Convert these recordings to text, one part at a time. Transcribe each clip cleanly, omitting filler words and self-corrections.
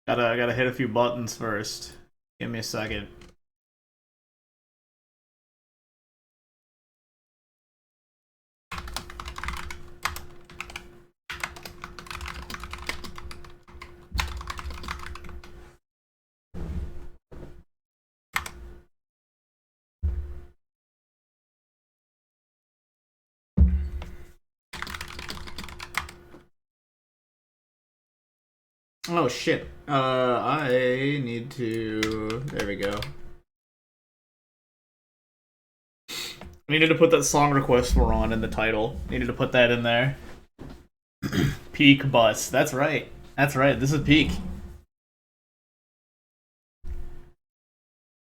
Gotta hit a few buttons first. Give me a second. Oh shit. I need to... There we go. I needed to put that song request we're on in the title. Needed to put that in there. Peak bus. That's right. That's right. This is peak.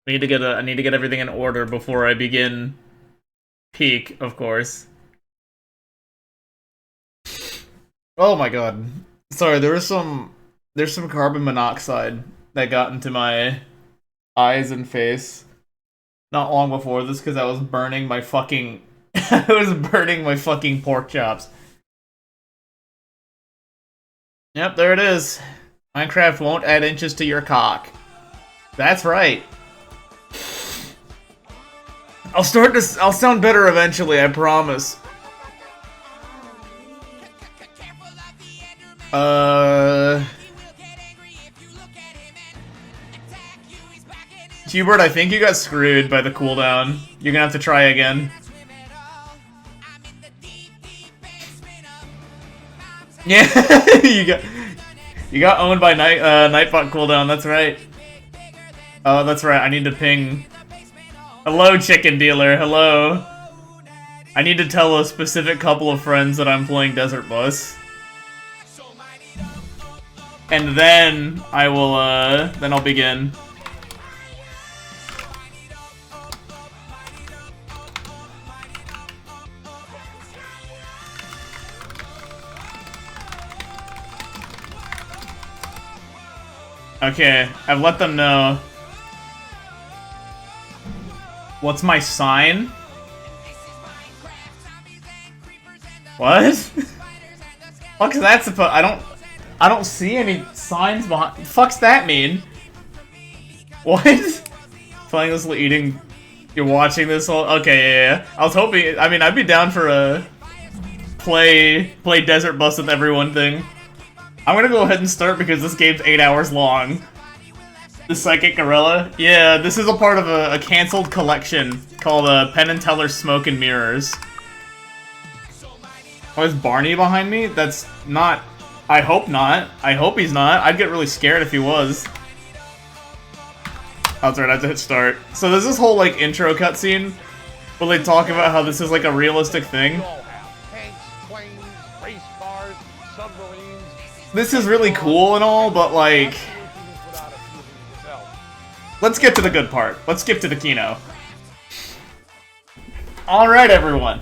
I need to get everything in order before I begin peak, of course. Oh my god. Sorry, there's some carbon monoxide that got into my eyes and face not long before this because I was burning my fucking I was burning my fucking pork chops. Yep, there it is. Minecraft won't add inches to your cock. That's right. I'll sound better eventually, I promise. Hubert, I think you got screwed by the cooldown. You're gonna have to try again. Yeah, you got owned by Nightbot cooldown. That's right. Oh, that's right. I need to ping. Hello, chicken dealer. Hello. I need to tell a specific couple of friends that I'm playing Desert Bus. And then I will, then I'll begin. Okay, I've let them know. What's my sign? What? Fuck's that supposed? I don't see any signs behind. Fuck's that mean? What? Playing this while eating. You're watching this whole. Okay, yeah. I was hoping. I mean, I'd be down for a play Desert Bus with everyone thing. I'm gonna go ahead and start because this game's 8 hours long. The Psychic Gorilla? Yeah, this is a part of a cancelled collection called Penn and Teller Smoke and Mirrors. Oh, is Barney behind me? That's not... I hope not. I hope he's not. I'd get really scared if he was. Oh, that's right, I have to hit start. So there's this whole, like, intro cutscene where they talk about how this is, like, a realistic thing. This is really cool and all, but, like... Let's get to the good part. Let's skip to the keynote. Alright, everyone.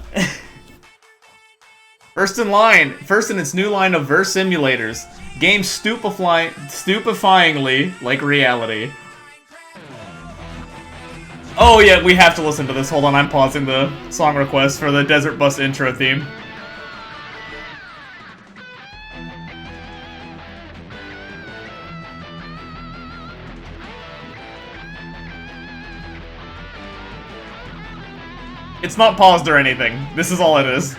First in its new line of verse simulators. Games stupefyingly like reality. Oh yeah, we have to listen to this. Hold on, I'm pausing the song request for the Desert Bus intro theme. It's not paused or anything. This is all it is.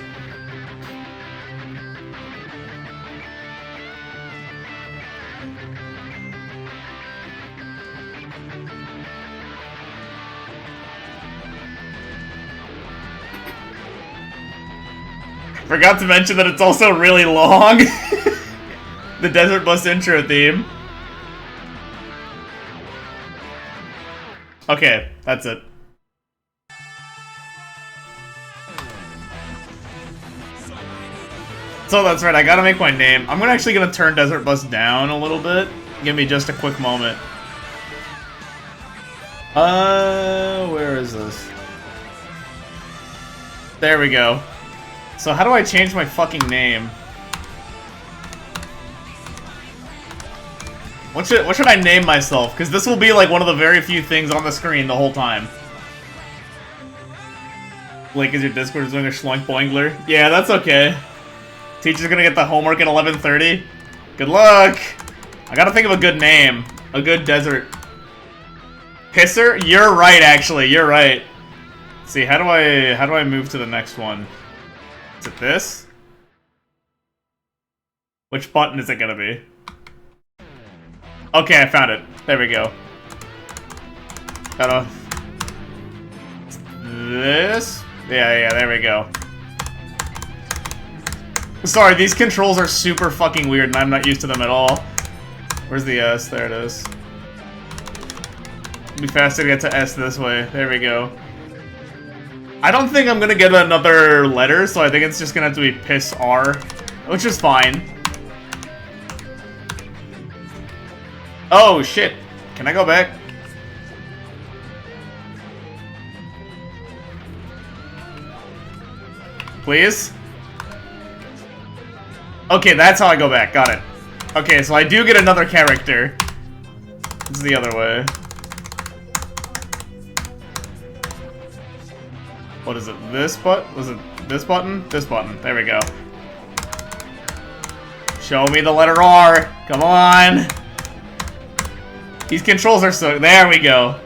Forgot to mention that it's also really long. The Desert Bus intro theme. Okay, that's it. So that's right, I gotta make my name. I'm actually gonna turn Desert Bus down a little bit. Give me just a quick moment. Where is this? There we go. So how do I change my fucking name? What should I name myself? Because this will be like one of the very few things on the screen the whole time. Blake, is your Discord doing a schloink boingler? Yeah, that's okay. Teacher's gonna get the homework at 11:30. Good luck! I gotta think of a good name. A good desert. Pisser? You're right, actually. You're right. Let's see, how do I move to the next one? Is it this? Which button is it gonna be? Okay, I found it. There we go. Gotta... This? Yeah, there we go. Sorry, these controls are super fucking weird and I'm not used to them at all. Where's the S? There it is. It'd be faster to get to S this way. There we go. I don't think I'm gonna get another letter, so I think it's just gonna have to be piss R, which is fine. Oh, shit. Can I go back? Please? Okay, that's how I go back. Got it. Okay, so I do get another character. This is the other way. What is it? This button? Was it this button? This button. There we go. Show me the letter R. Come on. These controls are so... There we go.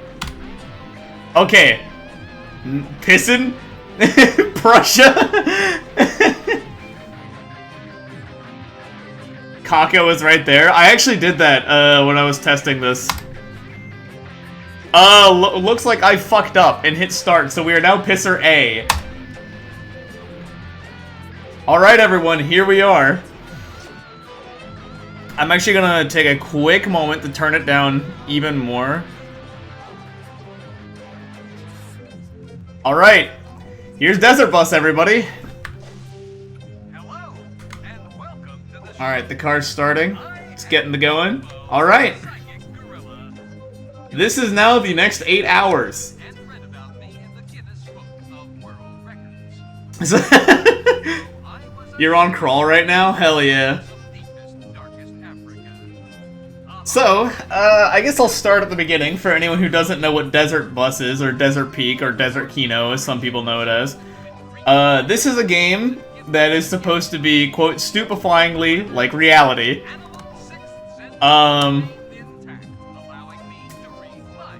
Okay. Pissin? Prussia? Kako is right there. I actually did that when I was testing this. Looks like I fucked up and hit start, so we are now Pisser A. Alright everyone, here we are. I'm actually gonna take a quick moment to turn it down even more. Alright, here's Desert Bus, everybody. Hello, and welcome to the Alright, the car's starting. It's getting to going. Alright. This is now the next 8 hours. and read about me in the Guinness Book of World Records. You're on crawl right now? Hell yeah. Deepest, darkest Africa. So, I guess I'll start at the beginning for anyone who doesn't know what Desert Bus is, or Desert Peak, or Desert Kino, as some people know it as. This is a game that is supposed to be, quote, stupefyingly like reality.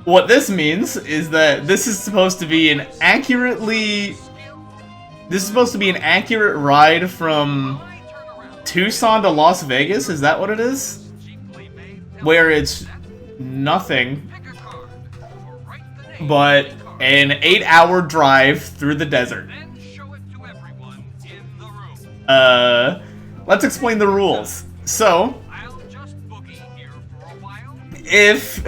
What this means is that this is supposed to be an accurately... This is supposed to be an accurate ride from Tucson to Las Vegas, is that what it is? Where it's nothing but an 8-hour drive through the desert. Let's explain the rules. So, if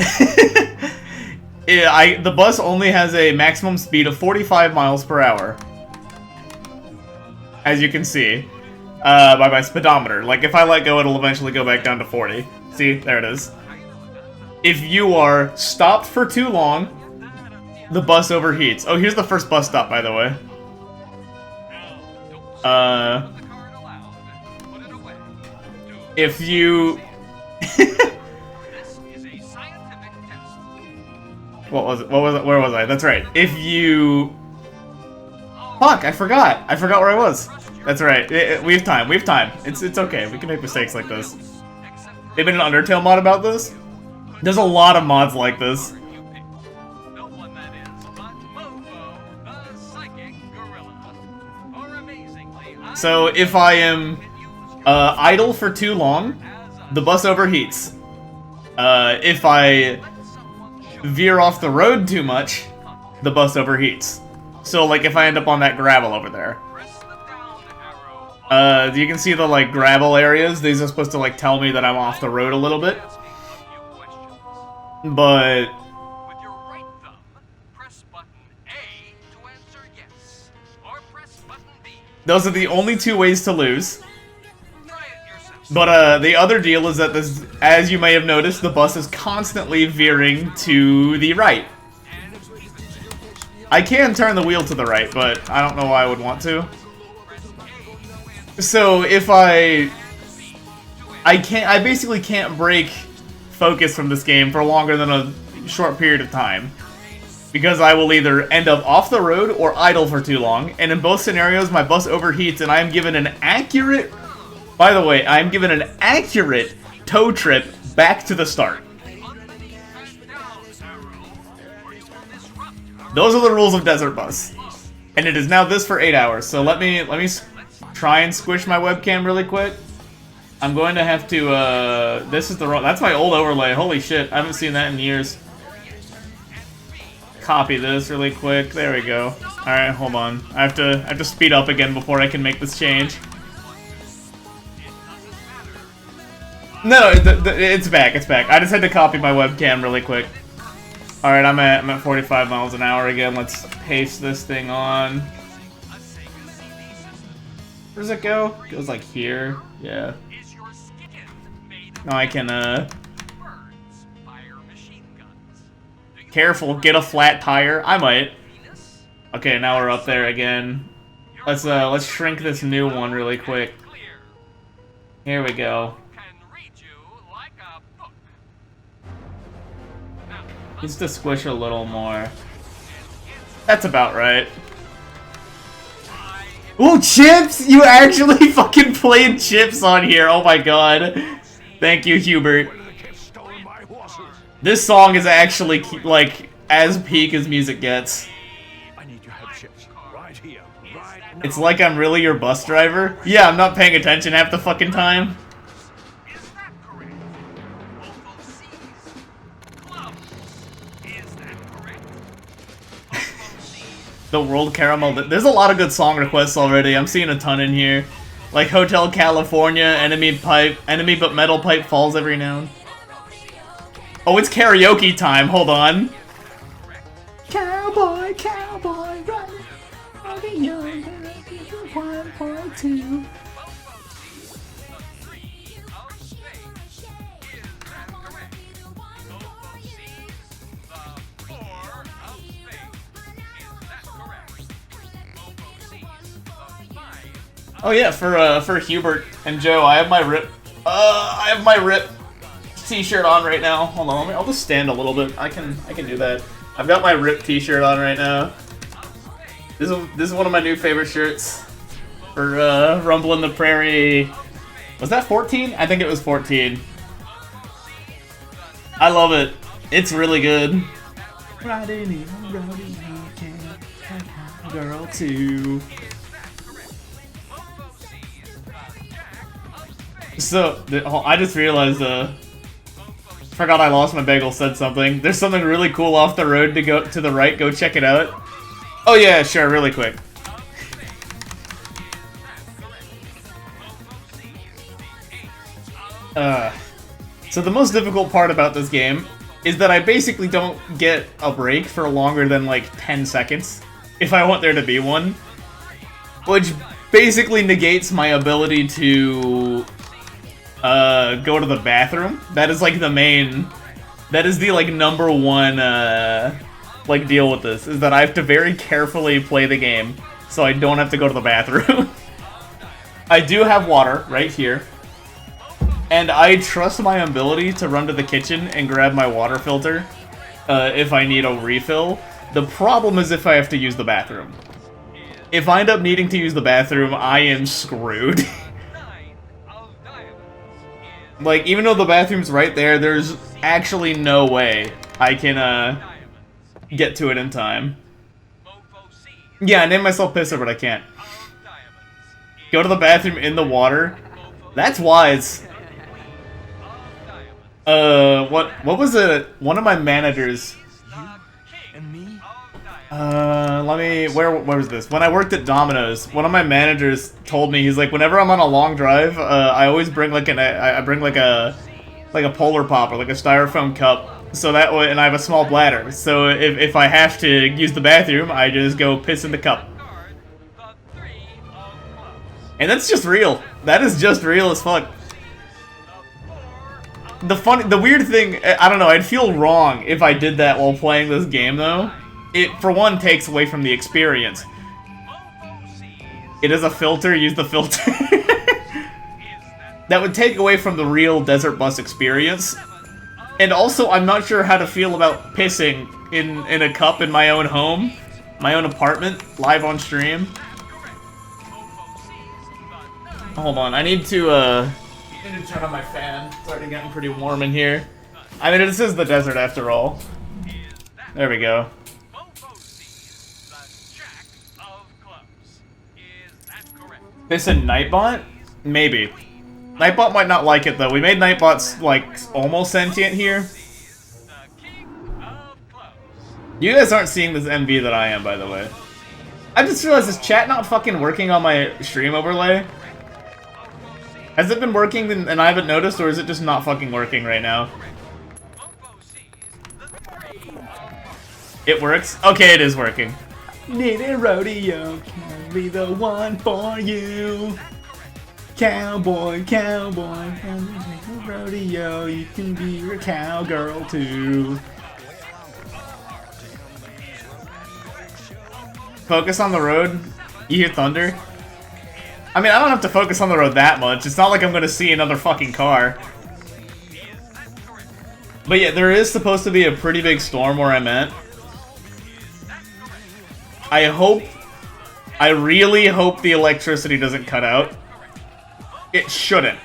the bus only has a maximum speed of 45 miles per hour, as you can see, by my speedometer. Like, if I let go, it'll eventually go back down to 40. See? There it is. If you are stopped for too long, the bus overheats. Oh, here's the first bus stop, by the way. If you... What was it? Where was I? That's right. If you... Fuck, I forgot. I forgot where I was. That's right. We have time. We have time. It's okay. We can make mistakes like this. They've been an Undertale mod about this. There's a lot of mods like this. So if I am idle for too long, the bus overheats. If I veer off the road too much, the bus overheats. So like if I end up on that gravel over there. You can see the like gravel areas. These are supposed to like tell me that I'm off the road a little bit. But With your right thumb, press button A to answer yes, or press button B. those are the only two ways to lose. Try it yourself. But the other deal is that this, as you may have noticed, the bus is constantly veering to the right. I can turn the wheel to the right, but I don't know why I would want to. So if I basically can't break focus from this game for longer than a short period of time, because I will either end up off the road or idle for too long, and in both scenarios my bus overheats and I am given an accurate, by the way, I am given an accurate tow trip back to the start. Those are the rules of Desert Bus. And it is now this for 8 hours. So let me try and squish my webcam really quick. I'm going to have to, this is the wrong, that's my old overlay. Holy shit, I haven't seen that in years. Copy this really quick. There we go. Alright, hold on. I have to speed up again before I can make this change. No, it's back, it's back. I just had to copy my webcam really quick. Alright, I'm at 45 miles an hour again. Let's paste this thing on. Where does it go? It goes like here. Yeah. Now I can, careful, get a flat tire. I might. Okay, now we're up there again. Let's shrink this new one really quick. Here we go. Needs to squish a little more. That's about right. Ooh, Chips! You actually fucking played Chips on here. Oh my god. Thank you, Hubert. This song is actually, like, as peak as music gets. It's like I'm really your bus driver. Yeah, I'm not paying attention half the fucking time. The World Caramel. There's a lot of good song requests already. I'm seeing a ton in here. Like Hotel California, Enemy but Metal Pipe falls every now. Oh, it's karaoke time. Hold on. Cowboy, cowboy, run. I'll be young, 1.2. Oh yeah, for Hubert and Joe, I have my rip t-shirt on right now. Hold on, I'll just stand a little bit. I can do that. I've got my rip t-shirt on right now. This is one of my new favorite shirts for Rumble in the Prairie. Was that 14? I think it was 14. I love it. It's really good. Riding in the road, girl too. So, I just realized, forgot I lost my bagel, said something. There's something really cool off the road to go to the right, go check it out. Oh yeah, sure, really quick. So the most difficult part about this game is that I basically don't get a break for longer than like 10 seconds, if I want there to be one. Which basically negates my ability to go to the bathroom. That is like the main, that is the like number one like deal with this, is that I have to very carefully play the game so I don't have to go to the bathroom. I do have water right here, and I trust my ability to run to the kitchen and grab my water filter if I need a refill. The problem is if I have to use the bathroom. If I end up needing to use the bathroom, I am screwed. Like, even though the bathroom's right there, there's actually no way I can, get to it in time. Yeah, I named myself Pisser, but I can't. Go to the bathroom in the water? That's wise. What was it? One of my managers... where was this? When I worked at Domino's, one of my managers told me, he's like, whenever I'm on a long drive, I always bring like I bring like a Polar Pop or like a styrofoam cup, so that way, and I have a small bladder, so if I have to use the bathroom, I just go piss in the cup. And that's just real. That is just real as fuck. The weird thing, I don't know, I'd feel wrong if I did that while playing this game though. It, for one, takes away from the experience. It is a filter, use the filter. That would take away from the real Desert Bus experience. And also, I'm not sure how to feel about pissing in a cup in my own home, my own apartment, live on stream. Hold on, I need to I need to turn on my fan. It's already getting pretty warm in here. I mean, this is the desert after all. There we go. They said Nightbot? Maybe. Nightbot might not like it though. We made Nightbots like almost sentient here. You guys aren't seeing this MV that I am, by the way. I just realized, is chat not fucking working on my stream overlay? Has it been working and I haven't noticed, or is it just not fucking working right now? It works? Okay, it is working. Need a rodeo, can be the one for you. Cowboy, cowboy, rodeo, you can be a cowgirl too. Focus on the road? You hear thunder? I mean, I don't have to focus on the road that much. It's not like I'm gonna see another fucking car. But yeah, there is supposed to be a pretty big storm where I'm at. I really hope the electricity doesn't cut out. It shouldn't.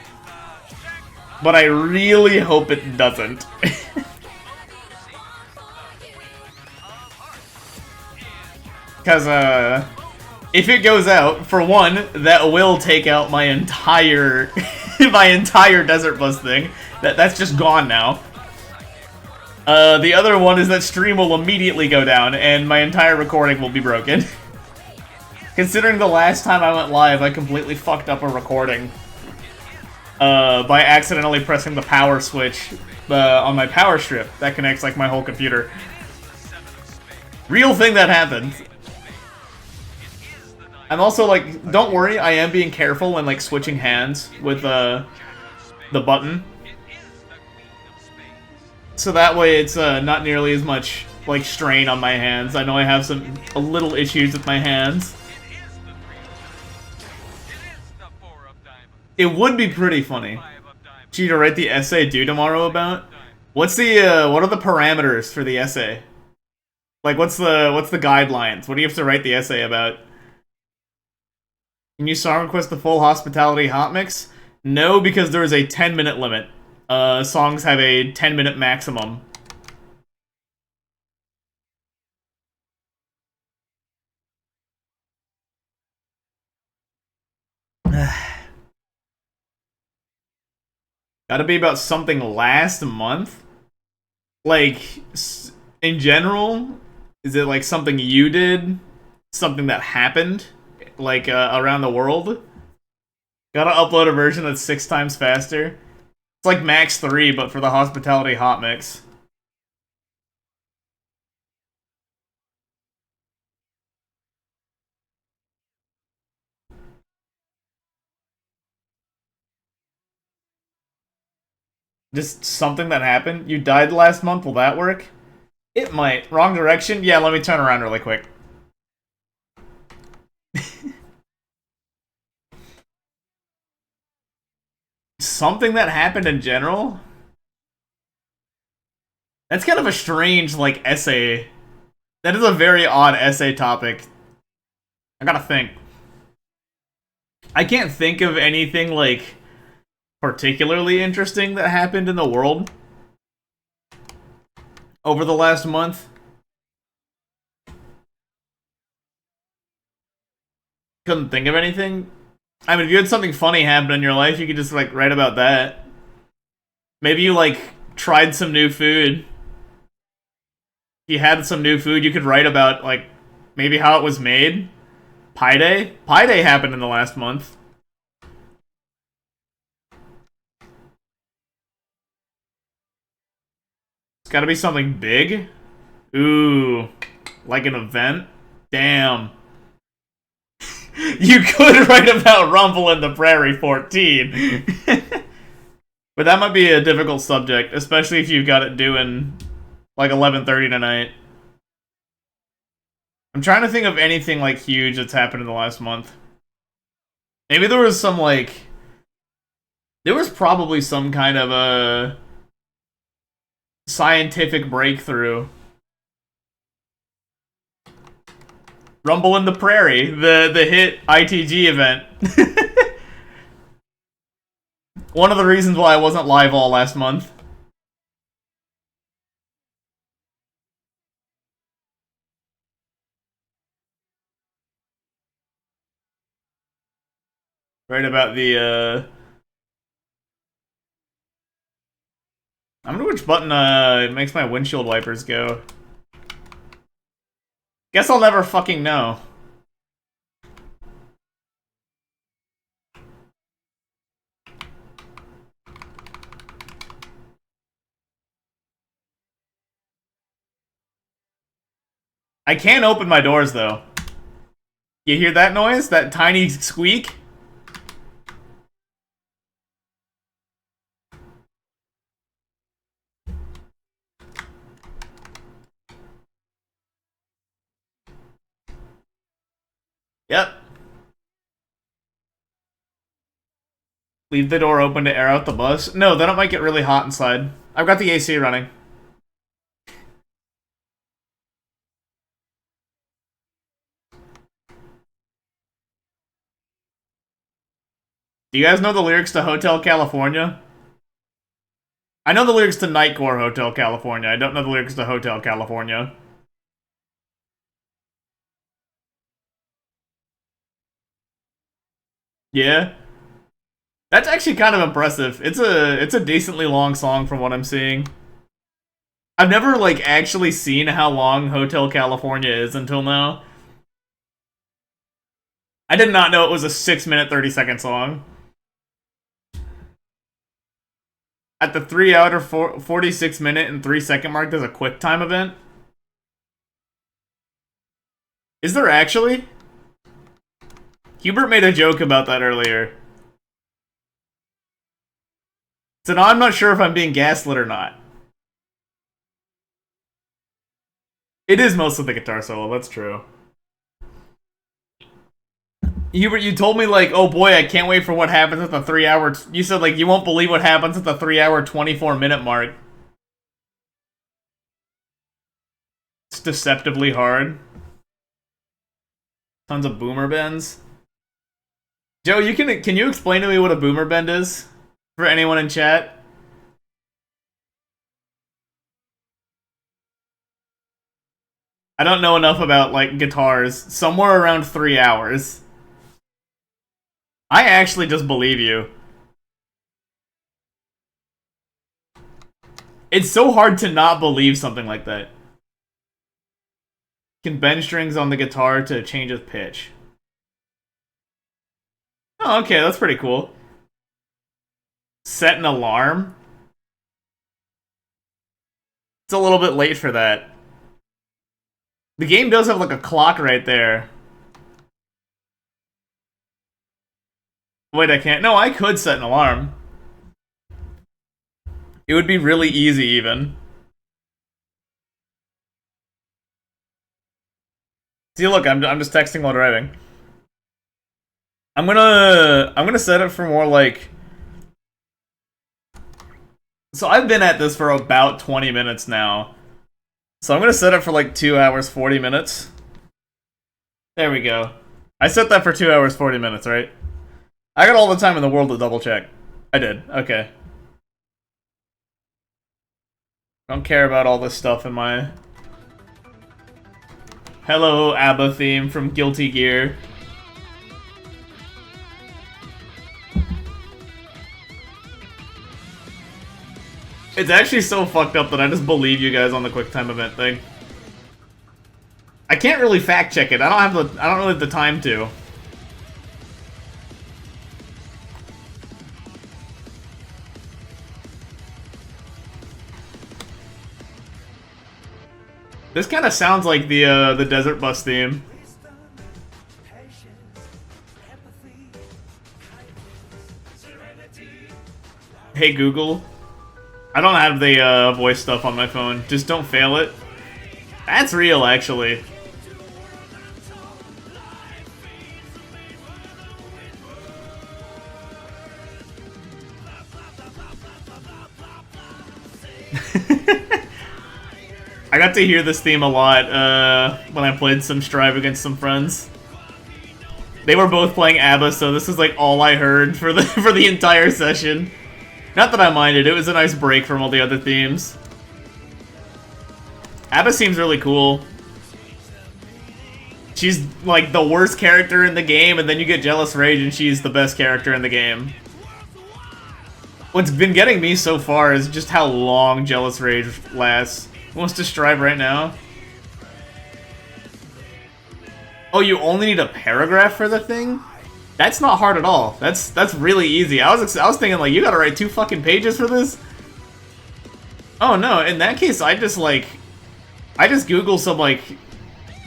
But I really hope it doesn't. Because, if it goes out, for one, that will take out my entire, my entire desert bus thing. That's just gone now. The other one is that stream will immediately go down, and my entire recording will be broken. Considering the last time I went live, I completely fucked up a recording. By accidentally pressing the power switch on my power strip that connects, like, my whole computer. Real thing that happened. I'm also, like, don't worry, I am being careful when, like, switching hands with, the button. So that way it's, not nearly as much, like, strain on my hands. I know I have a little issues with my hands. It would be pretty funny. Gee, to write the essay due tomorrow about? What's the, what are the parameters for the essay? Like, what's the guidelines? What do you have to write the essay about? Can you song request the full Hospitality hot mix? No, because there is a 10-minute limit. Songs have a 10-minute maximum. Gotta be about something last month? Like, in general? Is it like something you did? Something that happened? Like, around the world? Gotta upload a version that's 6 times faster. It's like Max 3, but for the Hospitality hot mix. Just something that happened? You died last month, will that work? It might. Wrong direction? Yeah, let me turn around really quick. Something that happened in general? That's kind of a strange, like, essay. That is a very odd essay topic. I gotta think. I can't think of anything, like, particularly interesting that happened in the world over the last month. Couldn't think of anything. I mean, if you had something funny happen in your life, you could just, like, write about that. Maybe you, like, tried some new food. If you had some new food, you could write about, like, maybe how it was made. Pi Day? Pi Day happened in the last month. It's gotta be something big. Ooh. Like an event? Damn. You could write about Rumble in the Prairie 14. But that might be a difficult subject, especially if you've got it due in, like, 11:30 tonight. I'm trying to think of anything, like, huge that's happened in the last month. Maybe there was some, like... There was probably some kind of a... scientific breakthrough. Rumble in the Prairie, the hit ITG event. One of the reasons why I wasn't live all last month. Right about the, I wonder which button, makes my windshield wipers go. Guess I'll never fucking know. I can't open my doors, though. You hear that noise? That tiny squeak? Yep. Leave the door open to air out the bus? No, then it might get really hot inside. I've got the AC running. Do you guys know the lyrics to Hotel California? I know the lyrics to Nightcore Hotel California. I don't know the lyrics to Hotel California. Yeah. That's actually kind of impressive. It's a decently long song from what I'm seeing. I've never like actually seen how long Hotel California is until now. I did not know it was a 6-minute 30-second song. At the 3-hour 46-minute and 3-second mark, there's a QuickTime event. Is there actually? Hubert made a joke about that earlier. So now I'm not sure if I'm being gaslit or not. It is mostly the guitar solo, that's true. Hubert, you told me, like, oh boy, I can't wait for what happens at the 3-hour... You said, like, you won't believe what happens at the 3-hour 24-minute mark. It's deceptively hard. Tons of boomer bends. Joe, can you explain to me what a boomer bend is? For anyone in chat? I don't know enough about, like, guitars. Somewhere around 3 hours. I actually just believe you. It's so hard to not believe something like that. Can bend strings on the guitar to change its pitch. Oh, okay, that's pretty cool. Set an alarm? It's a little bit late for that. The game does have, like, a clock right there. Wait, I can't. No, I could set an alarm. It would be really easy, even. See, look, I'm just texting while driving. I'm gonna set it for more, like... So I've been at this for about 20 minutes now. So I'm gonna set it for, like, 2 hours, 40 minutes. There we go. I set that for 2 hours, 40 minutes, right? I got all the time in the world to double check. I did. Okay. Don't care about all this stuff in my... Hello, ABBA theme from Guilty Gear. It's actually so fucked up that I just believe you guys on the QuickTime event thing. I can't really fact check it. I don't really have the time to. This kind of sounds like the Desert Bus theme. Hey Google. I don't have the voice stuff on my phone. Just don't fail it. That's real, actually. I got to hear this theme a lot when I played some Strive against some friends. They were both playing ABBA, so this is like all I heard for the entire session. Not that I minded, it was a nice break from all the other themes. Abba seems really cool. She's like the worst character in the game, and then you get Jealous Rage and she's the best character in the game. What's been getting me so far is just how long Jealous Rage lasts. Who wants to strive right now? Oh, you only need a paragraph for the thing? That's not hard at all. That's really easy. I was thinking like you gotta write 2 fucking pages for this. Oh no, in that case I just Google some like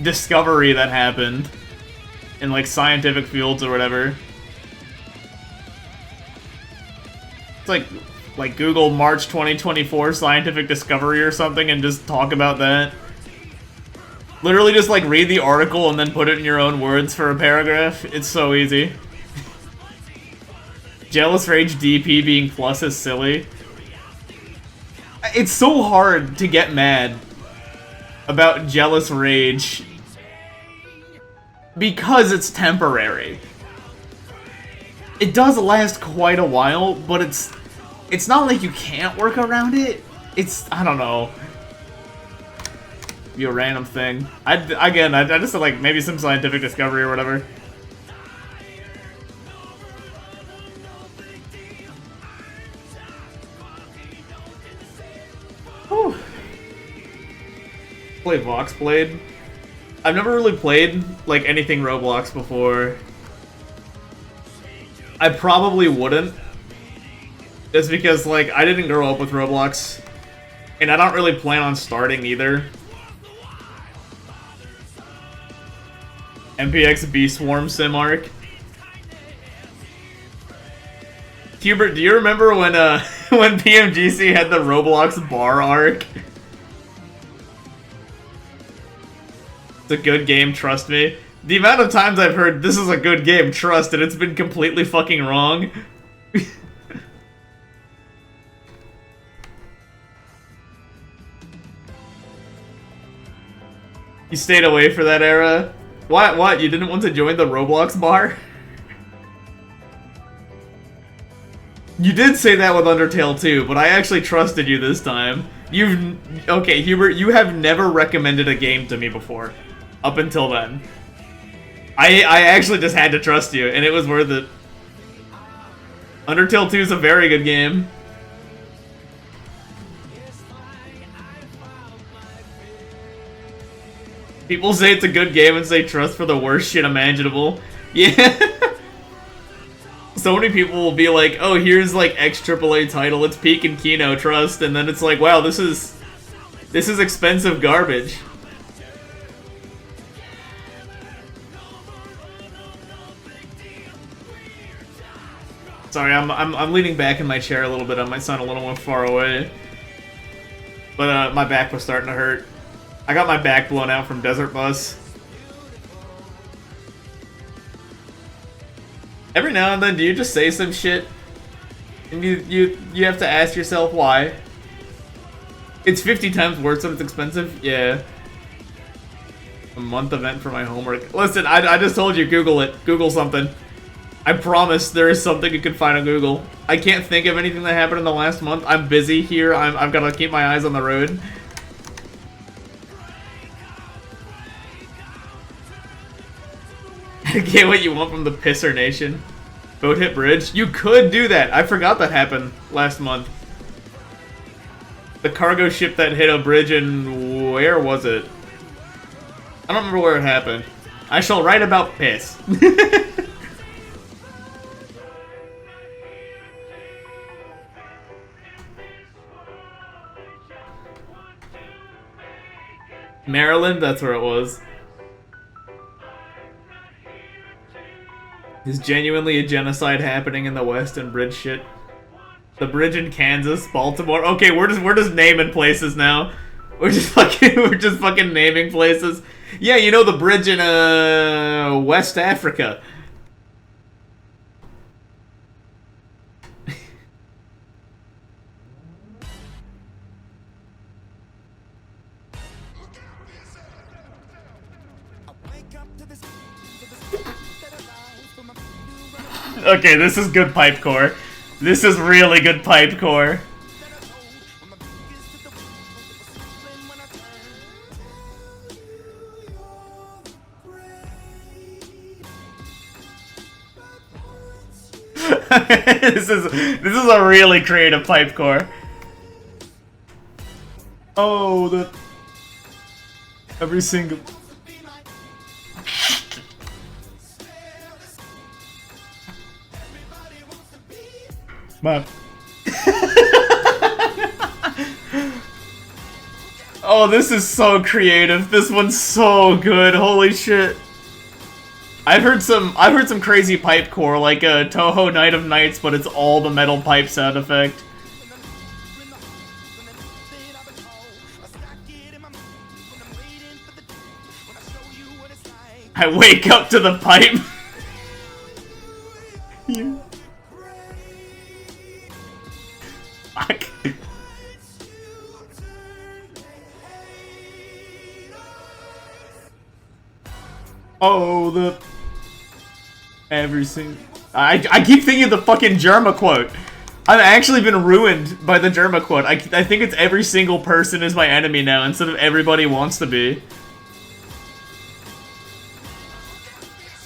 discovery that happened in like scientific fields or whatever. It's like Google March 2024 scientific discovery or something and just talk about that. Literally just like read the article and then put it in your own words for a paragraph. It's so easy. Jealous Rage DP being plus is silly. It's so hard to get mad about Jealous Rage because it's temporary. It does last quite a while, but it's not like you can't work around it. It's, I don't know. Be a random thing. I just said like maybe some scientific discovery or whatever. Whew. Play Voxblade. I've never really played like anything Roblox before. I probably wouldn't. Just because like I didn't grow up with Roblox. And I don't really plan on starting either. MPX B-Swarm Sim Arc. Hubert, do you remember when when PMGC had the Roblox bar arc? It's a good game, trust me. The amount of times I've heard this is a good game, trust, and it's been completely fucking wrong. You stayed away for that era? What? You didn't want to join the Roblox bar? You did say that with Undertale too, but I actually trusted you this time. Okay, Hubert, you have never recommended a game to me before. Up until then. I actually just had to trust you, and it was worth it. Undertale 2 is a very good game. People say it's a good game and say trust for the worst shit imaginable. Yeah. So many people will be like, oh, here's like X AAA title, it's Peak and Kino, trust, and then it's like, wow, this is expensive garbage. Sorry, I'm leaning back in my chair a little bit. I might sound a little more far away. But my back was starting to hurt. I got my back blown out from Desert Bus. Every now and then, do you just say some shit? And you have to ask yourself why. It's 50 times worse and it's expensive? Yeah. A month event for my homework. Listen, I just told you, Google it. Google something. I promise there is something you can find on Google. I can't think of anything that happened in the last month. I'm busy here. I've got to keep my eyes on the road. Get what you want from the Pisser Nation. Boat hit bridge. You could do that. I forgot that happened last month. The cargo ship that hit a bridge in... where was it? I don't remember where it happened. I shall write about piss. Maryland? That's where it was. Is genuinely a genocide happening in the West and bridge shit? The bridge in Kansas, Baltimore. Okay, we're just naming places now. We're just fucking naming places. Yeah, you know the bridge in West Africa. Okay, this is good pipe core. This is really good pipe core. This is a really creative pipe core. Oh, the every single man. Oh, this is so creative. This one's so good. Holy shit. I've heard some crazy pipe core, like a Toho Night of Nights, but it's all the metal pipe sound effect. I wake up to the pipe. You. Fuck. Oh, the every single. I keep thinking of the fucking Germa quote. I've actually been ruined by the Germa quote. I think it's every single person is my enemy now instead of everybody wants to be.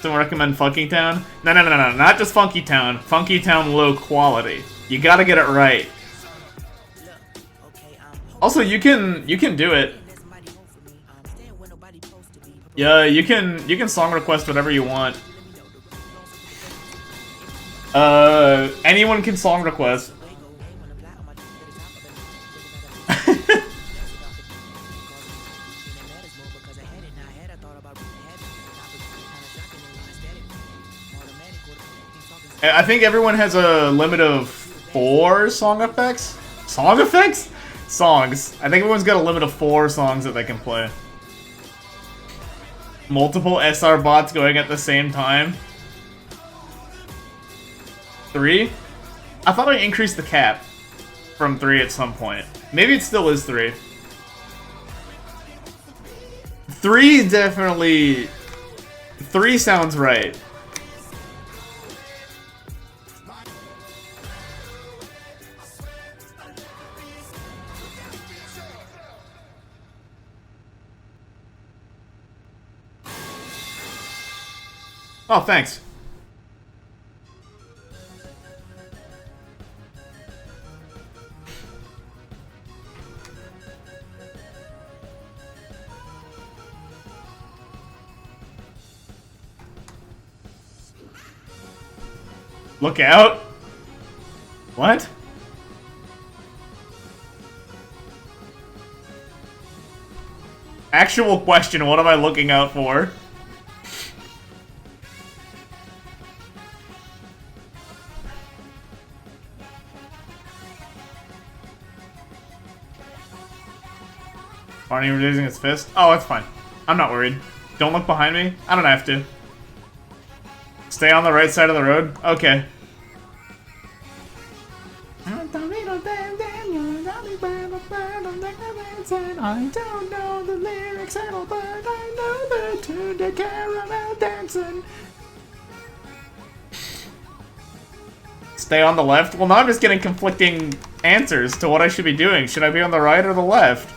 Don't recommend Funky Town? No, not just Funky Town. Funky Town low quality. You gotta get it right. Also, you can do it. Yeah, you can song request whatever you want. Anyone can song request. I think everyone has a limit of 4 song effects? Song effects? Songs. I think everyone's got a limit of 4 songs that they can play. Multiple SR bots going at the same time. 3? I thought I increased the cap from 3 at some point. Maybe it still is 3. 3 definitely... 3 sounds right. Oh, thanks. Look out. What? Actual question, what am I looking out for? Barney raising his fist? Oh, that's fine. I'm not worried. Don't look behind me. I don't have to. Stay on the right side of the road? Okay. I don't know the lyrics at all, but I know the tune to Caramel Dancing. Stay on the left? Well, now I'm just getting conflicting answers to what I should be doing. Should I be on the right or the left?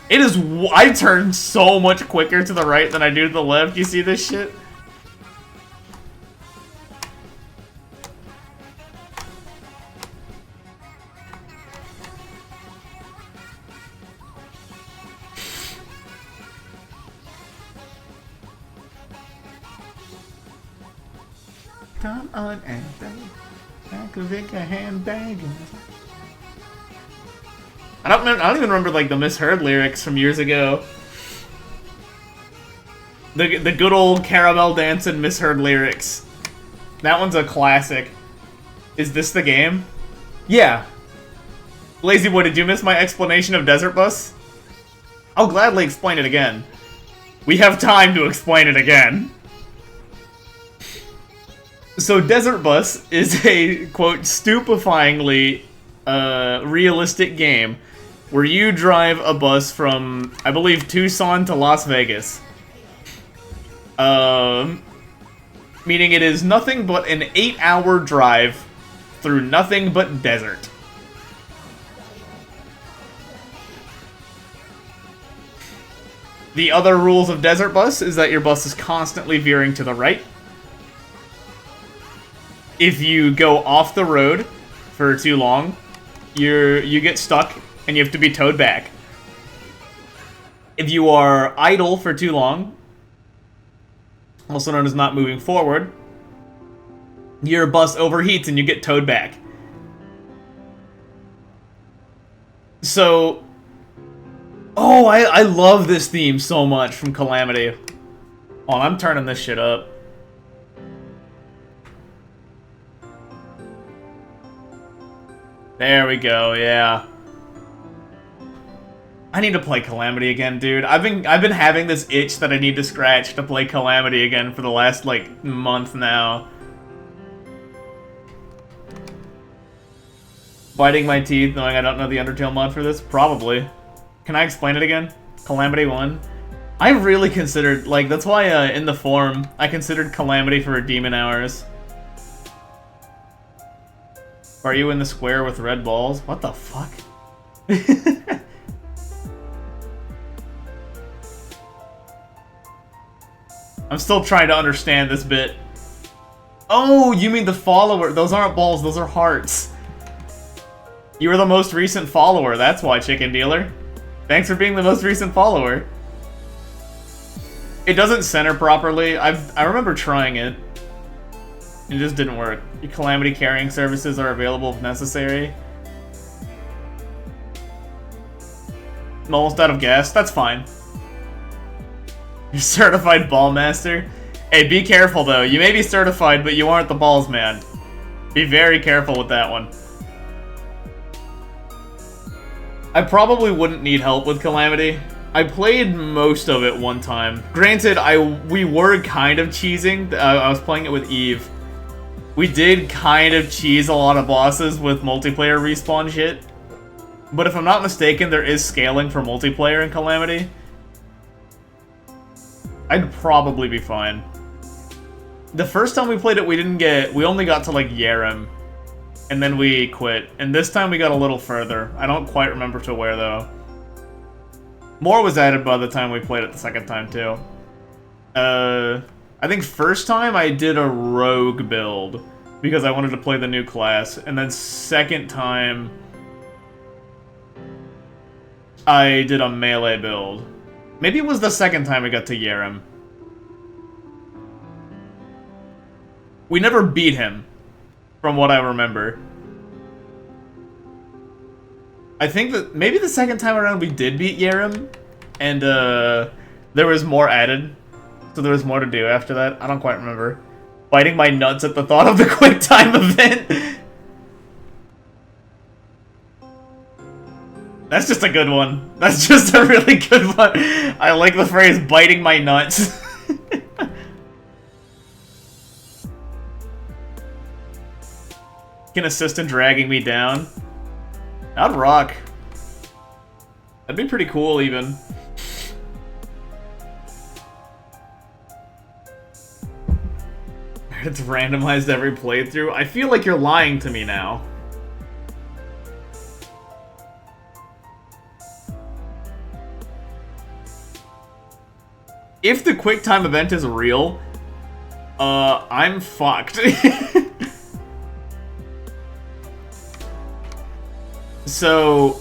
It is. I turn so much quicker to the right than I do to the left. You see this shit? Come on and activate a handbag. I don't even remember like the misheard lyrics from years ago. The good old Caramel Dancing misheard lyrics. That one's a classic. Is this the game? Yeah. Lazy Boy, did you miss my explanation of Desert Bus? I'll gladly explain it again. We have time to explain it again. So Desert Bus is a, quote, stupefyingly realistic game where you drive a bus from, I believe, Tucson to Las Vegas. Meaning it is nothing but an 8-hour drive through nothing but desert. The other rules of Desert Bus is that your bus is constantly veering to the right. If you go off the road for too long, you get stuck and you have to be towed back. If you are idle for too long, also known as not moving forward, your bus overheats and you get towed back. So, oh, I love this theme so much from Calamity. Oh, I'm turning this shit up. There we go, yeah. I need to play Calamity again, dude. I've been having this itch that I need to scratch to play Calamity again for the last, like, month now. Biting my teeth knowing I don't know the Undertale mod for this? Probably. Can I explain it again? Calamity 1? I really considered, like, that's why in the forum, I considered Calamity for Demon Hours. Are you in the square with red balls? What the fuck? I'm still trying to understand this bit. Oh, you mean the follower. Those aren't balls, those are hearts. You were the most recent follower, that's why, Chicken Dealer. Thanks for being the most recent follower. It doesn't center properly. I remember trying it. It just didn't work. Your Calamity carrying services are available if necessary. I'm almost out of gas. That's fine. You're certified ball master. Hey, be careful though. You may be certified, but you aren't the balls man. Be very careful with that one. I probably wouldn't need help with Calamity. I played most of it one time. Granted, we were kind of cheesing. I was playing it with Eve. We did kind of cheese a lot of bosses with multiplayer respawn shit. But if I'm not mistaken, there is scaling for multiplayer in Calamity. I'd probably be fine. The first time we played it, we only got to like Yerem. And then we quit. And this time we got a little further. I don't quite remember to where though. More was added by the time we played it the second time too. I think first time I did a rogue build because I wanted to play the new class, and then second time I did a melee build. Maybe it was the second time we got to Yerem. We never beat him, from what I remember. I think that maybe the second time around we did beat Yerem, and there was more added. So there was more to do after that. I don't quite remember. Biting my nuts at the thought of the quick time event. That's just a good one. That's just a really good one. I like the phrase biting my nuts. Can assist in dragging me down. That'd rock. That'd be pretty cool even. It's randomized every playthrough. I feel like you're lying to me now. If the quick time event is real, I'm fucked. So,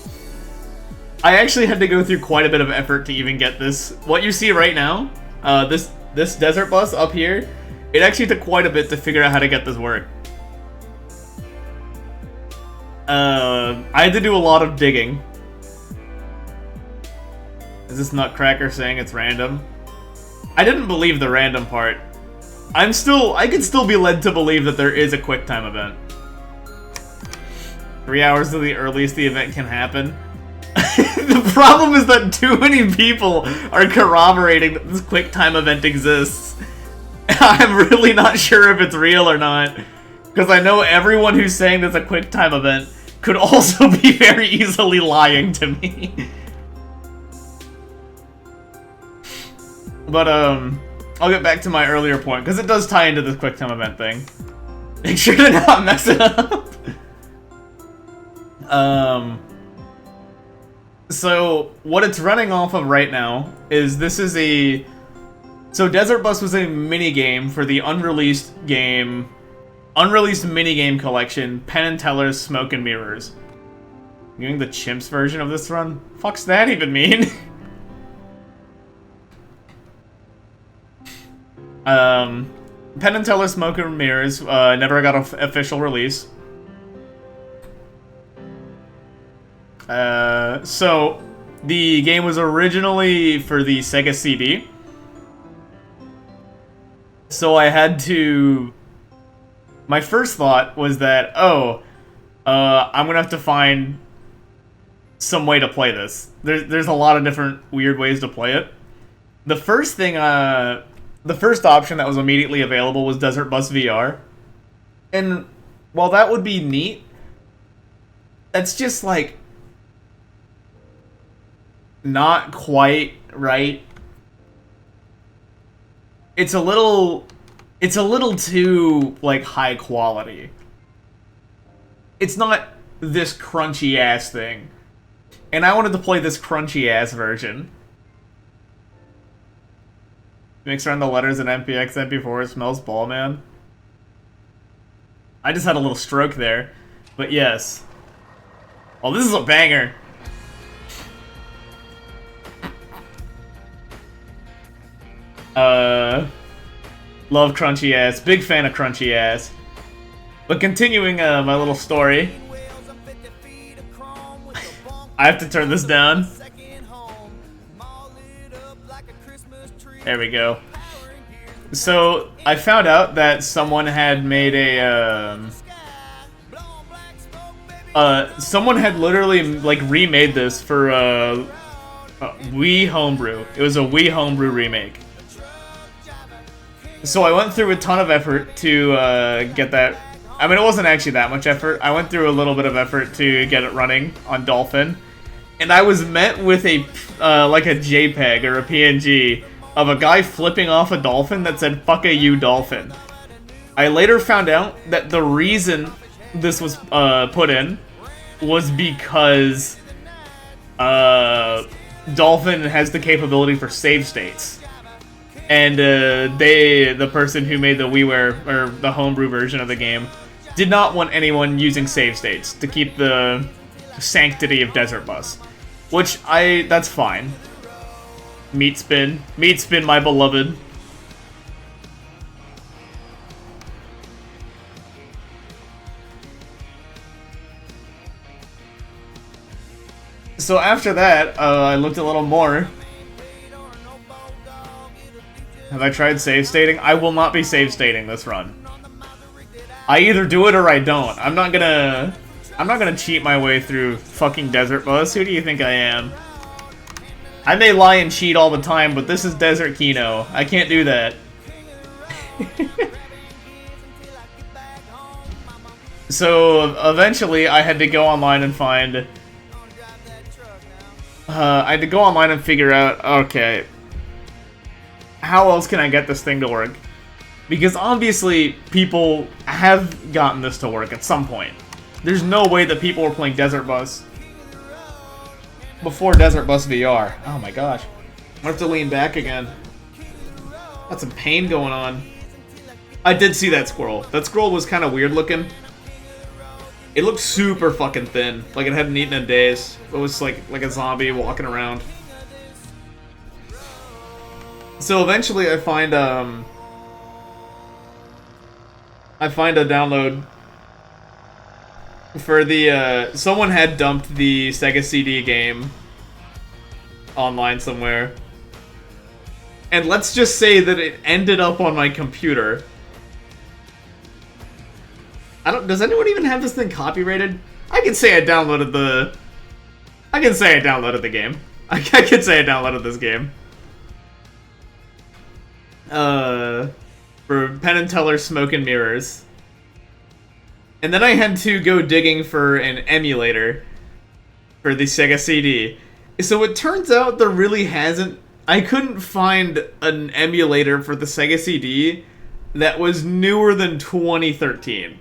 I actually had to go through quite a bit of effort to even get this. What you see right now, this desert bus up here, it actually took quite a bit to figure out how to get this work. I had to do a lot of digging. Is this Nutcracker saying it's random? I didn't believe the random part. I could still be led to believe that there is a quick time event. 3 hours is the earliest the event can happen. The problem is that too many people are corroborating that this quick time event exists. I'm really not sure if it's real or not. Because I know everyone who's saying there's a quick time event could also be very easily lying to me. But, I'll get back to my earlier point, because it does tie into this quick time event thing. Make sure to not mess it up. So what it's running off of right now is this is a... So Desert Bus was a mini-game for the unreleased mini-game collection, Penn and Teller's Smoke and Mirrors. Doing the chimps version of this run? Fuck's that even mean? Penn and Teller's Smoke and Mirrors never got an official release. So the game was originally for the Sega CD. So I had to... My first thought was that, I'm gonna have to find some way to play this. There's a lot of different weird ways to play it. The first option that was immediately available was Desert Bus VR. And while that would be neat, that's just like not quite right. It's a little too like high quality. It's not this crunchy ass thing. And I wanted to play this crunchy ass version. Mix around the letters in MPX MP4, it smells ball, man. I just had a little stroke there. But yes. Oh, this is a banger. Love crunchy ass. Big fan of crunchy ass. But continuing my little story. I have to turn this down. There we go. So, I found out that someone had made a, someone had literally, like, remade this for, Wii Homebrew. It was a Wii Homebrew remake. So I went through a ton of effort to, get that. I mean, it wasn't actually that much effort. I went through a little bit of effort to get it running on Dolphin. And I was met with a, like a JPEG or a PNG of a guy flipping off a dolphin that said, "Fuck a you, dolphin." I later found out that the reason this was put in was because Dolphin has the capability for save states. And the person who made the WiiWare, or the homebrew version of the game, did not want anyone using save states to keep the sanctity of Desert Bus. Which, that's fine. Meat Spin, my beloved. So after that, I looked a little more. Have I tried save stating? I will not be save stating this run. I either do it or I don't. I'm not gonna cheat my way through fucking Desert Bus. Who do you think I am? I may lie and cheat all the time, but this is Desert Kino. I can't do that. So, eventually, I had to go online and find... I had to go online and figure out, okay, how else can I get this thing to work? Because obviously, people have gotten this to work at some point. There's no way that people were playing Desert Bus before Desert Bus VR. Oh my gosh. I have to lean back again. Got some pain going on. I did see that squirrel. That squirrel was kind of weird looking. It looked super fucking thin. Like it hadn't eaten in days. It was like a zombie walking around. So eventually I find a download for the, someone had dumped the Sega CD game online somewhere. And let's just say that it ended up on my computer. Does anyone even have this thing copyrighted? I can say I downloaded the game. I can say I downloaded this game. For Penn and Teller Smoke and Mirrors. And then I had to go digging for an emulator for the Sega CD. So it turns out there really hasn't... I couldn't find an emulator for the Sega CD that was newer than 2013.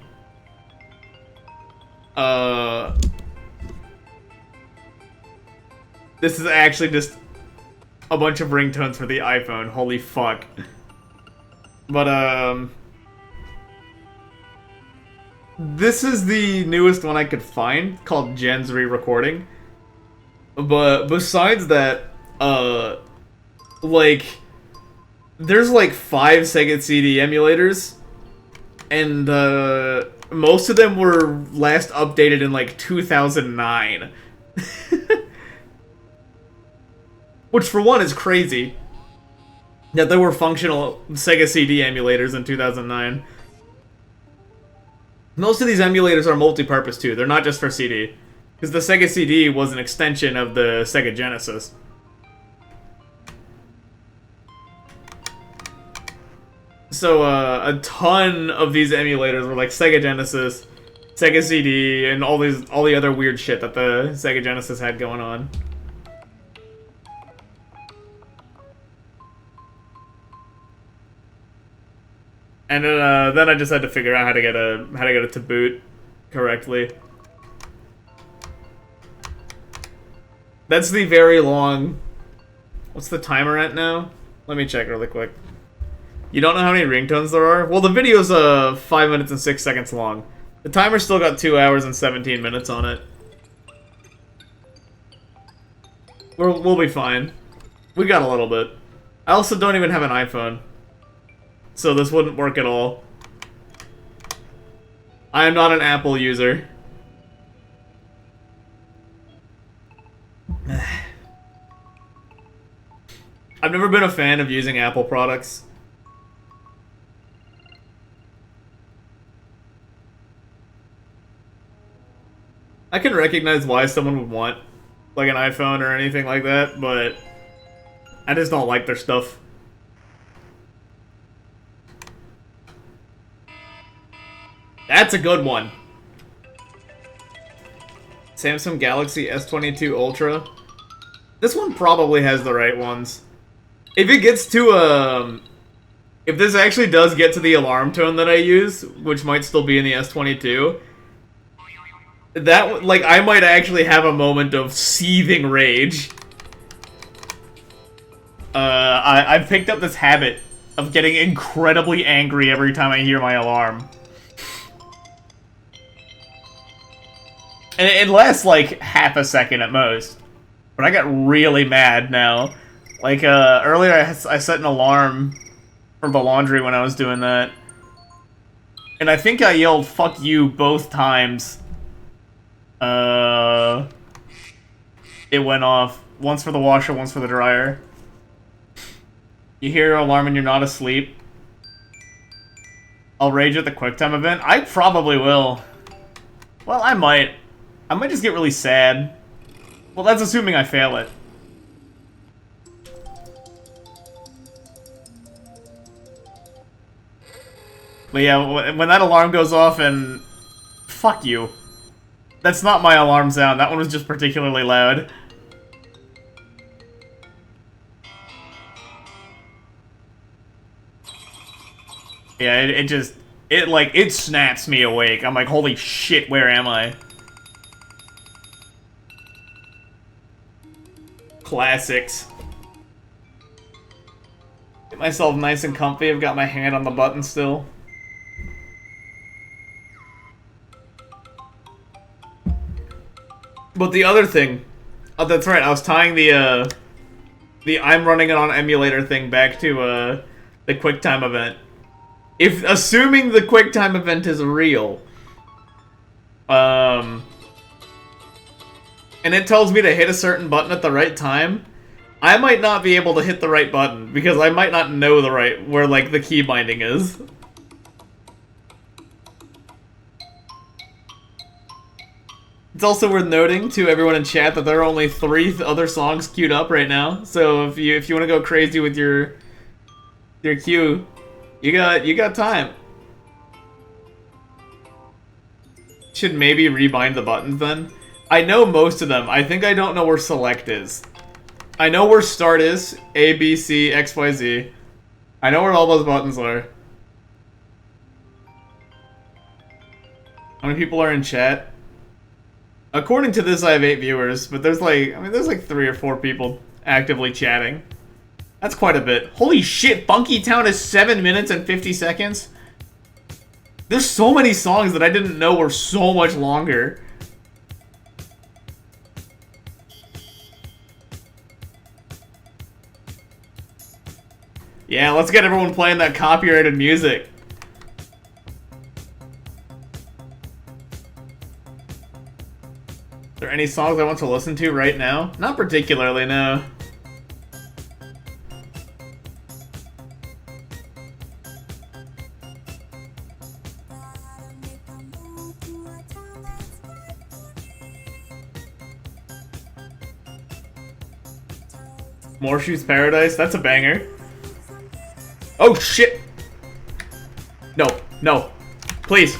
This is actually just a bunch of ringtones for the iPhone. Holy fuck. But, this is the newest one I could find, called Jen's Re-Recording. But besides that, like, there's like 5 Sega CD emulators, and most of them were last updated in like 2009. Which for one is crazy, that there were functional Sega CD emulators in 2009. Most of these emulators are multi-purpose too, they're not just for CD. Because the Sega CD was an extension of the Sega Genesis. So, a ton of these emulators were like Sega Genesis, Sega CD, and all the other weird shit that the Sega Genesis had going on. And then I just had to figure out how to get it to boot correctly. That's the very long... What's the timer at now? Let me check really quick. You don't know how many ringtones there are? Well, the video's 5 minutes and 6 seconds long. The timer's still got 2 hours and 17 minutes on it. We'll be fine. We got a little bit. I also don't even have an iPhone, so this wouldn't work at all. I am not an Apple user. I've never been a fan of using Apple products. I can recognize why someone would want like an iPhone or anything like that, but I just don't like their stuff. That's a good one. Samsung Galaxy S22 Ultra. This one probably has the right ones. If it gets to, if this actually does get to the alarm tone that I use, which might still be in the S22, that, like, I might actually have a moment of seething rage. I've picked up this habit of getting incredibly angry every time I hear my alarm. And it lasts, like, half a second at most. But I got really mad now. Like, earlier I set an alarm for the laundry when I was doing that. And I think I yelled, "Fuck you," both times. It went off. Once for the washer, once for the dryer. You hear your alarm and you're not asleep. I'll rage at the QuickTime event. I probably will. Well, I might. I might just get really sad. Well, that's assuming I fail it. But yeah, when that alarm goes off and... Fuck you. That's not my alarm sound. That one was just particularly loud. Yeah, it snaps me awake. I'm like, holy shit, where am I? Classics. Get myself nice and comfy. I've got my hand on the button still. But the other thing... Oh, that's right, I was tying the I'm running it on emulator thing back to, the QuickTime event. Assuming the QuickTime event is real, and it tells me to hit a certain button at the right time, I might not be able to hit the right button, because I might not know where, like, the key binding is. It's also worth noting to everyone in chat that there are only 3 other songs queued up right now. So if you want to go crazy with your queue, you got time. Should maybe rebind the buttons then. I know most of them. I think I don't know where select is. I know where start is. A, B, C, X, Y, Z. I know where all those buttons are. How many people are in chat? According to this, I have 8 viewers, but there's like 3 or 4 people actively chatting. That's quite a bit. Holy shit, Funky Town is 7 minutes and 50 seconds? There's so many songs that I didn't know were so much longer. Yeah, let's get everyone playing that copyrighted music. Are there any songs I want to listen to right now? Not particularly, no. Morshu's Paradise? That's a banger. Oh shit! No, no. Please.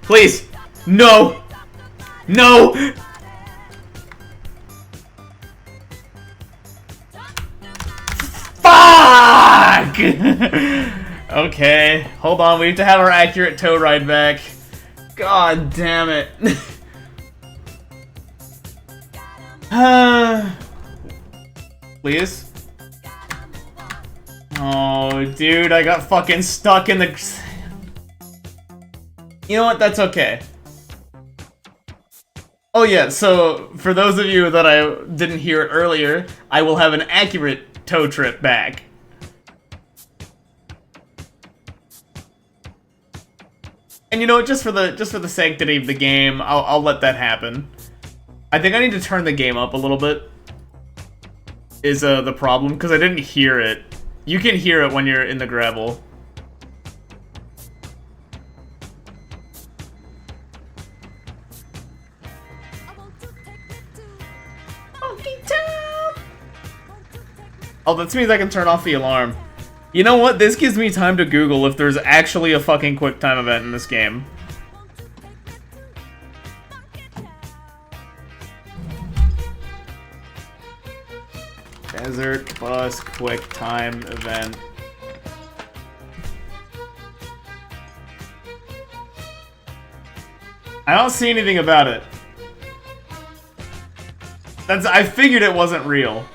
Please! No! No! Fuck! Okay, hold on, we have to have our accurate tow ride back. God damn it. Please? Oh, dude, I got fucking stuck in the... You know what? That's okay. Oh yeah, so for those of you that I didn't hear it earlier, I will have an accurate tow trip back. And you know what? Just for the sanctity of the game, I'll let that happen. I think I need to turn the game up a little bit. Is the problem, because I didn't hear it. You can hear it when you're in the gravel. Oh, that means I can turn off the alarm. You know what? This gives me time to Google if there's actually a fucking QuickTime event in this game. Desert Bus QuickTime event. I don't see anything about it. I figured it wasn't real.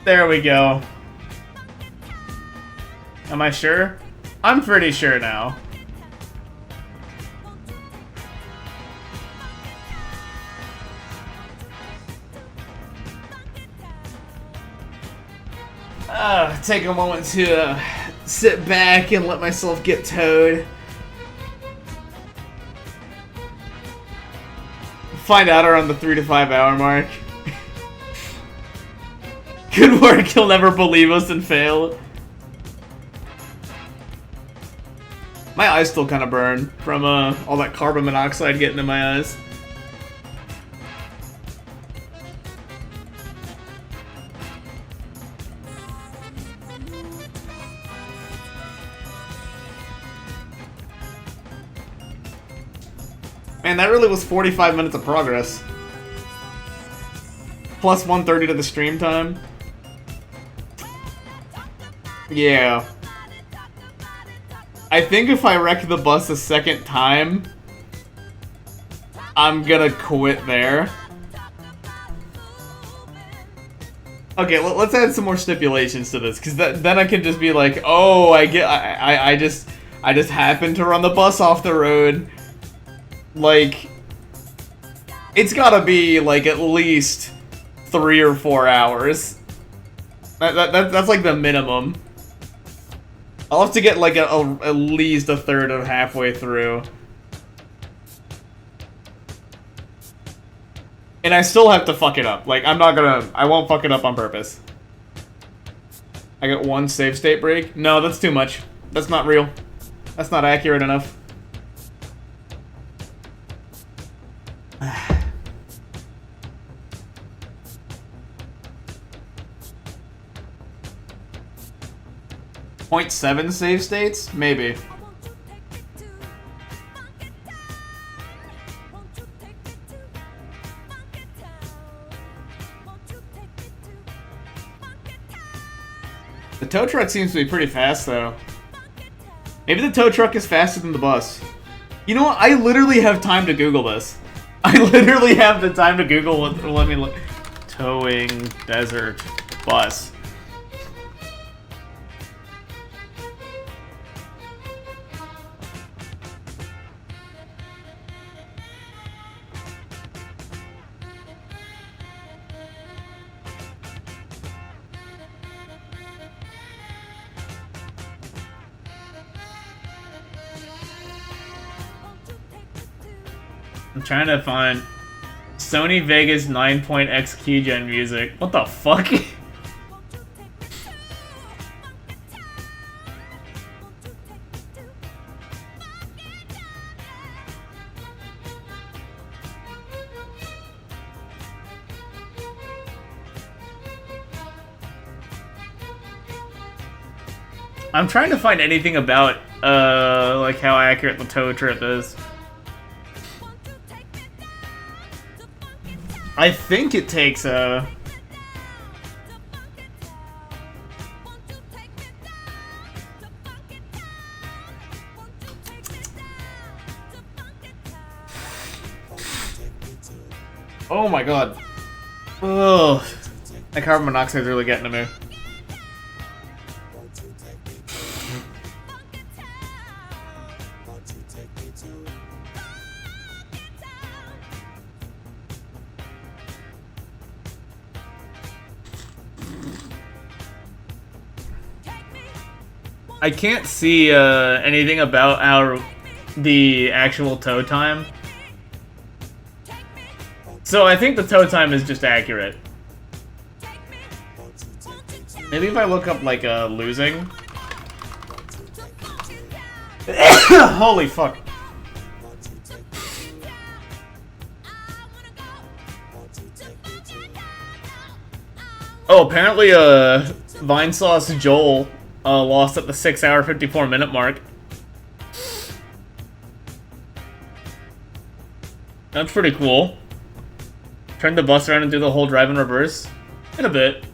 There we go. Am I sure? I'm pretty sure now. Take a moment to sit back and let myself get towed. Find out around the 3 to 5 hour mark. Good work, he'll never believe us and fail. My eyes still kind of burn from all that carbon monoxide getting in my eyes. Man, that really was 45 minutes of progress. Plus 130 to the stream time. Yeah. I think if I wreck the bus a second time, I'm gonna quit there. Okay, let's add some more stipulations to this, because then I can just be like, oh, I just happened to run the bus off the road. Like, it's gotta be like at least 3 or 4 hours. That's like the minimum. I'll have to get like at least a third of halfway through. And I still have to fuck it up. Like, I won't fuck it up on purpose. I got 1 save state break? No, that's too much. That's not real. That's not accurate enough. 0.7 save states? Maybe. The tow truck seems to be pretty fast, though. Maybe the tow truck is faster than the bus. You know what? I literally have time to Google this. I literally have the time to Google what, let me look. Towing desert bus. I'm trying to find Sony Vegas 9.x keygen music. What the fuck? I'm trying to find anything about like how accurate the tow trip is. I think it takes oh my god. Ugh. That carbon monoxide is really getting to me. I can't see anything about the actual tow time. So I think the tow time is just accurate. Maybe if I look up like losing. Holy fuck. Oh, apparently Vine Sauce Joel lost at the 6-hour 54-minute mark. That's pretty cool. Turn the bus around and do the whole drive in reverse. In a bit.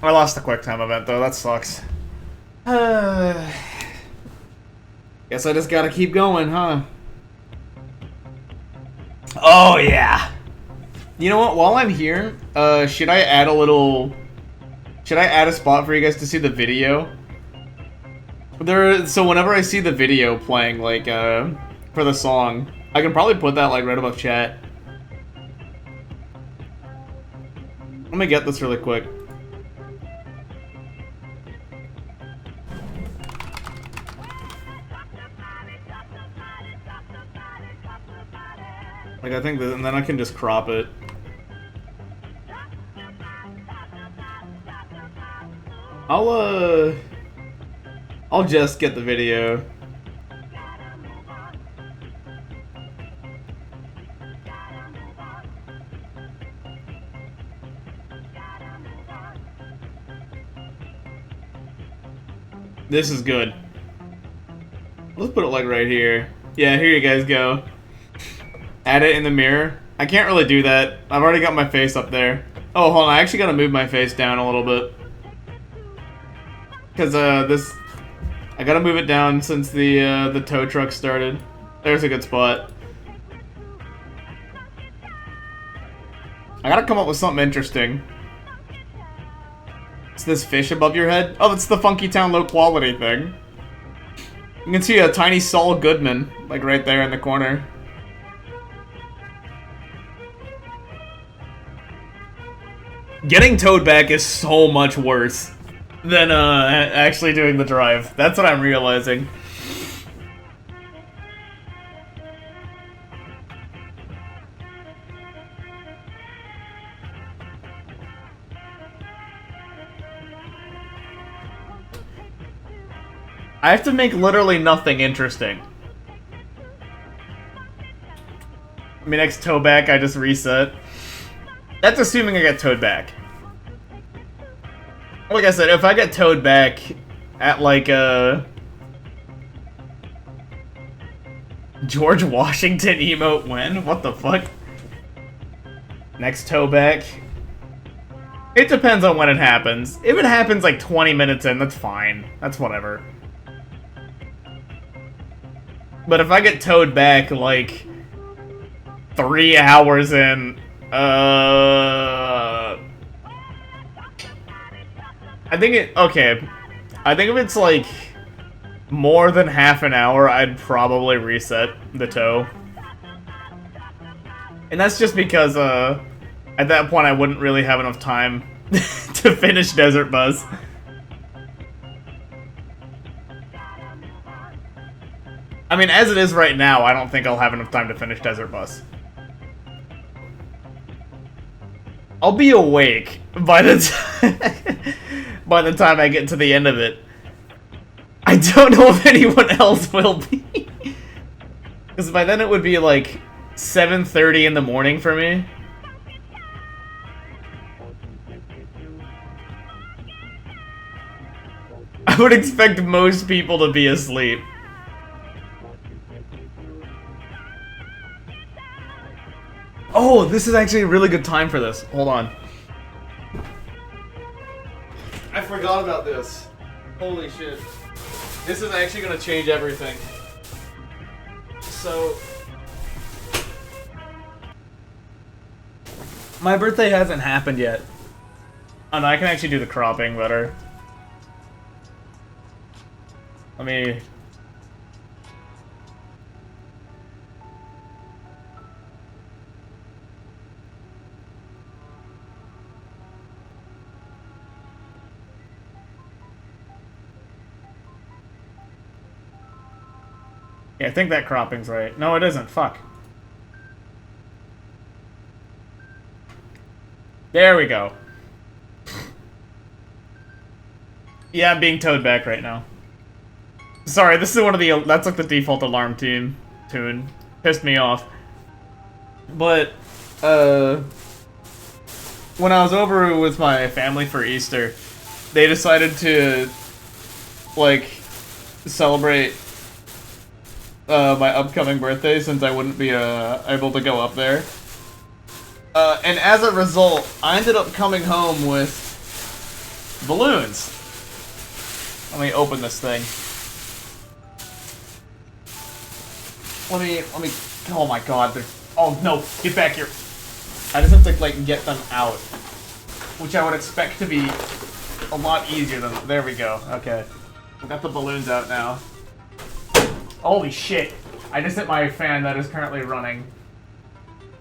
I lost the quick time event though, that sucks. Guess I just gotta keep going, huh? Oh, yeah! You know what, while I'm here, should I add a spot for you guys to see the video? So whenever I see the video playing, like, for the song, I can probably put that, like, right above chat. Let me get this really quick. Like, I think that, and then I can just crop it. I'll just get the video. This is good. Let's put it like right here. Yeah, here you guys go. Add it in the mirror. I can't really do that. I've already got my face up there. Oh, hold on. I actually gotta move my face down a little bit. Because, I gotta move it down since the tow truck started. There's a good spot. I gotta come up with something interesting. It's this fish above your head? Oh, it's the Funky Town low quality thing. You can see a tiny Saul Goodman, like right there in the corner. Getting towed back is so much worse than actually doing the drive. That's what I'm realizing. I have to make literally nothing interesting. I mean, next tow back, I just reset. That's assuming I get towed back. Like I said, if I get towed back at like George Washington emote when? What the fuck? Next toe back. It depends on when it happens. If it happens like 20 minutes in, that's fine. That's whatever. But if I get towed back like 3 hours in, I think okay. I think if it's like more than half an hour, I'd probably reset the tow. And that's just because, at that point I wouldn't really have enough time to finish Desert Buzz. I mean, as it is right now, I don't think I'll have enough time to finish Desert Bus. I'll be awake by the by the time I get to the end of it. I don't know if anyone else will be. Because by then it would be like 7:30 in the morning for me. I would expect most people to be asleep. Oh, this is actually a really good time for this. Hold on. I forgot about this. Holy shit. This is actually gonna change everything. So... my birthday hasn't happened yet. Oh no, I can actually do the cropping better. Let me... yeah, I think that cropping's right. No, it isn't. Fuck. There we go. Yeah, I'm being towed back right now. Sorry, this is one of the... that's like the default alarm tune. Pissed me off. But, when I was over with my family for Easter, they decided to, like, celebrate my upcoming birthday since I wouldn't be able to go up there. And as a result, I ended up coming home with balloons. Let me open this thing. Let me, oh my god, oh no, get back here. I just have to, like, get them out. Which I would expect to be a lot easier than, there we go, okay. I got the balloons out now. Holy shit, I just hit my fan that is currently running.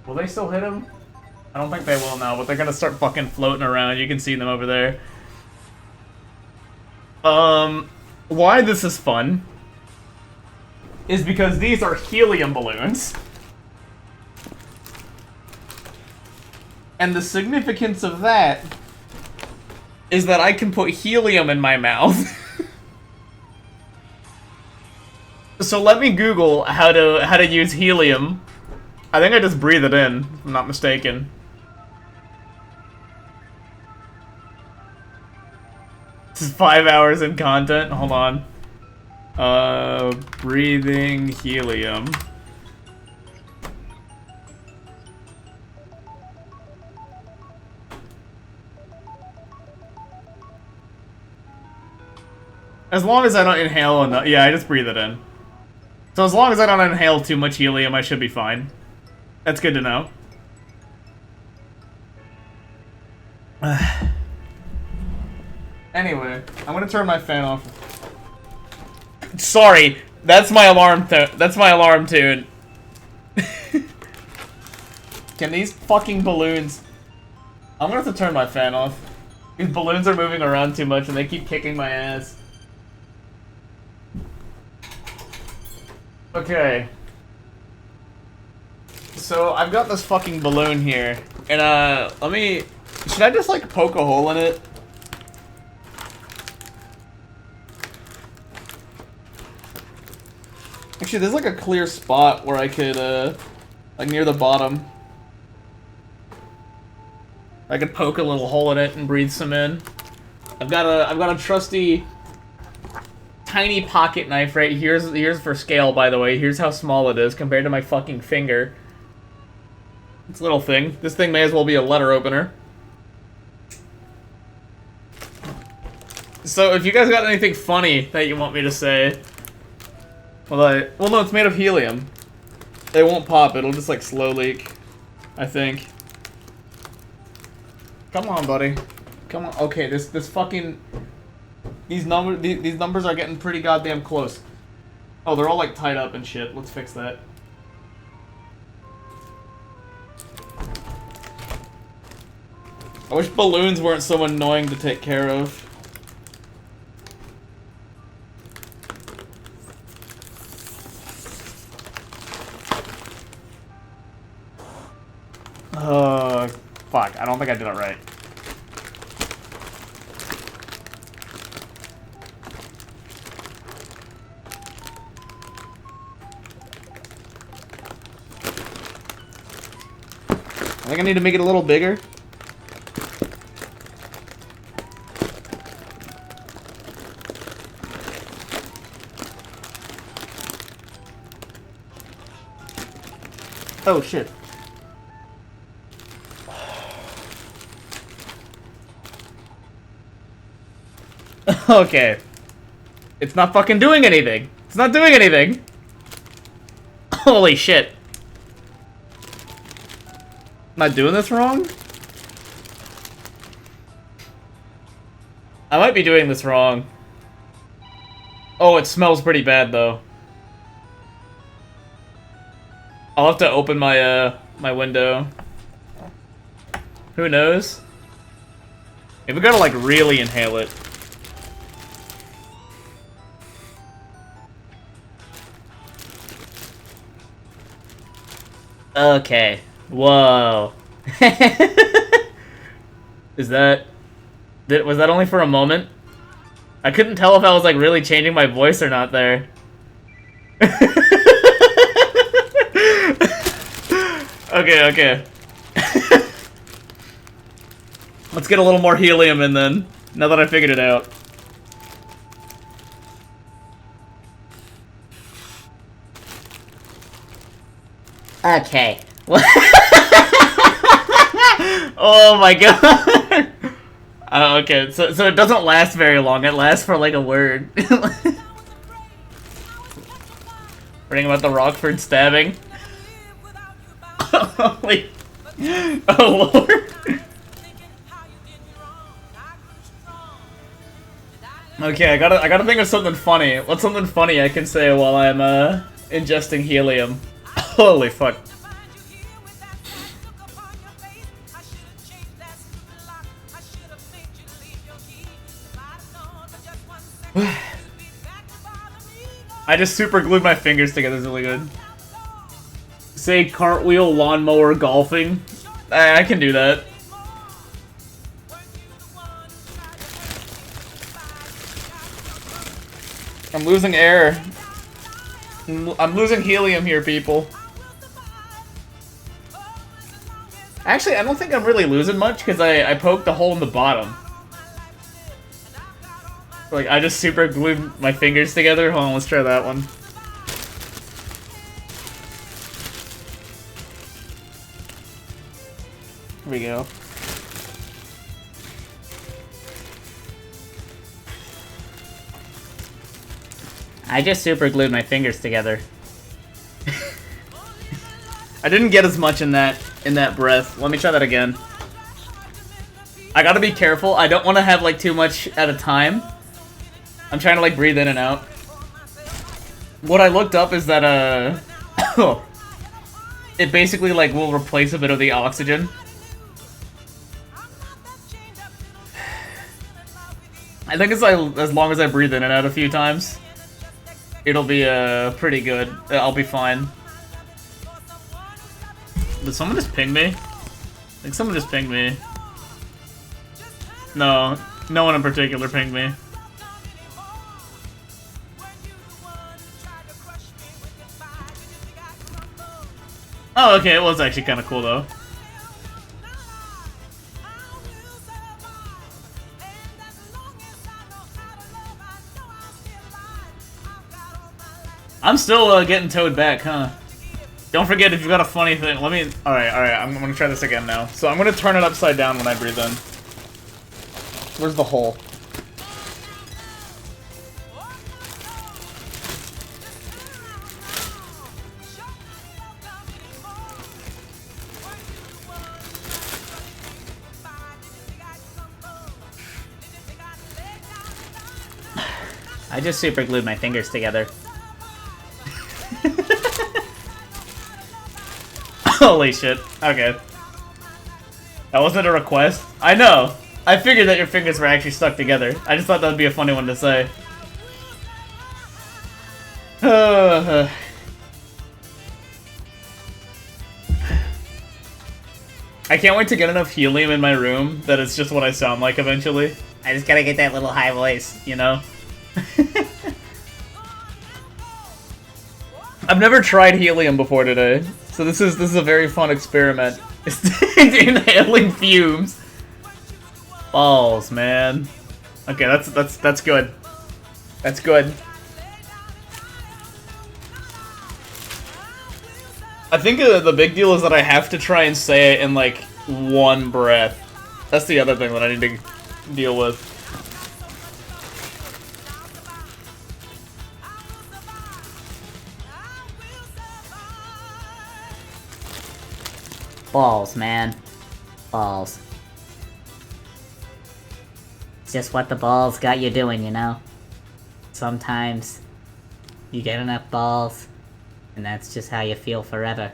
Will they still hit him? I don't think they will now, but they're gonna start fucking floating around. You can see them over there. Why this is fun is because these are helium balloons. And the significance of that is that I can put helium in my mouth. So let me Google how to use helium. I think I just breathe it in, if I'm not mistaken. This is 5 hours in content. Hold on. Breathing helium. As long as I don't inhale enough. Yeah, I just breathe it in. So as long as I don't inhale too much helium, I should be fine. That's good to know. Anyway, I'm gonna turn my fan off. Sorry, that's my alarm. That's my alarm tune. Can these fucking balloons? I'm gonna have to turn my fan off. These balloons are moving around too much, and they keep kicking my ass. Okay. So, I've got this fucking balloon here, and let me... should I just, like, poke a hole in it? Actually, there's, like, a clear spot where I could, like, near the bottom. I could poke a little hole in it and breathe some in. I've got a trusty tiny pocket knife right here's for scale, by the way. Here's how small it is compared to my fucking finger. It's a little thing. This thing may as well be a letter opener. So if you guys got anything funny that you want me to say, well no, it's made of helium. It won't pop. It'll just like slow leak, I think. Come on, buddy. Come on. Okay, this fucking these numbers are getting pretty goddamn close. Oh, they're all like tied up and shit. Let's fix that. I wish balloons weren't so annoying to take care of. Fuck, I don't think I did it right. I think I need to make it a little bigger. Oh shit. Okay. It's not fucking doing anything. It's not doing anything. Holy shit. Am I doing this wrong? I might be doing this wrong. Oh, it smells pretty bad though. I'll have to open my my window. Who knows? Maybe we gotta like really inhale it. Okay. Whoa. Was that only for a moment? I couldn't tell if I was like really changing my voice or not there. Okay. Let's get a little more helium in then, now that I figured it out. Okay. Oh my god. Okay, so it doesn't last very long. It lasts for like a word. Reading about the Rockford stabbing. Holy. Oh lord. Okay, I gotta think of something funny. What's something funny I can say while I'm ingesting helium? Holy fuck. I just super glued my fingers together. It's really good. Say cartwheel, lawnmower, golfing. I can do that. I'm losing air. I'm losing helium here, people. Actually, I don't think I'm really losing much because I poked a hole in the bottom. Like, I just super glued my fingers together. Hold on, let's try that one. Here we go. I just super glued my fingers together. I didn't get as much in that breath. Let me try that again. I gotta be careful. I don't want to have like too much at a time. I'm trying to like breathe in and out. What I looked up is that it basically like will replace a bit of the oxygen. I think it's like as long as I breathe in and out a few times, it'll be pretty good. I'll be fine. Did someone just ping me? I think someone just pinged me. No, no one in particular pinged me. Oh, okay, it was actually kind of cool though. I'm still getting towed back, huh? Don't forget, if you've got a funny thing, let me... Alright, I'm gonna try this again now. So I'm gonna turn it upside down when I breathe in. Where's the hole? I just super glued my fingers together. Holy shit. Okay. That wasn't a request. I know. I figured that your fingers were actually stuck together. I just thought that would be a funny one to say. I can't wait to get enough helium in my room that it's just what I sound like eventually. I just gotta get that little high voice, you know? I've never tried helium before today, so this is a very fun experiment. It's inhaling fumes. Balls, man. Okay, that's good. That's good. I think the big deal is that I have to try and say it in like one breath. That's the other thing that I need to deal with. Balls, man. Balls. It's just what the balls got you doing, you know? Sometimes you get enough balls, and that's just how you feel forever.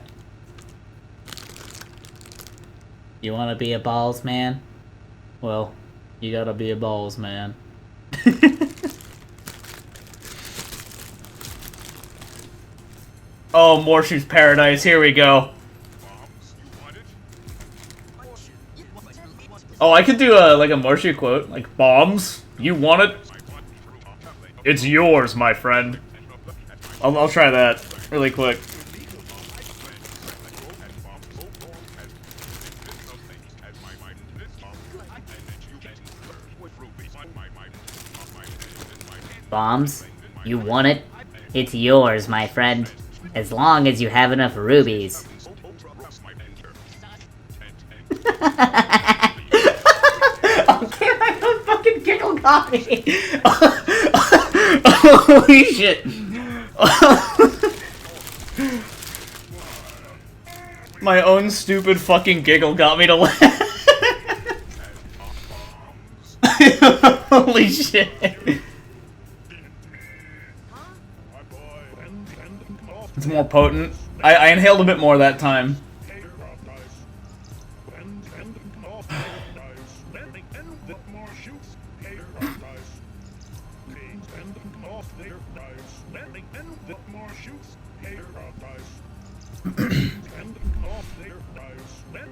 You wanna be a balls man? Well, you gotta be a balls man. Oh, Morshu's Paradise, here we go. Oh, I could do like a Morshu quote, like, bombs? You want it? It's yours, my friend. I'll try that really quick. Bombs? You want it? It's yours, my friend. As long as you have enough rubies. Okay, I don't fucking giggle got me. Holy shit. My own stupid fucking giggle got me to laugh. Holy shit. It's more potent. I inhaled a bit more that time.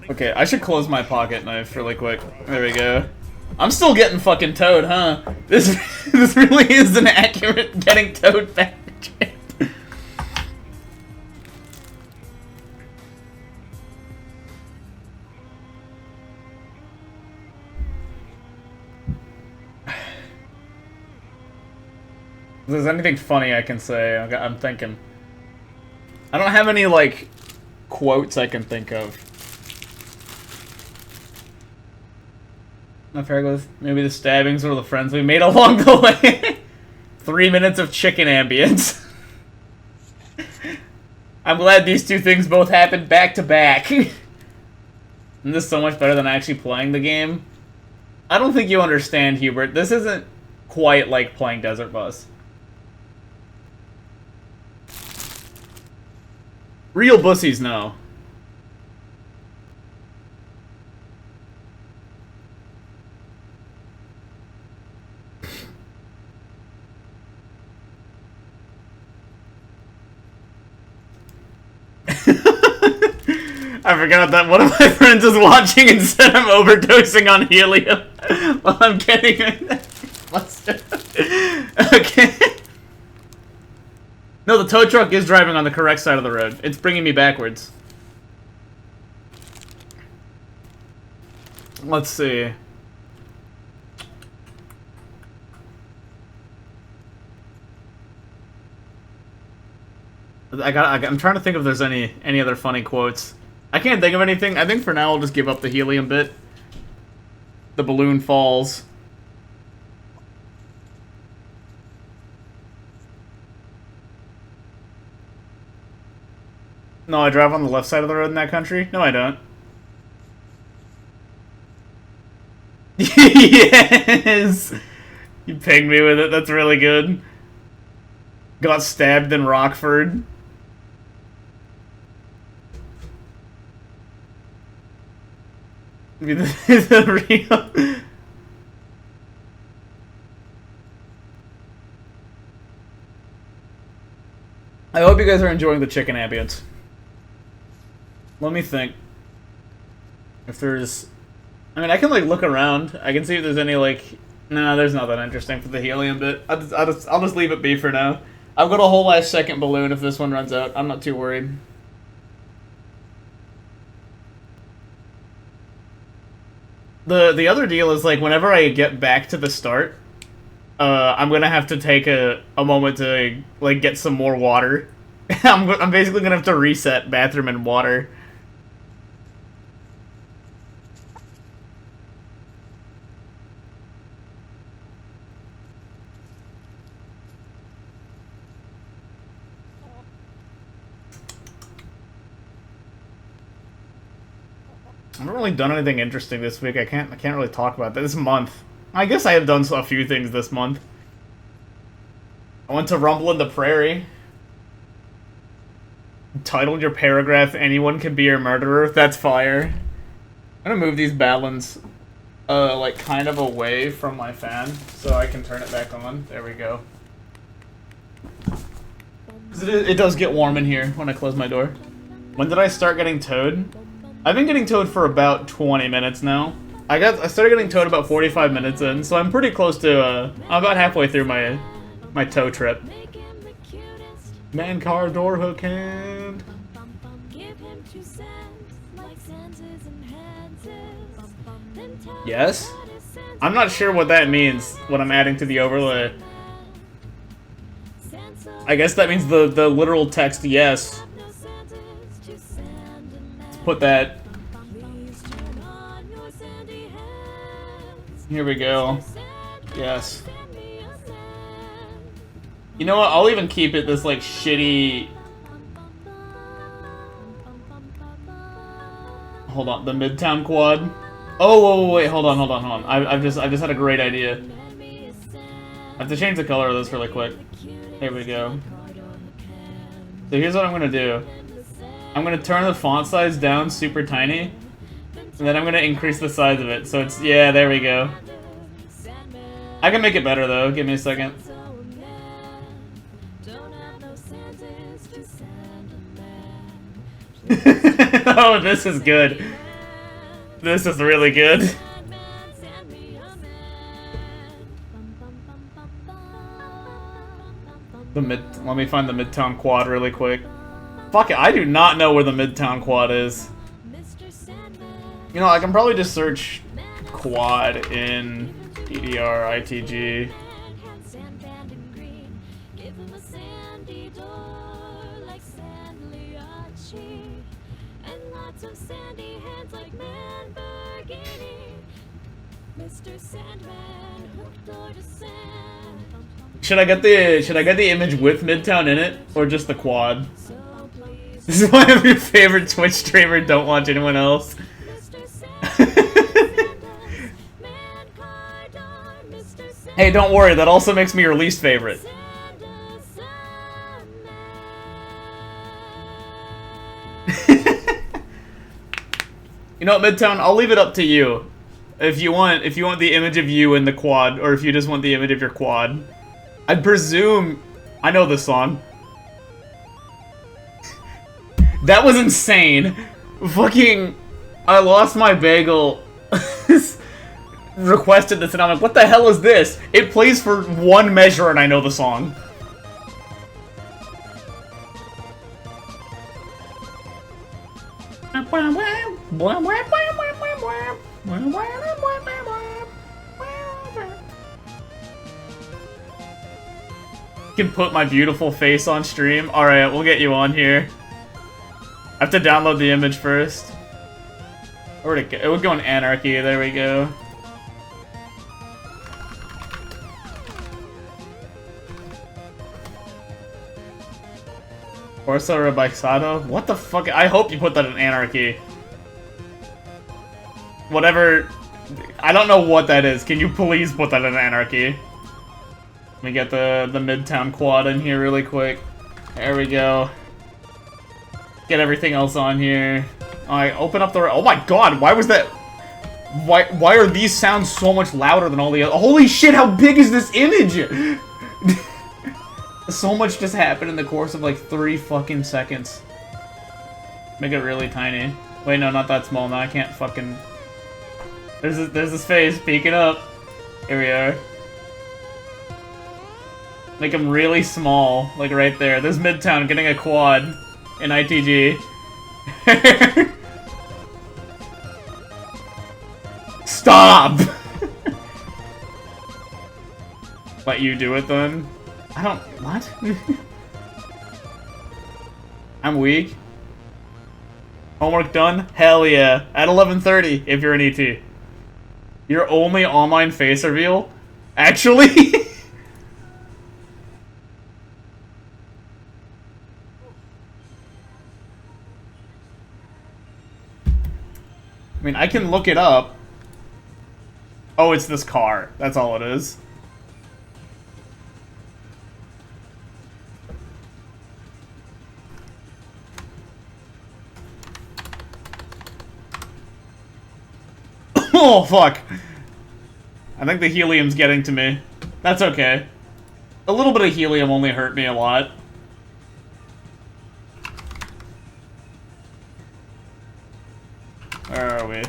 Okay, I should close my pocket knife really quick. There we go. I'm still getting fucking towed, huh? This this really is an accurate getting towed back trip. If there's anything funny I can say, I'm thinking. I don't have any, like, quotes I can think of. Not fair goes. Maybe the stabbings or the friends we made along the way. 3 minutes of chicken ambience. I'm glad these two things both happened back to back. And this is so much better than actually playing the game. I don't think you understand, Hubert. This isn't quite like playing Desert Bus. Real bussies know. I forgot that one of my friends is watching and said I'm overdosing on helium while I'm getting flustered. Okay. No, the tow truck is driving on the correct side of the road. It's bringing me backwards. Let's see. I'm trying to think if there's any other funny quotes. I can't think of anything. I think for now I'll just give up the helium bit. The balloon falls. No, I drive on the left side of the road in that country? No, I don't. Yes! You pinged me with it, that's really good. Got stabbed in Rockford. The real... I hope you guys are enjoying the chicken ambience. Let me think. If there's... I mean, I can, like, look around. I can see if there's any, like... Nah, there's nothing interesting for the helium bit. I'll just leave it be for now. I've got a whole last second balloon if this one runs out. I'm not too worried. The other deal is, like, whenever I get back to the start, I'm gonna have to take a moment to, like, get some more water. I'm basically gonna have to reset bathroom and water. I haven't really done anything interesting this week. I can't really talk about that. This month. I guess I have done a few things this month. I went to Rumble in the Prairie. Titled your paragraph, "Anyone Can Be Your Murderer." That's fire. I'm gonna move these balance, like, kind of away from my fan, so I can turn it back on. There we go. 'Cause it does get warm in here when I close my door. When did I start getting towed? I've been getting towed for about 20 minutes now. I started getting towed about 45 minutes in, so I'm pretty close to, I'm about halfway through my tow trip. Man car door hook hand. Yes? I'm not sure what that means, what I'm adding to the overlay. I guess that means the literal text yes. Let's put that. Here we go. Yes. You know what? I'll even keep it this, like, shitty... Hold on, the Midtown quad? Oh, whoa, wait, hold on. I've just had a great idea. I have to change the color of this really quick. There we go. So here's what I'm gonna do. I'm gonna turn the font size down super tiny, and then I'm gonna increase the size of it, so it's... Yeah, there we go. I can make it better, though. Give me a second. Oh, this is good. This is really good. Let me find the Midtown Quad really quick. Fuck it, I do not know where the Midtown Quad is. You know, I can probably just search quad in DDR ITG. Should I get the image with Midtown in it, or just the quad? This is why I'm your favorite Twitch streamer. Don't watch anyone else. Hey, don't worry. That also makes me your least favorite. You know what, Midtown? I'll leave it up to you. If you want the image of you in the quad, or if you just want the image of your quad. I presume... I know this song. That was insane. Fucking... I lost my bagel. Requested this and I'm like, what the hell is this? It plays for one measure and I know the song. can put my beautiful face on stream. Alright, we'll get you on here. I have to download the image first. Where'd it go? It would go in Anarchy. There we go. Forza Rebixado? What the fuck? I hope you put that in Anarchy. Whatever. I don't know what that is. Can you please put that in Anarchy? Let me get the Midtown quad in here really quick. There we go. Get everything else on here. Alright, open up the... Oh my god, why was that... Why are these sounds so much louder than all the other... Holy shit, how big is this image? So much just happened in the course of like 3 fucking seconds. Make it really tiny. Wait, no, not that small. Now I can't fucking... There's this face peeking up. Here we are. Make him really small, like right there. There's Midtown getting a quad in ITG. Stop! Let you do it then? I don't... What? I'm weak. Homework done? Hell yeah. At 11:30 if you're an ET. Your only online face reveal? Actually? I mean, I can look it up. Oh, it's this car. That's all it is. Oh, fuck. I think the helium's getting to me. That's okay. A little bit of helium only hurt me a lot. Where are we?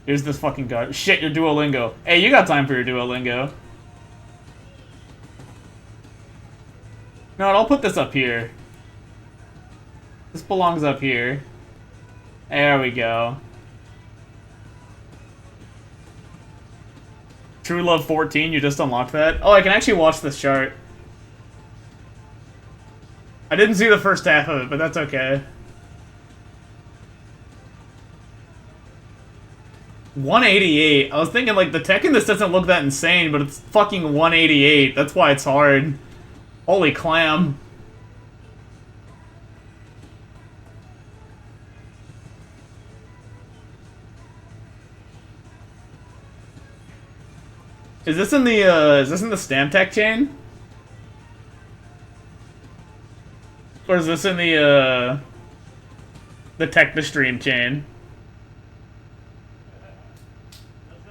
Here's this fucking guy. Shit, your Duolingo. Hey, you got time for your Duolingo. No, I'll put this up here. This belongs up here. There we go. True Love 14, you just unlocked that? Oh, I can actually watch this chart. I didn't see the first half of it, but that's okay. 188. I was thinking, like, the tech in this doesn't look that insane, but it's fucking 188. That's why it's hard. Holy clam. Is this in the Stamtech chain? Or is this in the Technostream chain?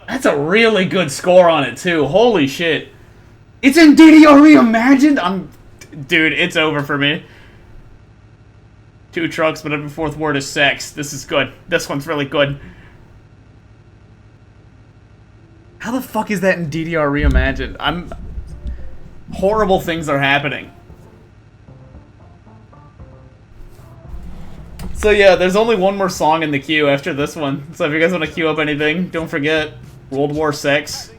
That's a really good score on it, too. Holy shit. It's in DDR Reimagined? Dude, it's over for me. 2 trucks, but every 4th word is sex. This is good. This one's really good. How the fuck is that in DDR Reimagined? Horrible things are happening. So yeah, there's only one more song in the queue after this one. So if you guys want to queue up anything, don't forget World War Sex.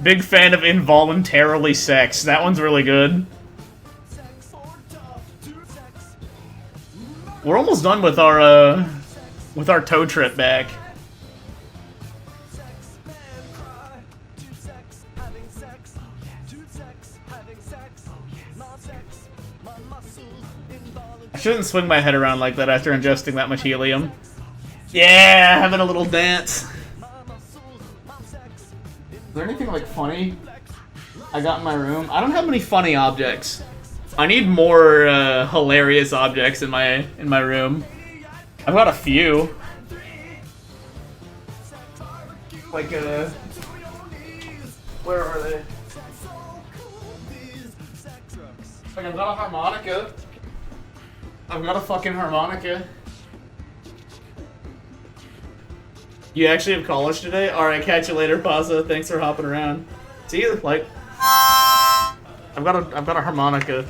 Big fan of involuntarily sex. That one's really good. We're almost done with our tow trip back. I shouldn't swing my head around like that after ingesting that much helium. Yeah, having a little dance. Is there anything, like, funny I got in my room? I don't have many funny objects. I need more hilarious objects in my room. I've got a few. Like, where are they? Like, I've got a harmonica. I've got a fucking harmonica. You actually have college today? Alright, catch you later, Pazza. Thanks for hopping around. See you, like, I've got a harmonica.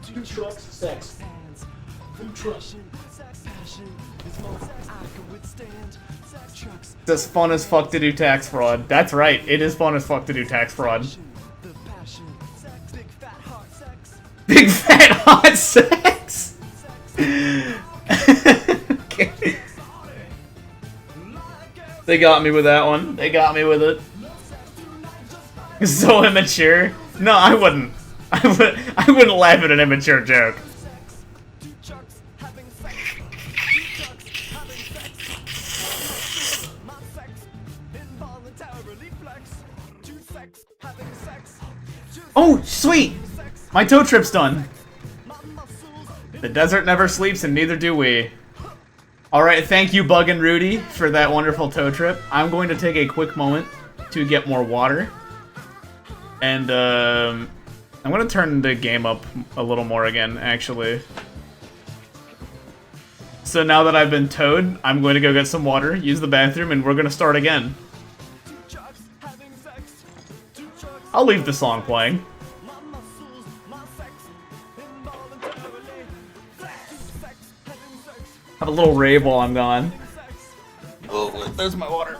Two trucks, sex. Food trucks. It's fun as fuck to do tax fraud. That's right, it is fun as fuck to do tax fraud. Big fat hot sex? Okay. They got me with that one. They got me with it. So immature. No, I wouldn't. I wouldn't laugh at an immature joke. Oh, sweet! My tow trip's done. The desert never sleeps, and neither do we. Alright, thank you, Bug and Rudy, for that wonderful tow trip. I'm going to take a quick moment to get more water. And, I'm going to turn the game up a little more again, actually. So now that I've been towed, I'm going to go get some water, use the bathroom, and we're going to start again. I'll leave the song playing. Have a little rave while I'm gone. Oh, there's my water.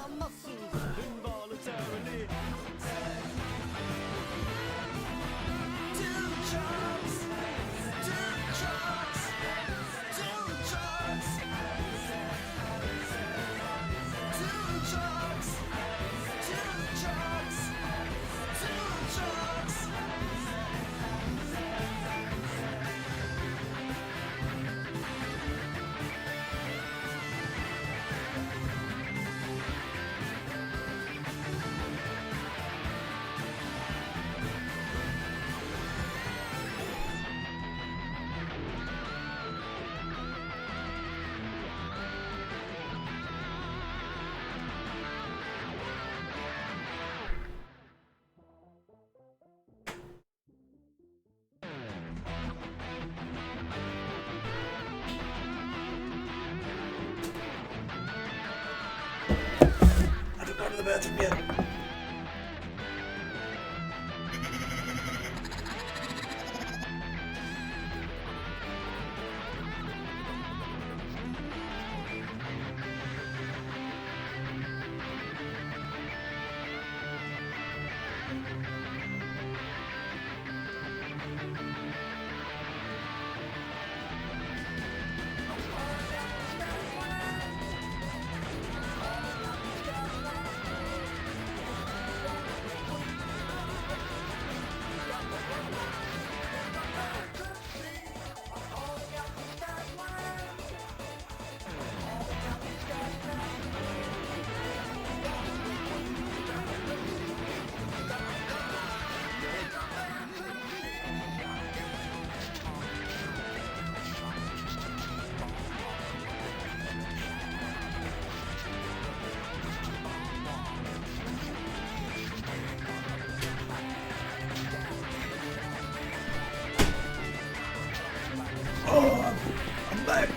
The bathroom yet. I'm back.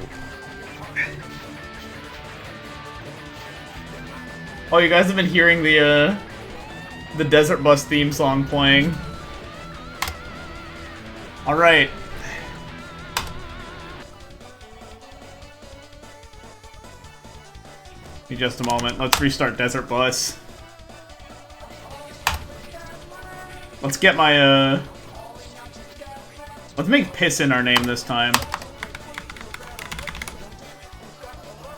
Oh, you guys have been hearing the Desert Bus theme song playing. All right. Give me just a moment. Let's restart Desert Bus. Let's get my let's make piss in our name this time.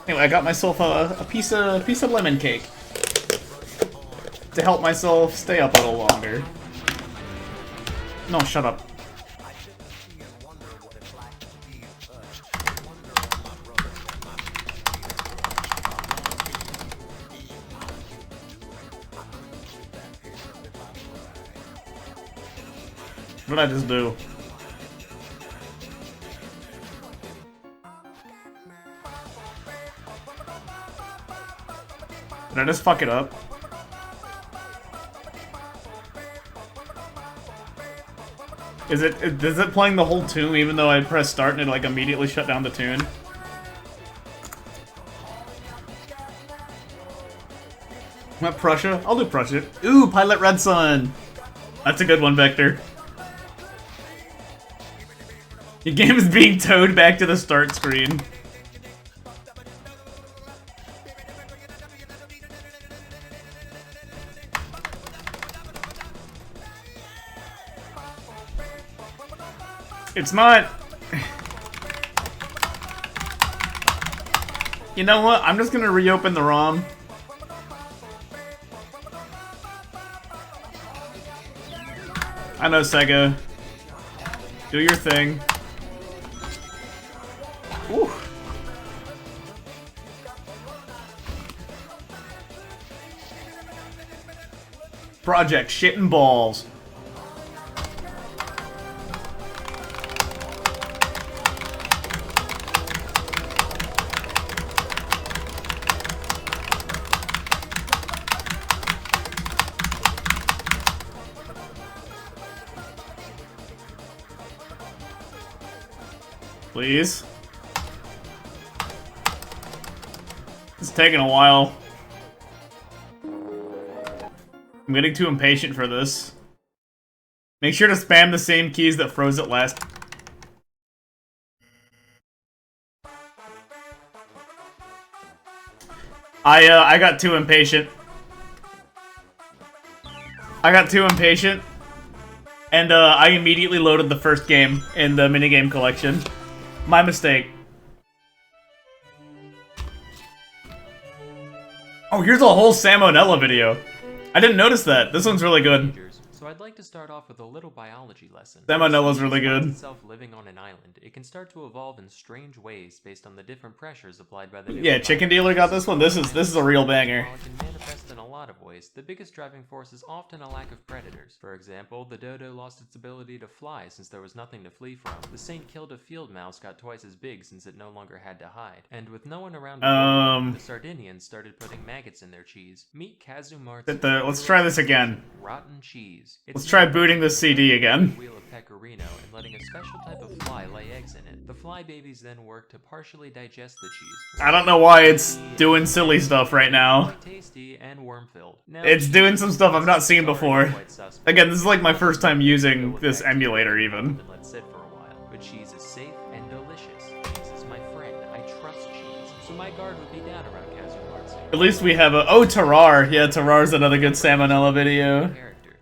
Anyway, I got myself a piece of lemon cake to help myself stay up a little longer. No, shut up. What did I just do? Did I just fuck it up? Is it playing the whole tune even though I pressed start and it like immediately shut down the tune? What, Prussia? I'll do Prussia. Ooh, Pilot Red Sun. That's a good one, Vector. Your game is being towed back to the start screen. It's not... You know what? I'm just gonna reopen the ROM. I know, Sega. Do your thing. Ooh. Project Shit and Balls. Please. It's taking a while. I'm getting too impatient for this. Make sure to spam the same keys that froze it last. I got too impatient. And I immediately loaded the first game in the minigame collection. My mistake. Oh, here's a whole salmonella video. I didn't notice that. This one's really good. So I'd like to start off with a little biology lesson. Salmonella's really good. Itself living on an island, it can start to evolve in strange ways based on the different pressures applied by the Yeah, Chicken Dealer got this one. This is a real banger. While it can manifest in a lot of ways, the biggest driving force is often a lack of predators. For example, the dodo lost its ability to fly since there was nothing to flee from. The St. Kilda field mouse got twice as big since it no longer had to hide. And with no one around the Sardinians started putting maggots in their cheese. Meet Kazumartsu. Let's try this again. Rotten cheese. Let's try booting the CD again. Wheel of pecorino and letting a special type of fly lay eggs in it. The fly babies then work to partially digest the cheese. I don't know why it's doing silly stuff right now. Tasty and worm-filled. Now, It's doing some stuff I've not seen before. Again, this is like my first time using this emulator even. Let sit for a while, but cheese is safe and delicious. Cheese is my friend. I trust cheese. So my guard would be down around Kazumartsu. At least we have a... Oh, Terrar. Yeah, Terrar's another good salmonella video.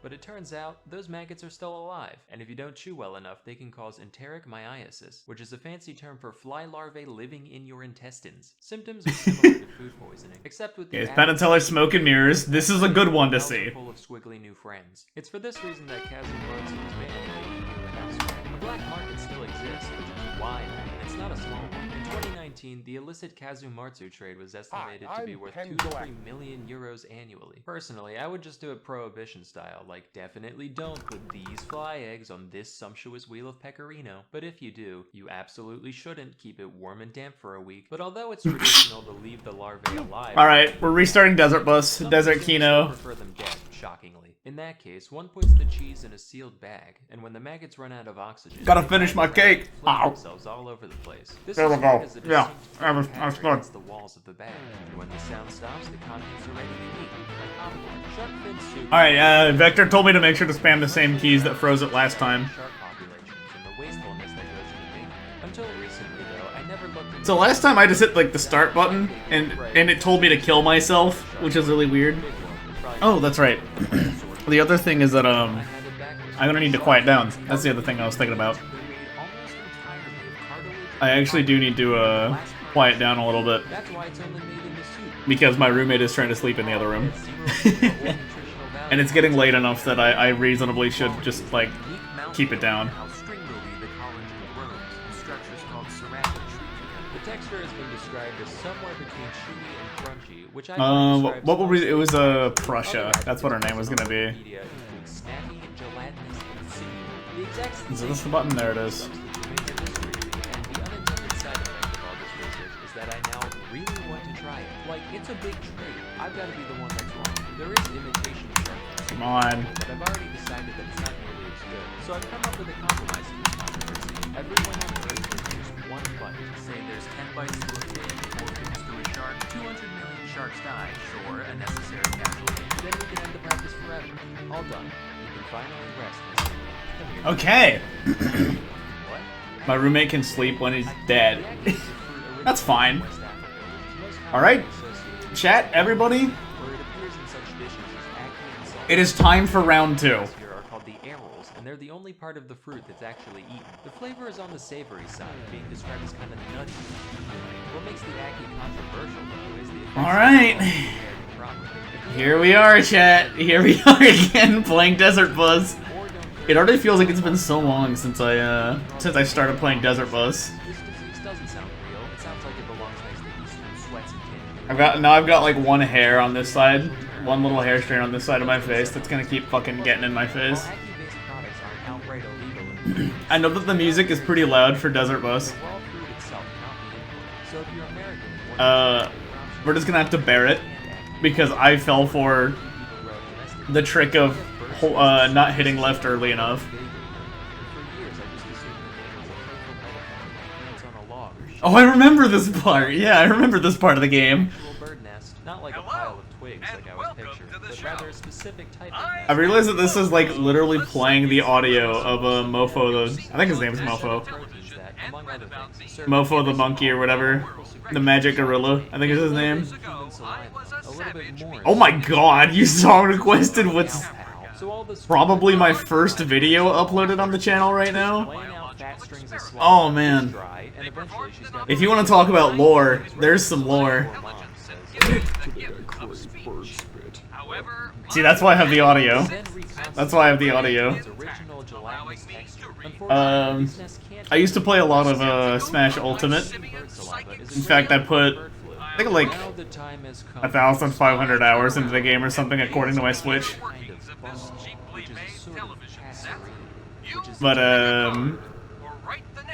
But it turns out, those maggots are still alive, and if you don't chew well enough, they can cause enteric myiasis, which is a fancy term for fly larvae living in your intestines. Symptoms are similar to food poisoning, except with the Here's Penn and Teller Smoke and Mirrors. This is a good one to see. Full of squiggly new friends. It's for this reason that Kazumartsu was banned in the EU and elsewhere. The black market still exists, which is wide, and it's not a small one. In 2019, the illicit Kazumartsu trade was estimated to be worth 2 to 3 million euros annually. Personally, I would just do it prohibition style, like definitely don't put these fly eggs on this sumptuous wheel of pecorino. But if you do, you absolutely shouldn't keep it warm and damp for a week. But although it's traditional to leave the larvae alive... Alright, we're restarting Desert Bus, Desert Kino. Prefer them dead, shockingly. In that case, one puts the cheese in a sealed bag, and when the maggots run out of oxygen... Gotta finish my cake! Ow! ...themselves all over the place. This there we go. Yeah, that was good. the walls of the bag. And when the sound stops, the contents are ready to eat. Like popcorn, shark fin soup... Alright, Vector told me to make sure to spam the same keys that froze it last time. Shark populations and the wastefulness that goes into making them. Until recently, though, I never looked into... So last time I just hit, like, the start button, and it told me to kill myself, which is really weird. Oh, that's right. The other thing is that, I'm gonna need to quiet down. That's the other thing I was thinking about. I actually do need to, quiet down a little bit. Because my roommate is trying to sleep in the other room. And it's getting late enough that I reasonably should just, like, keep it down. The texture has been described as somewhere between chewy and crunchy, which what would we... It was, Prussia. That's what her name was gonna be. Is this the button? There it is. And the unintended side effect of all this research is that I now really want to try it. Like, it's a big trade. I've got to be the one that's wrong. There is imitation shark. Come on. But I've already decided that it's not nearly as understood, so I've come up with a compromise to this controversy. Everyone on Earth can use one button to say there's 10 bites to a pig, 4 fins to a shark, 200 million sharks die, sure, a necessary casualty. Then we can end the practice forever. All done. You can finally rest, Mr. Come here. Okay. What? My roommate can sleep when he's dead. The active fruit That's fine. originated in West Africa, which is most Alright. commonly associated with Chat, everybody. where it appears in such dishes as acne and salt. It is time for round 2. Here are called the arils, and they're the only part of the fruit that's actually eaten. The flavor is on the savory side, being described as kind of nutty. What makes the acne controversial, though, is the effects All right. of the prepared properly. Here we are, chat. Here we are again, playing Desert Bus. Or don't It already feels like it's been so long since I started playing Desert Bus. This disease doesn't sound real. It sounds like it belongs next to Eastern sweats and candy. I've got like one hair on this side, one little hair strand on this side of my face that's gonna keep fucking getting in my face. While acne-based products aren't outright illegal in the I know that the music is pretty loud for Desert Bus. the raw fruit itself cannot be imported. So if you're American and want to We're just gonna have to bear it because I fell for the trick of not hitting left early enough. For years, I just assumed the name was a playful metaphor like ants on a log or shit. Oh, I remember this part. Yeah, I remember this part of the game. Actual bird nest, not like Hello, a pile of twigs and like I was welcome picturing, to the but show. rather a specific type of I nest. I realized that this is like literally playing the audio of Mofo. I think his name is Mofo. Proteins that, among other things, serve Mofo the monkey or whatever. The magic gorilla, I think is his name. human saliva, a little bit more. Oh my god, you song requested what's So all this probably my first video uploaded on the channel right now. laying out fat strings of swamp Oh is man. dry, and eventually she's got If you want to talk about lore, there's some lore. Mom says. the gift of speech. However, See, that's why I have the audio. Then reconstitute That's why I have the audio. its original gelatinous texture. Um, These nests can't I used to play a lot of Smash Ultimate. bird saliva is In fact, I put bird flu. I think like Now the time has come 1,500 hours into the game or something according to my Switch. kind of ball, which is a sort of passerine, which is But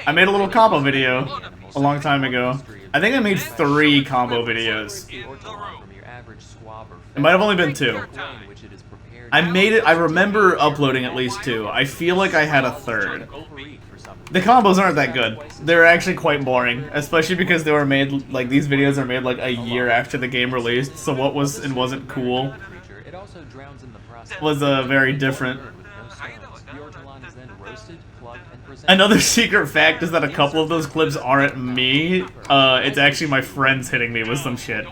I made a little combo video a long time ago. I think I made 3 combo videos. the ortolan from your average squab or It might have only been 2. way in which it is prepared. I made it. I remember uploading at least 2. I feel like I had a 3rd. Overeat for some The combos aren't that good. They're actually quite boring, especially because they were made like these videos are made like a year after the game released. So what was and wasn't cool creature. It also drowns in the process. was very different. With no stones. The ortolan is then roasted, plugged, and presented. Another secret fact is that a couple of those clips aren't me. It's actually my friends hitting me with some shit.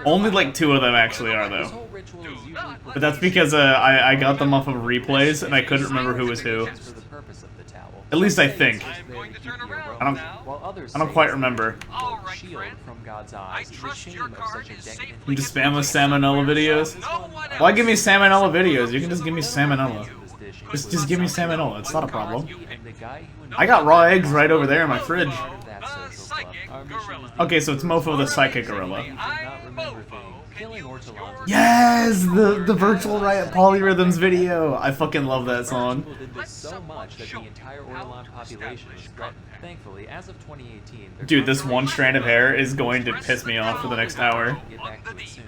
Only like 2 of them actually are This though. whole ritual is usually But that's because I got them off of replays and I couldn't remember who was who. for the purpose of the towel. At least I think. I'm going to turn around I don't- now. While others I don't say quite it's remember. All right, shield friend. from God's I eyes is the trust shame your of card such a is decadent. safely You just spam with salmonella videos. No one Why else give me is salmonella responsible videos? for You can just give me salmonella. Just give me salmonella. It's not a problem. I got raw eggs right over there in my fridge. Okay, so it's Mofo the Psychic Gorilla. I'm Mofo, Killing ortolans. Yes, the Virtual Riot Polyrhythms video. I fucking love that song. People did this so much that the entire ortolan population was threatened. Thankfully, as of 2018, their Dude, this one strand of hair is going to piss me off for the next hour. Get back to it soon.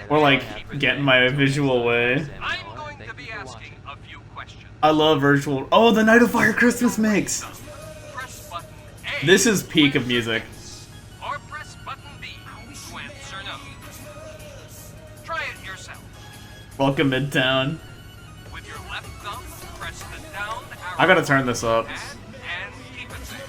Or like, get in my visual way. I'm going to be asking a few questions. I love virtual. Oh, the Night of Fire Christmas mix. Press button A This is peak of music. or press button B to answer no. Try it yourself. Welcome Midtown. With your left thumb, press the down arrow. I gotta turn this up. And keep it there.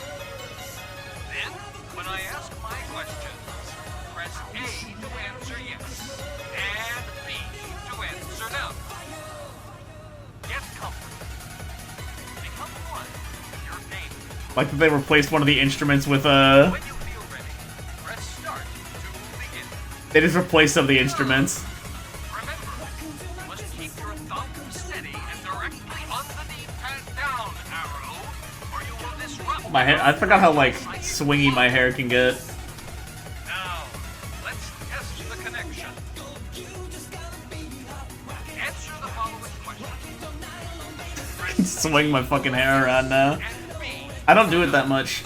Then, when I ask my questions, press A to answer yes, and B to answer no. Get comfortable. Become one with your game. Like that they replaced one of the instruments with When you feel ready, press start to begin. They just replaced some of the instruments. Remember, you must keep your thumb steady and directly on the D-pad down arrow, or you will disrupt. My hair. I forgot how like swingy my hair can get. Now, let's test the connection. Answer the following questions. Swing my fucking hair around now. And B, I don't do it that much.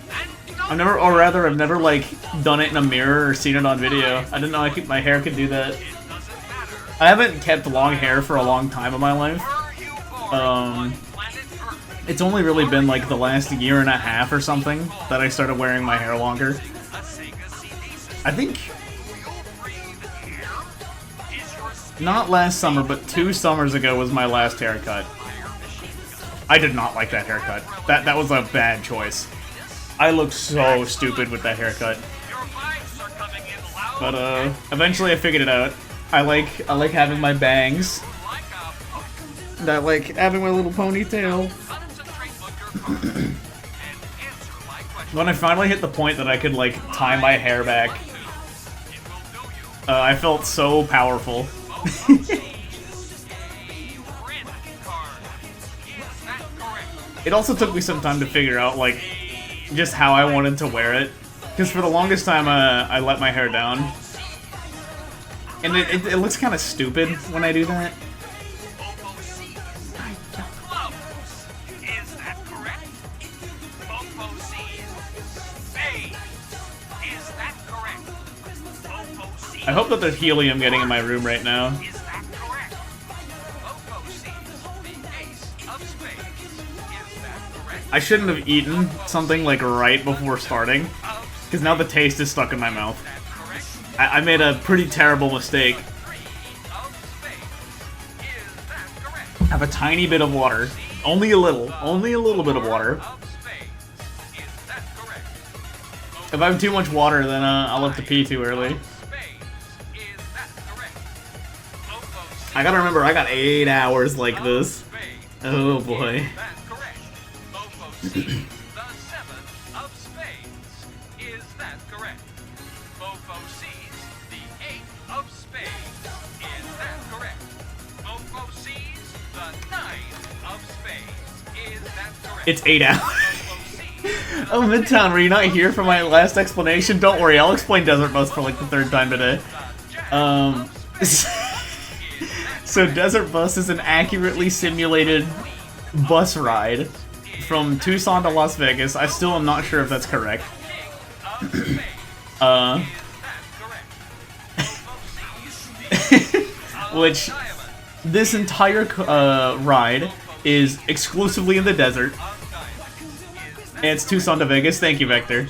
and I've never, or rather, I've never like done it in a mirror or seen it on video. I didn't know my hair could do that. it doesn't matter I haven't kept long hair for a long time in my life. where you born. Planet Earth. It's only really been like the last year and a half or something that I started wearing my hair longer. A Sega CD system. I think Will breathe air. Is your skin not last summer, but 2 summers ago was my last haircut. fire machine gun? I did not like that haircut. That was a bad choice. I looked so stupid with that haircut. Your vibes are coming in loud. But eventually I figured it out. I like having my bangs. Like a And I like having my little ponytail. concentrate on your cards and answer my question. When I finally hit the point that I could like tie my hair back, It will do you. I felt so powerful. It also took me some time to figure out like just how I wanted to wear it, because for the longest time I let my hair down, and it looks kind of stupid when I do that. Is that correct? Fofo C's spades. Is that correct? Fofo C's I hope that there's helium getting in my room right now. is that correct? Fofo C's the ace of spades. Is that correct? I shouldn't have eaten something like right before starting, because now the taste is stuck in my mouth. Correct? I made a pretty terrible mistake. Three of spades. Is that correct? I have a tiny bit of water. Only a little bit of water. Of spades. Is that correct? If I have too much water, then I'll have to pee too early. Spades. Is that correct? Fofo C's I gotta remember, I got 8 hours like this. spades. Oh boy. Is that correct? Fofo C's the seven of spades. Is that correct? Fofo C's the eight of spades. Is that correct? Fofo C's the nine of spades. Is that correct? It's 8 hours. Fofo C's Oh, Midtown, were you not here for my last explanation? Don't worry, I'll explain Desert Bus for like the 3rd time today. So Desert Bus is an accurately simulated bus ride from Tucson to Las Vegas. I still am not sure if that's correct. Which, this entire ride is exclusively in the desert. And it's Tucson to Vegas. Thank you, Vector.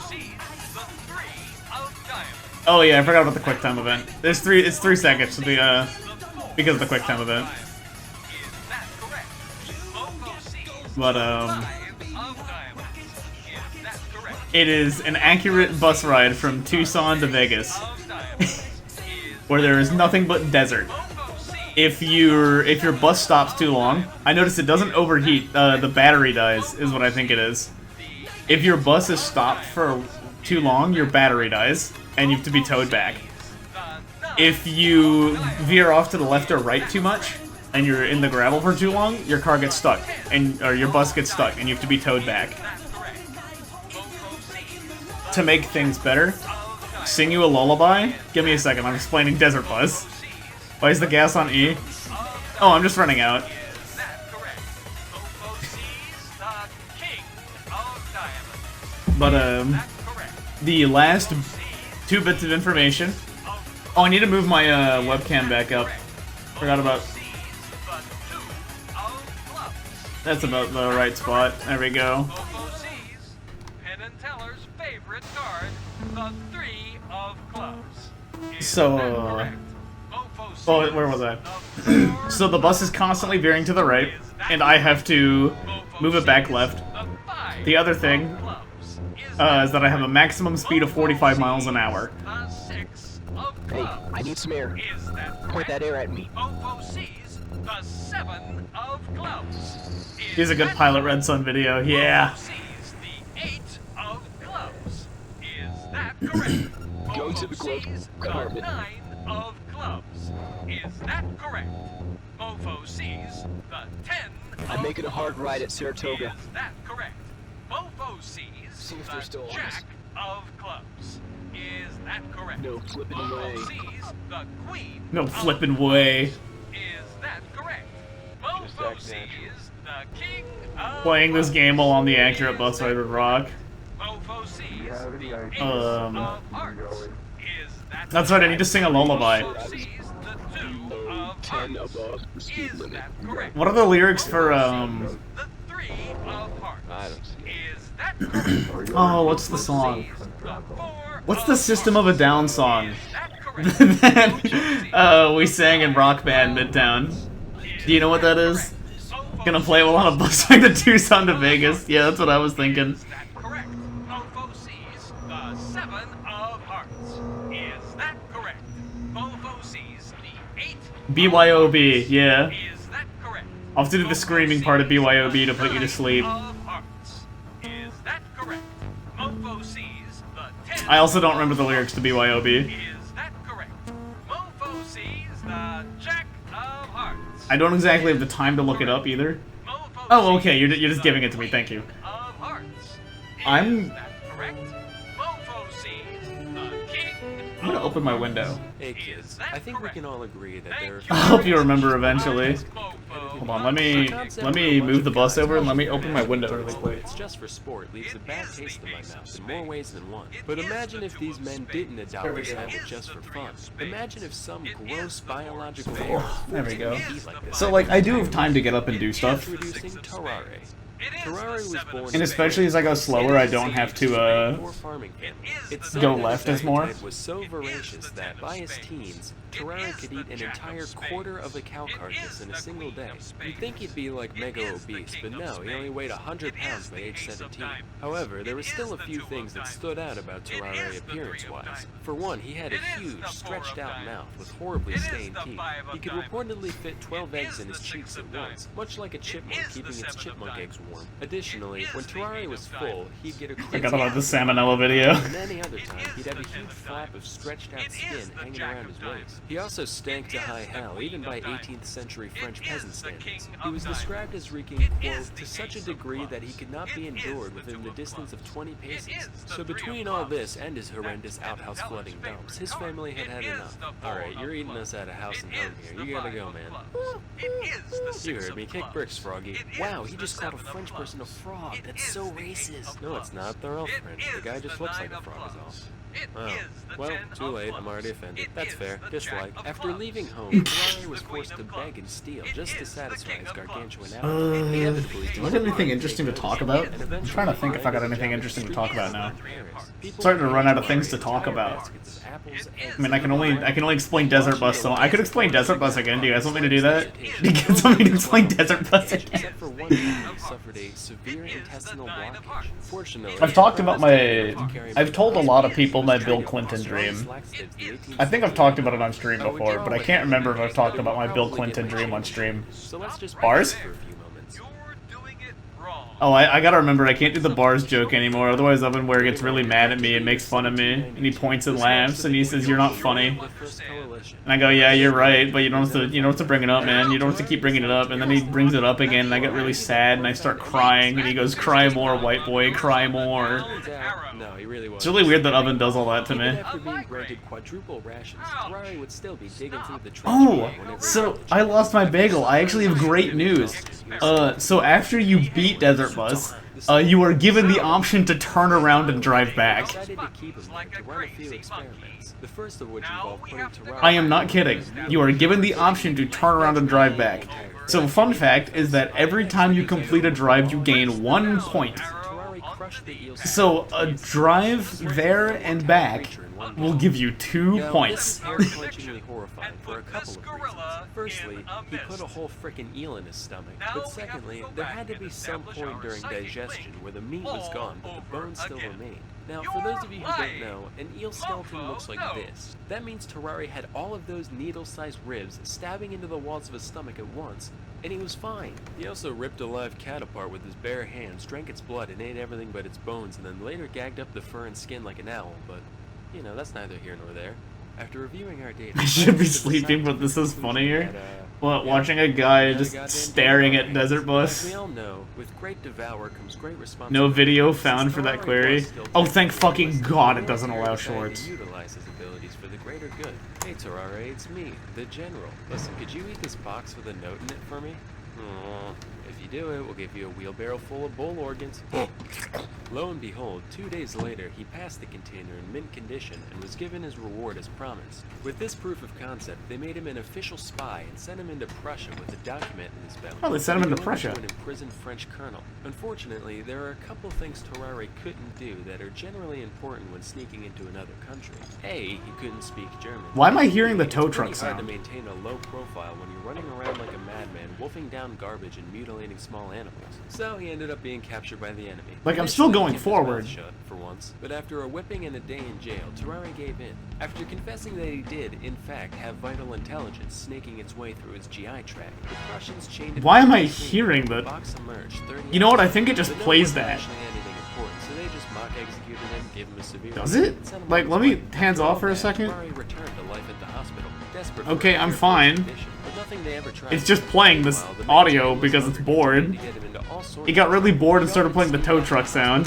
Oh yeah, I forgot about the quick time event. It's 3 seconds to the because of the quick time event. But it is an accurate bus ride from Tucson to Vegas, where there is nothing but desert. If your bus stops too long, I noticed it doesn't overheat. The battery dies, is what I think it is. If your bus is stopped for too long, your battery dies, and you have to be towed back. If you veer off to the left or right too much, and you're in the gravel for too long, your car gets stuck, or your bus gets stuck, and you have to be towed back. To make things better, sing you a lullaby? Give me a second, I'm explaining Desert Bus. Why is the gas on E? Oh, I'm just running out. But, the last 2 bits of information. Oh, I need to move my, webcam back up. Forgot about... That's about the right spot. There we go. Penn and Teller's favorite card, the three of clubs. So, oh, where was I? So the bus is constantly veering to the right, and I have to move it back left. The other thing is that I have a maximum speed of 45 miles an hour. Hey, I need some air. Point that air at me. The seven of clubs. Here's a good Pilot Red Sun video, yeah. The eight of clubs. Is that correct? Go to the glove compartment. The nine of clubs. Is that correct? Fofo sees the 10 I'm making a hard ride at Saratoga. Is that correct? Fofo sees See if they're still the on us. jack of clubs. Is that correct? No flipping Fofo way. sees the queen No of flipping way. Is that correct? Fofo sees the king of Playing this game while on the accurate bus ride would rock. Fofo sees the ace Um, of hearts. Is that That's right, I need to sing a lullaby. Fofo sees the two of 10 above the speed Is limit. that correct? What are the lyrics for The 3 of hearts. I don't see it. Is that correct? Oh, what's the song? The 4 What's of the System of a Down song? Is that correct? that we sang in Rock Band Midtown. Do you know what that is? Gonna play it while on a bus ride to Tucson to Vegas. Yeah, that's what I was thinking. Is that correct? Mofo sees the 7 of hearts. Is that correct? Mofo sees the 8 BYOB, yeah. Is that correct? I'll have to do the screaming part of BYOB to put you to sleep. Of hearts. Is that correct? Mofo sees the 10 I also don't remember the lyrics to BYOB. Is that correct? Mofo sees the Jack of hearts. I don't exactly have the time to look it up either. Mofo Oh, okay, sees you're just the giving it to me, thank you. Queen of hearts. I'm- Is that correct? Mofo sees the King I'm gonna open my window. Hey kids, I think we can all agree that there are I hope you remember eventually. Mofo. Hold on, let me move the bus over and let me open my window really quick. It's just for sport leaves a bad taste in my mouth in more ways than one. But imagine if these men didn't adopt this habit just for fun. Imagine if some gross biological force There we go. eat like this. So, like, I do have time to get up and do stuff. Introducing Terrare. Terrare was born And especially as I go slower, I don't have to, poor farming family. It's go said that left his as more. appetite was so voracious that by his teens, Terrare could eat an entire quarter of a cow carcass in a single day. You'd think he'd be like mega obese, but no, he only weighed 100 pounds by age 17. However, there were still a few things that stood out about Terrare appearance-wise. For one, he had a huge, stretched-out mouth with horribly stained teeth. He could reportedly fit 12 eggs in his cheeks at once, much like a chipmunk keeping its chipmunk eggs warm. Additionally, when Terrare was full, he'd get a Forgot about the salmonella video. and any other time, he'd have a huge flap of stretched-out skin hanging around his waist. He also stank to high hell, even by 18th century French peasant standards. He was described as reeking, quote, to such a degree that he could not be endured within the distance of 20 paces. So between all this and his horrendous outhouse flooding dumps, his family had had enough. Alright, you're eating us out of house and home here. You gotta go, man. You heard me. Kick bricks, Froggy. Wow, he just called a French person a frog. That's so racist. No, it's not. They're all French. The guy just looks like a frog is all. Oh, well, too late. I'm already offended. That's fair. Dislike. After leaving home, Terrare was forced to beg and steal just to satisfy his gargantuan appetite. Inevitably, Do I got anything interesting to talk about? I'm trying to think if I got anything interesting to talk about now. Starting to run out of things to talk about. I mean, I can only explain Desert Bus, so I could explain Desert Bus again. Do you guys want me to do that? Do you guys want me to explain Desert Bus again? Except for one time, he suffered a severe intestinal blockage. Fortunately, I've talked about my... I've told a lot of people my Bill Clinton dream. I think I've talked about it on stream before, but I can't remember if I've talked about my Bill Clinton dream on stream. So let's just Bars? for a few moments. You're doing it wrong. Oh, I gotta remember, I can't do the bars joke anymore, otherwise Ovenware gets really mad at me and makes fun of me, and he points and laughs, and he says, "You're not funny." And I go, "Yeah, you're right, but you don't have to bring it up, man. You don't have to keep bringing it up." And then he brings it up again, and I get really sad, and I start crying, and he goes, "Cry more, white boy, cry more." No, he really was. It's really weird that Oven does all that to me. Even after being granted quadruple rations, Terrare would still be digging through the trash Oh, can whenever he so got I lost my bagel. I actually have great news. So after you beat Desert Bus, you are given the option to turn around and drive back. decided to keep him there to run a few experiments. The first of which involved putting Terrare... I am not kidding. You are given the option to turn around and drive back. So fun fact is that every time you complete a drive, you gain 1 point. Terrare crushed the eel's... So a drive there and back will give you 2 Now, points. This is hair-clenchingly horrifying for a couple of reasons. Firstly, he put a whole frickin' eel in his stomach. But secondly, there had to be some point during digestion where the meat was gone, but the bones still remained. Now, for those of you who don't know, an eel skeleton looks like this. That means Terrare had all of those needle-sized ribs stabbing into the walls of his stomach at once, and he was fine. He also ripped a live cat apart with his bare hands, drank its blood, and ate everything but its bones, and then later gagged up the fur and skin like an owl, but... you know, that's neither here nor there. After reviewing our data... I should be sleeping, but this is funnier. What, watching a guy just staring at Desert Bus? As we all know, with great devour comes great responsibility. No video found for that query. Oh, thank fucking God it doesn't allow shorts. Utilize his abilities for the greater good. Hey Terrare, it's me, the General. Listen, could you eat this box with a note in it for me? If you do it, we'll give you a wheelbarrow full of bull organs. Lo and behold, 2 days later, he passed the container in mint condition and was given his reward as promised. With this proof of concept, they made him an official spy and sent him into Prussia with a document in his belly. Oh, they sent him into Going Prussia. to an imprisoned French colonel. Unfortunately, there are a couple things Terrare couldn't do that are generally important when sneaking into another country. A, he couldn't speak German. Why am I hearing the It's tow pretty truck hard sound? to maintain a low profile when you're running around like a madman, wolfing down garbage and mutilating small animals. So he ended up being captured by the enemy. Like, I'm still Eventually, he going kept his mouth forward. shut, for once, but after a whipping and a day in jail, Terrare gave in. After confessing that he did, in fact, have vital intelligence snaking its way through his GI tract, the Prussians chained him Why am to I a hearing the that? box emerged 30 You know what? I hours think it later, just but no plays one that. actually had anything important, so they just mock executed him, gave him a severe Does wound, it? and sent him Like, on let his me way. hands After off for a all that, second. Terrare returned to life at the hospital, desperate Okay, for a I'm cure for his fine. condition, but nothing they ever tried. It's just playing this Meanwhile, the audio man was because it's hungry, bored. trying to get him into all sorts It got of really trouble. bored and He started often playing the sneaked tow out truck to sound.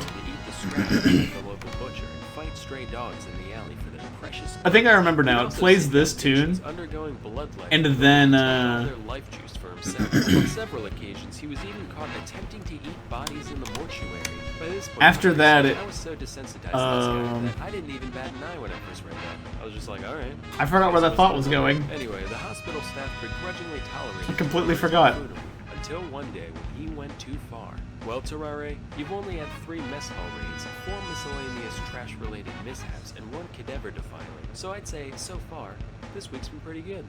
the local butcher and fight stray dogs in the alley for their precious. I think I remember He'd now. It also plays seek this out tune, patients undergoing bloodletting and who then, obtained all their life juice for himself. On several occasions, he was even caught attempting to eat bodies in the mortuary. By this point, After that, it- I was so desensitized to this guy that I didn't even bat an eye when I first read that. I was just like, all right. I forgot where that thought was going. Anyway, the hospital staff begrudgingly tolerated I completely Terrare's forgot. buffoonery until one day when he went too far. Well, Terrare, you've only had 3 mess hall raids, 4 miscellaneous trash-related mishaps, and 1 cadaver defiling. So I'd say, so far, this week's been pretty good.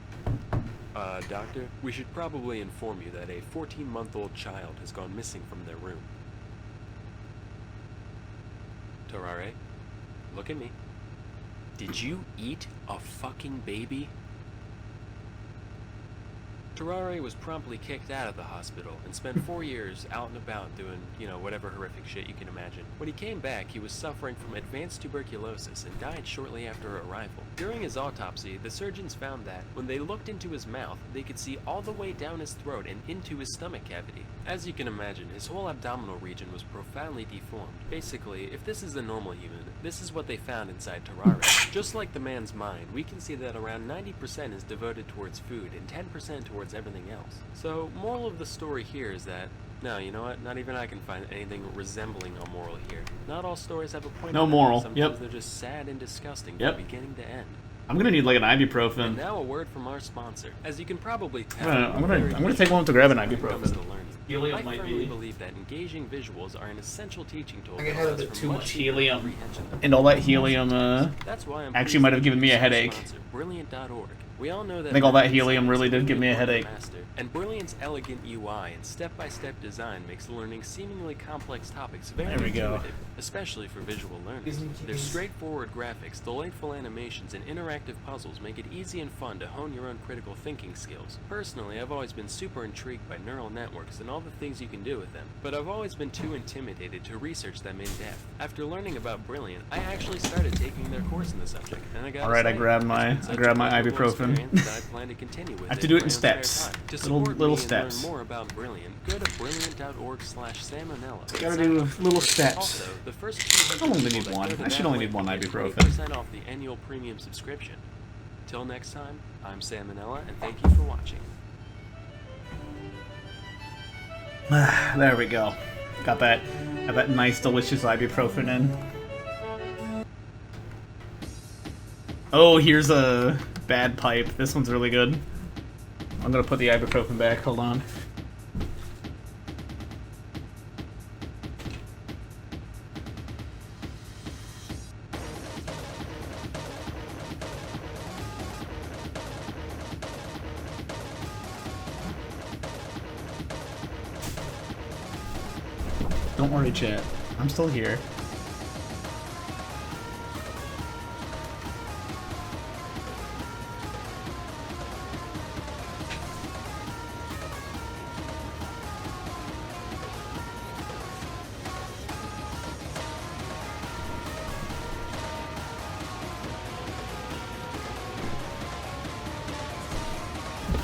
Doctor, we should probably inform you that a 14-month-old child has gone missing from their room. Terrare, look at me. Did you eat a fucking baby? Terrare was promptly kicked out of the hospital and spent 4 years out and about doing, whatever horrific shit you can imagine. When he came back, he was suffering from advanced tuberculosis and died shortly after arrival. During his autopsy, the surgeons found that, when they looked into his mouth, they could see all the way down his throat and into his stomach cavity. As you can imagine, his whole abdominal region was profoundly deformed. Basically, if this is a normal human, this is what they found inside Terrare. Just like the man's mind, we can see that around 90% is devoted towards food and 10% towards everything else. So, moral of the story here is that, no, you know what, not even I can find anything resembling a moral here. Not all stories have a point. No in them. moral, Sometimes yep. they're just sad and disgusting Yep. from beginning to end. I'm gonna need like an And ibuprofen. now a word from our sponsor. As you can probably tell, I'm gonna take one to grab an ibuprofen. Helium I might firmly be- believe that engaging visuals are an essential teaching tool. I that had a allows bit for too much deeper helium. comprehension of And all that the helium, That's why I'm actually pleased might to have given me a introduce our headache. sponsor, Brilliant.org. We all know that I think all that learning helium science really is did give me a really headache. master, and Brilliant's elegant UI and step-by-step design makes learning seemingly complex topics very There we go. intuitive, especially for visual learners. Their straightforward graphics, delightful animations, and interactive puzzles make it easy and fun to hone your own critical thinking skills. Personally, I've always been super intrigued by neural networks and all the things you can do with them, but I've always been too intimidated to research them in depth. After learning about Brilliant, I actually started taking their course in the subject, and I got Alright, I grabbed my ibuprofen. I have to do it in steps. Little steps. Learn more about Brilliant, go to brilliant.org/salmonella. Gotta do little steps. Also, the first 200 I'll only people need that one. go to I should that only link need one get ibuprofen. 20% off the annual premium subscription. Till next time, I'm Salmonella, and thank you for watching. There we go. Got that nice, delicious ibuprofen in. Oh, here's a bad pipe. This one's really good. I'm gonna put the ibuprofen back. Hold on. Don't worry, chat. I'm still here.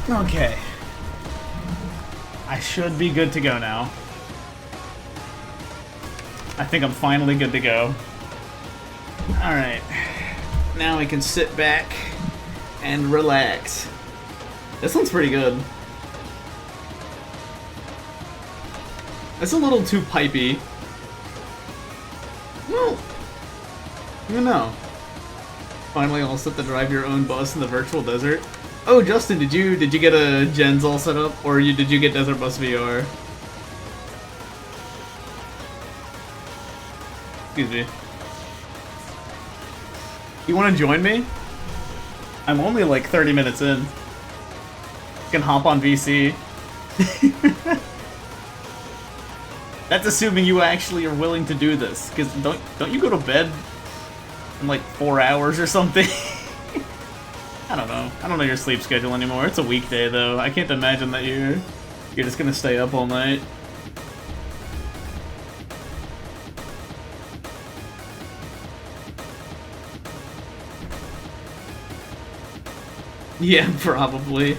Okay. I should be good to go now. I think I'm finally good to go. Alright. Now we can sit back and relax. This one's pretty good. That's a little too pipey. Well, you know. Finally all set to drive your own bus in the virtual desert. Oh, Justin, did you get a gens all set up, or did you get Desert Bus VR? Excuse me. You want to join me? I'm only like 30 minutes in. You can hop on VC. That's assuming you actually are willing to do this, because don't you go to bed in like 4 hours or something? I don't know. I don't know your sleep schedule anymore. It's a weekday though. I can't imagine that you're just gonna stay up all night. Yeah, probably.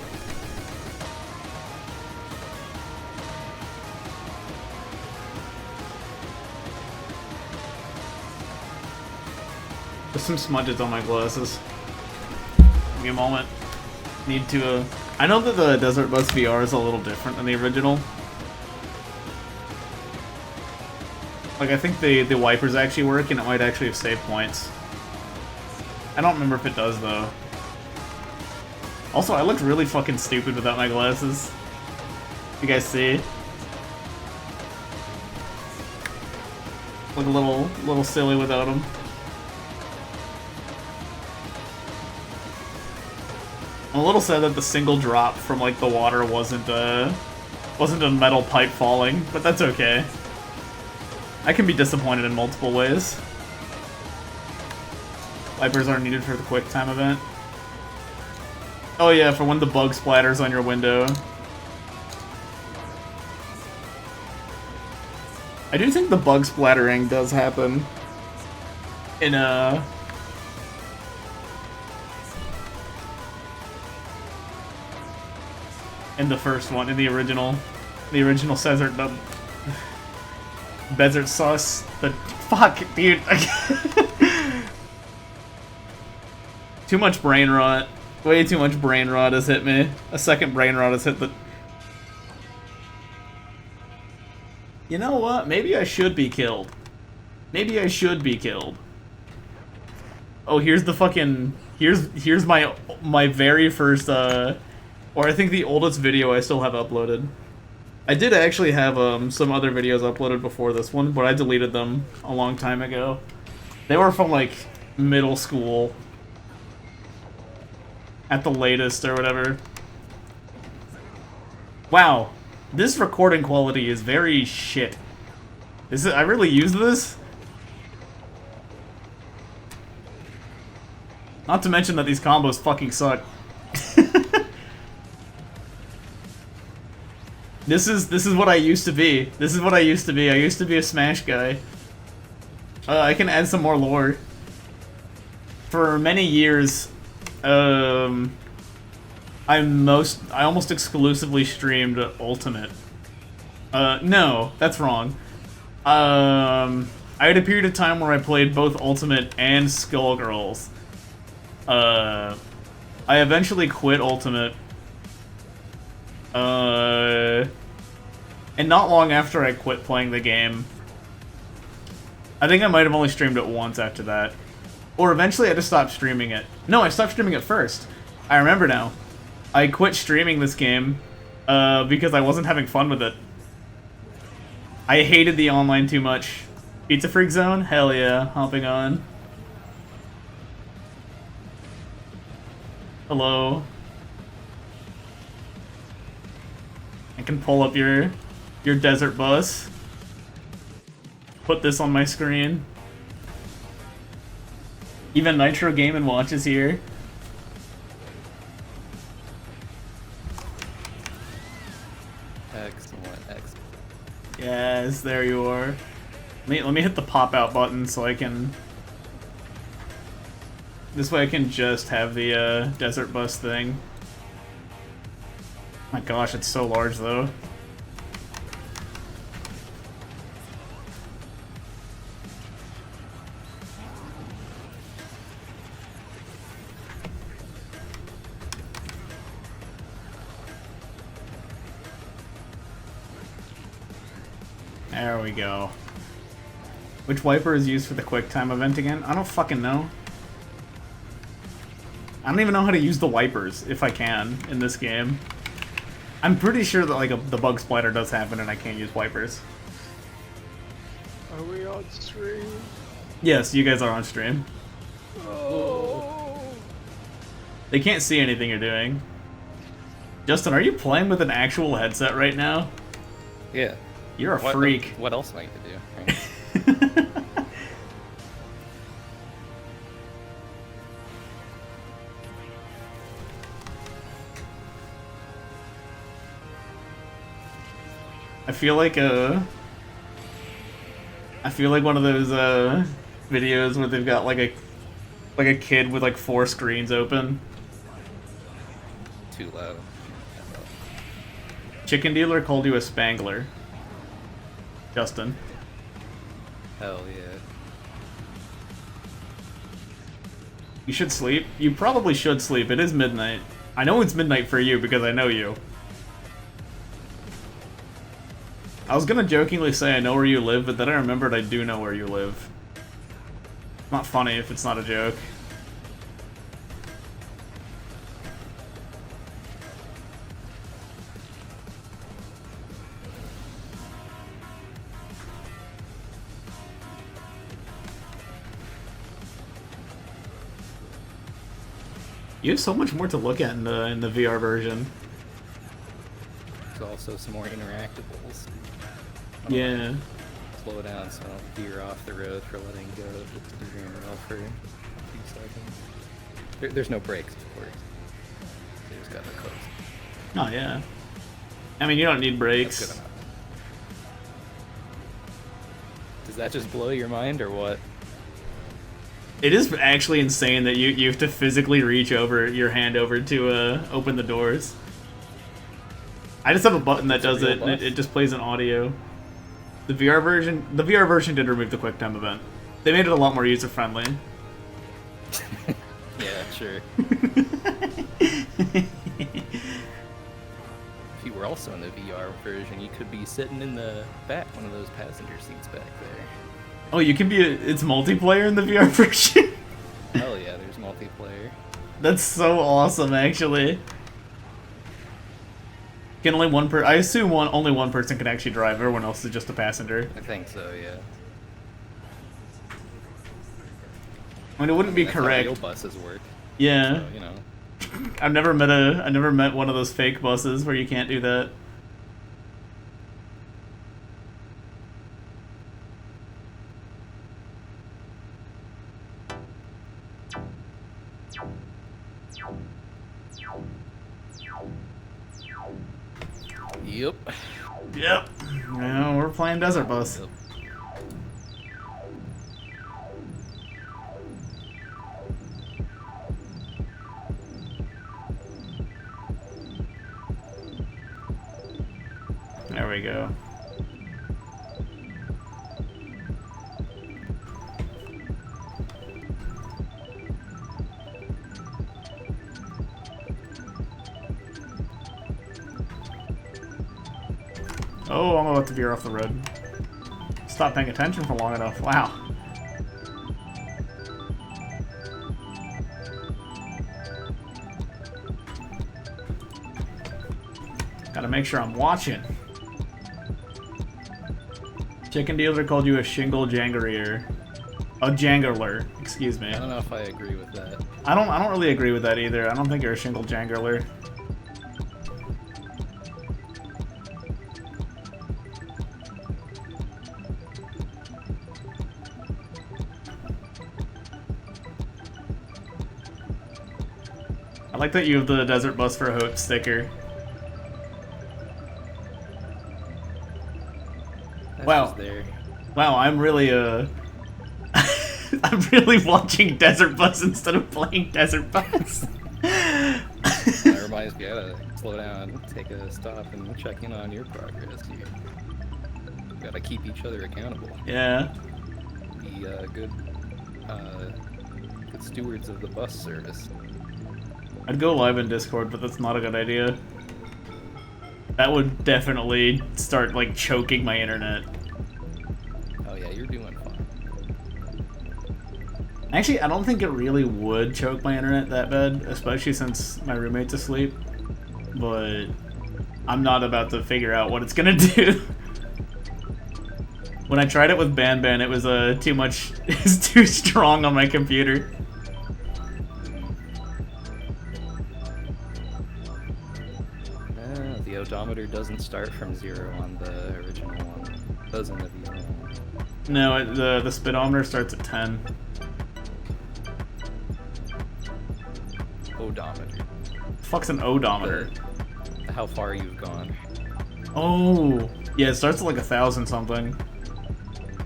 There's some smudges on my glasses. Give me a moment. Need to, I know that the Desert Bus VR is a little different than the original. Like, I think the wipers actually work, and it might actually have saved points. I don't remember if it does, though. Also, I looked really fucking stupid without my glasses. You guys see? Look a little silly without them. I'm a little sad that the single drop from like the water wasn't a metal pipe falling, but that's okay. I can be disappointed in multiple ways. Wipers are needed for the quick time event. Oh yeah, for when the bug splatters on your window. I do think the bug splattering does happen in the first one, in the original. The original Desert Sauce. The fuck, dude. Too much brain rot. Way too much brain rot has hit me. A second brain rot has hit the... You know what? Maybe I should be killed. Maybe I should be killed. Oh, here's the fucking... Here's my very first, or I think the oldest video I still have uploaded. I did actually have, some other videos uploaded before this one, but I deleted them a long time ago. They were from, like, middle school. At the latest, or whatever. Wow. This recording quality is very shit. I really use this? Not to mention that these combos fucking suck. This is what I used to be. This is what I used to be. I used to be a Smash guy. I can add some more lore. For many years, I almost exclusively streamed Ultimate. No, that's wrong. I had a period of time where I played both Ultimate and Skullgirls. I eventually quit Ultimate. And not long after I quit playing the game, I think I might have only streamed it once after that. Or eventually I just stopped streaming it. No, I stopped streaming it first. I remember now. I quit streaming this game because I wasn't having fun with it. I hated the online too much. Pizza Freak Zone? Hell yeah, hopping on. Hello. I can pull up your desert bus. Put this on my screen. Even Nitro Game & Watch is here. Excellent, excellent. Yes, there you are. Let me hit the pop out button so I can... This way I can just have the desert bus thing. My gosh, it's so large though. There we go. Which wiper is used for the quick time event again? I don't fucking know. I don't even know how to use the wipers, if I can, in this game. I'm pretty sure that like the bug splitter does happen and I can't use wipers. Are we on stream? Yes, you guys are on stream. Oh. They can't see anything you're doing. Justin, are you playing with an actual headset right now? Yeah. You're a freak. What else am I gonna do? Right? I feel like one of those videos where they've got like a kid with like 4 screens open. Too loud. Chicken dealer called you a spangler. Justin. Hell yeah. You should sleep. You probably should sleep. It is midnight. I know it's midnight for you because I know you. I was gonna jokingly say I know where you live, but then I remembered I do know where you live. Not funny if it's not a joke. You have so much more to look at in the VR version. There's also some more interactables. Yeah. Slow down so I don't veer off the road for letting go of the steering wheel for a few seconds. There's no brakes, of course. They just got the coast. Oh yeah. I mean, you don't need brakes. That's good enough. Does that just blow your mind or what? It is actually insane that you have to physically reach over your hand over to open the doors. I just have a button that does it, and it just plays an audio. The VR version did remove the QuickTime event. They made it a lot more user friendly. Yeah, sure. If you were also in the VR version, you could be sitting in the back, one of those passenger seats back there. Oh, you can be it's multiplayer in the VR version? Hell yeah, there's multiplayer. That's so awesome, actually. Can only one I assume only one person can actually drive. Everyone else is just a passenger. I think so, yeah. I mean, it wouldn't be That's how correct. real buses work. Yeah. So, you know. I never met one of those fake buses where you can't do that. Yep. Yep. Yeah, we're playing Desert Bus. Yep. There we go. Oh, I'm about to veer off the road. Stop paying attention for long enough. Wow. Gotta make sure I'm watching. Chicken dealer called you a shingle jangler. A jangler, excuse me. I don't know if I agree with that. I don't really agree with that either. I don't think you're a shingle jangler. I like that you have the Desert Bus for Hope sticker. That's Wow. just there. Wow, I'm really I'm really watching Desert Bus instead of playing Desert Bus. That reminds me, I gotta slow down, take a stop, and check in on your progress here. We gotta keep each other accountable. Yeah. Be good stewards of the bus service. I'd go live in Discord, but that's not a good idea. That would definitely start, like, choking my internet. you're doing fine. Actually, I don't think it really would choke my internet that bad, especially since my roommate's asleep. But I'm not about to figure out what it's gonna do. When I tried it with Ban, it was too much. It's too strong on my computer. The odometer doesn't start from 0 on the original one. It does in the VR one. No, the speedometer starts at 10. Odometer. Fuck's an odometer? How far you've gone. Oh, yeah, it starts at like 1,000 something.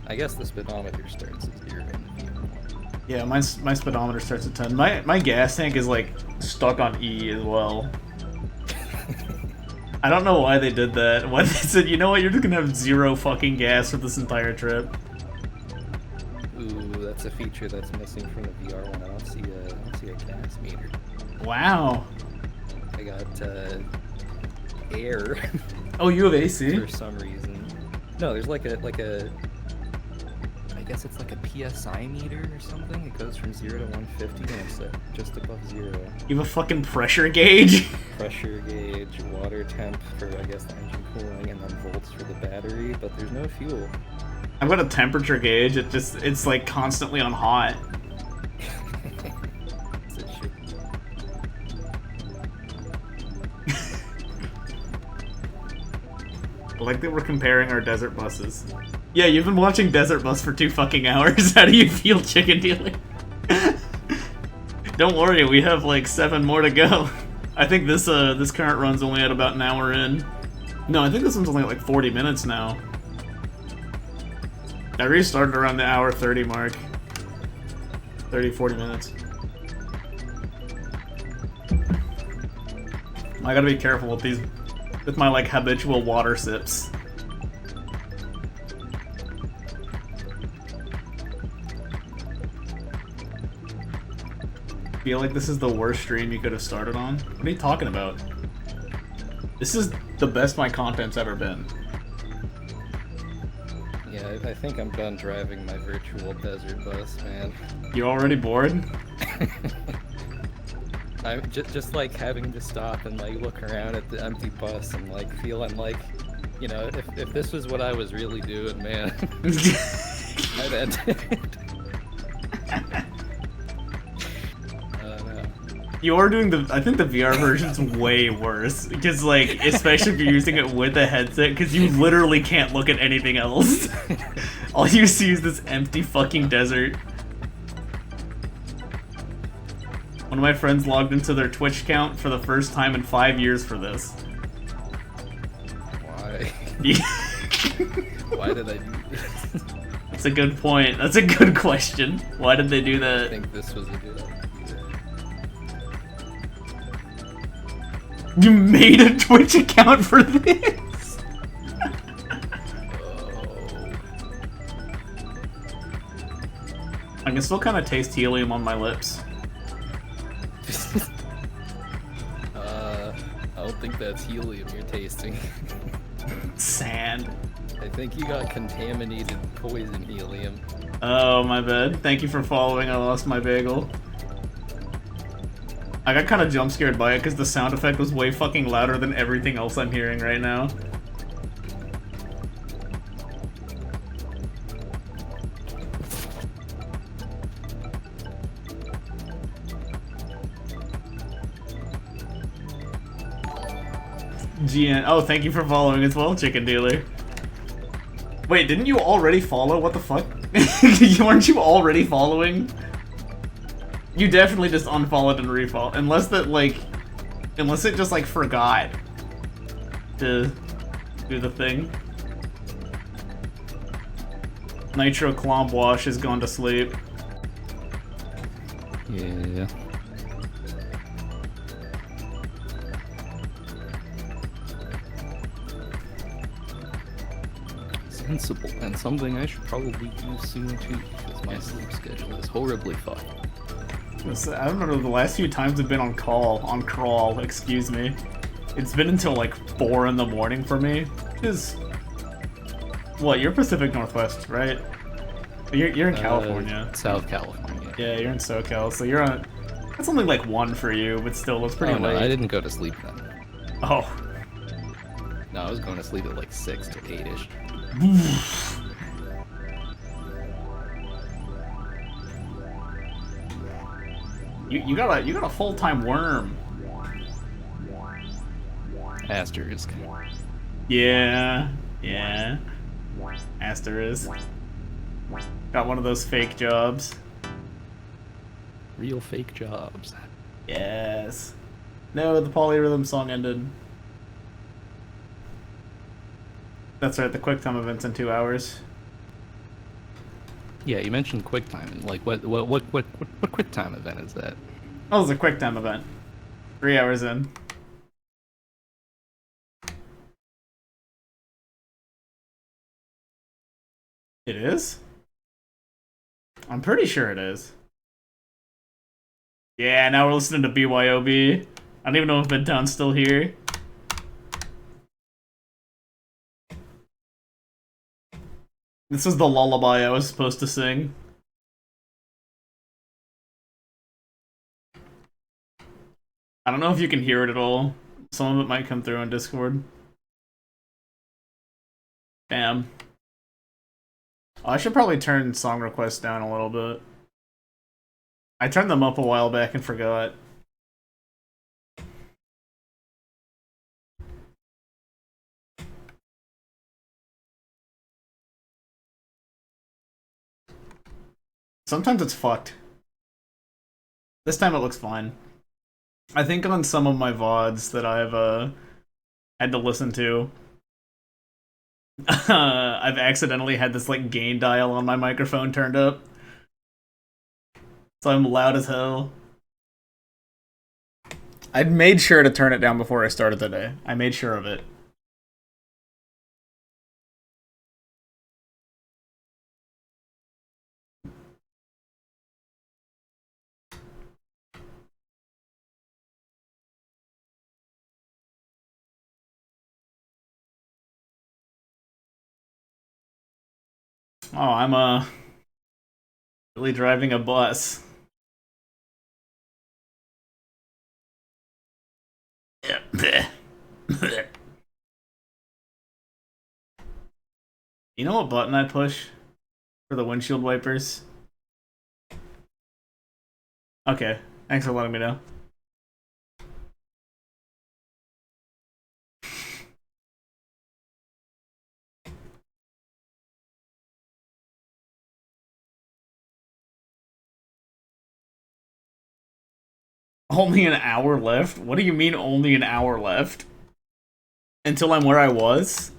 I guess the speedometer starts at 0 in the VR one. Yeah, my speedometer starts at 10. My gas tank is like stuck on E as well. I don't know why they did that. Why they said, you know what, you're just gonna have 0 fucking gas for this entire trip. Ooh, that's a feature that's missing from the VR one. I don't see a gas meter. Wow. I got air. Oh, you have AC? For some reason. No, there's like a I guess it's like a PSI meter or something. It goes from 0 to 150 and it's just above 0. You have a fucking pressure gauge? Pressure gauge, water temp for I guess the engine cooling, and then volts for the battery, but there's no fuel. I've got a temperature gauge, it's like constantly on hot. I like that we're comparing our desert buses. Yeah, you've been watching Desert Bus for 2 fucking hours. How do you feel, chicken dealer? Don't worry, we have like 7 more to go. I think this current run's only at about an hour in. No, I think this one's only at like 40 minutes now. I restarted around the hour 30 mark. 30, 40 minutes. I gotta be careful with these, with my like habitual water sips. I feel like this is the worst stream you could have started on. What are you talking about? This is the best my content's ever been. Yeah, I think I'm done driving my virtual desert bus, man. You already bored? I'm just like having to stop and like look around at the empty bus and like feeling like, you know, if this was what I was really doing, man, I'd end it. You are doing I think the VR version's way worse, because like, especially if you're using it with a headset, because you literally can't look at anything else. All you see is this empty fucking desert. One of my friends logged into their Twitch account for the first time in 5 years for this. Why? Why did I do this? That's a good point. That's a good question. Why did they do that? I think this was a good idea. You made a Twitch account for this? I can still kind of taste helium on my lips. I don't think that's helium you're tasting. Sand. I think you got contaminated poison helium. Oh, my bad. Thank you for following. I lost my bagel. I got kind of jump scared by it because the sound effect was way fucking louder than everything else I'm hearing right now. GN. Oh, thank you for following as well, chicken dealer. Wait, didn't you already follow? What the fuck? Weren't you already following? You definitely just unfollowed and refollowed. Unless it just like forgot to do the thing. Nitro Clomp Wash has gone to sleep. Yeah. Sensible, and something I should probably do soon too, because my sleep schedule is horribly fucked. I don't know, the last few times I've been on crawl, excuse me. It's been until like 4 in the morning for me. Which is... What, you're Pacific Northwest, right? You're in California. South California. Yeah, you're in SoCal, so you're on. That's only like 1 for you, but still, it's pretty Oh, no, late. I didn't go to sleep then. Oh. No, I was going to sleep at like 6 to 8-ish. You got a full-time worm. Asterisk. Yeah. Asterisk. Got one of those fake jobs. Real fake jobs. Yes. No, the polyrhythm song ended. That's right, the QuickTime event's in 2 hours. Yeah, you mentioned QuickTime. Like, what QuickTime event is that? Oh, it's a QuickTime event. 3 hours in. It is? I'm pretty sure it is. Yeah, now we're listening to BYOB. I don't even know if Midtown's still here. This was the lullaby I was supposed to sing. I don't know if you can hear it at all. Some of it might come through on Discord. Damn. Oh, I should probably turn song requests down a little bit. I turned them up a while back and forgot. Sometimes it's fucked. This time it looks fine. I think on some of my VoDs that I've had to listen to, I've accidentally had this like gain dial on my microphone turned up. So I'm loud as hell. I made sure to turn it down before I started the day. I made sure of it. Oh, I'm really driving a bus. You know what button I push for the windshield wipers? Okay, thanks for letting me know. Only an hour left? What do you mean only an hour left? Until I'm where I was?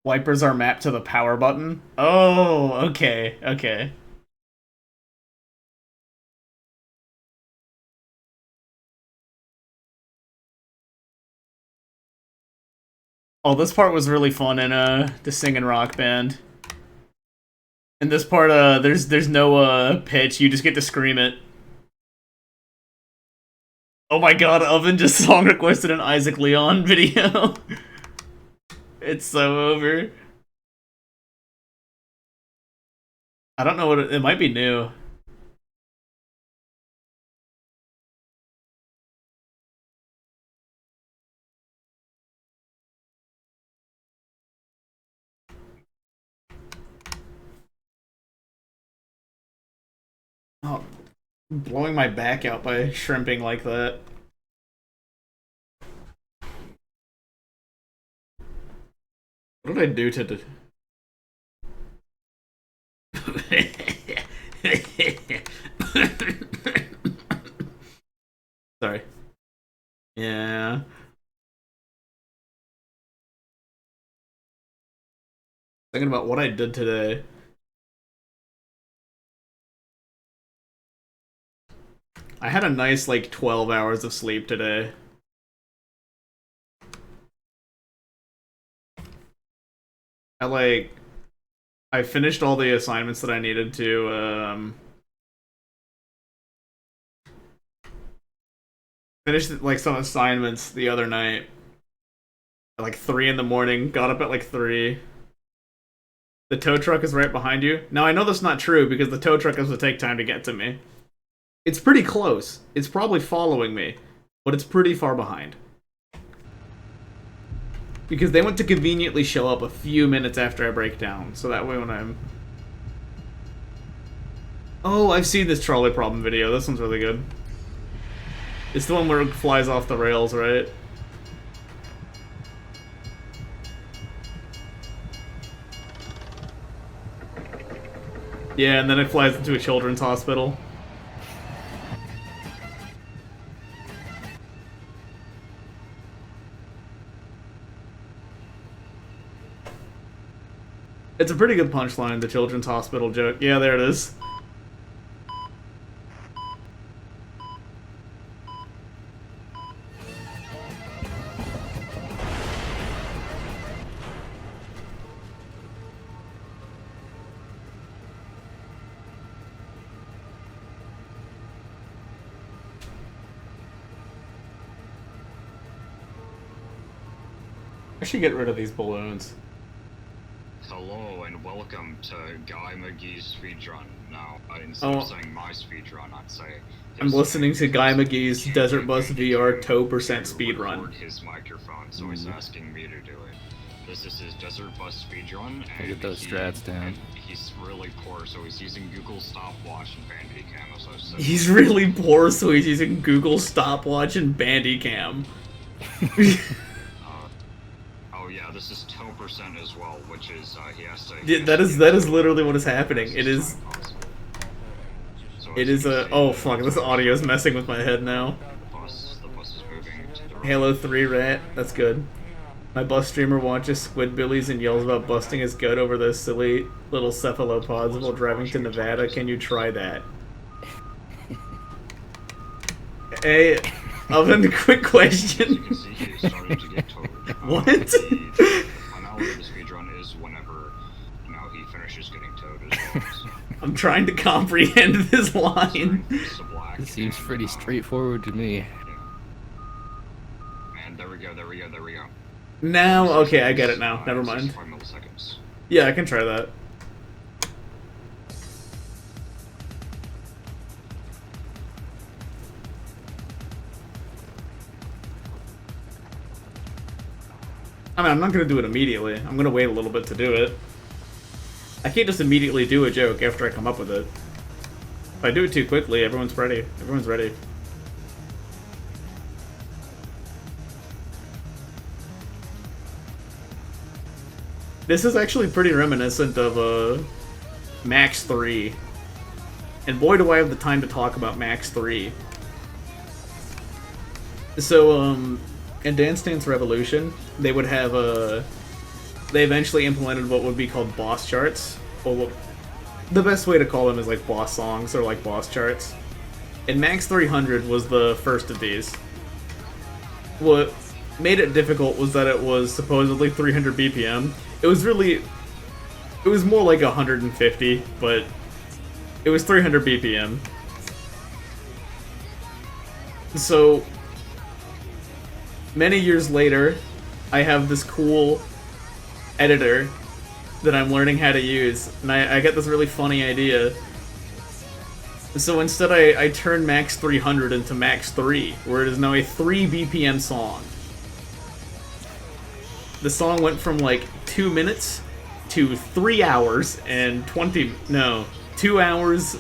Wipers are mapped to the power button? Oh, okay. Oh, this part was really fun in the singing rock band. In this part, there's no pitch. You just get to scream it. Oh my god, Oven just song requested an Isaac Leon video. It's so over. I don't know what it might be new. Oh, blowing my back out by shrimping like that. What did I do to Sorry. Yeah. Thinking about what I did today. I had a nice, like, 12 hours of sleep today. I finished all the assignments that I needed to, finished, like, some assignments the other night. At like 3 in the morning. Got up at like 3. The tow truck is right behind you. Now I know that's not true because the tow truck has to take time to get to me. It's pretty close. It's probably following me, but it's pretty far behind. Because they want to conveniently show up a few minutes after I break down, so that way when I'm... Oh, I've seen this trolley problem video. This one's really good. It's the one where it flies off the rails, right? Yeah, and then it flies into a children's hospital. It's a pretty good punchline, the children's hospital joke. Yeah, there it is. I should get rid of these balloons. Hello and welcome to Guy McGee's speedrun. Now, instead of saying my speedrun, I'd say... I'm listening to Guy McGee's Desert Bus VR toe percent speedrun. His microphone, so he's asking me to do it. This is his Desert Bus speedrun, and get those strats down. He's really poor, so he's using Google Stopwatch and Bandicam, as I've said. He's really poor, so he's using Google Stopwatch and Bandicam. Oh yeah, this is toe percent as well, which is he has to. Yeah, that is literally what is happening. It is. It is a. Oh fuck! This audio is messing with my head now. The bus is moving to the right. Halo 3 rat. That's good. My bus streamer watches Squidbillies and yells about busting his gut over those silly little cephalopods while driving to Nevada. Can you try that? Hey, Oven, quick question. What? Finality of the speedrun is whenever, you know, he finishes getting towed as well. So. I'm trying to comprehend this line. It seems pretty straightforward to me. Yeah. And there we go. Now, okay, I get it now. Never mind. 65 milliseconds. Yeah, I can try that. I mean, I'm not gonna do it immediately. I'm gonna wait a little bit to do it. I can't just immediately do a joke after I come up with it. If I do it too quickly, everyone's ready. Everyone's ready. This is actually pretty reminiscent of Max 3. And boy do I have the time to talk about Max 3. So, in Dance Dance Revolution, they would have they eventually implemented what would be called boss charts. Or the best way to call them is like boss songs or like boss charts. And Max 300 was the first of these. What made it difficult was that it was supposedly 300 BPM. It was more like 150, but it was 300 BPM. So, many years later, I have this cool editor that I'm learning how to use, and I get this really funny idea. So instead I turn Max 300 into Max 3, where it is now a 3 BPM song. The song went from like 2 minutes to 3 hours and 2 hours.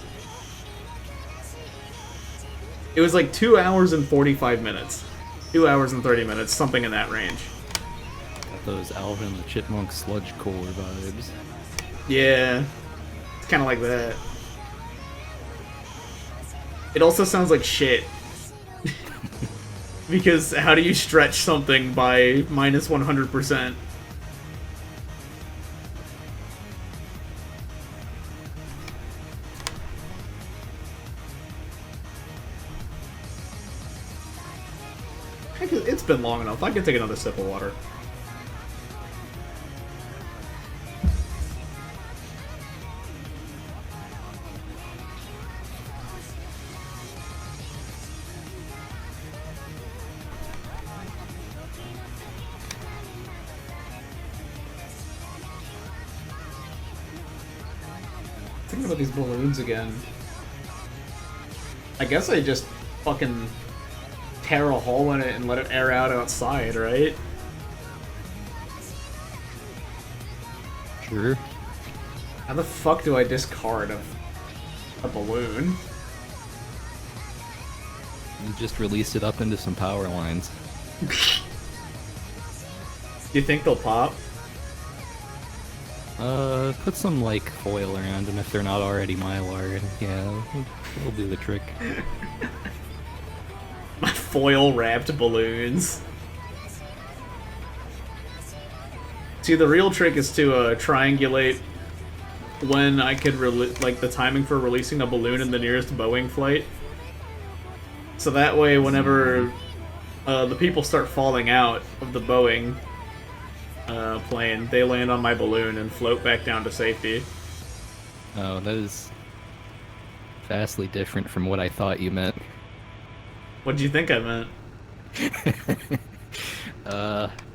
It was like 2 hours and 45 minutes. 2 hours and 30 minutes, something in that range. Got those Alvin the Chipmunk sludge core vibes. Yeah, it's kind of like that. It also sounds like shit. Because how do you stretch something by minus 100%? It's been long enough. I can take another sip of water. thinking about these balloons again. I guess I just fucking tear a hole in it and let it air out outside, right? Sure. How the fuck do I discard a balloon? You just release it up into some power lines. You think they'll pop? Put some, like, foil around them if they're not already Mylar, and yeah, it'll do the trick. My foil-wrapped balloons. See, the real trick is to triangulate when I could like the timing for releasing a balloon in the nearest Boeing flight. So that way, whenever the people start falling out of the Boeing plane, they land on my balloon and float back down to safety. Oh, that is vastly different from what I thought you meant. What do you think I meant?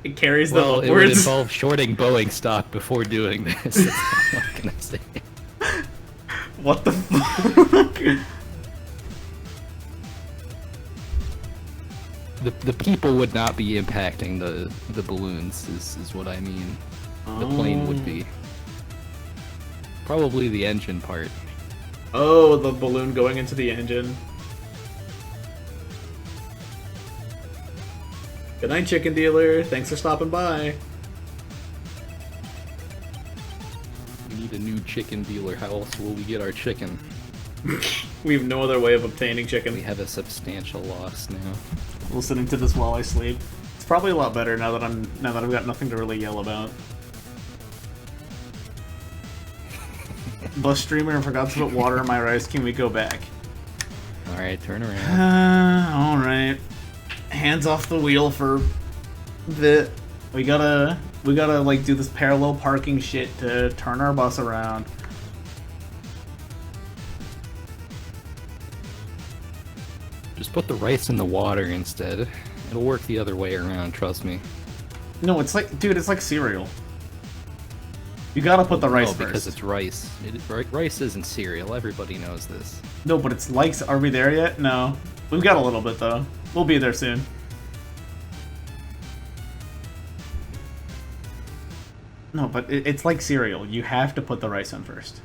It carries the well, upwards. it would involve shorting Boeing stock before doing this. That's all I'm gonna say. What the fuck? The people would not be impacting the balloons, is what I mean. The plane would be. Probably the engine part. Oh, the balloon going into the engine. Good night, chicken dealer. Thanks for stopping by. We need a new chicken dealer. How else will we get our chicken? We have no other way of obtaining chicken. We have a substantial loss now. Listening to this while I sleep. It's probably a lot better now that I've got nothing to really yell about. Bus streamer and forgot to put water in my rice. Can we go back? Alright, turn around. Alright. Hands off the wheel for a bit. We gotta like do this parallel parking shit to turn our bus around. Just put the rice in the water instead. It'll work the other way around, trust me. No, it's like, dude, it's like cereal. You gotta put the rice first. Because it's rice. Rice isn't cereal, everybody knows this. No, but it's like, are we there yet? No. We've got a little bit, though. We'll be there soon. No, but it's like cereal. You have to put the rice in first.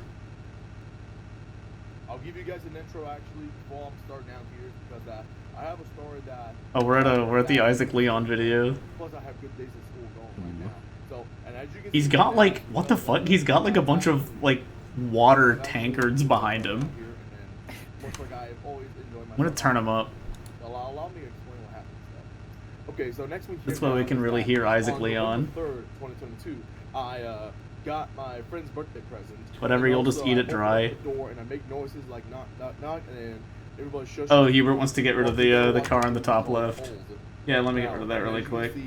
I'll give you guys an intro, actually, before I'm starting out here, because I have a story that... Oh, we're at the Isaac Leon video. Plus, I have good days at school going right now. So, and as you can He's see, got like, what the fuck? He's got like a bunch of like water tankards behind him. I'm gonna turn him up. Allow me to explain what happened. Okay, so next week. That's why we can really hear Isaac on Leon. November 3rd, 2022, I got my friend's birthday present. Whatever, you'll just eat it dry. The door and I make noises like knock, knock, knock, and then everybody shuts. Oh, Hubert wants to get rid of the car on the top left. Yeah, let me get rid of that really quick. There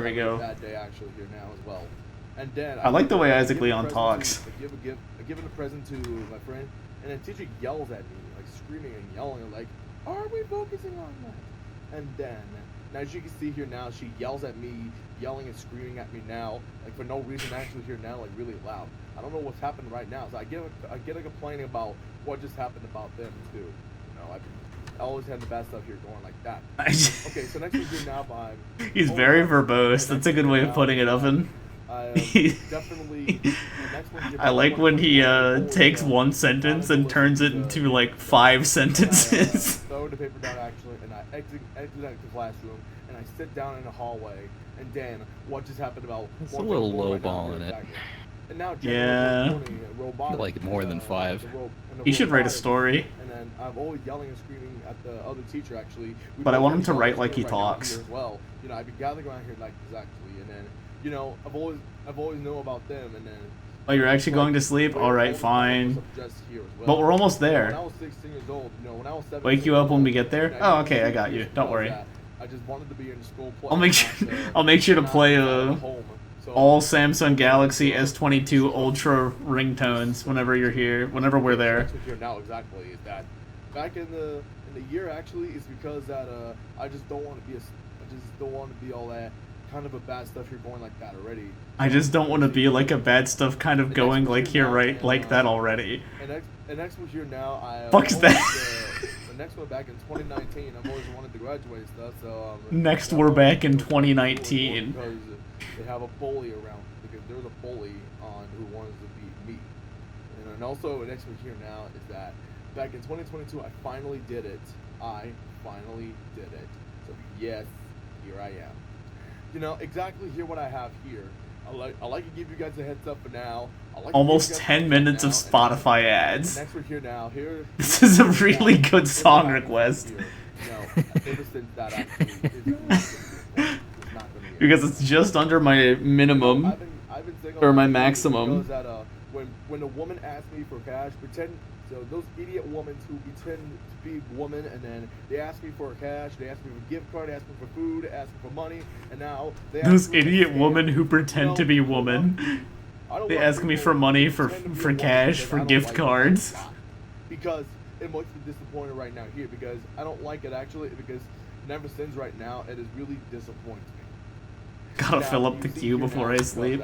we go. That day actually here now as well. And then I like the way Isaac Leon talks. I give a present to my friend, and then teacher yells at me, like screaming and yelling, like, "Are we focusing on that?" And then, as you can see here now, she yells at me, yelling and screaming at me now, like for no reason. Actually here now, like really loud. I don't know what's happened right now. So I get a complaining about what just happened about them too. You know, I always had the bad stuff here going like that. Okay, so next week here now, He's very verbose. That's a good way of putting it, Oven. Definitely. I like when he takes one sentence and turns it into like 5 sentences. Throw the paper down actually, and I exit the classroom, and I sit down in the hallway, and then what just happened about? It's a little lowballing it. And now yeah. Like more than 5. He should write a story. And then I'm always yelling and screaming at the other teacher actually. But I want him to write like he talks. As well. You know, I've been gathering around here like this actually, and then you know I've always known about them, and then. Oh, you're actually going to sleep? Alright, fine. But we're almost there. When I was 16 years old, you know, when I was 17, wake you up when we get there? Oh, okay, I got you. Don't worry. I just wanted to be in the school play. I'll make sure to play all Samsung Galaxy S22 Ultra ringtones whenever you're here, whenever we're there. Here now exactly is that back in the year actually is because that I just don't want to be all that kind of a bad stuff here going like that already. I just don't want to be like a bad stuff kind of going like here right like that already. And next one here now, Fuck's that? The next one back in 2019. I've always wanted to graduate and stuff, so Next we're back in 2019. Because they have a bully around, because there's a bully on who wanted to beat me. And also the next one here now is that back in 2022 I finally did it. So yes, here I am. You know exactly here what I have here. I like to give you guys a heads up for now. Almost 10 minutes of Spotify ads. Next we're here now. This is a really good song request. Ever since that actually it's not gonna be Because it's just under my minimum I've been saying or my maximum. that when a woman asks me for cash, so those idiot women who pretend to be women and then they ask me for cash, they ask me for gift card, they ask me for food, they ask me for money, and now they Those idiot women who pretend to be women. They ask me for money, for cash, for gift cards. Because it makes me disappointed right now here, because I don't like it actually, because Never Sins right now, it is really disappointing me. Gotta fill up the queue before I sleep.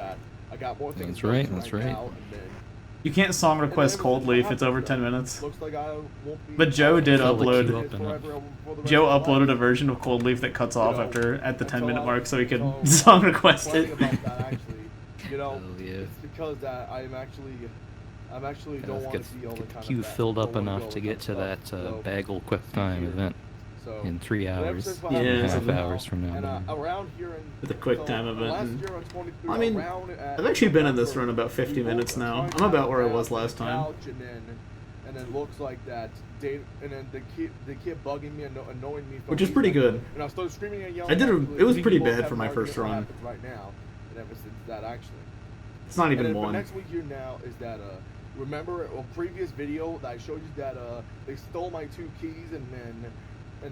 I got more things That's right. now, and then You can't song request coldly if it's over 10 minutes. looks like I won't be But Joe did Fill the queue upload. up enough. Joe uploaded a version of Cold Leaf that cuts off at the 10-minute mark, so he could song request it. about that actually. You know, Hell yeah. it's because that I'm actually don't want Get to see all the the kind queue of filled up enough to get to that Bagel Quick Time event in 3 hours. Yeah, and so half hours from now. And on. around here in The quick time event. last And, year on 23, I mean, around at I've actually been in this November, run about 50 we minutes both now. tried I'm about where I to was have last a time. couch, and then looks like that. They keep bugging me and annoying me. Which is pretty good. And I started screaming and yelling. I did. Actually, It was we pretty both bad have for my an first argument run. what happens right now, and ever since that actually. It's not And even then for one. next week here now is that remember a previous video that I showed you that they stole my 2 keys and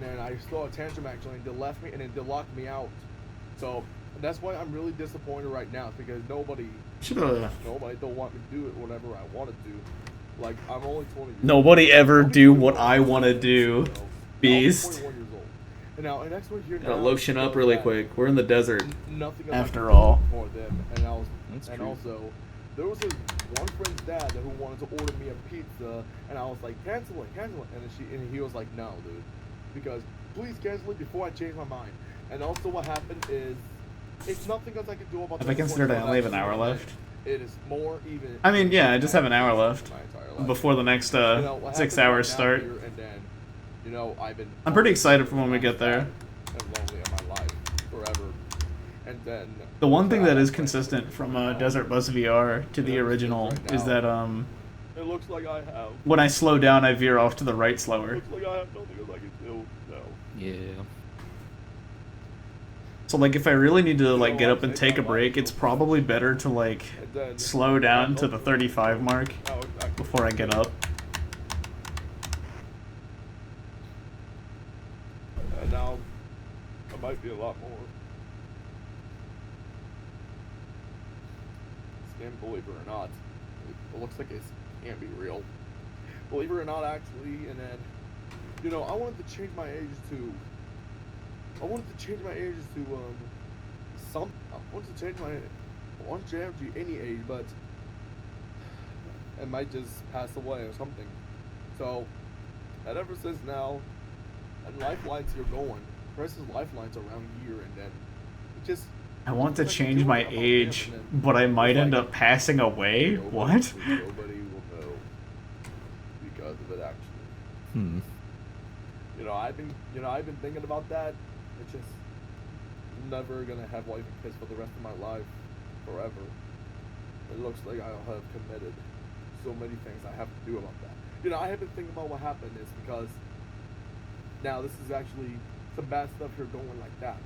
then I stole a tantrum actually and they left me and then they locked me out. So that's why I'm really disappointed right now, because nobody don't want me to do it whatever I want to do. Like I'm only 20 years Nobody old. ever I'm do 21 what I years want to old, do, so- Beast. I'm 21 years old. And now and next week here Gotta now lotion up is really that quick. We're in the desert. nothing After else all. for them, and That's and true. also there was this one friend's dad who wanted to order me a pizza, and I was like, cancel it, and then he was like, no, dude, because please cancel it before I change my mind. And also what happened is, it's nothing else I can do about. Have I considered I only have an hour left? It is more even. I mean, yeah, I just have an hour left my entire life. before the next You know, what 6 happened hours right now start. here, and then, you know, I've been. I'm pretty excited for when we get there. And lonely in my life forever, and then. The one thing that is consistent from Desert Bus VR to the original is that It looks like I have. when I slow down, I veer off to the right slower. Looks like I have nothing else I can do. No. Yeah. So like, if I really need to like get up and take a break, it's probably better to like And then. slow down to the 35 mark Oh, exactly. before I get up. And now, it might be a lot more. Scam, believe it or not. It looks like it can't be real. Believe it or not, actually, and then, you know, I wanted to change my age to. I wanted to change my age to I wanted to change any age, but it might just pass away or something. So, and ever since now, and lifelines are going. Press's lifelines around here, and then it just. I want to it's like change doing my it about age, him, and then but I might it's end like up passing away. nobody- What? Nobody will know because of it, actually. Hmm. You know, I've been thinking about that. It's just never gonna have wife and kids for the rest of my life, forever. It looks like I'll have committed so many things I have to do about that. You know, I have been thinking about what happened is because now this is actually some bad stuff here going like that.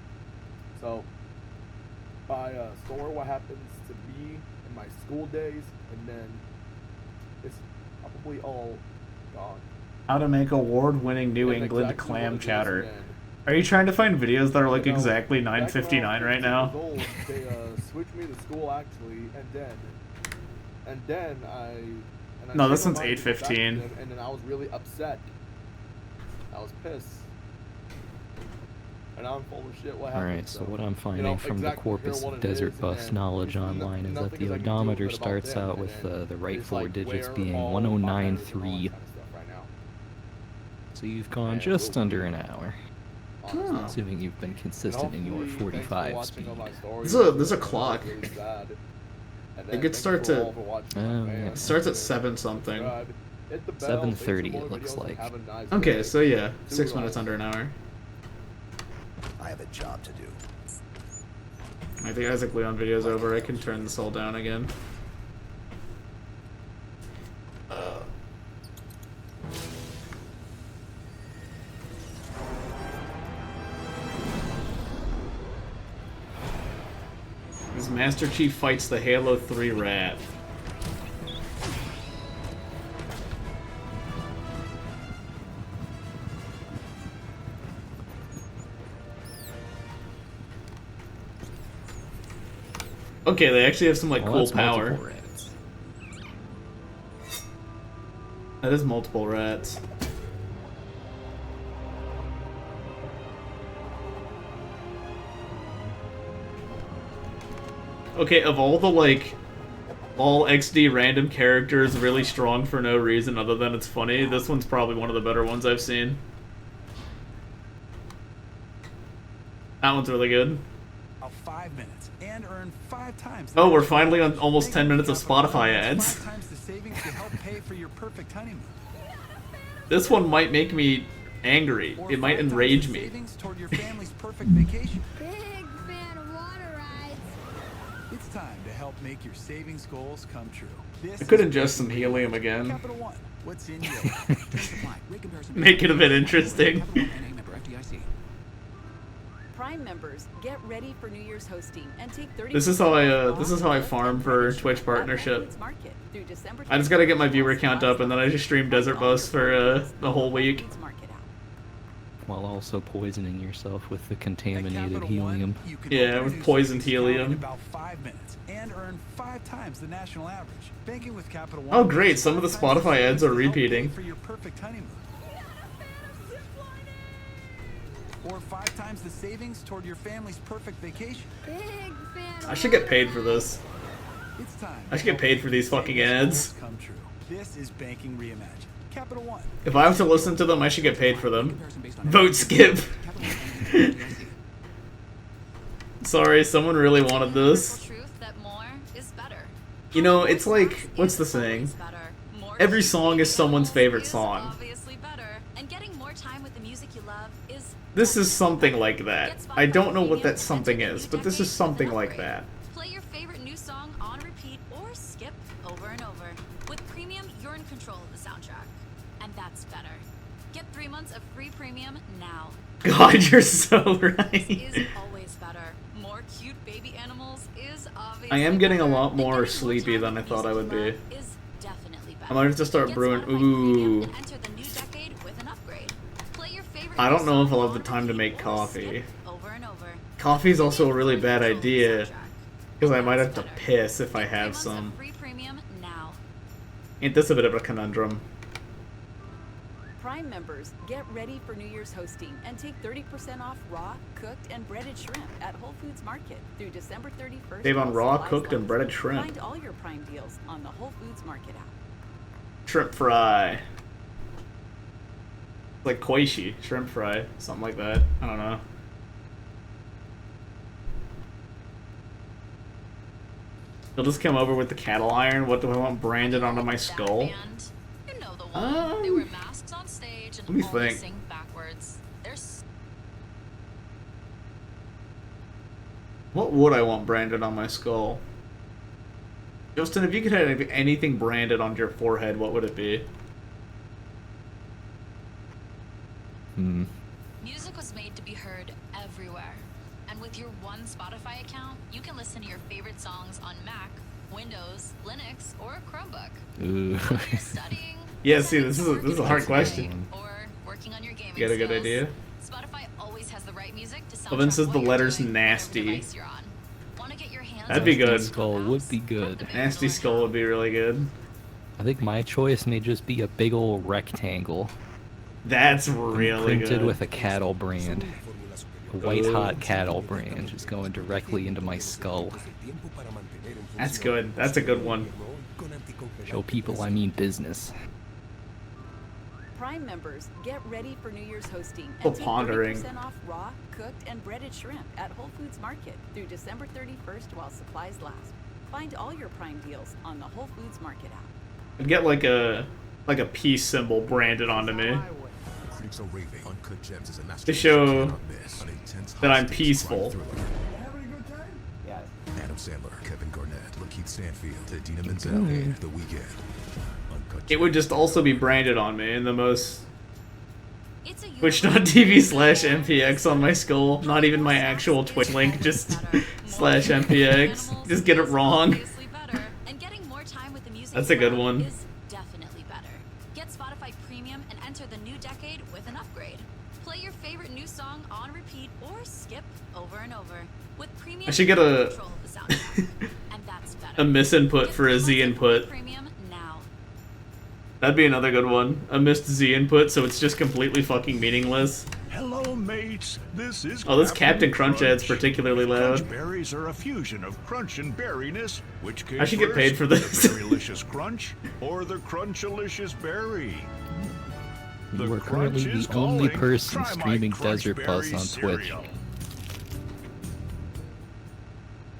So by store what happens to me in my school days, and then it's probably all gone. How to make award-winning New And England exactly clam what it is, chtter. and then, Are you trying to find videos that are like you know, exactly back when I was 9:59 right 15 now? years old, they switched me to school actually, and then I. No, this changed one's my mind to go back to 8:15. them, and then I was really upset. I was pissed. and I'm full of shit. What happened? Alright, so what I'm finding know, from the exactly corpus hear what of it Desert is, Bus and knowledge there's online is that nothing the I can do odometer about starts them, out and with then the right it's four like digits where being all my partners and all that 1093. kind of stuff right now. So you've gone And just we'll under see. an hour. Honestly. Assuming you've been And consistent in your hopefully, thanks for 45 watching speed. all my stories. There's a It's clock. really sad. And It then gets thank you starts for at- all for watching Oh, my yeah. fans. It starts at Dude, 7 something. God. Hit the bell. 7:30 Thanks for more it looks videos, and like. have a nice Okay, day. so yeah, 6 Toodles. minutes under an hour. I have a job to do. I think Isaac Leon video's over. I can turn this all down again. As Master Chief fights the Halo 3 rat. Okay, they actually have some like Well, cool that's power. multiple rats. That is multiple rats. Okay, of all the like all XD random characters really strong for no reason other than it's funny, this one's probably one of the better ones I've seen. That one's really good. 5 minutes and earn 5 times. Oh, we're finally on almost 10 minutes of Spotify ads. 5 times the savings to help pay for your perfect honeymoon. This one might make me angry. Or It might 5 times enrage the me. savings toward your family's perfect vacation. Big fan of water rides. It's time to help make your savings goals come true. This I could is ingest some helium again. Capital One. What's in your Make it a bit interesting. Prime members, get ready for New Year's hosting and take 30. This is how I farm for Twitch partnership. I just gotta get my viewer count up, and then I just stream Desert Bus for the whole week. While also poisoning yourself with the contaminated helium. Yeah, with poisoned helium. about 5 minutes and earn 5 times the national average. Banking with Capital One. Oh great, some of the Spotify ads are repeating. For your perfect honeymoon. Or 5 times the savings toward your family's perfect vacation. Big fan. I should get paid for this. It's time. I should get paid for these fucking ads. Come true. This is banking reimagined. Capital One. If I have to listen to them, I should get paid for them. Vote skip. Sorry, someone really wanted this. You know, it's like, what's the saying? Every song is someone's favorite song. This is something like that. I don't know what that something is, but this is something like that. Play your favorite new song on repeat or skip over and over. With Premium, you're in control of the soundtrack. And that's better. Get 3 months of free Premium now. God, you're so This right. is always better. More cute baby animals is obviously I am getting a better. lot And more getting sleepy time than I with thought I music would you be. love is definitely better. I might have to start Get brewing. Spotify Premium Ooh. to enter the new decade with an upgrade. Play your favorite I don't new know if song I'll have the on time to repeat make or coffee. skip over and over. Coffee's also a really bad idea. Because I might have to piss if I have Get 3 months some. of free Premium now. Ain't this a bit of a conundrum? Prime members, get ready for New Year's hosting and take 30% off raw, cooked, and breaded shrimp at Whole Foods Market through December 31st. Save on while raw, supplies cooked, and last. breaded shrimp. Find all your Prime deals on the Whole Foods Market app. Shrimp fry. Like koishi, shrimp fry, something like that. I don't know. He'll just come over with the cattle iron. What do I want branded onto my skull? You know the one. They wear masks on stage and let me only think. sing backwards. There's What would I want branded on my skull? Justin, if you could have anything branded on your forehead, what would it be? Music was made to be heard everywhere. And with your one Spotify account, you can listen to your favorite songs on Mac, Windows, Linux, or a Chromebook. Ooh. Studying, Yeah, see, this is a hard question. or working on your gaming You got a good skills. idea? Spotify always has the right music to Well, then soundtrack says the what you're letters doing, whatever nasty. device you're on. Wanna get your hands That'd be on good. Skull would be good. Nasty skull would be really good. I think my choice may just be a big old rectangle. That's really printed good. with a cattle brand. white hot cattle brand just going directly into my skull. That's good. That's a good one. Show people I mean business. Prime members, get ready for New Year's hosting Still and take pondering. 30% off raw, cooked, and breaded shrimp at Whole Foods Market through December 31st while supplies last. Find all your Prime deals on the Whole Foods Market app. I'd get like a peace symbol branded onto me to show that I'm peaceful. Adam Sandler, Kevin Garnett, Lakeith Stanfield, Idina Menzel, The Weeknd. It would just also be branded on me in the most twitch.tv/mpx on my skull. Not even my actual Twitch link, just /mpx. Just get it wrong. That's a good one. Is definitely better. Get Spotify Premium and enter the new decade with an upgrade. Play your favorite new song on repeat or skip over and over. With Premium, I should get a control of the soundtrack. And that's better. a misinput for a Z input. Premium now. That'd be another good one. A missed Z input, so it's just completely fucking meaningless. Hello, mates. This is Oh, this Captain Crunch ad's particularly loud. Crunch berries are a fusion of crunch and berryness. Which came I should get paid for first, this. the berrylicious crunch or the crunchalicious berry? You are currently the only person streaming Desert Bus on Twitch.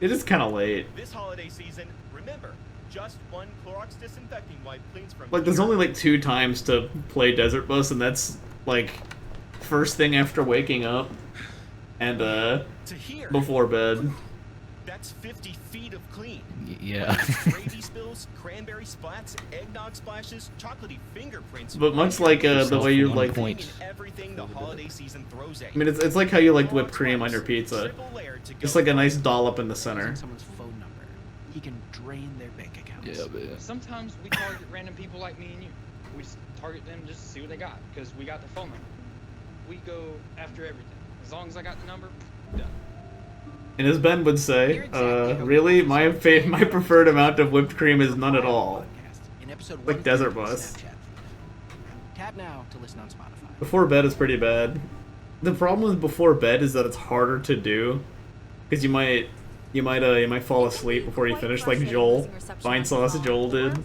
It is kind of late. This holiday season, remember, just one Clorox disinfecting wipe cleans from Like, there's only like 2 times to play Desert Bus, and that's like first thing after waking up and before bed. That's 50 feet of clean. Yeah. Gravy spills, cranberry splats, eggnog splashes, chocolatey fingerprints. But much like the way you like, everything the holiday season throws at I mean, it's like how you like whipped cream on your pizza. Just like a nice dollop in the center. Someone's phone number. He can drain their bank accounts. Yeah, man. Sometimes we target random people like me and you. We just target them just to see what they got, because we got their phone number. We go after everything. As long as I got the number, done. And as Ben would say, really, my preferred amount of whipped cream is none at all. Like Desert Bus. Tap now to listen on Spotify. Before bed is pretty bad. The problem with before bed is that it's harder to do, because you might fall asleep before you finish, like Joel, Vine Sauce Joel did.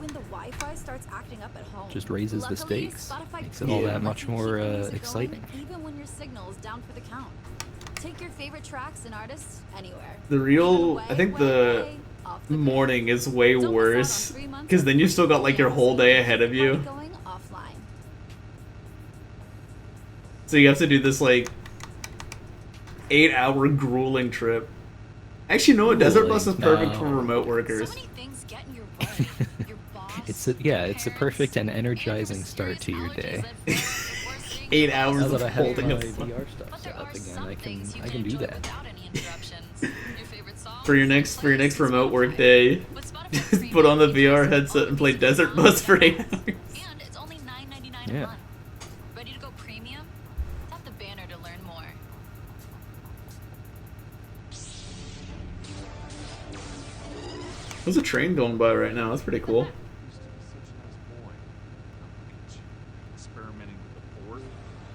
Just raises the stakes, makes it all that much more exciting. Even when your signal is down for the count. Take your favorite tracks and artists anywhere. The real, I think the morning is way worse, because then you still got like your whole day ahead of you. So you have to do this like 8-hour grueling trip. Actually, no, a Desert Bus is perfect for remote workers. It's a perfect and energizing start to your day. 8 hours Now that of I have holding my a VR stuff set up again, I can do that. For your next remote work day, just put on the VR headset and play Desert Bus for 8 hours. Yeah. Ready to go premium? Tap the banner to learn more. There's a train going by right now. That's pretty cool.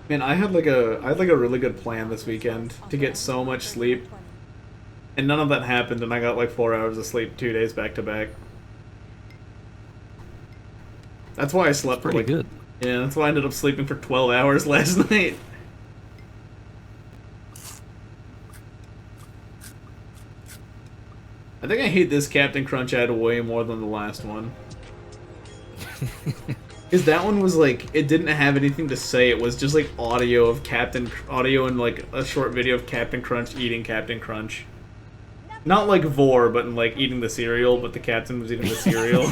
Man, I had like a really good plan this weekend to get so much sleep, and none of that happened. And I got like 4 hours of sleep 2 days back to back. That's why I slept pretty good. Yeah, that's why I ended up sleeping for 12 hours last night. I think I hate this Captain Crunch ad way more than the last one. Because that one was like, it didn't have anything to say. It was just like audio and like a short video of Captain Crunch eating Captain Crunch. Not like Vor, but like eating the cereal, but the captain was eating the cereal.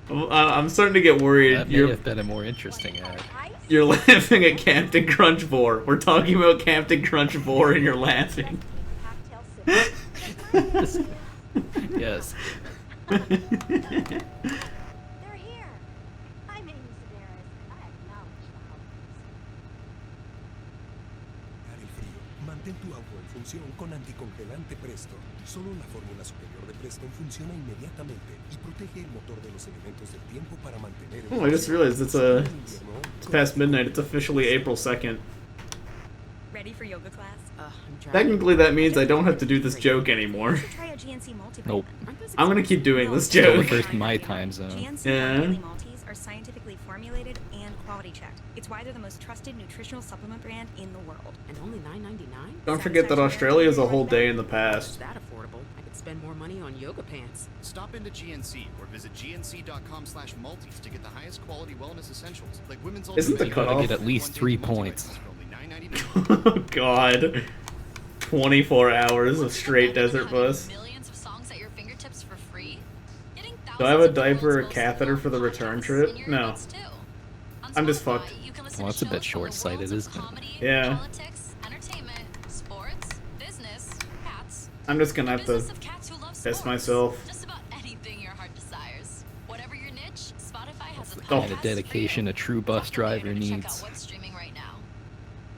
I'm starting to get worried. That may have been a more interesting ad. You're laughing at Captain Crunch Vor. We're talking about Captain Crunch Vor and you're laughing. Yes. They're here. My name is Sedaris, and I acknowledge the holidays. Mantén tu auto en función con anticongelante Presto. Solo la fórmula superior de Presto funciona inmediatamente y protege el motor de los elementos del tiempo para mantener el Oh, I just realized it's past midnight. It's officially April 2nd. Ready for yoga class? Technically, that means I don't have to do this joke anymore. Try a GNC multibrand. Nope. I'm gonna keep doing this Still joke. first in my time zone. GNC Yeah. Daily Maltese are scientifically formulated and quality checked. It's why they're the most trusted nutritional supplement brand in the world. And only $9.99? Don't forget that Australia is a whole day in the past. That affordable. I could spend more money on yoga pants. Stop into GNC or visit gnc.com/multis to get the highest quality wellness essentials like women's Isn't the You gotta cutoff? get at least 3 points. Oh god. 24 hours of straight desert bus. Millions of songs at your fingertips for free. Getting Do I have a diaper or catheter for the return trip? No. I'm just fucked. Well, that's a bit short-sighted, isn't it? Yeah. Politics, entertainment, sports, business, cats. I'm just gonna have to piss myself. Just about anything your heart desires. Whatever your niche, Spotify has a Kind of dedication a true bus driver needs. what's streaming right now.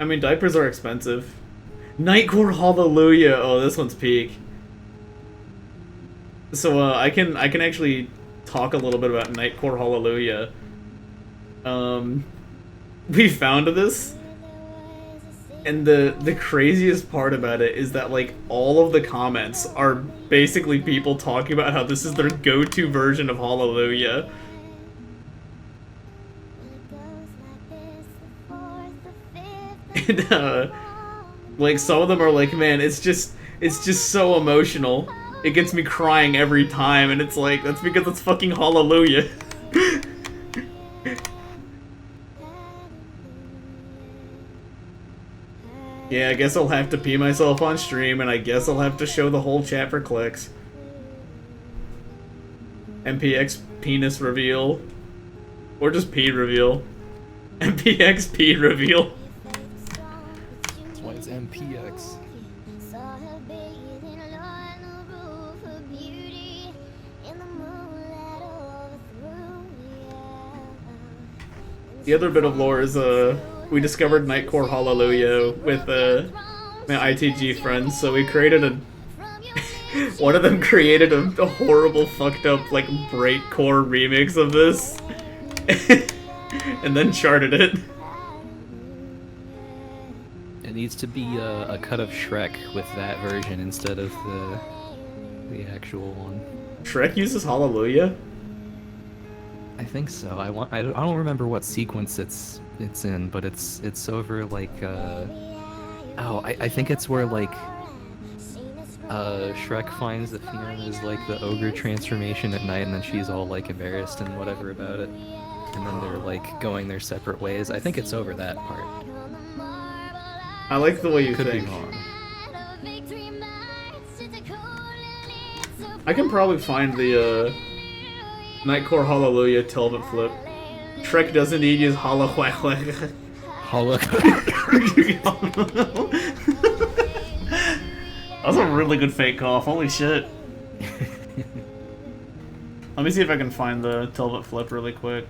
I mean, diapers are expensive. Nightcore Hallelujah! Oh, this one's peak. So, I can actually talk a little bit about Nightcore Hallelujah. We found this, and the craziest part about it is that, like, all of the comments are basically people talking about how this is their go-to version of Hallelujah. And, like, some of them are like, man, it's just so emotional. It gets me crying every time, and it's like, that's because it's fucking Hallelujah. Yeah, I guess I'll have to pee myself on stream, and I guess I'll have to show the whole chat for clicks. MPX penis reveal. Or just pee reveal. MPX pee reveal. That's why it's MPX. The other bit of lore is, we discovered Nightcore Hallelujah with, my ITG friends, so we created a... one of them created a horrible, fucked up, like, breakcore remix of this. And then charted it. It needs to be a cut of Shrek with that version instead of the actual one. Shrek uses Hallelujah? I think so. I don't remember what sequence it's in, but it's over like I think it's where like Shrek finds that Fiona is like the ogre transformation at night, and then she's all like embarrassed and whatever about it, and then they're like going their separate ways. I think it's over that part. I like the way you Could think. be wrong. I can probably find the Nightcore Hallelujah Tilbit flip. Shrek doesn't need his Hallelujah. That was a really good fake cough. Holy shit. Let me see if I can find the Tilbit flip really quick.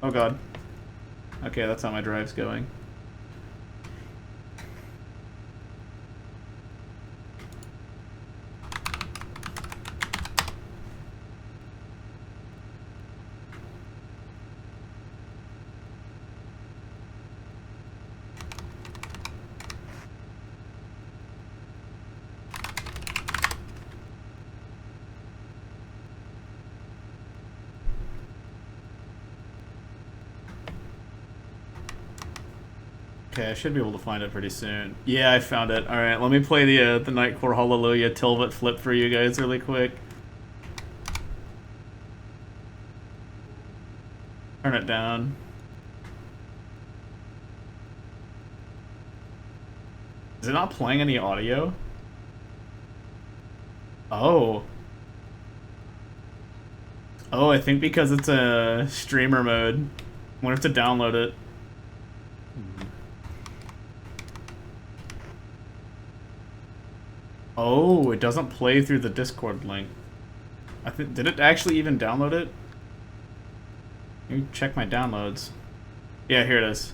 Oh god. Okay, that's how my drive's going. Okay, I should be able to find it pretty soon. Yeah, I found it. Alright, let me play the Nightcore Hallelujah Tilbit flip for you guys really quick. Turn it down. Is it not playing any audio? Oh. Oh, I think because it's a streamer mode. I wonder if to download it. Oh, it doesn't play through the Discord link. I think, did it actually even download it? Let me check my downloads. Yeah, here it is.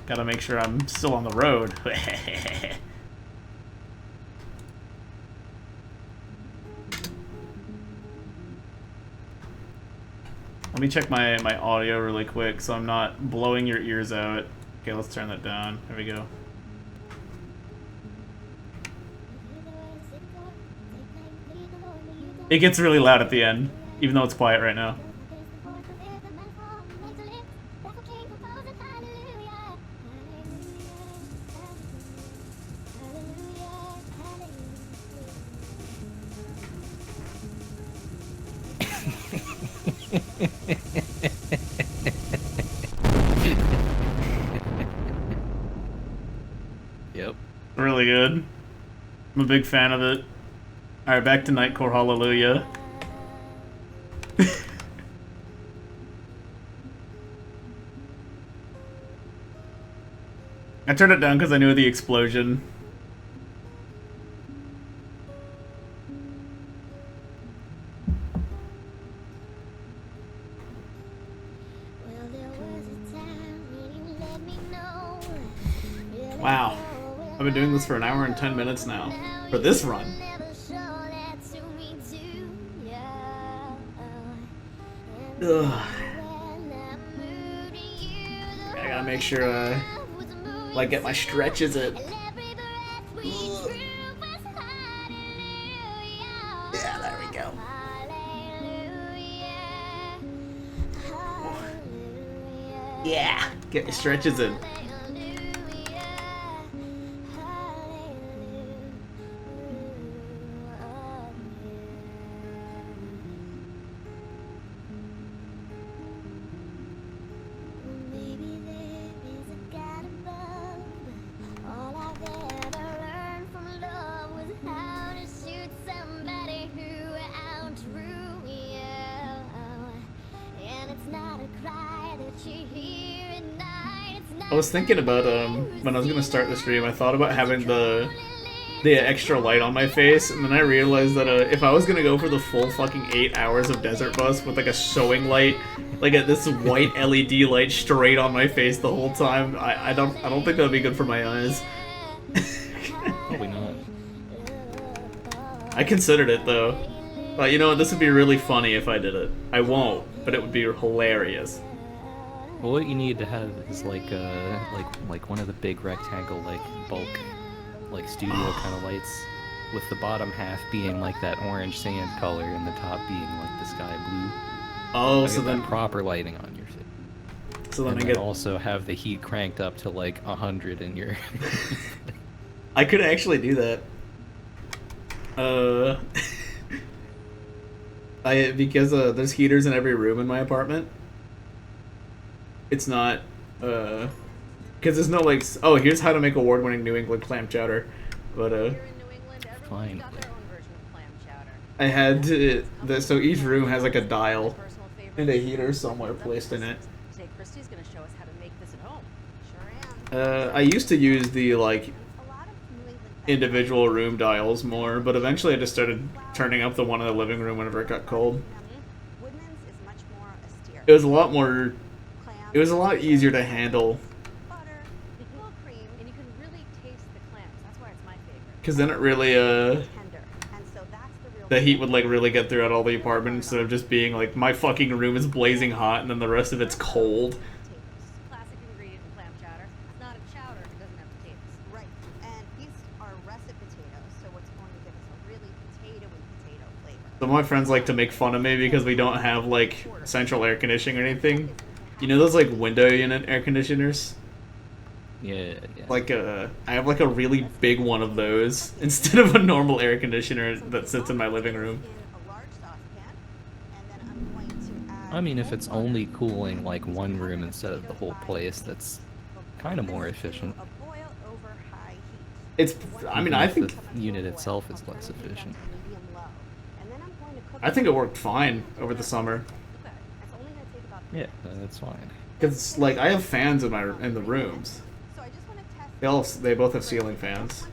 Gotta make sure I'm still on the road. Let me check my audio really quick so I'm not blowing your ears out. Okay, let's turn that down. There we go. It gets really loud at the end, even though it's quiet right now. Yep. Really good. I'm a big fan of it. Alright, back to Nightcore Hallelujah. I turned it down because I knew the explosion. Wow. I've been doing this for 1 hour and 10 minutes now. For this run. Ugh. I gotta make sure I like get my stretches in. Yeah, there we go. Yeah, get your stretches in. I was thinking about when I was gonna start the stream, I thought about having the extra light on my face, and then I realized that if I was gonna go for the full fucking 8 hours of Desert Bus with like a sewing light, like this white LED light straight on my face the whole time, I don't think that'd be good for my eyes. Probably not. I considered it though. But you know what, this would be really funny if I did it. I won't, but it would be hilarious. Well, what you need to have is like one of the big rectangle bulk studio kind of lights, with the bottom half being like that orange sand color and the top being like the sky blue. Oh, so then proper lighting on your face. So then and I get also have the heat cranked up to like 100 in your. I could actually do that. Because there's heaters in every room in my apartment. It's not, because there's no like, oh, here's how to make award-winning New England clam chowder, but fine. I had to, so each room has like a dial and a heater somewhere placed in it. I used to use the like individual room dials more, but eventually I just started turning up the one in the living room whenever it got cold. It was a lot more. It was a lot easier to handle. Because then it really, the heat would like really get throughout all the apartment instead of just being like, my fucking room is blazing hot and then the rest of it's cold. Some of my friends like to make fun of me because we don't have like central air conditioning or anything. You know those like window unit air conditioners? Yeah. Like I have like a really big one of those instead of a normal air conditioner that sits in my living room. I mean, if it's only cooling like one room instead of the whole place, that's kind of more efficient. It's, I mean, I think the unit itself is less efficient. I think it worked fine over the summer. Yeah, that's fine. Cause like I have fans in the rooms. They both have ceiling fans.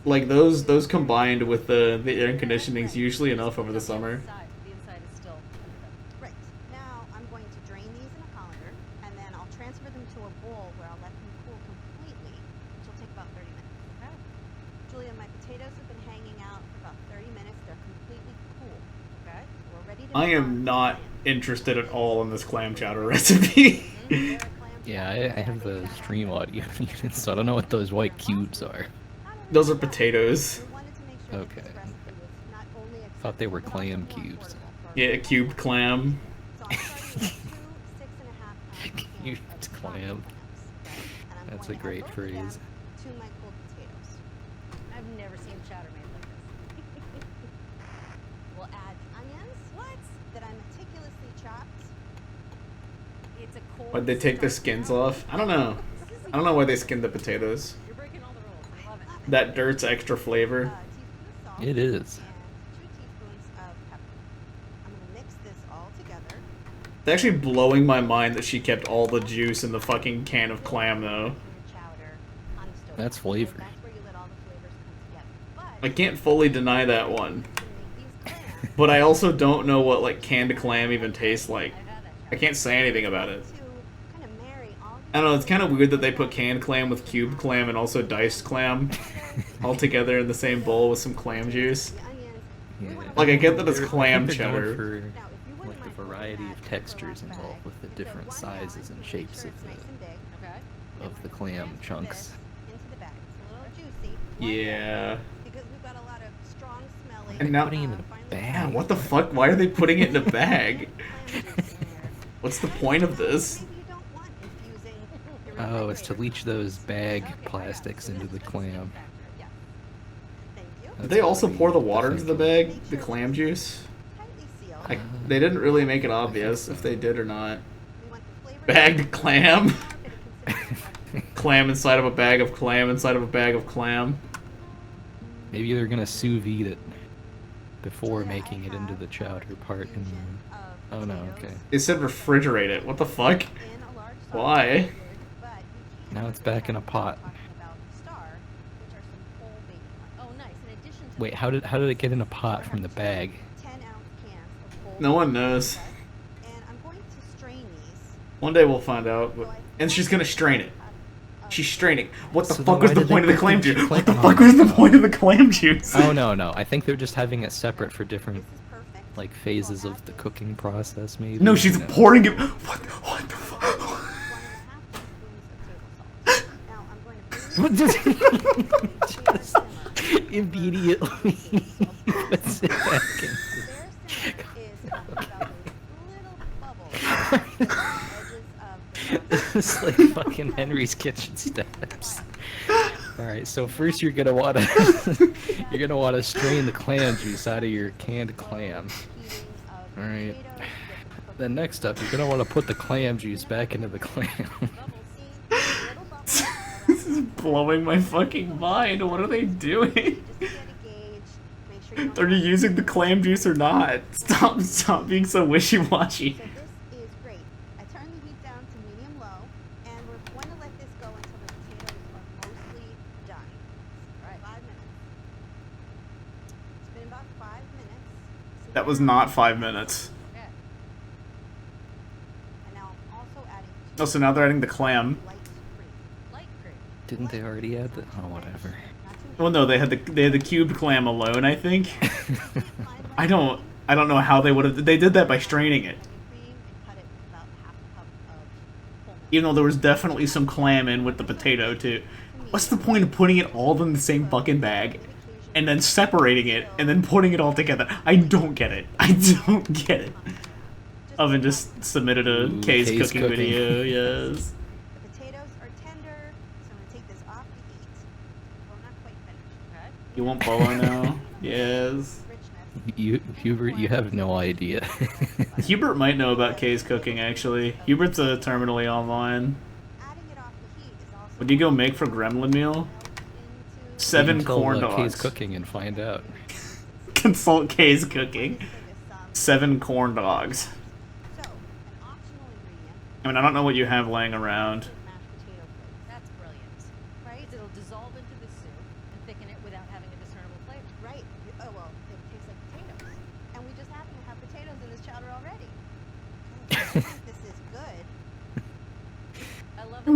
Like those combined with the air conditioning is usually enough over the summer. The inside is still Right. Now I'm going to drain these in a colander, and then I'll transfer them to a bowl where I'll let them cool completely, which will take about 30 minutes. Okay. Julia, my potatoes have been hanging out for about 30 minutes. They're completely cool. Okay. We're ready to. I am not interested at all in this clam chowder recipe. Yeah, I have the stream audio, so I don't know what those white cubes are. Those are potatoes. Okay. Thought they were clam cubes. Yeah, a cubed clam. Cubed clam. That's a great phrase. To my cooled potatoes. I've never seen chowder made like this. We'll add the onions. What? That I meticulously chopped. It's a cold. Why'd they take their skins off? I don't know. I don't know why they skinned the potatoes. You're breaking all the rules. I love it. That dirt's extra flavor. It is. It's actually blowing my mind that she kept all the juice in the fucking can of clam, though. That's flavor. I can't fully deny that one. But I also don't know what, like, canned clam even tastes like. I can't say anything about it. I don't know, it's kind of weird that they put canned clam with cubed clam and also diced clam all together in the same bowl with some clam juice. Yeah. Like, I get that it's They're- clam I think they're going cheddar. for, like, a variety of textures involved with the different sizes and shapes of the clam chunks. Yeah. Because we've got a lot of strong smelling. And now, Putting it in a yeah, bag. what the fuck? Why are they putting it in a bag? What's the point of this? Oh, it's to leach those bag plastics into the clam. Did they also pour the water into the bag? The clam juice? They didn't really make it obvious if they did or not. Bagged clam? Clam inside of a bag of clam inside of a bag of clam. Maybe they're gonna sous vide it before making it into the chowder part. And oh no, okay. They said refrigerate it. What the fuck? Why? Now it's back in a pot. Oh, nice. In addition to Wait, how did it get in a pot from the bag? No one knows. And I'm going to strain these. One day we'll find out. And she's gonna strain it. She's straining. What the So fuck then was why the did they point of the put clam the juice? What clam- the fuck was the point of the clam juice? Oh no, I think they're just having it separate for different like phases of the cooking process. Maybe. No, she's No. pouring it. What the fuck? Just immediately puts it back in. It's like fucking Henry's kitchen steps. All right, so first you're gonna wanna strain the clam juice out of your canned clam. All right. Then next up, you're gonna want to put the clam juice back into the clam. This is blowing my fucking mind. What are they doing? Are you using the clam juice or not? Stop being so wishy-washy. This is great. I turned the heat down to medium low, and we're going to let this go until the potatoes are mostly done. All right, 5 minutes. It's been about 5 minutes. That was not 5 minutes. Okay. And now I'm also adding Oh, so now they're adding the clam. light cream. Didn't they already add the? Oh, whatever. Well, no, they had the cubed clam alone, I think. I don't know how they would have. They did that by straining it. Even though there was definitely some clam in with the potato too. What's the point of putting it all in the same fucking bag, and then separating it, and then putting it all together? I don't get it. I don't get it. Oven just submitted a Ooh, K's K's cooking cooking. video. Yes. The potatoes are tender, so I'm going to take this off the heat. Well, not quite finished. Okay. You want bolo now? Yes. Hubert, you have no idea. Hubert might know about K's cooking, actually. Hubert's terminally online. What do you go make for Gremlin meal? 7 You can corn tell, K's dogs. cooking and find out. Consult K's cooking. 7 corn dogs. I mean, I don't know what you have laying around. That's brilliant. Right? It'll dissolve into the soup and thicken it without having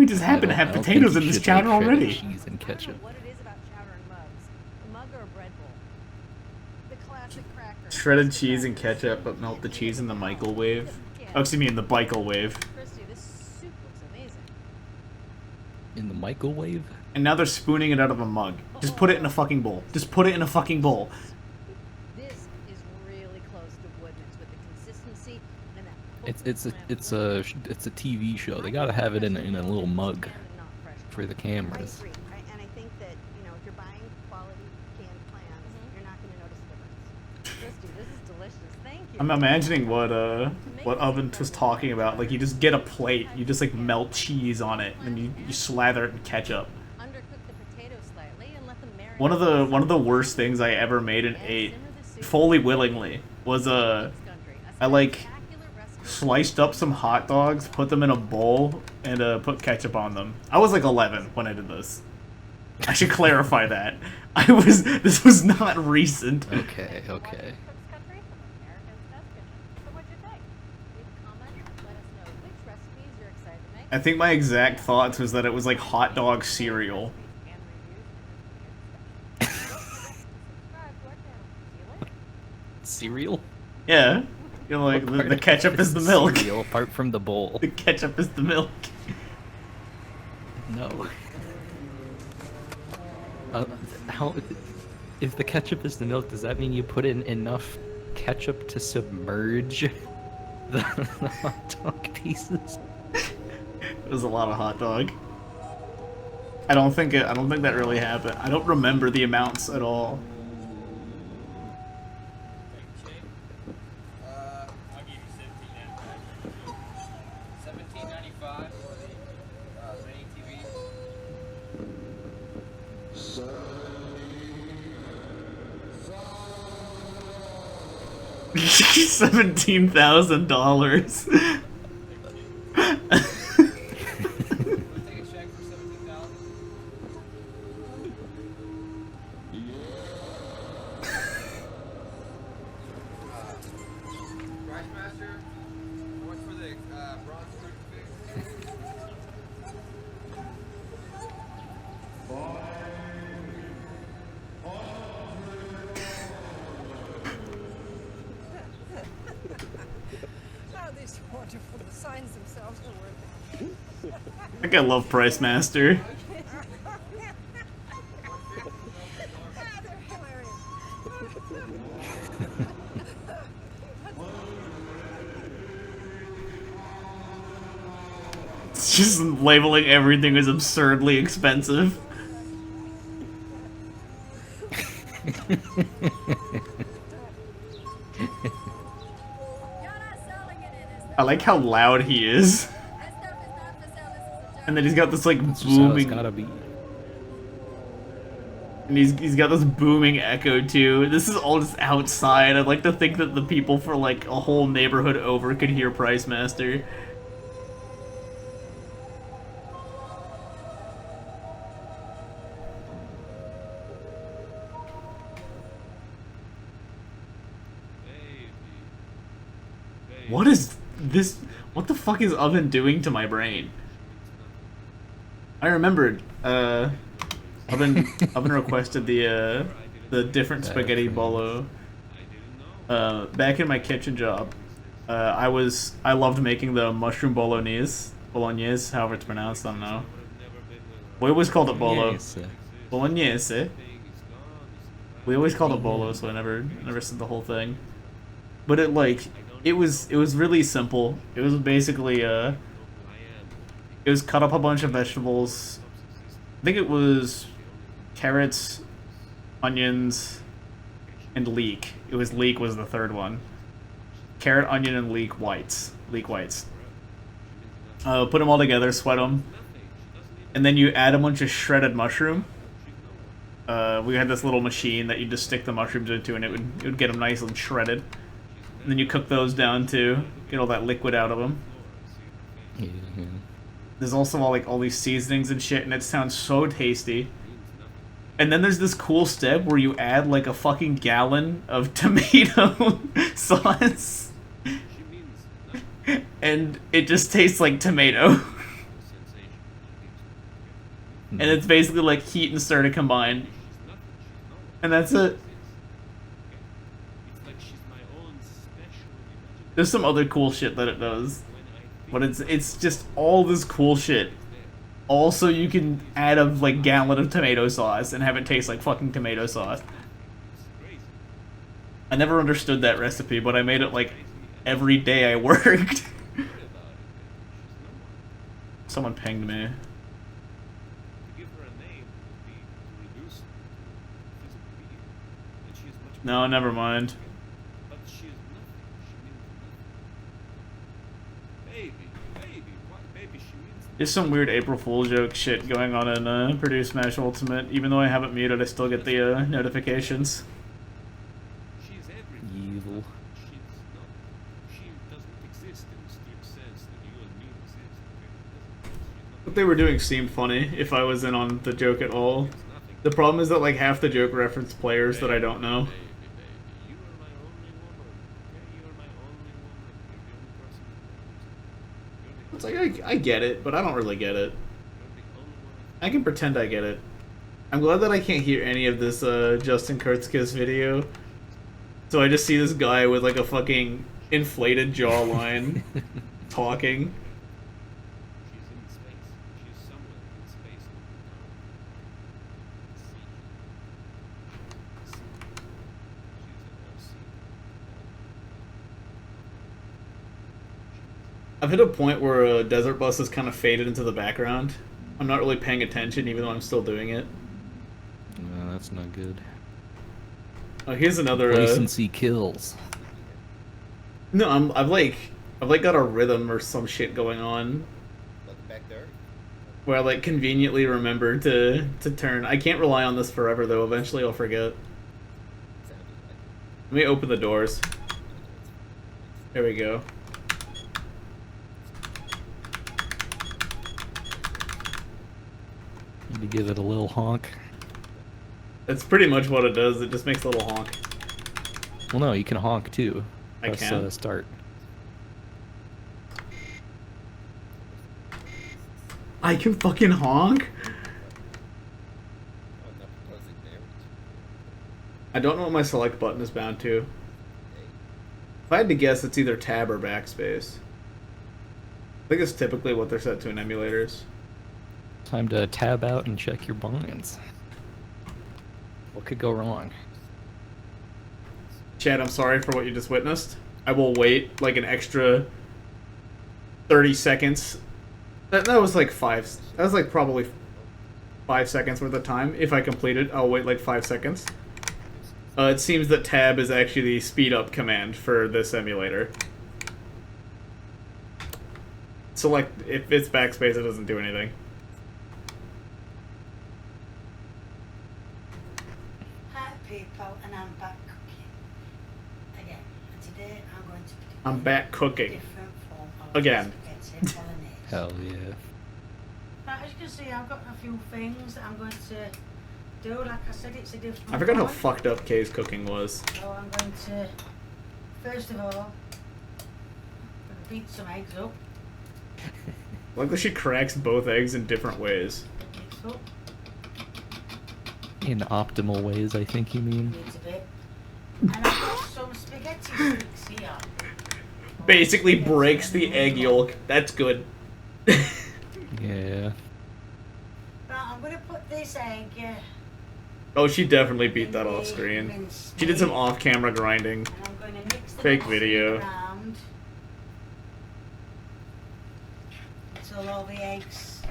just happen to have I don't potatoes think in you this should, like, chowder shred already. cheese and ketchup. What it is about chowder and mugs. A mug or a bread bowl. The classic cracker. Shredded cheese and ketchup, but melt the cheese in the microwave. Oh, excuse me, in the bicrowave. Christy, this soup looks amazing. In the microwave? And now they're spooning it out of a mug. Just put it in a fucking bowl. Just put it in a fucking bowl. This is really close to Woodman's with the consistency and that. It's a TV show. They gotta have it in a little mug for the cameras. I agree, right? And I think that, you know, if you're buying quality canned clams, you're not going to notice a difference. Christy, this is delicious. Thank you. I'm imagining what Oven was talking about. Like, you just get a plate, you just like melt cheese on it, and you slather it in ketchup. Undercook the potatoes slightly and let them marinate. One of the worst things I ever made and ate, fully willingly, was I like sliced up some hot dogs, put them in a bowl, and put ketchup on them. I was like 11 when I did this. I should clarify that. This was not recent. Okay, okay. I think my exact thoughts was that it was like hot dog cereal. Cereal? Yeah. You know, like the ketchup is the milk. Cereal, apart from the bowl. The ketchup is the milk. No. How? If the ketchup is the milk, does that mean you put in enough ketchup to submerge the hot dog pieces? It was a lot of hot dog. I don't think that really happened. I don't remember the amounts at all. I'll give you $17.95 for the mini TV. $17,000. Oh, these are wonderful. The signs themselves are worth it. I think I love Price Master. It's just labeling everything as absurdly expensive. I like how loud he is. And then he's got this like booming. Gotta be. And he's got this booming echo too. This is all just outside. I'd like to think that the people for like a whole neighborhood over could hear Price Master. What is this? What the fuck is Oven doing to my brain? I remembered. Oven requested the different spaghetti bolo. Back in my kitchen job, I loved making the mushroom bolognese, however it's pronounced. I don't know. We always called it bolo. Bolognese. We always called it bolo, so I never said the whole thing. But it was really simple. It was basically it was cut up a bunch of vegetables. I think it was carrots, onions, and leek. It was leek was the third one. Carrot, onion, and leek whites. Put them all together, sweat them, and then you add a bunch of shredded mushroom. We had this little machine that you just stick the mushrooms into, and it would get them nice and shredded. And then you cook those down too, get all that liquid out of them. Yeah. There's also all these seasonings and shit, and it sounds so tasty. And then there's this cool step where you add like a fucking gallon of tomato sauce, and it just tastes like tomato. and it's basically like heat and stir combined, and that's it. There's some other cool shit that it does, but it's just all this cool shit. Also, you can add a like gallon of tomato sauce and have it taste like fucking tomato sauce. I never understood that recipe, but I made it like every day I worked. Someone pinged me. No, never mind. There's some weird April Fool joke shit going on in Purdue Smash Ultimate. Even though I have it muted, I still get the notifications. Evil. What they were doing seemed funny, if I was in on the joke at all. The problem is that like half the joke reference players that I don't know. It's like, I get it, but I don't really get it. I can pretend I get it. I'm glad that I can't hear any of this Justin Kurtzkiss video. So I just see this guy with like a fucking inflated jawline talking. I've hit a point where a desert bus has kind of faded into the background. I'm not really paying attention, even though I'm still doing it. No, that's not good. Oh, here's another. Complacency kills. No, I've like got a rhythm or some shit going on. Back there. Where I like conveniently remember to turn. I can't rely on this forever though. Eventually I'll forget. Let me open the doors. There we go. Need to give it a little honk. That's pretty much what it does. It just makes a little honk. Well, no, you can honk too. I can. Start. I can fucking honk? I don't know what my select button is bound to. If I had to guess, it's either tab or backspace. I think it's typically what they're set to in emulators. Time to tab out and check your binds. What could go wrong? Chad, I'm sorry for what you just witnessed. I will wait like an extra 30 seconds. That was like that was like probably 5 seconds worth of time. If I complete it, I'll wait like 5 seconds. It seems that tab is actually the speed up command for this emulator. Select, if it's backspace, it doesn't do anything. Hi people, and I'm back cooking again. And today I'm going to be I'm back cooking different form of again. spaghetti bolognese. Hell yeah. Now, as you can see, I've got a few things that I'm going to do. Like I said, it's a different I forgot how one. fucked up Kay's cooking was. So I'm going to, first of all, I'm going to beat some eggs up. Like that she cracks both eggs in different ways. Mix up. In optimal ways, I think you mean. Needs a bit. And I've got some spaghetti sticks here. Basically breaks the egg yolk. That's good. Yeah. Right, I'm going to put this egg. Oh, she definitely beat that off screen. She did some off-camera grinding. I'm going to mix the Fake mixing video. around until all the eggs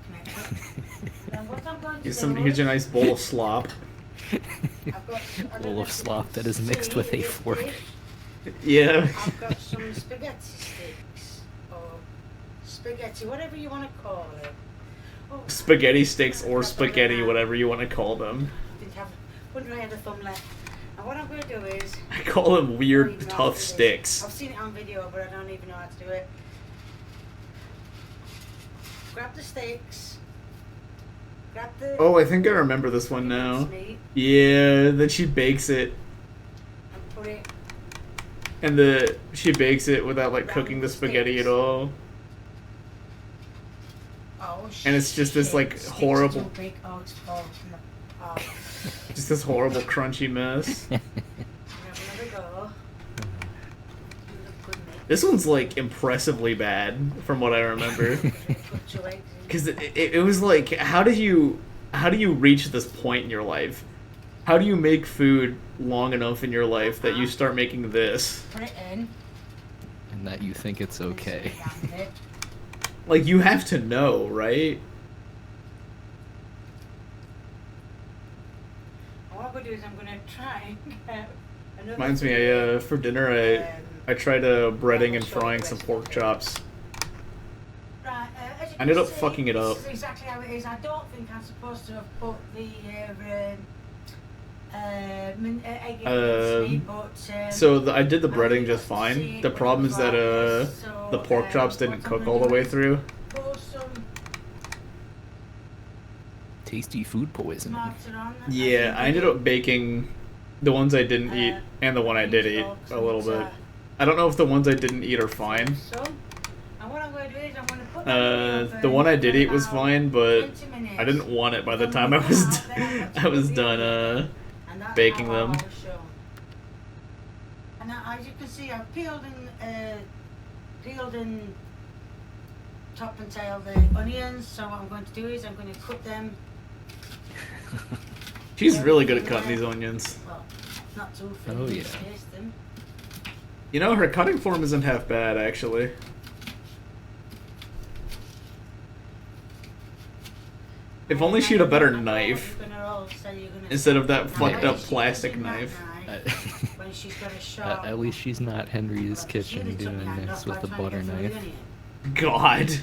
connect up. Then what I'm going to do Here's a nice bowl of slop. I've got Bowl of slop that is mixed with a fork. Yeah. I've got some spaghetti sticks or spaghetti, whatever you want to call it. Oh, Spaghetti sticks or spaghetti, whatever you want to call them. wouldn't I have a thumb left? And what I'm going to do is... I call them I don't weird, even know how tough to do this. sticks. I've seen it on video, but I don't even know how to do it. Grab the sticks. Grab the... Oh, I think I remember this one now. meat Yeah, then she bakes it. and put it And she bakes it without like cooking the spaghetti at all. Oh, And it's just this like sticks are horrible, too big. Oh, it's oh, no. Oh. just this horrible crunchy mess. Have another go. This one's like impressively bad from what I remember. Put your eggs in. Because it was like, how do you reach this point in your life? How do you make food long enough in your life that you start making this? Put it in. And that you think it's okay. Like, you have to know, right? What I'm gonna do is I'm gonna try and get another. Reminds me, for dinner I tried breading and frying some pork chops. Right, as you I ended can up see, fucking it up. This is exactly how it is. I don't think I'm supposed to have put the egg in mincemeat, but So I did the breading just fine. The problem is that the pork chops didn't cook all the way through. pour some Tasty food poisoning. tomato on. Yeah, I ended up baking the ones I didn't eat and the one I did eat a little bit. I don't know if the ones I didn't eat are fine. And what I'm going to do is I'm going to put that in the The oven one I did for eat was about fine, but 20 minutes. I didn't want it by the time I was done And that's baking how them. I was shown. And now, as you can see, I've peeled and top and tail the onions. So what I'm going to do is I'm going to cut them. She's really good at cutting these onions. Well, not too thin. Oh, yeah. Taste them. You know, her cutting form isn't half bad, actually. If only she had a better knife You're gonna all say you're gonna instead of that Now, fucked when up she's plastic using that knife. when she's gonna show At least she's not Henry's kitchen really took doing my hand this off with by the trying to butter get through the knife. onion. God. So,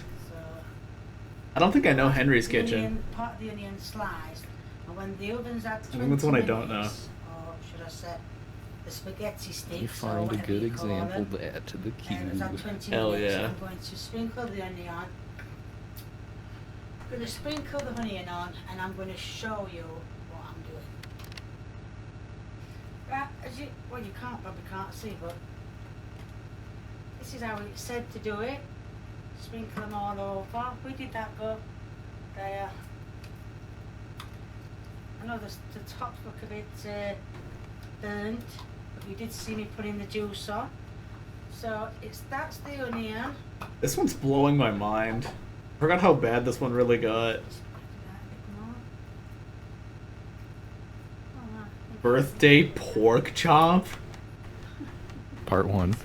I don't think I know Henry's the kitchen. onion, part of the onion sliced, and when the oven's at 20 think that's one I don't know. minutes, or should I say, the spaghetti sticks, You or find a whatever good you call example them, to add to the and it's at cube. 20 Hell minutes, yeah. I'm going to sprinkle the onion on. I'm going to sprinkle the onion on, and I'm going to show you what I'm doing. Right, as you, well, you probably can't see, but this is how it's said to do it. Sprinkle them all over. We did that go there. I know the top look a bit burnt, but you did see me putting the juice on. So that's the onion. This one's blowing my mind. I forgot how bad this one really got. Birthday pork chop? Part 1.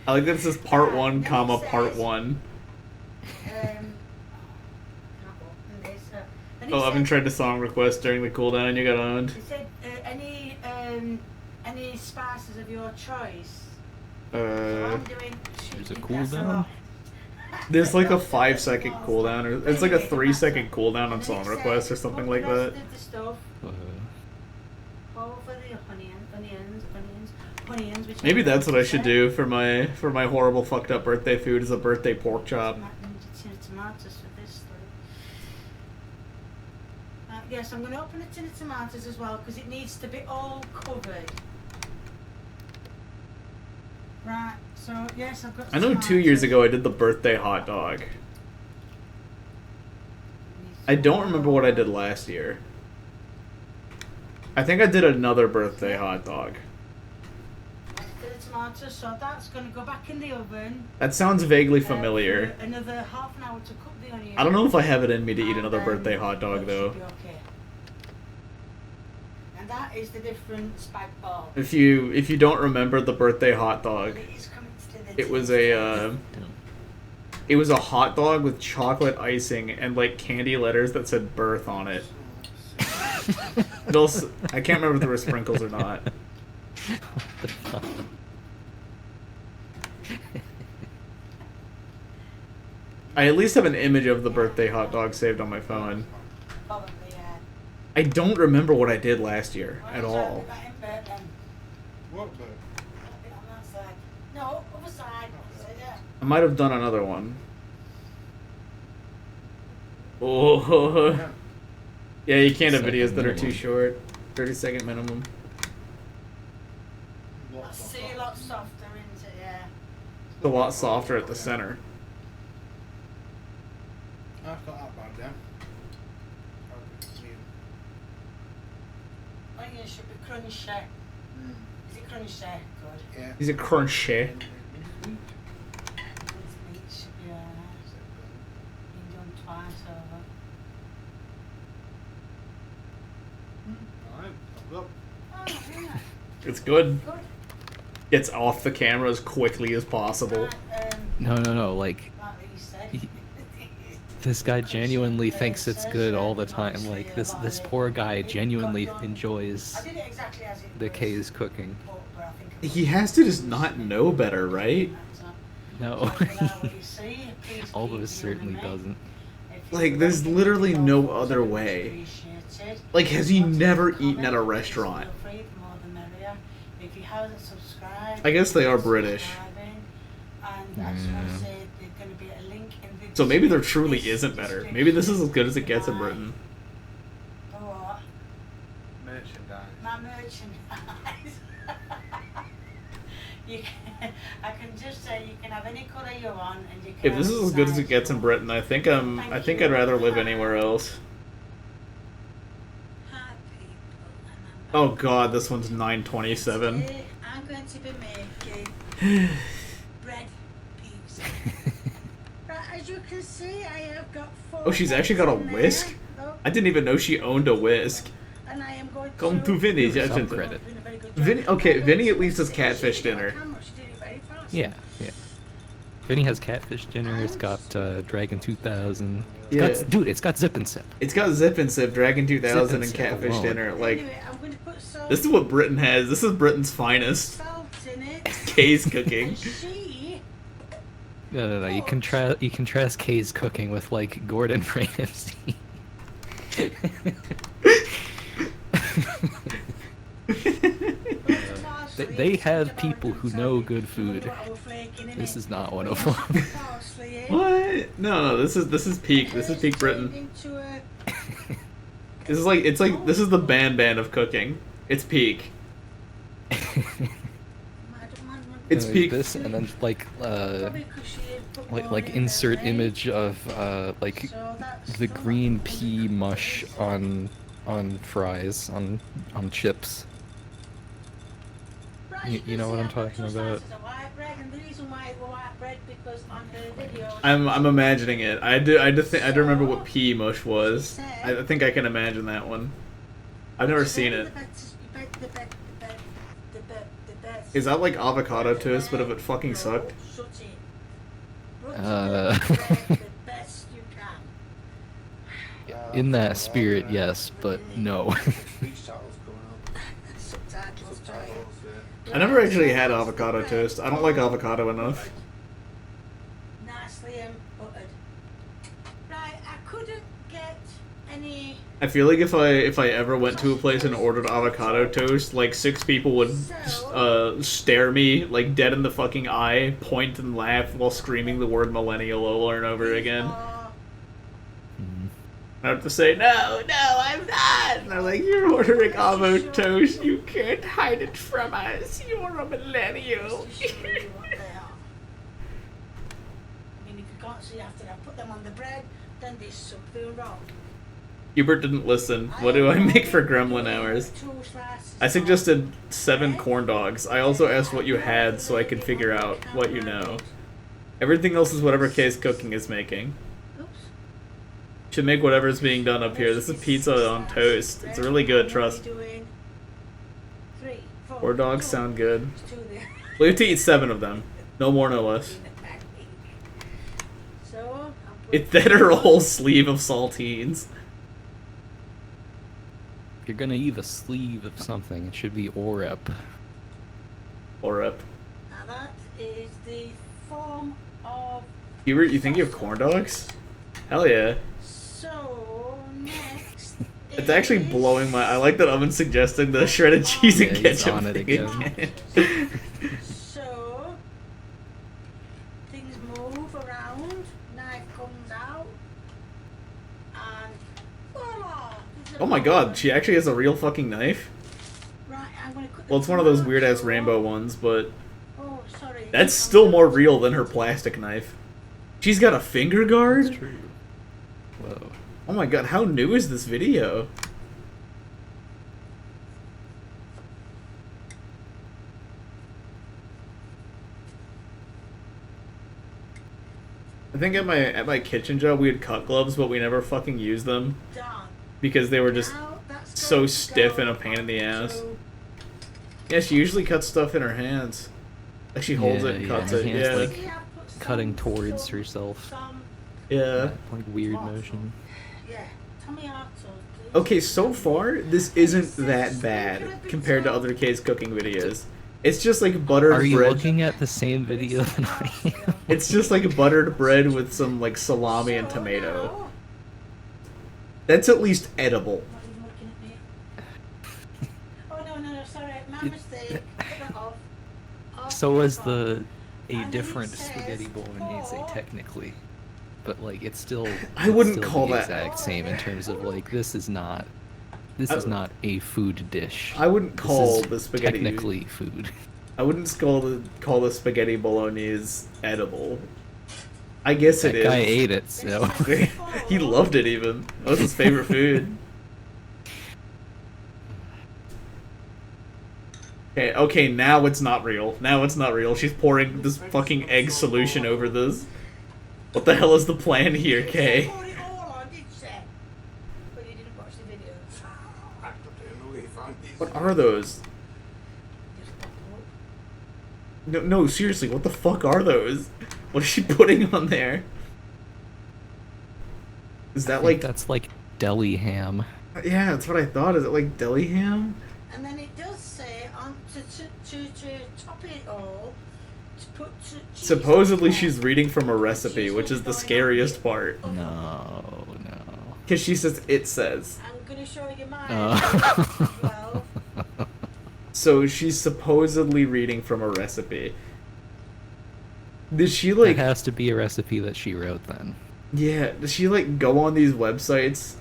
I like that it says part 1, comma, part 1. Oh, I've been trying to song request during the cooldown, you got owned. It said any spices of your choice. There's a cooldown? There's like a 5-second cooldown, or it's like a 3-second cooldown on song request or something like that. Maybe that's what I should do for my horrible fucked up birthday food is a birthday pork chop. Yes, I'm going to open a tin of tomatoes as well because it needs to be all covered. Right, so yes, I've got I know 2 years ago I did the birthday hot dog. I don't remember what I did last year. I think I did another birthday hot dog. Tomatoes, so that's going to go back in the oven. That sounds vaguely familiar. For another half an hour to cook the onion. I don't know if I have it in me to eat another birthday hot dog though. Okay. And that is the different spag ball. If you don't remember the birthday hot dog, it was a hot dog with chocolate icing and like candy letters that said birth on it. It also, I can't remember if there were sprinkles or not. What the fuck? I at least have an image of the birthday hot dog saved on my phone. Probably, yeah. I don't remember what I did last year at all. What the? No, other side. I might have done another one. Oh. Yeah, you can't have videos that are too short. 30-second minimum. Oh, See, a lot softer, isn't it? Yeah. It's a lot softer at the center. That's not that bad, yeah. Okay, medium. Onions should be crunchy. Is it crunchy? Good. Yeah. Is it crunchy? Meat should be been done twice over. Alright, thumbs up. Oh, yeah. It's good. Good. Gets off the camera as quickly as possible. No, like Like you said. this guy genuinely thinks it's good all the time. Like this poor guy genuinely enjoys I did it exactly as it the K's cooking. but I think it He has to just not know better, right? No, almost certainly doesn't. Like, there's literally no other way. Like, has he never eaten at a restaurant? If you haven't subscribed, I guess they are British. and that's what I said, there's going to be a link in the So maybe there truly isn't better. Maybe this is as good as it gets in Britain. For what? Merchandise. My merchandise. You can, I can just say you can have any colour you want, and you can. If this is as good as it gets in Britain, I think I'd rather live anywhere else. Oh god, this one's 927. I'm going to be making bread pizza. Right, as you can see, I have got 4. Oh, she's actually got a whisk? I didn't even know she owned a whisk. And I am going Come to Vinny. Some credit. Vinny, okay, Vinny at least has catfish dinner. Yeah. Vinny has catfish dinner. It's got Dragon 2000. Yeah. Dude, it's got Zip and Sip. It's got Zip and Sip, Dragon 2000, and Sip catfish alone. dinner. Like, this is what Britain has. This is Britain's finest. K's cooking. No. You contrast K's cooking with like Gordon Ramsay. They have people who know good food. This is not one of them. What? No, this is peak. This is peak Britain. This is like this is the band of cooking. It's peak. It's peak. This and then like insert image of like the green pea mush on fries on chips. You know what I'm talking about? I'm imagining it. I do remember what pea mush was. I think I can imagine that one. I've never seen it. Is that like avocado toast, but if it fucking sucked? In that spirit, yes, but no. I never actually had avocado toast. I don't like avocado enough. Nicely buttered. Right, I couldn't get any. I feel like if I ever went to a place and ordered avocado toast, like 6 people would stare me like dead in the fucking eye, point and laugh while screaming the word millennial over and over again. I have to say, no, I'm not! And they're like, you're ordering avocado toast, you can't hide it from us, you're a millennial. I mean, if you can't see after I put them on the bread, then there's something wrong. Hubert didn't listen. What do I make for gremlin hours? I suggested 7 corn dogs. I also asked what you had so I could figure out what you know. Everything else is whatever K's cooking is making. Should make whatever's being done up here. This is pizza on toast. It's really good, trust. 4 dogs sound good. We have to eat 7 of them. No more, no less. It's that or a whole sleeve of saltines. If you're gonna eat a sleeve of something, it should be orep. Orep. Now that is the form of. Hubert, you think you have corn dogs? Hell yeah. So next. It's actually blowing my. I like that Oven's suggesting the shredded cheese and ketchup on it thing again. So things move around. Knife comes out, and voila! Oh my god, she actually has a real fucking knife? Right, I'm gonna cut Well, it's one of those weird ass rainbow ones, but Oh, sorry. that's still more real than her plastic knife. She's got a finger guard? That's true. Whoa. Oh my god, how new is this video? I think at my kitchen job we had cut gloves, but we never fucking used them because they were just so stiff and a pain in the ass. Yeah, she usually cuts stuff in her hands. Like she holds it and cuts it. Hands, Yeah, like cutting towards herself. yeah. That, like weird motion. Yeah, tomato, please. Okay, so far this isn't that bad compared to other K's cooking videos. It's just like buttered Are you bread. looking at the same video than I am? It's just like buttered bread with some like salami and tomato. That's at least edible. Oh no, sorry, my mistake. Put it off. So is a different spaghetti bolognese technically, but like it's still. I wouldn't it's still call the that exact same in terms of like this is not a food dish. I wouldn't This call is the spaghetti technically food. I wouldn't call the spaghetti bolognese edible. I guess That it is. guy ate it, so He loved it even. That was his favorite food. Okay, now it's not real. Now it's not real. She's pouring this fucking egg solution over this. What the hell is the plan here, Kay? What are those? No, seriously, what the fuck are those? What is she putting on there? Is that like... that's like deli ham. Yeah, that's what I thought. Is it like deli ham? And then it does say on to top it all to put cheese. Supposedly she's reading from a recipe, which is the scariest part. No. Because she says, it says. I'm gonna show you mine. Oh. So she's supposedly reading from a recipe. Did she like... It has to be a recipe that she wrote then. Yeah, does she like go on these websites,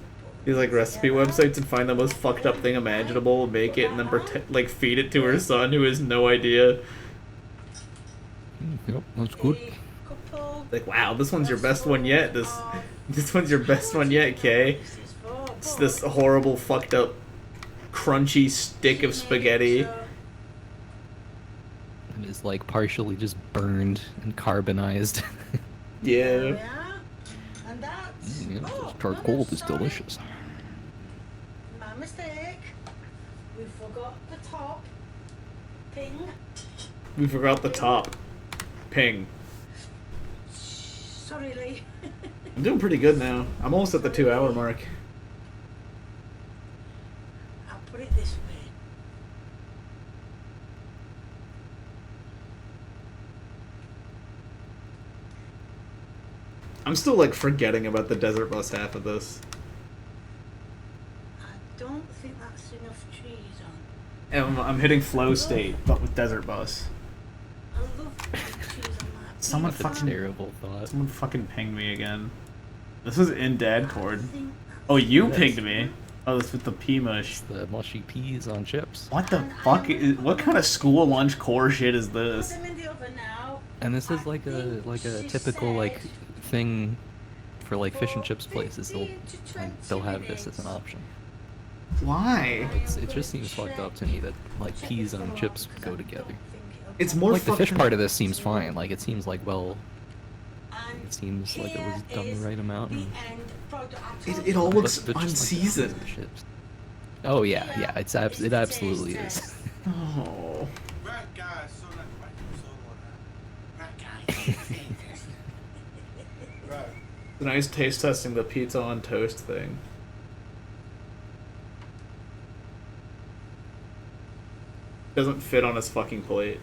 these like recipe websites, and find the most fucked up thing imaginable, make it, and then like feed it to her son who has no idea? Yep, that's good. Like, wow, this one's your best one yet. This one's your best one yet, Kay. It's this horrible, fucked up, crunchy stick of spaghetti. It is like partially just burned and carbonized. Yeah. And that's This charcoal is delicious. my mistake. We forgot the top. Ping. We forgot the top. Ping. Sorry, Lee. I'm doing pretty good now. I'm almost at the 2-hour mark. I'll put it this way. I'm still like forgetting about the desert bus half of this. I don't think that's enough cheese on. And I'm hitting flow state, but with desert bus. I love cheese on that. Someone That's a fucking terrible thought. Someone fucking pinged me again. This is in dad cord. Oh, you pinged me. Oh, this with the pea mush. The mushy peas on chips. What the fuck is? What kind of school lunch core shit is this? Put them in the oven now. And this is like a typical like thing for like fish and chips places. They'll have this as an option. Why? It just seems fucked up to me that like peas on chips go together. It's more like the fish fucking- part of this seems fine. Like it seems like it seems like it was done the right amount. And, It all looks but just, like, unseasoned. the chips. Oh yeah, it absolutely is. Oh. The nice taste testing the pizza on toast thing. Doesn't fit on his fucking plate.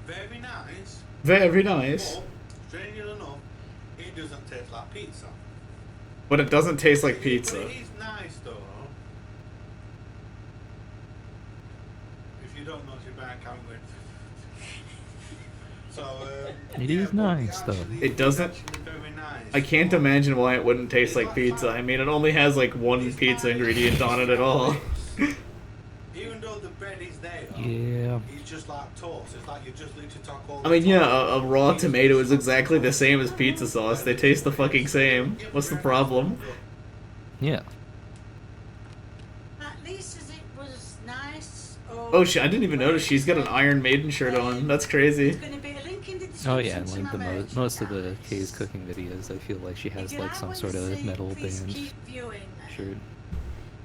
Very nice. Very nice. But, strangely enough, it doesn't taste like pizza. But it doesn't taste like pizza. But it is nice though. If you don't know, you're back, I'm with. So, It is nice though. It doesn't. Very nice. I can't imagine why it wouldn't taste like pizza. I mean, it only has like one pizza ingredient on it at all. Even though the bread is there, Yeah. it's just like toast. It's like you just literally talk all I mean, yeah, a raw tomato is exactly the same as pizza sauce. They taste the fucking same. What's the problem? Yeah. At least as it was nice. Oh shit, I didn't even notice she's got an Iron Maiden shirt on. That's crazy. Oh yeah, and like most of the Kay's cooking videos, I feel like she has like some sort of metal band shirt.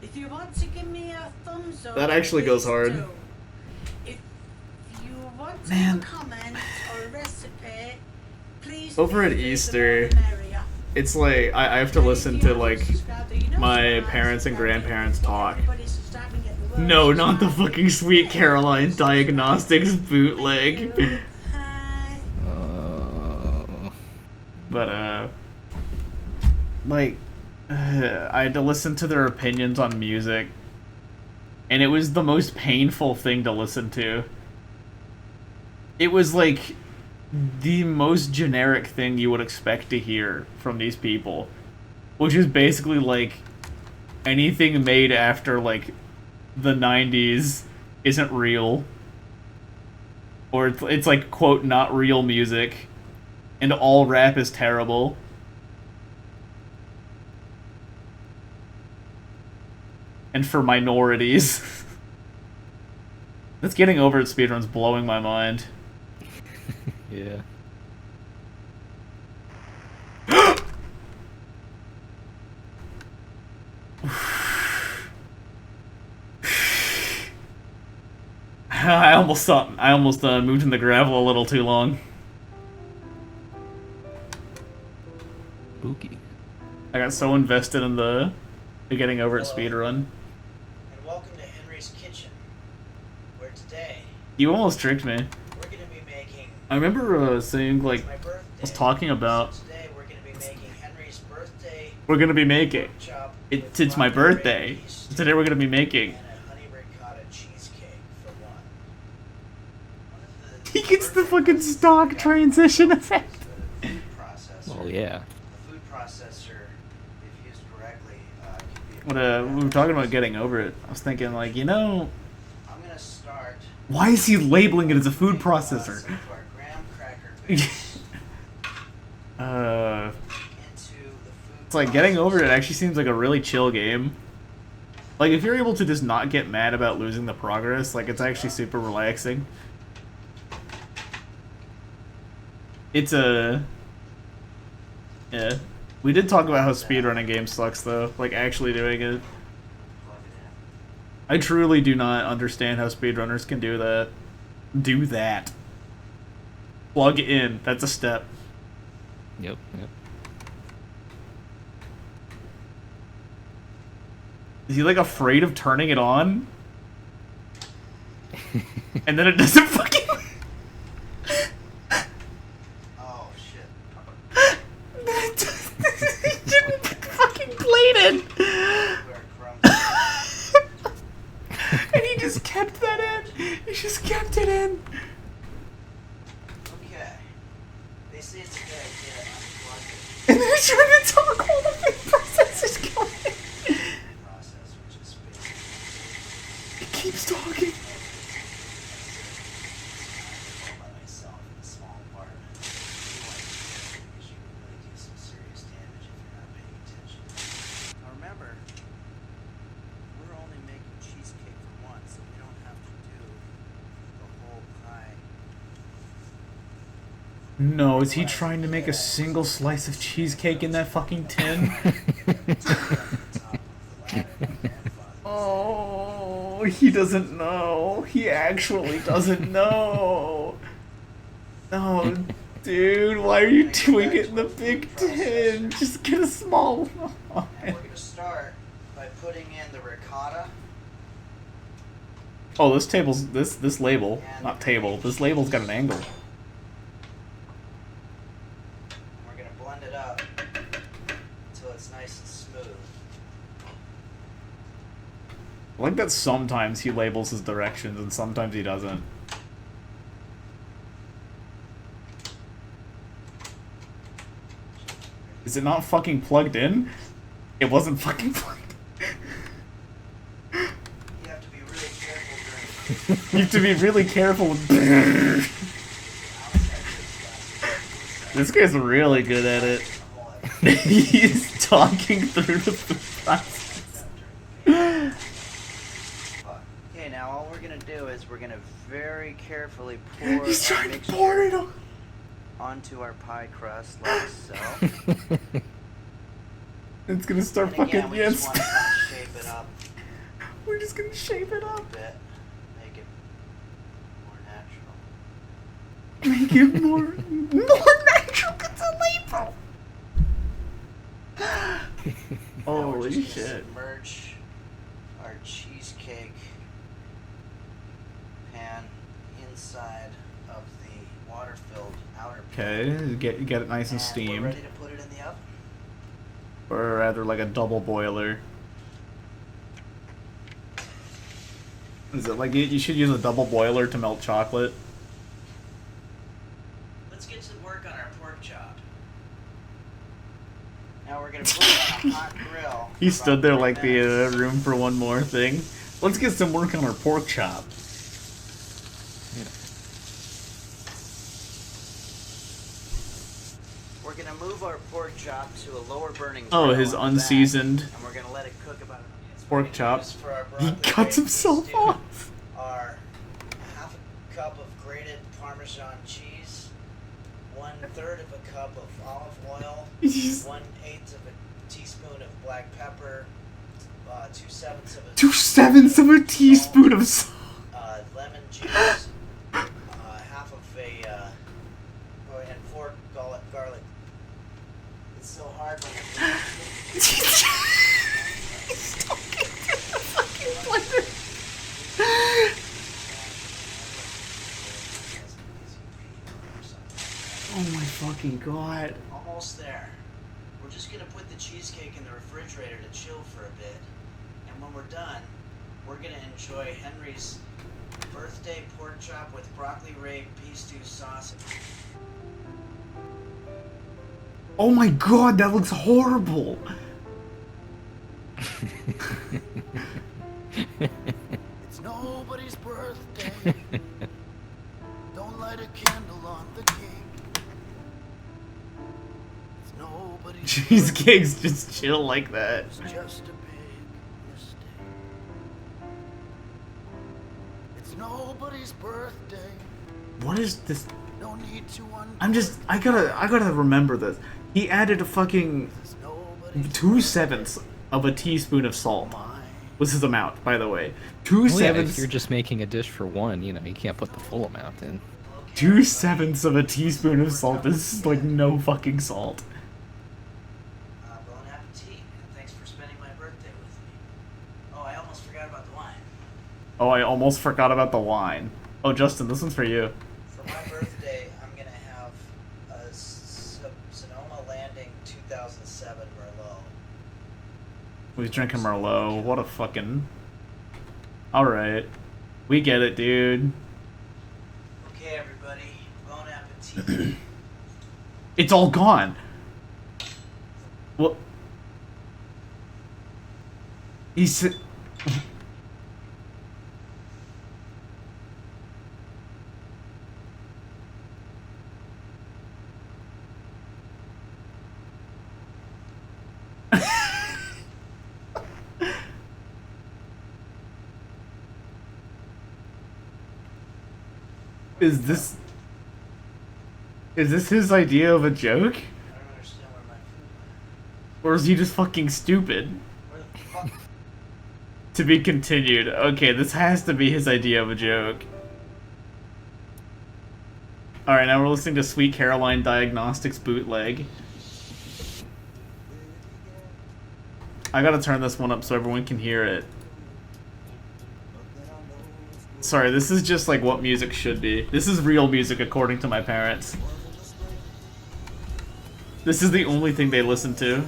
If you want to give me a thumbs up, That actually goes please hard. do. If you want to Man. comment or a recipe, please Over at Easter, it's like I have to listen to like my parents and grandparents talk. No, not the fucking Sweet Caroline Diagnostics bootleg. But like I had to listen to their opinions on music, and it was the most painful thing to listen to. It was like the most generic thing you would expect to hear from these people, which is basically like anything made after like the 90s isn't real, or it's like, quote, not real music, and all rap is terrible. And for minorities. That's getting over at speedrun's blowing my mind. Yeah. I almost moved in the gravel a little too long. Spooky. I got so invested in the getting over at speedrun. And welcome to Henry's Kitchen, where today You almost tricked me. we're going to be making. I remember saying, like, I was talking about, Today we're going to be making Henry's birthday. we're gonna be making, it's my birthday. Today we're gonna be making. Honey ricotta cheesecake for one. He gets the fucking stock transition effect. Oh yeah. The food processor, if used correctly, can be. When we were talking about getting over it, I was thinking, like, you know, I'm going to start. why is he labeling it as a food processor? Some of our graham cracker base It's like getting over it actually seems like a really chill game. Like, if you're able to just not get mad about losing the progress, like, it's actually super relaxing. It's a... Yeah. We did talk about how speedrunning games sucks, though. Like, actually doing it. I truly do not understand how speedrunners can do that. Do that. Plug in. That's a step. Yep, yep. Is he, like, afraid of turning it on? And then it doesn't fucking... Oh, shit. He didn't fucking plate it! And he just kept that in! He just kept it in! Okay. They say it's a good idea to unplug it. And then he's trying to talk while the food processor's going. He keeps talking. Now remember, we're only making cheesecake for one, so we don't have to do the whole pie. No, is he trying to make a single slice of cheesecake in that fucking tin? Oh, he doesn't know. He actually doesn't know. No, dude, why are you doing it in the big tin? Just get a small one. And we're gonna start by putting in the ricotta. Oh, this table's this label, not table. This label's got an angle. We're gonna blend it up until it's nice and smooth. I like that sometimes he labels his directions and sometimes he doesn't. Is it not fucking plugged in? It wasn't fucking plugged. You have to be really careful during. You have to be really careful with. This guy's really good at it. He's talking through the process. Okay, now all we're gonna do is we're gonna very carefully pour He's our trying to mixture pour it on. onto our pie crust like so. It's gonna start And fucking again, we just want to kind of shape it up We're just gonna shape it a up. bit, make it more natural. Make it more natural. It's a label. Now we're Holy just gonna shit. submerge our cheesecake pan inside of the water-filled outer pan. Okay, get it nice and We're steamed. ready to put it in the oven. Or rather like a double boiler. Is it like you should use a double boiler to melt chocolate? Let's get to work on our pork chop. Now we're gonna put it on a hot grill. He for stood about there 3 like minutes. the room for one more thing. Let's get some work on our pork chop. We're gonna move our pork chop to a lower burning Oh, grill his on the back, unseasoned and we're gonna let it cook about pork chop. for our He broccoli cuts raisins himself stew off. are half a cup of grated Parmesan cheese, 1/3 of a cup of olive oil, Jeez. 1/8 of a teaspoon of black pepper, 2/7 of a 2/7 of a teaspoon of salt. lemon juice, half of a and 4 garlic. It's so hard when Oh my fucking god. Almost there. We're just gonna put the cheesecake in the refrigerator to chill for a bit, and when we're done, we're gonna enjoy Henry's birthday pork chop with broccoli rabe pea stew sauce. Oh my god, that looks horrible. It's nobody's birthday. Don't light a candle on the cake. It's nobody's Cheesecake's just chill like that. It's just a big mistake. It's nobody's birthday. What is this? No need to I gotta remember this. He added a fucking 2/7 of a teaspoon of salt. Was his amount, by the way. Well, yeah, 2/7. if you're just making a dish for one, you know, you can't put the full amount in. 2/7 of a teaspoon of salt is like no fucking salt. Bon appetit, and thanks for spending my birthday with me. Oh, I almost forgot about the wine. Oh, I almost forgot about the wine. Oh, Justin, this one's for you. For my birthday, I'm gonna have a Sonoma Landing 2007 Merlot. He's drinking Merlot. What a fucking... Alright. We get it, dude. Okay, everybody, bon appetit. It's all gone. What? He said... Is this his idea of a joke? I don't understand where my food went. Or is he just fucking stupid? Where the fuck? To be continued. Okay, this has to be his idea of a joke. Alright, now we're listening to Sweet Caroline Diagnostics bootleg. I gotta turn this one up so everyone can hear it. Sorry, this is just like what music should be. This is real music according to my parents. This is the only thing they listen to.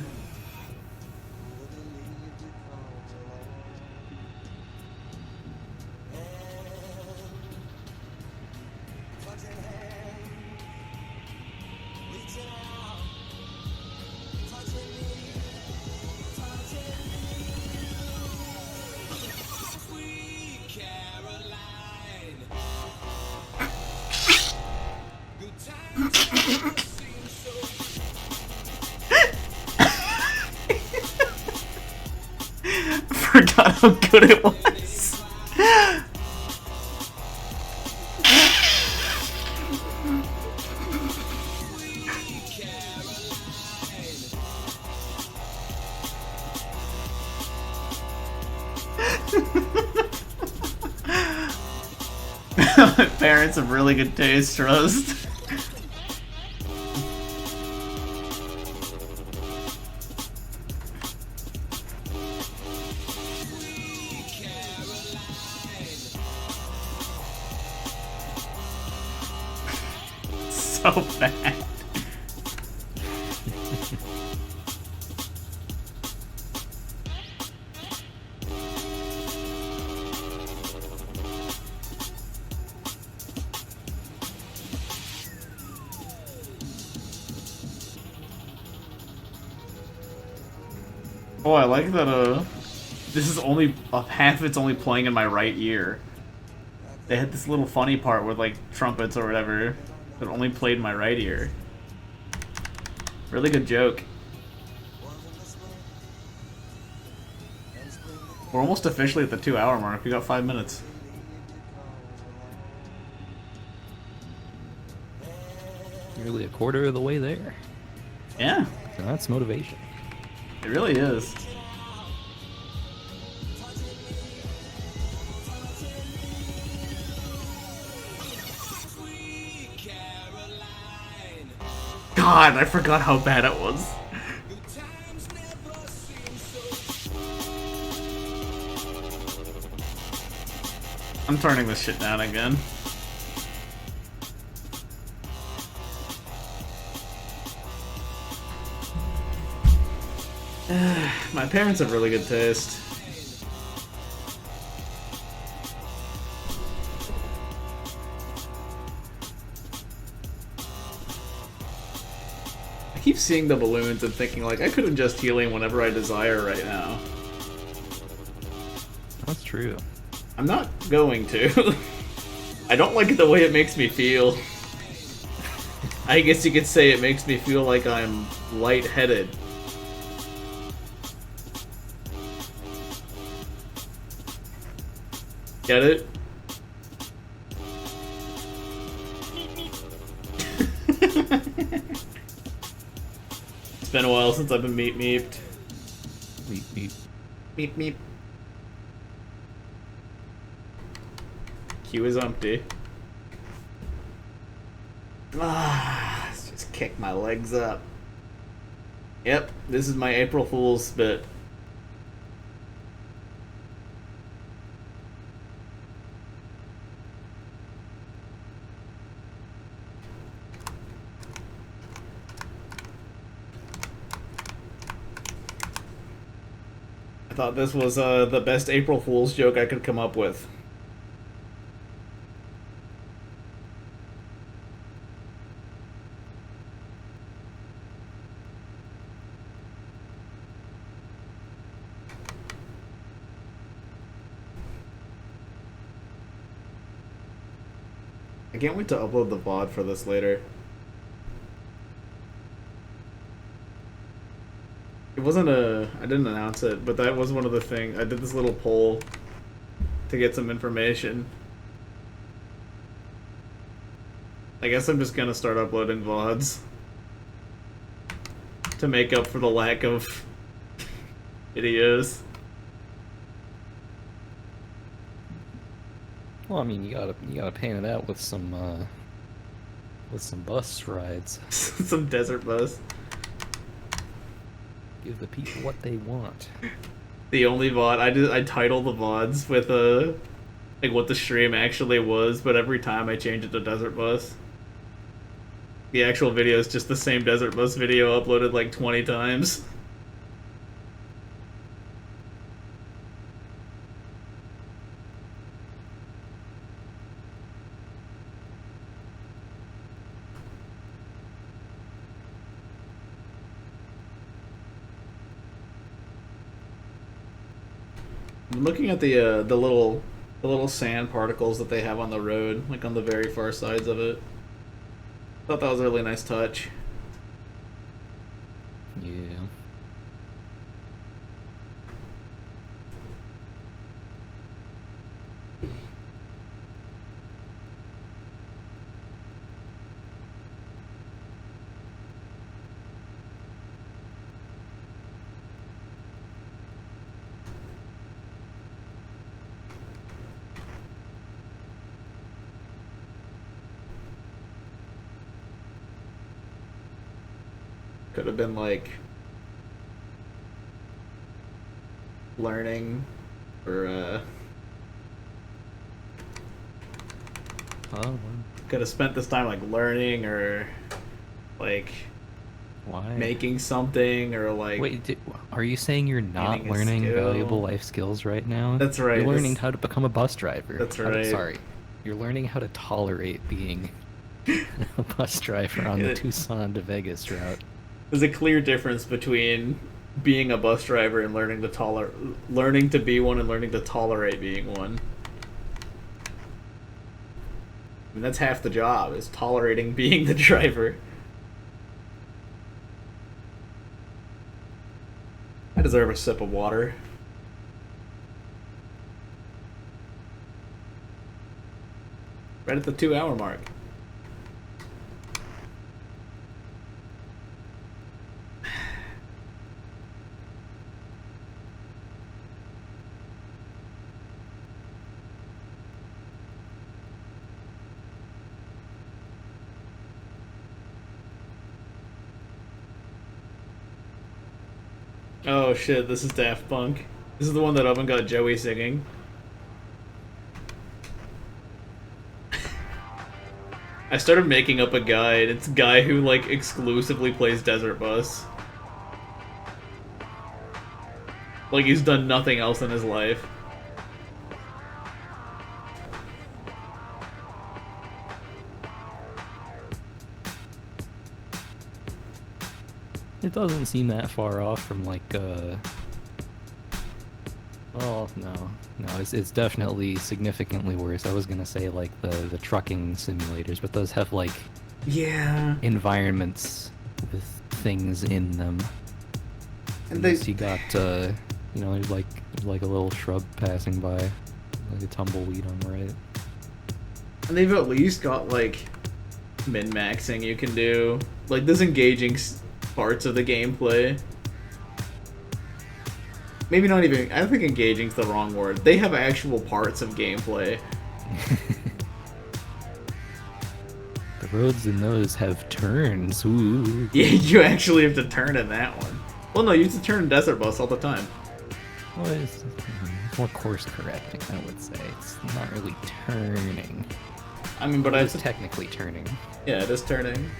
forgot how good it was. My parents have really good taste, trust. So bad. Oh, I like that, this is only, half of it's only playing in my right ear. They had this little funny part with, like, trumpets or whatever that only played in my right ear. Really good joke. We're almost officially at the 2-hour mark. We got 5 minutes. Nearly a quarter of the way there. Yeah. So that's motivation. It really is. God, I forgot how bad it was. I'm turning this shit down again. My parents have really good taste. I keep seeing the balloons and thinking, like, I could ingest helium whenever I desire right now. That's true. I'm not going to. I don't like the way it makes me feel. I guess you could say it makes me feel like I'm lightheaded. Get it? It's been a while since I've been meeped. Meep. Meep. Queue is empty. Let's just kick my legs up. Yep, this is my April Fool's bit. I thought this was the best April Fool's joke I could come up with. I can't wait to upload the VoD for this later. It wasn't I didn't announce it, but that was one of the things. I did this little poll to get some information. I guess I'm just gonna start uploading VoDs to make up for the lack of videos. Well, I mean, you gotta pan it out with some bus rides. Some desert bus. Give the people what they want. The only VoD I title the VoDs with like what the stream actually was, but every time I change it to desert bus. The actual video is just the same desert bus video uploaded like 20 times. I'm looking at the little sand particles that they have on the road, like on the very far sides of it. Thought that was a really nice touch. Yeah. Could have been like learning or could have spent this time like learning or like making something or like Wait, are you saying you're not gaining a learning skill. valuable life skills right now? That's right, You're learning this- how to become a bus driver. That's How to- right. sorry. You're learning how to tolerate being a bus driver on the Tucson to Vegas route. There's a clear difference between being a bus driver and learning to be one and learning to tolerate being one. I mean, that's half the job, is tolerating being the driver. I deserve a sip of water. Right at the 2-hour mark. Oh shit, this is Daft Punk. This is the one that Oven got Joey singing. I started making up a guide. It's a guy who like exclusively plays Desert Bus. Like he's done nothing else in his life. It doesn't seem that far off from like oh no, it's definitely significantly worse. I was gonna say like the trucking simulators, but those have like environments with things in them. And you got you know, there's like a little shrub passing by, like a tumbleweed on the right. And they've at least got like min-maxing you can do. Like there's engaging parts of the gameplay. Maybe not even, I don't think engaging's the wrong word. They have actual parts of gameplay. The roads in those have turns. Ooh. Yeah, you actually have to turn in that one. Well, no, you have to turn in Desert Bus all the time. Well, it's more course correcting, I would say. It's not really turning. I mean, but it's technically turning. Yeah, it is turning.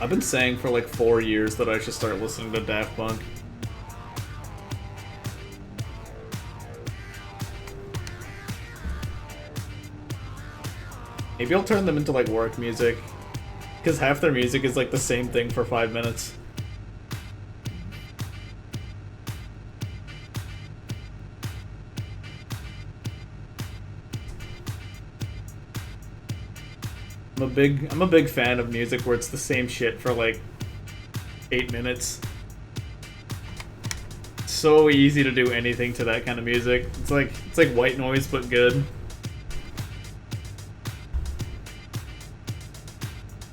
I've been saying for like 4 years that I should start listening to Daft Punk. Maybe I'll turn them into like work music, because half their music is like the same thing for 5 minutes. I'm a big fan of music where it's the same shit for like 8 minutes. It's so easy to do anything to that kind of music. It's like white noise but good.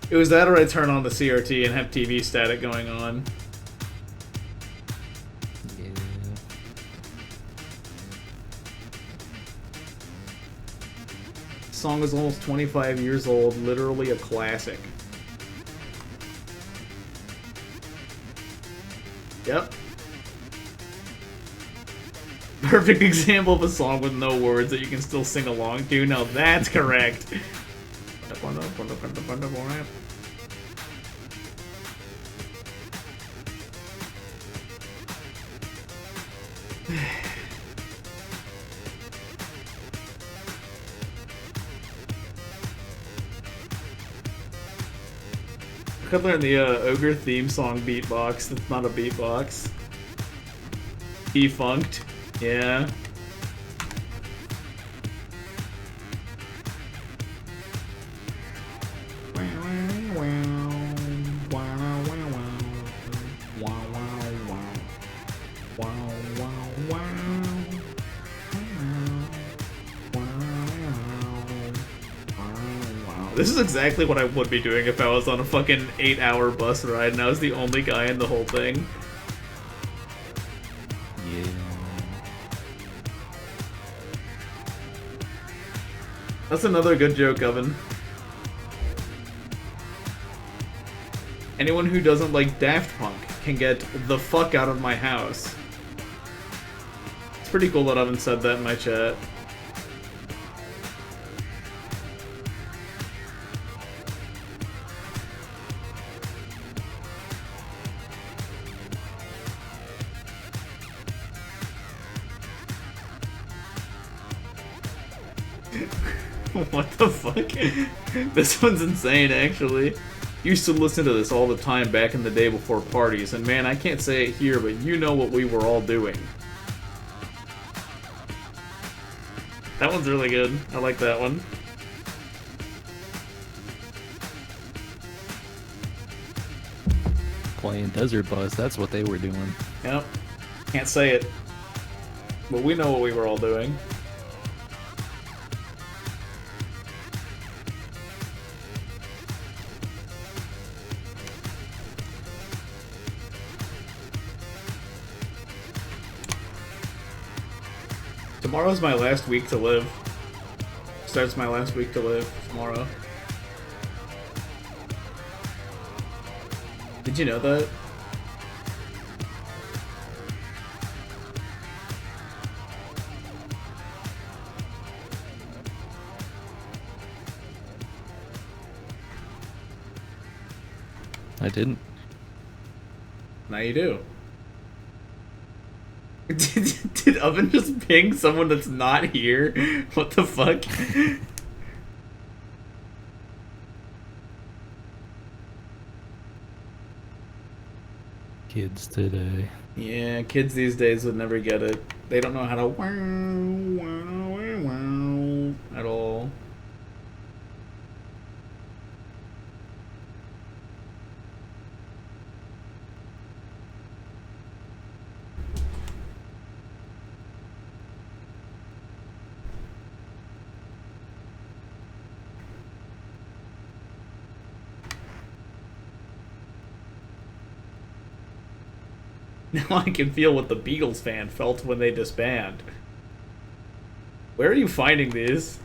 It was that or I turn on the CRT and have TV static going on. The song is almost 25 years old, literally a classic. Yep. Perfect example of a song with no words that you can still sing along to. Now that's correct. I could learn the Ogre theme song beatbox. That's not a beatbox. Defunct. Yeah. This is exactly what I would be doing if I was on a fucking 8-hour bus ride and I was the only guy in the whole thing. Yeah. That's another good joke, Oven. Anyone who doesn't like Daft Punk can get the fuck out of my house. It's pretty cool that Oven said that in my chat. What the fuck? This one's insane, actually. Used to listen to this all the time back in the day before parties, and man, I can't say it here, but you know what we were all doing. That one's really good. I like that one. Playing Desert Bus, that's what they were doing. Yep. Can't say it. But we know what we were all doing. Tomorrow's my last week to live. Starts my last week to live tomorrow. Did you know that? I didn't. Now you do. Did Oven just ping someone that's not here? What the fuck? Kids today. Yeah, kids these days would never get it. They don't know how to wow, wow, wow, at all. Now I can feel what the Beagles fan felt when they disband. Where are you finding these?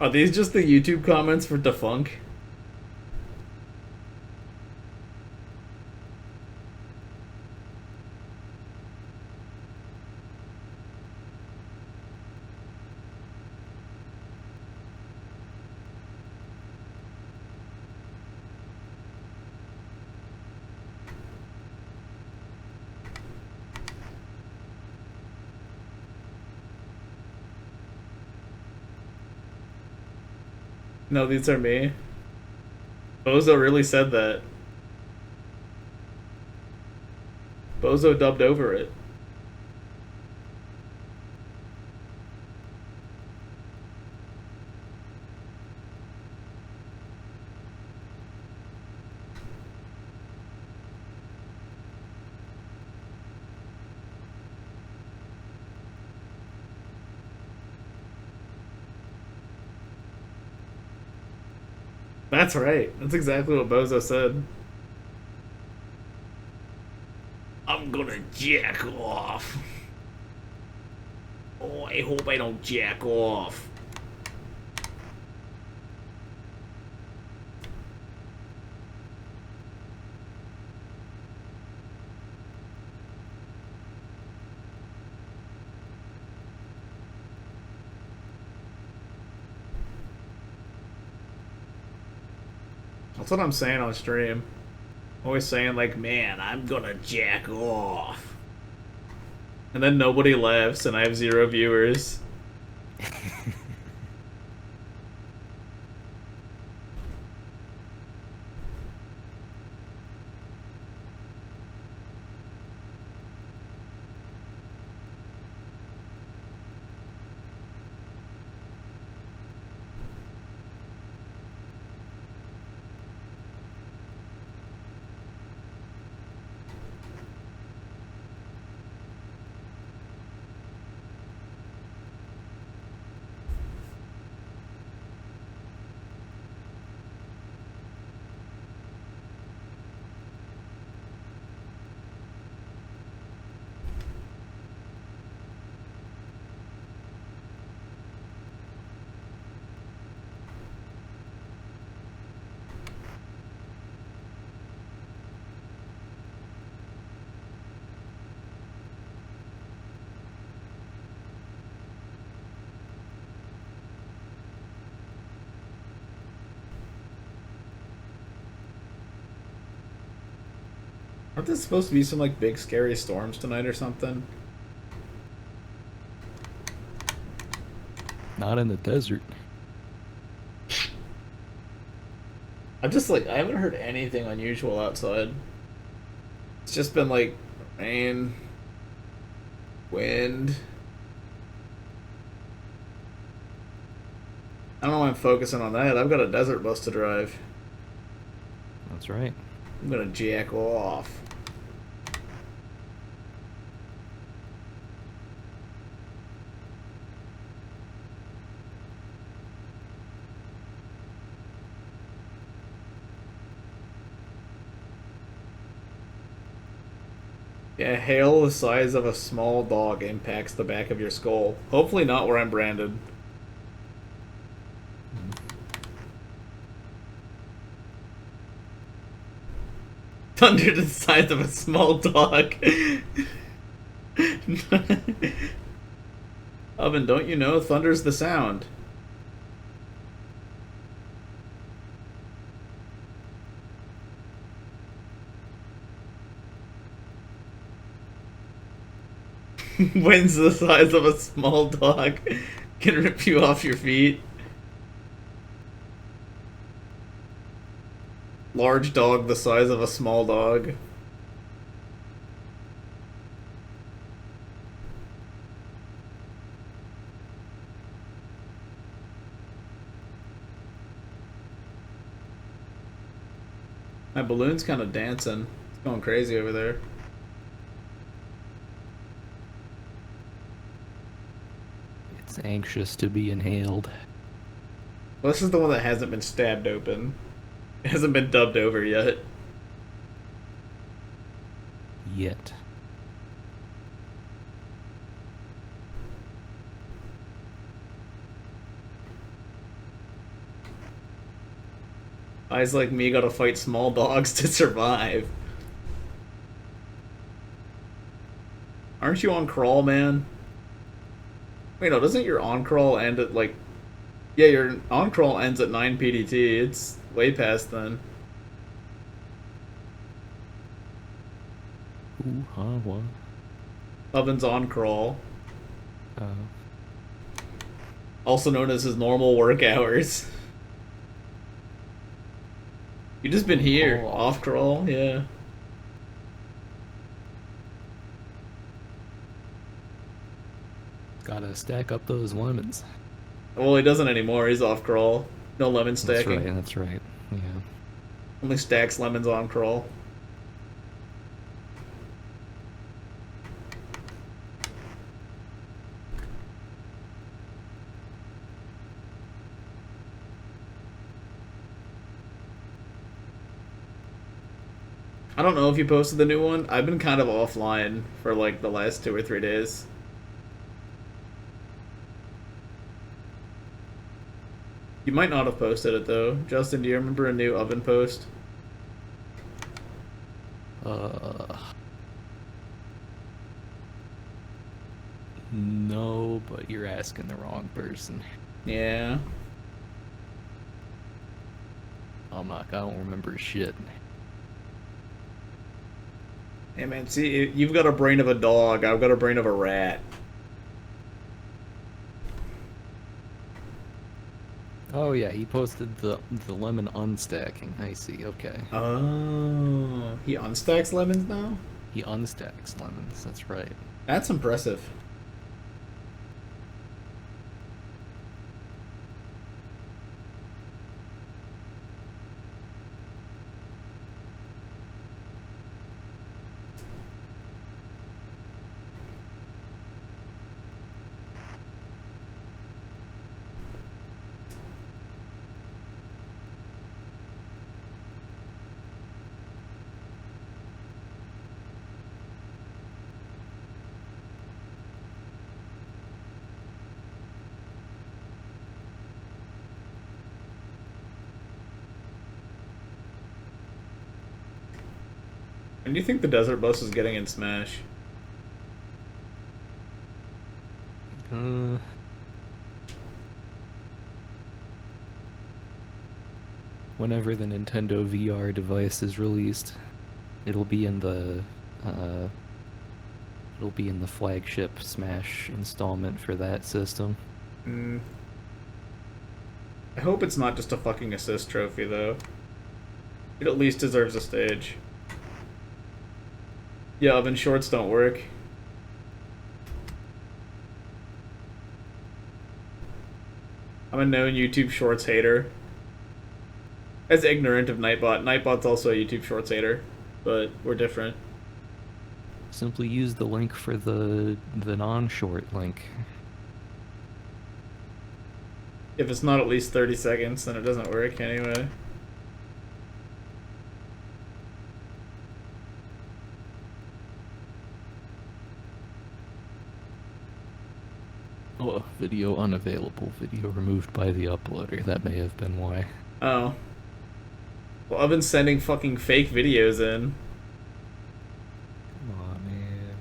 Are these just the YouTube comments for Defunk? No, these are me. Bozo really said that. Bozo dubbed over it. That's right. That's exactly what Bozo said. I'm gonna jack off. Oh, I hope I don't jack off. That's what I'm saying on stream. Always saying like, man, I'm gonna jack off. And then nobody laughs and I have 0 viewers. Aren't there supposed to be some like big scary storms tonight or something? Not in the desert. I'm just like, I haven't heard anything unusual outside. It's just been like rain, wind. I don't know why I'm focusing on that. I've got a desert bus to drive. That's right. I'm gonna jack off. Yeah, hail the size of a small dog impacts the back of your skull. Hopefully not where I'm branded. Thunder the size of a small dog. Oven, don't you know? Thunder's the sound. Wind's the size of a small dog. Can rip you off your feet. Large dog the size of a small dog. My balloon's kind of dancing. It's going crazy over there. It's anxious to be inhaled. Well, this is the one that hasn't been stabbed open. It hasn't been dubbed over yet. Yet. Guys like me gotta fight small dogs to survive. Aren't you on crawl, man? Wait, no, doesn't your on crawl end at like... Yeah, your on crawl ends at 9 PDT. It's way past then. Ooh, huh, what? Oven's on crawl. Oh. Also known as his normal work hours. You just been here. Off crawl, yeah. Gotta stack up those lemons. Well, he doesn't anymore. He's off crawl. No lemon stacking. That's right. Yeah. Only stacks lemons on crawl. I don't know if you posted the new one. I've been kind of offline for like the last 2 or 3 days. You might not have posted it though. Justin, do you remember a new oven post? No, but you're asking the wrong person. Yeah. I don't remember shit. Hey man, see, you've got a brain of a dog. I've got a brain of a rat. Oh yeah, he posted the lemon unstacking. I see. Okay. Oh, he unstacks lemons now? He unstacks lemons. That's right. That's impressive. And do you think the desert bus is getting in Smash? Whenever the Nintendo VR device is released. It'll be in the it'll be in the flagship Smash installment for that system. I hope it's not just a fucking assist trophy, though. It at least deserves a stage. Yeah, oven shorts don't work. I'm a known YouTube Shorts hater. As ignorant of Nightbot. Nightbot's also a YouTube Shorts hater, but we're different. Simply use the link for the non-short link. If it's not at least 30 seconds, then it doesn't work anyway. Oh, video unavailable. Video removed by the uploader. That may have been why. Oh. Well, I've been sending fucking fake videos in. Come on, man.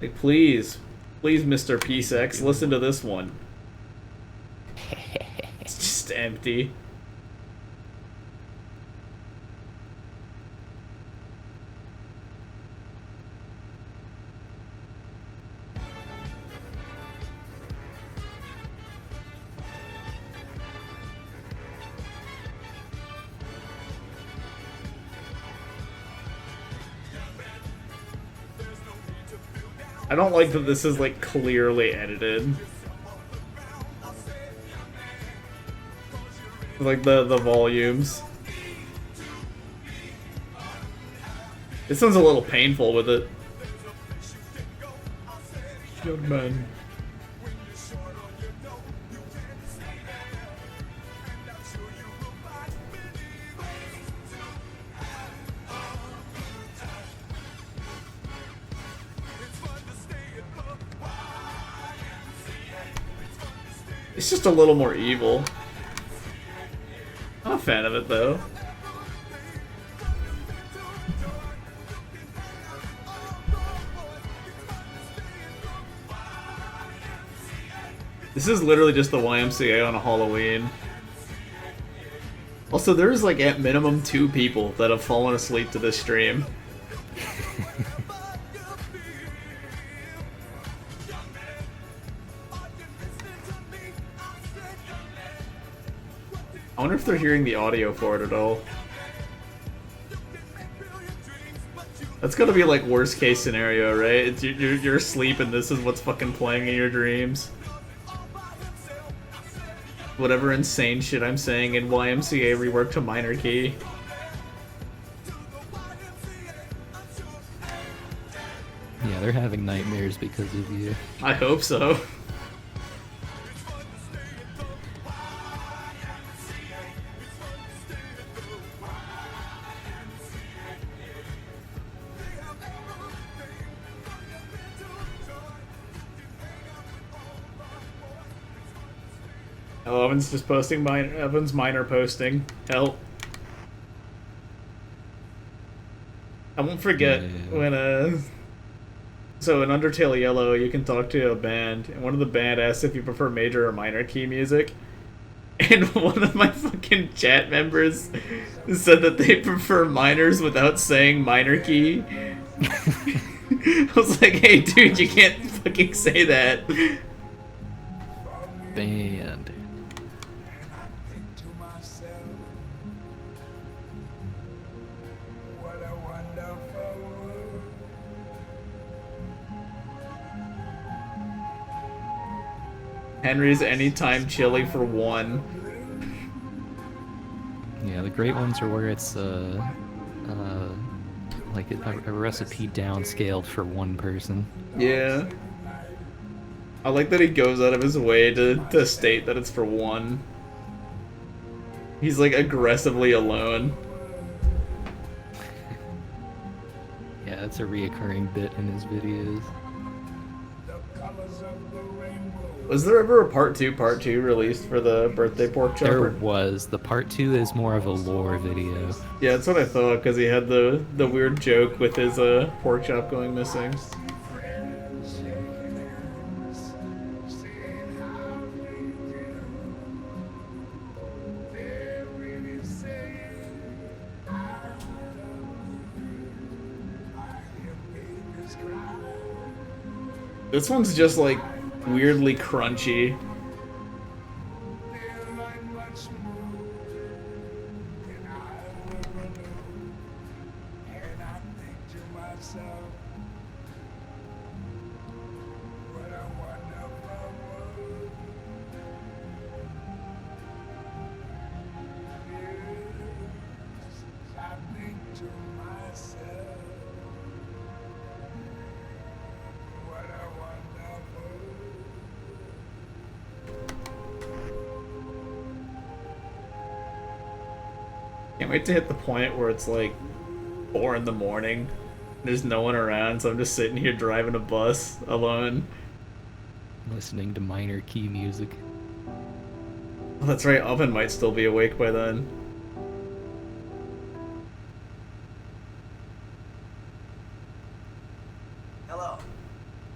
Like, please. Please, Mr. P-Sex, listen to this one. It's just empty. I don't like that this is, like, clearly edited. Like, the volumes. This one's a little painful with it. Young man. It's just a little more evil. I'm a fan of it, though. This is literally just the YMCA on a Halloween. Also, there's like at minimum 2 people that have fallen asleep to this stream. I wonder if they're hearing the audio for it at all. That's gotta be like worst case scenario, right? It's, you're asleep and this is what's fucking playing in your dreams. Whatever insane shit I'm saying in YMCA reworked to minor key. Yeah, they're having nightmares because of you. I hope so. Oh, Evan's just posting Evan's minor posting. Help. I won't forget when so in Undertale Yellow you can talk to a band and one of the band asks if you prefer major or minor key music. And one of my fucking chat members said that they prefer minors without saying minor key. I was like, hey dude, you can't fucking say that. Band. Henry's anytime chili for 1. Yeah, the great ones are where it's like a recipe downscaled for 1 person. Yeah. I like that he goes out of his way to state that it's for 1. He's like aggressively alone. Yeah, that's a reoccurring bit in his videos. Was there ever a part 2 released for the birthday pork chop? There was. The part 2 is more of a lore video. Yeah, that's what I thought, because he had the weird joke with his pork chop going missing. This one's just like weirdly crunchy. Can't wait to hit the point where it's like 4 in the morning. There's no one around, so I'm just sitting here driving a bus alone. Listening to minor key music. Oh, that's right, Oven might still be awake by then. Hello,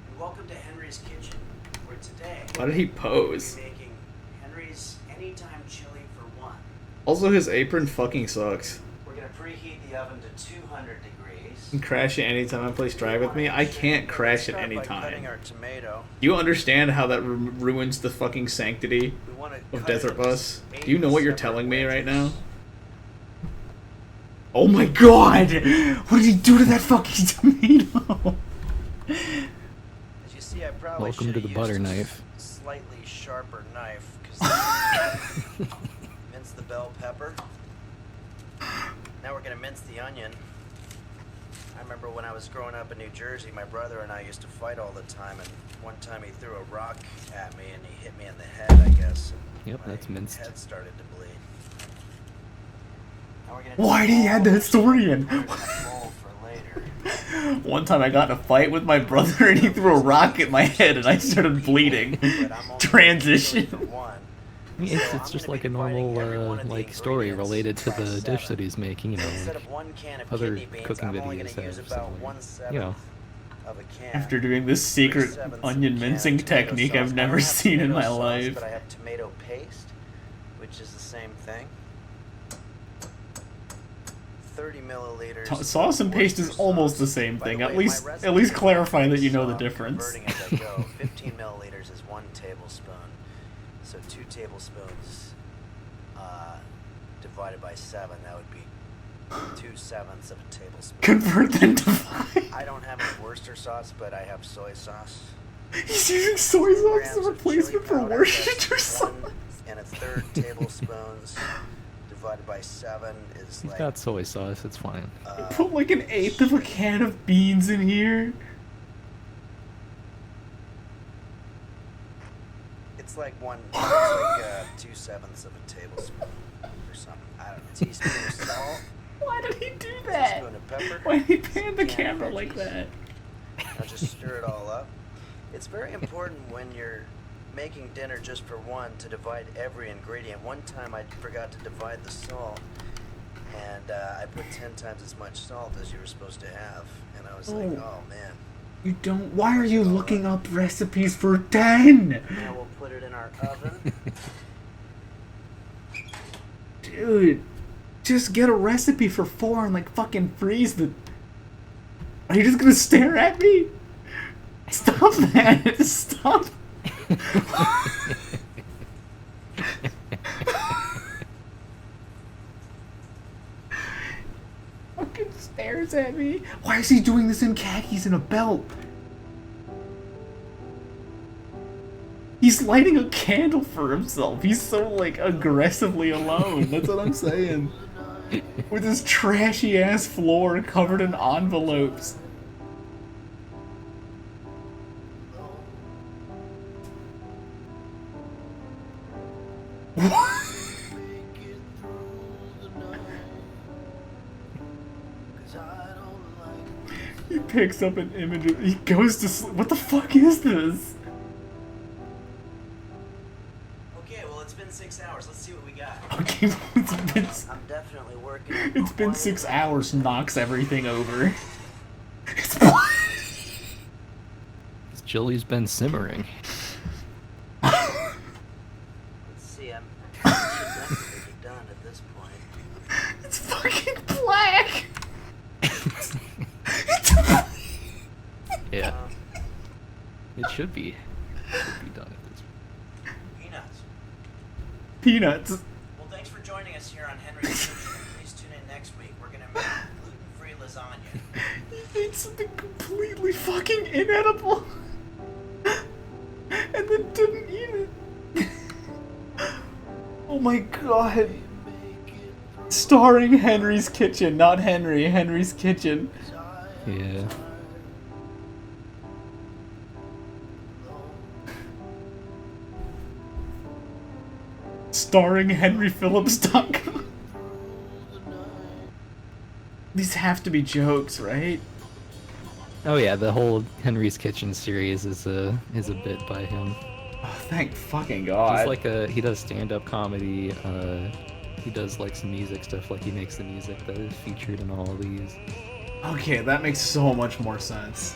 and welcome to Henry's Kitchen, where today Why did he pose? we're making Henry's Anytime Chili for one. Also, his apron fucking sucks. We're gonna preheat the oven to 200 degrees. And crash it anytime I play Strive with me? I can't crash it Start by anytime. cutting our tomato. Do you understand how that ruins the fucking sanctity of Desert Bus? Do you know what you're telling me right now? Oh my god! What did he do to that fucking tomato? As you see, I probably Welcome to the butter knife. slightly sharper knife because mince the bell pepper. Now we're gonna mince the onion. I remember when I was growing up in New Jersey, my brother and I used to fight all the time, and one time he threw a rock at me and he hit me in the head, I guess. Yep, that's minced. My head started to bleed. Now we're gonna Why did he add that story in? bowl for later. One time I got in a fight with my brother and he threw a rock at my head and I started bleeding. Transition. I mean, it's just like a normal like story related to the dish that he's making, you know, like other cooking videos have. So, like, you know. After doing this secret onion mincing technique I've never seen in my life. But I have tomato paste, which is the same thing. 30 milliliters. Sauce and paste is almost the same thing. At least clarify that you know the difference. 15 milliliters is 1 tablespoon. So 2 tablespoons divided by 7, that would be 2/7 of a tablespoon. Convert then divide. I don't have any Worcester sauce, but I have soy sauce. He's using soy sauce as a replacement for Worcester sauce. 1 1/3 tablespoons divided by 7 is He's like... got soy sauce, it's fine. Put like 1/8 of a can of beans in here. It's like 2/7 of a tablespoon or something. I don't know. Teaspoon of salt. Why did he do that? Teaspoon of pepper. Why did he pan the camera like that? I'll just stir it all up. It's very important when you're making dinner just for one to divide every ingredient. One time I forgot to divide the salt, and I put 10 times as much salt as you were supposed to have, and I was like, oh man. You don't. Why are you looking up recipes for 10? Now we'll put it in our oven. Dude, just get a recipe for 4 and like fucking freeze the. Are you just gonna stare at me? Stop that! Stop. Fucking stares at me. Why is he doing this in khakis and a belt? He's lighting a candle for himself. He's so like aggressively alone. That's what I'm saying. With his trashy ass floor covered in envelopes. What? He picks up an image of, he goes to sleep. What the fuck is this? Okay, well it's been 6 hours. Let's see what we got. Okay, I'm definitely working on it's been 6 hours, knocks everything over. It's This chili's been simmering. Let's see, I'm definitely be done at this point. It's fucking black! Yeah. It should be done at this. Peanuts. Peanuts. Well, thanks for joining us here on Henry's Kitchen. Please tune in next week. We're gonna make gluten-free lasagna. He made something completely fucking inedible. And then didn't eat it. Oh my god. Starring Henry's Kitchen, not Henry, Henry's Kitchen. Yeah. Starring HenryPhillips.com. These have to be jokes, right? Oh yeah, the whole Henry's Kitchen series is a bit by him. Oh, thank fucking god. He's like he does stand-up comedy. He does like some music stuff. Like he makes the music that is featured in all of these. Okay, that makes so much more sense.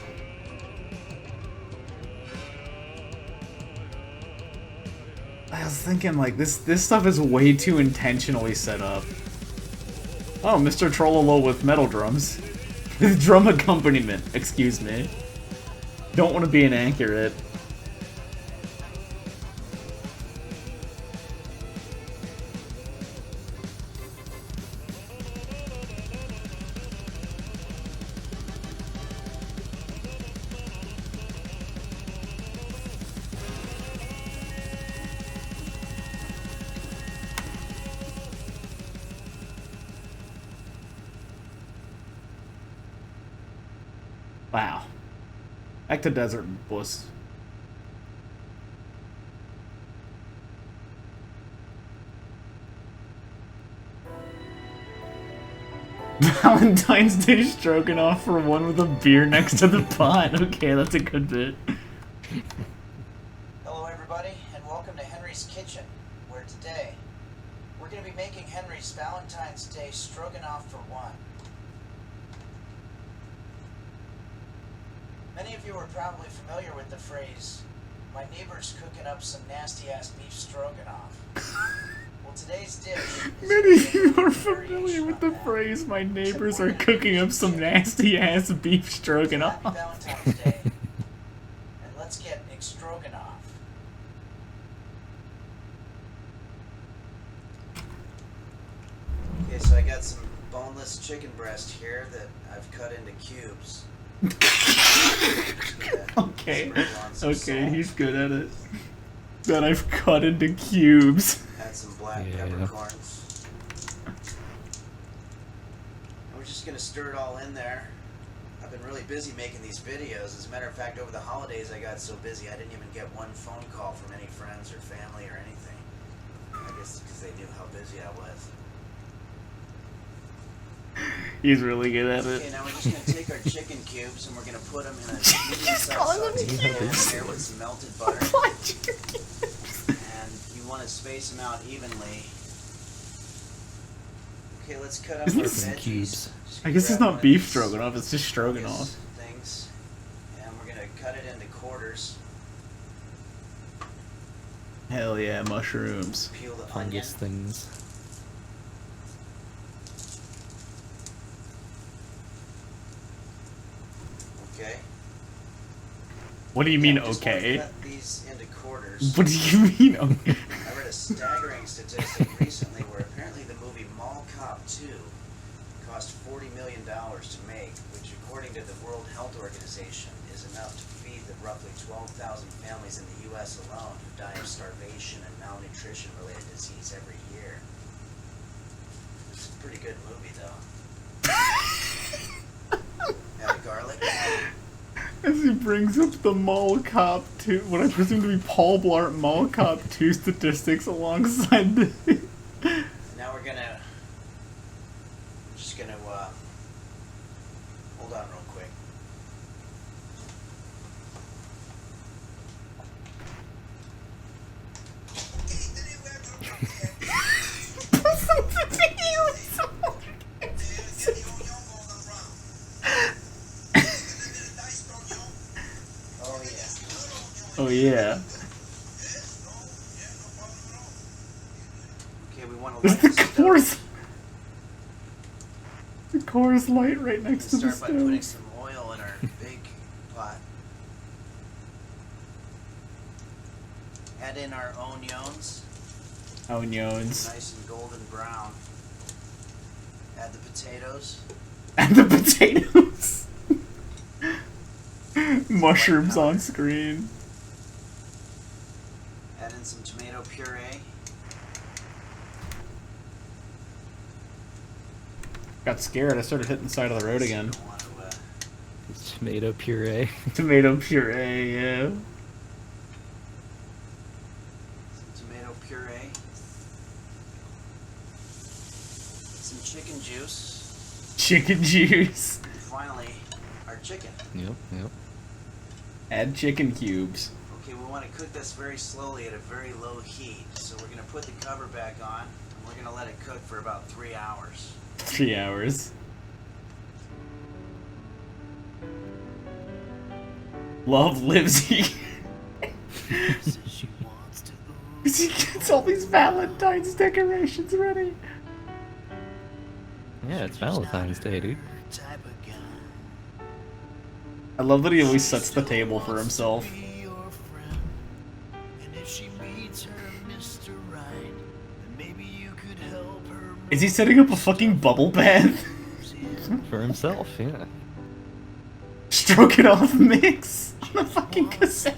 I was thinking like this stuff is way too intentionally set up. Oh, Mr. Trollolo with metal drums. Drum accompaniment, excuse me. Don't want to be inaccurate. Wow. Back to Desert Bliss. Valentine's Day stroganoff for one with a beer next to the pot. Okay, that's a good bit. Hello, everybody, and welcome to Henry's Kitchen, where today we're going to be making Henry's Valentine's Day stroganoff for one. Many of you are probably familiar with the phrase, "My neighbor's cooking up some nasty-ass beef stroganoff." Well, today's dish is Many of you are familiar with the phrase, "My neighbors are cooking up some nasty-ass beef stroganoff." Happy Valentine's Day, and let's get stroganoff. Okay, so I got some boneless chicken breast here that I've cut into cubes. Okay, okay, he's good at it. That I've cut into cubes. Add some black peppercorns. We're just gonna stir it all in there. I've been really busy making these videos. As a matter of fact, over the holidays I got so busy I didn't even get one phone call from any friends or family or anything. I guess because they knew how busy I was. He's really good at it. Okay, now we're just going to take our chicken cubes and we're going to put them in a medium-sized saute pan here with some melted butter. And you want to space them out evenly. Okay, let's cut up our veggies. I guess it's not beef stroganoff, it's just stroganoff. Things. And we're going to cut it into quarters. Hell yeah, mushrooms. Peel the Fungus things. Okay. What do you mean, okay? Cut these into quarters. What do you mean, okay? I read a staggering statistic recently where apparently the movie Mall Cop 2 cost $40 million to make, which according to the World Health Organization is enough to feed the roughly 12,000 families in the U.S. alone who die of starvation and malnutrition-related disease every year. It's a pretty good movie, though. Add the garlic. As he brings up the Mall Cop 2, what I presume to be Paul Blart Mall Cop 2 statistics alongside the... Now we're just gonna, hold on real quick. Oh yeah. Okay, we want to There's light the this stove. The Coors Light right next to the Start by putting stove. some oil in our big pot. Add in our onions. Onions. Nice and golden brown. Add the potatoes. And the potatoes. Mushrooms on screen. Add in some tomato puree. Got scared. I started hitting the side of the road again. Tomato puree. Tomato puree, yeah. Some tomato puree. Some chicken juice. Chicken juice. And finally, our chicken. Yep, yep. Add chicken cubes. Okay, we want to cook this very slowly at a very low heat. So we're going to put the cover back on, and we're going to let it cook for about 3 hours. 3 hours. Love lives here. He gets all these Valentine's decorations ready. Yeah, it's Valentine's Day, dude. I love that he always sets the table for himself. Is he setting up a fucking bubble bath? For himself, yeah. Stroke it off mix on the fucking cassette.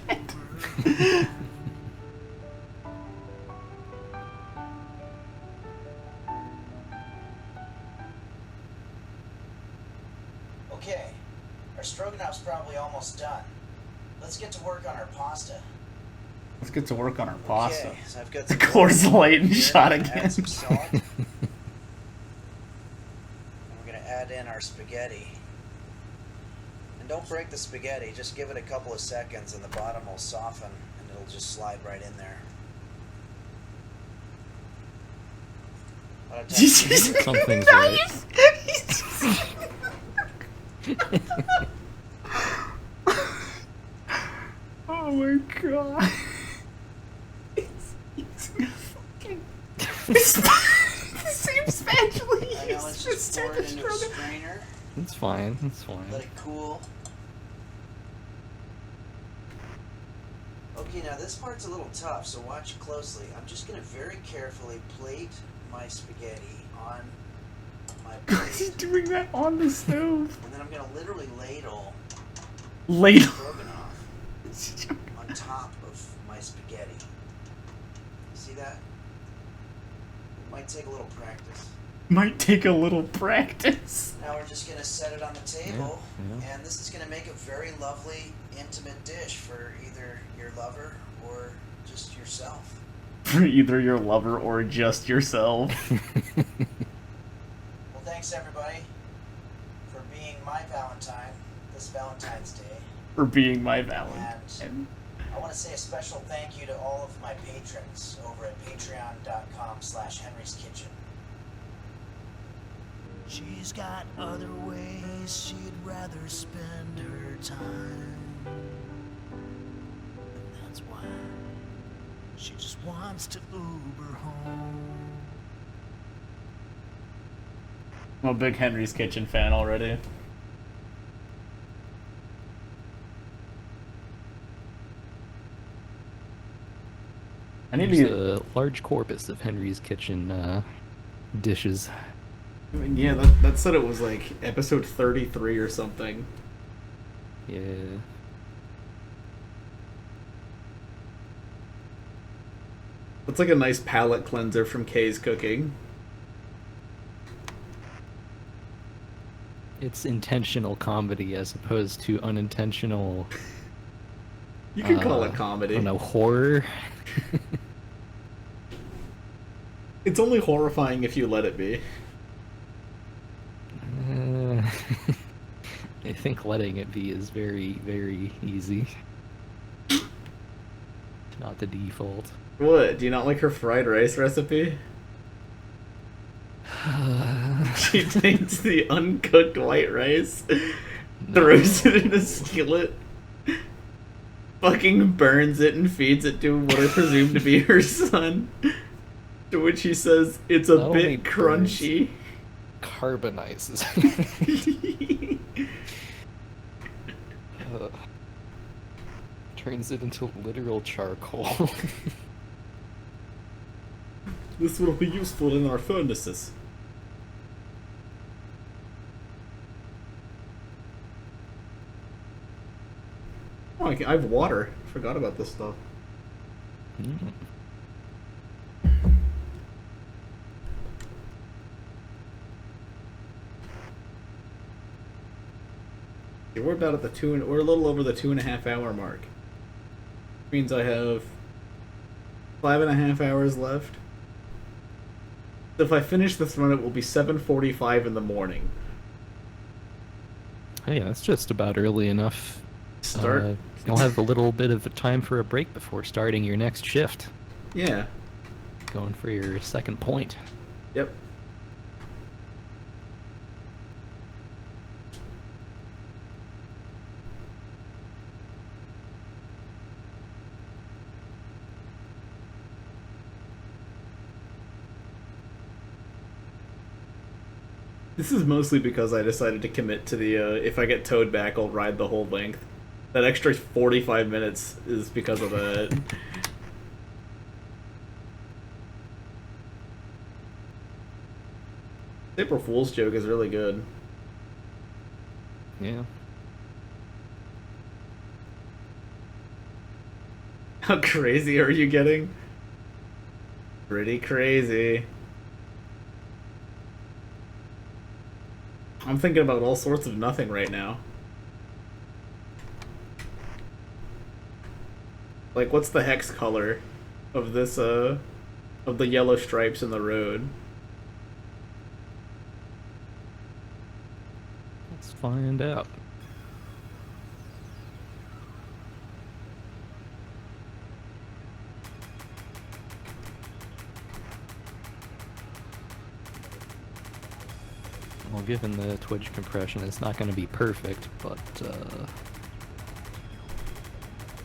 Okay, our stroganoff's probably almost done. Let's get to work on our pasta. Let's get to work on our pasta. Okay, so I've got The some Coors oil Light and here. shot Add again. some salt. And we're gonna add in our spaghetti. And don't break the spaghetti, just give it a couple of seconds and the bottom will soften and it'll just slide right in there. A lot of times- Something's right. Oh my god. It's fucking... the same spatula he I know, let's just pour it into a strainer. It's fine, it's fine. Let it cool. Okay, now this part's a little tough, so watch closely. I'm just gonna very carefully plate my spaghetti on my plate. He's doing that on the stove. And then I'm gonna literally ladle Stroganoff on top of my spaghetti. You see that? It might take a little practice. Might take a little practice. Now we're just gonna set it on the table, Yeah. and this is gonna make a very lovely, intimate dish for either your lover or just yourself. For either your lover or just yourself. Well, thanks everybody for being my Valentine this Valentine's Day. For being my Valentine. I want to say a special thank you to all of my patrons over at patreon.com/Henry's Kitchen. She's got other ways she'd rather spend her time. And that's why she just wants to Uber home. I'm a big Henry's Kitchen fan already. I need There's to a large corpus of Henry's Kitchen dishes. Yeah, that said it was like episode 33 or something. Yeah. It's like a nice palate cleanser from Kay's cooking. It's intentional comedy as opposed to unintentional. You could call it comedy. I don't know, horror. It's only horrifying if you let it be. I think letting it be is very, very easy. Not the default. What? Do you not like her fried rice recipe? She takes the uncooked white rice, throws it in a skillet, fucking burns it and feeds it to what I presume to be her son. To which he says, it's a Not only bit crunchy. Carbonizes. Turns it into literal charcoal. This will be useful in our furnaces. Oh, I have water. Forgot about this stuff. Mm. Yeah, we're about at the we're a little over the 2.5 hour mark. Means I have 5.5 hours left. So if I finish this run, it will be 7:45 in the morning. Hey, that's just about early enough. Start. You'll have a little bit of a time for a break before starting your next shift. Yeah. Going for your second point. Yep. This is mostly because I decided to commit to the, if I get towed back, I'll ride the whole length. That extra 45 minutes is because of that. April Fool's joke is really good. Yeah. How crazy are you getting? Pretty crazy. I'm thinking about all sorts of nothing right now. Like, what's the hex color of this, of the yellow stripes in the road? Let's find out. Well, given the Twitch compression, it's not going to be perfect, but,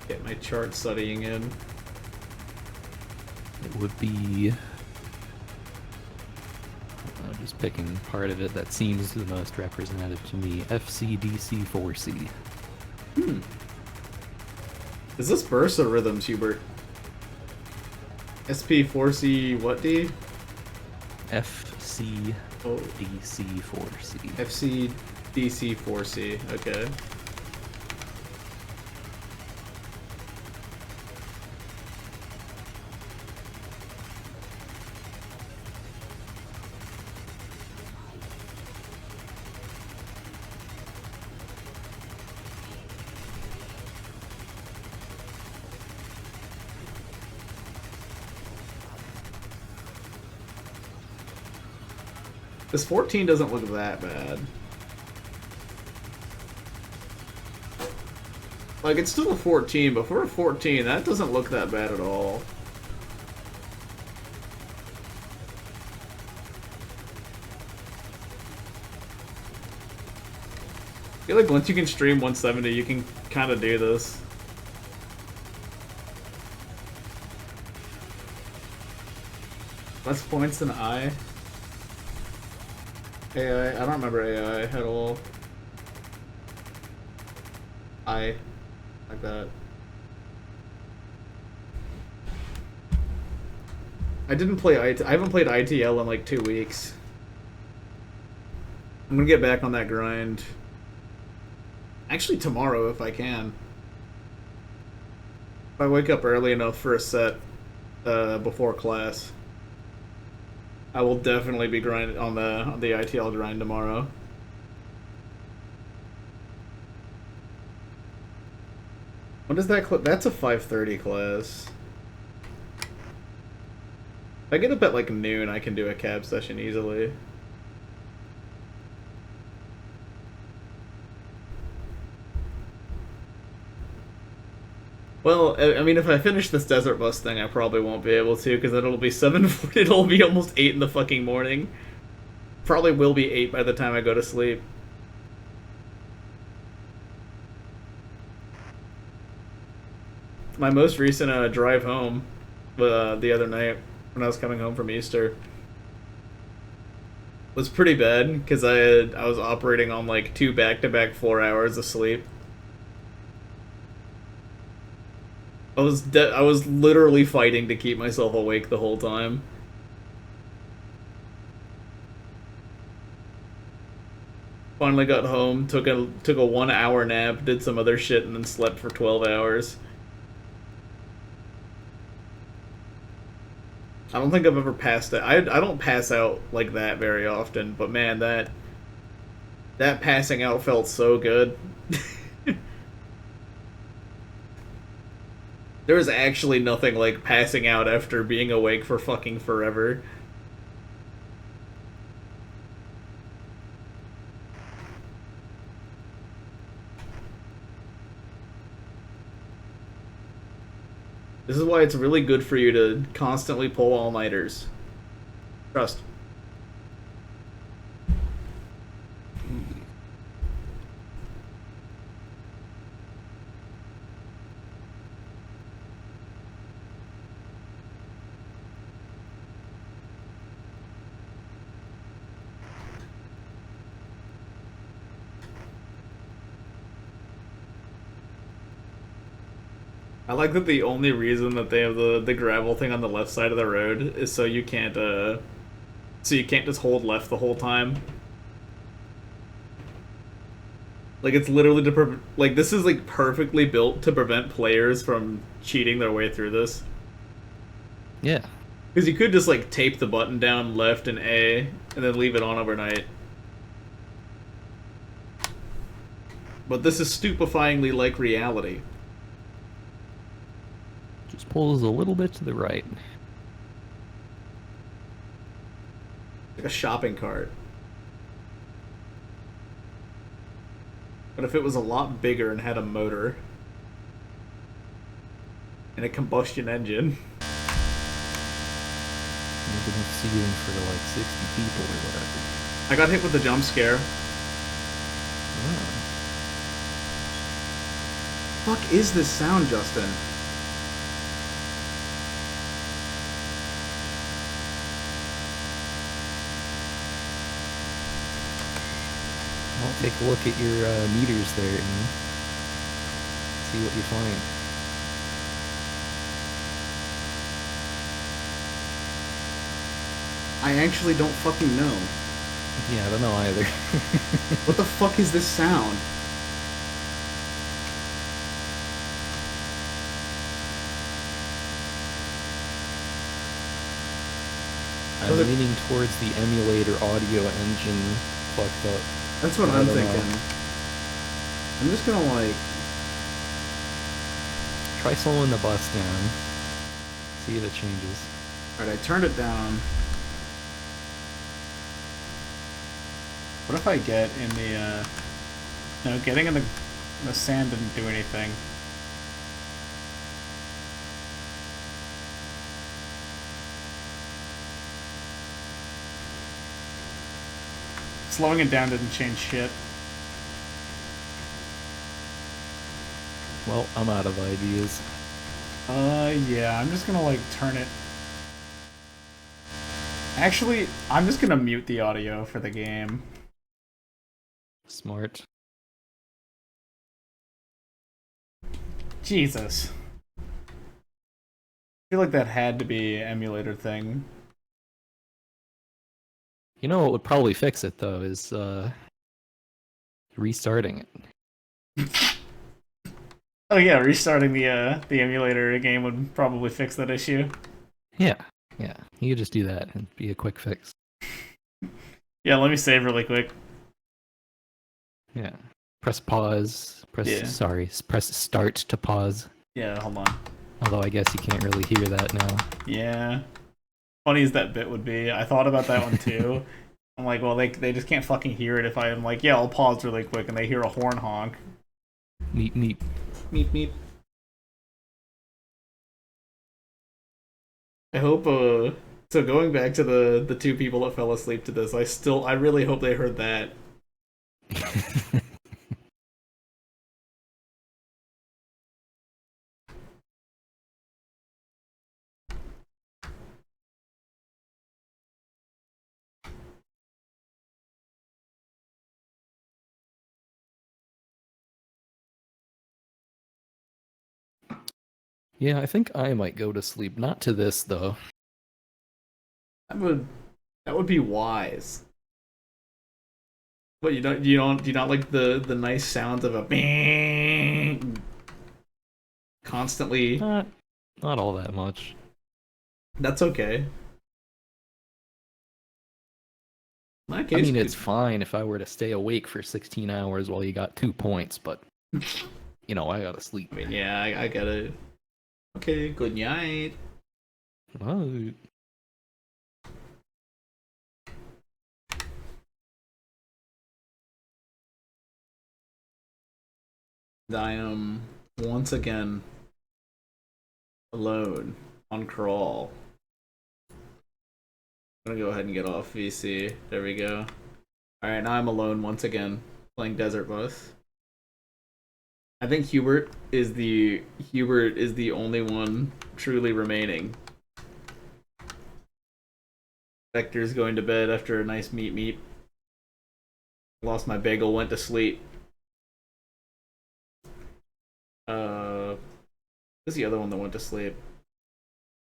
Get my chart studying in. it would be... just picking part of it that seems the most representative to me. FCDC4C. Hmm. Is this burst or rhythms, Hubert? SP4C what D? FCDC4C. FCDC4C, okay. This 14 doesn't look that bad. Like, it's still a 14, but for a 14, that doesn't look that bad at all. I feel like once you can stream 170, you can kind of do this. Less points than I. AI, I don't remember AI at all. Like that. I haven't played ITL in like 2 weeks. I'm gonna get back on that grind. Actually tomorrow if I can. If I wake up early enough for a set before class. I will definitely be grinding on the ITL grind tomorrow. When does that that's a 5:30 class. If I get up at like noon, I can do a cab session easily. Well, I mean, if I finish this desert bus thing, I probably won't be able to, because it'll be 7. It'll be almost 8 in the fucking morning. Probably will be 8 by the time I go to sleep. My most recent drive home, the other night when I was coming home from Easter, was pretty bad because I was operating on like 2 back-to-back 4 hours of sleep. I was literally fighting to keep myself awake the whole time. Finally got home, took a 1 hour nap, did some other shit, and then slept for 12 hours. I don't think I've ever passed out. I don't pass out like that very often, but man, that passing out felt so good. There was actually nothing like passing out after being awake for fucking forever. This is why it's really good for you to constantly pull all-nighters. Trust. I like that the only reason that they have the gravel thing on the left side of the road is so you can't just hold left the whole time. Like it's literally like this is like perfectly built to prevent players from cheating their way through this. Yeah. Because you could just like tape the button down left and A and then leave it on overnight. But this is stupefyingly like reality. Just pulls a little bit to the right. Like a shopping cart. But if it was a lot bigger and had a motor and a combustion engine. Maybe enough seating for like 60 people or whatever. I got hit with a jump scare. Oh. Fuck is this sound, Justin? Well, take a look at your meters there and see what you find. I actually don't fucking know. Yeah, I don't know either. What the fuck is this sound? I'm leaning towards the emulator audio engine fucked up. That's what I'm thinking. I'm just gonna like... Try slowing the bus down. See if it changes. Alright, I turned it down. What if I get in the, No, getting in the sand didn't do anything. Slowing it down didn't change shit. Well, I'm out of ideas. Yeah, I'm just gonna, like, turn it... Actually, I'm just gonna mute the audio for the game. Smart. Jesus. I feel like that had to be an emulator thing. You know what would probably fix it, though, is, restarting it. Oh yeah, restarting the emulator game would probably fix that issue. Yeah, yeah. You could just do that and be a quick fix. Yeah, let me save really quick. Yeah. Press pause. Press start to pause. Yeah, hold on. Although I guess you can't really hear that now. Yeah. Funny as that bit would be, I thought about that one too. I'm like, well, they just can't fucking hear it if I'm like, yeah, I'll pause really quick, and they hear a horn honk. Meep meep. Meep meep. I hope, so going back to the two people that fell asleep to this, I really hope they heard that. Yeah, I think I might go to sleep. Not to this though. That would be wise. But do you not like the nice sounds of a bang constantly? Not all that much. That's okay. In that I case, mean, it's fine if I were to stay awake for 16 hours while you got 2 points, but you know, I gotta sleep. I mean, yeah, I get it. Okay, good night. Right. I am once again alone on crawl. I'm gonna go ahead and get off VC. There we go. Alright, now I'm alone once again, playing Desert Bus. I think Hubert is the only one truly remaining. Vector's going to bed after a nice meet. Lost my bagel, went to sleep. Who's the other one that went to sleep?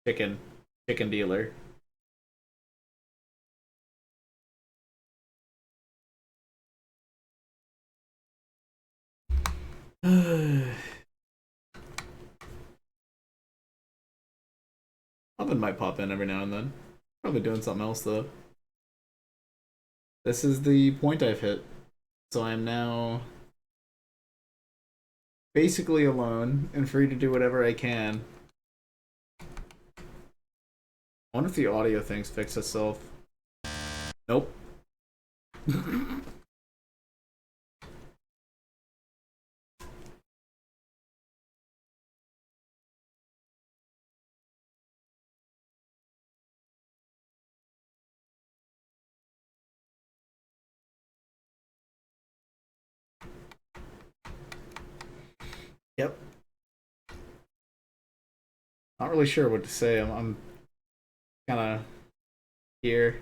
Chicken dealer. Oven might pop in every now and then. Probably doing something else though. This is the point I've hit. So I am now basically alone and free to do whatever I can. I wonder if the audio thing's fixed itself. Nope. Yep. Not really sure what to say. I'm kind of here.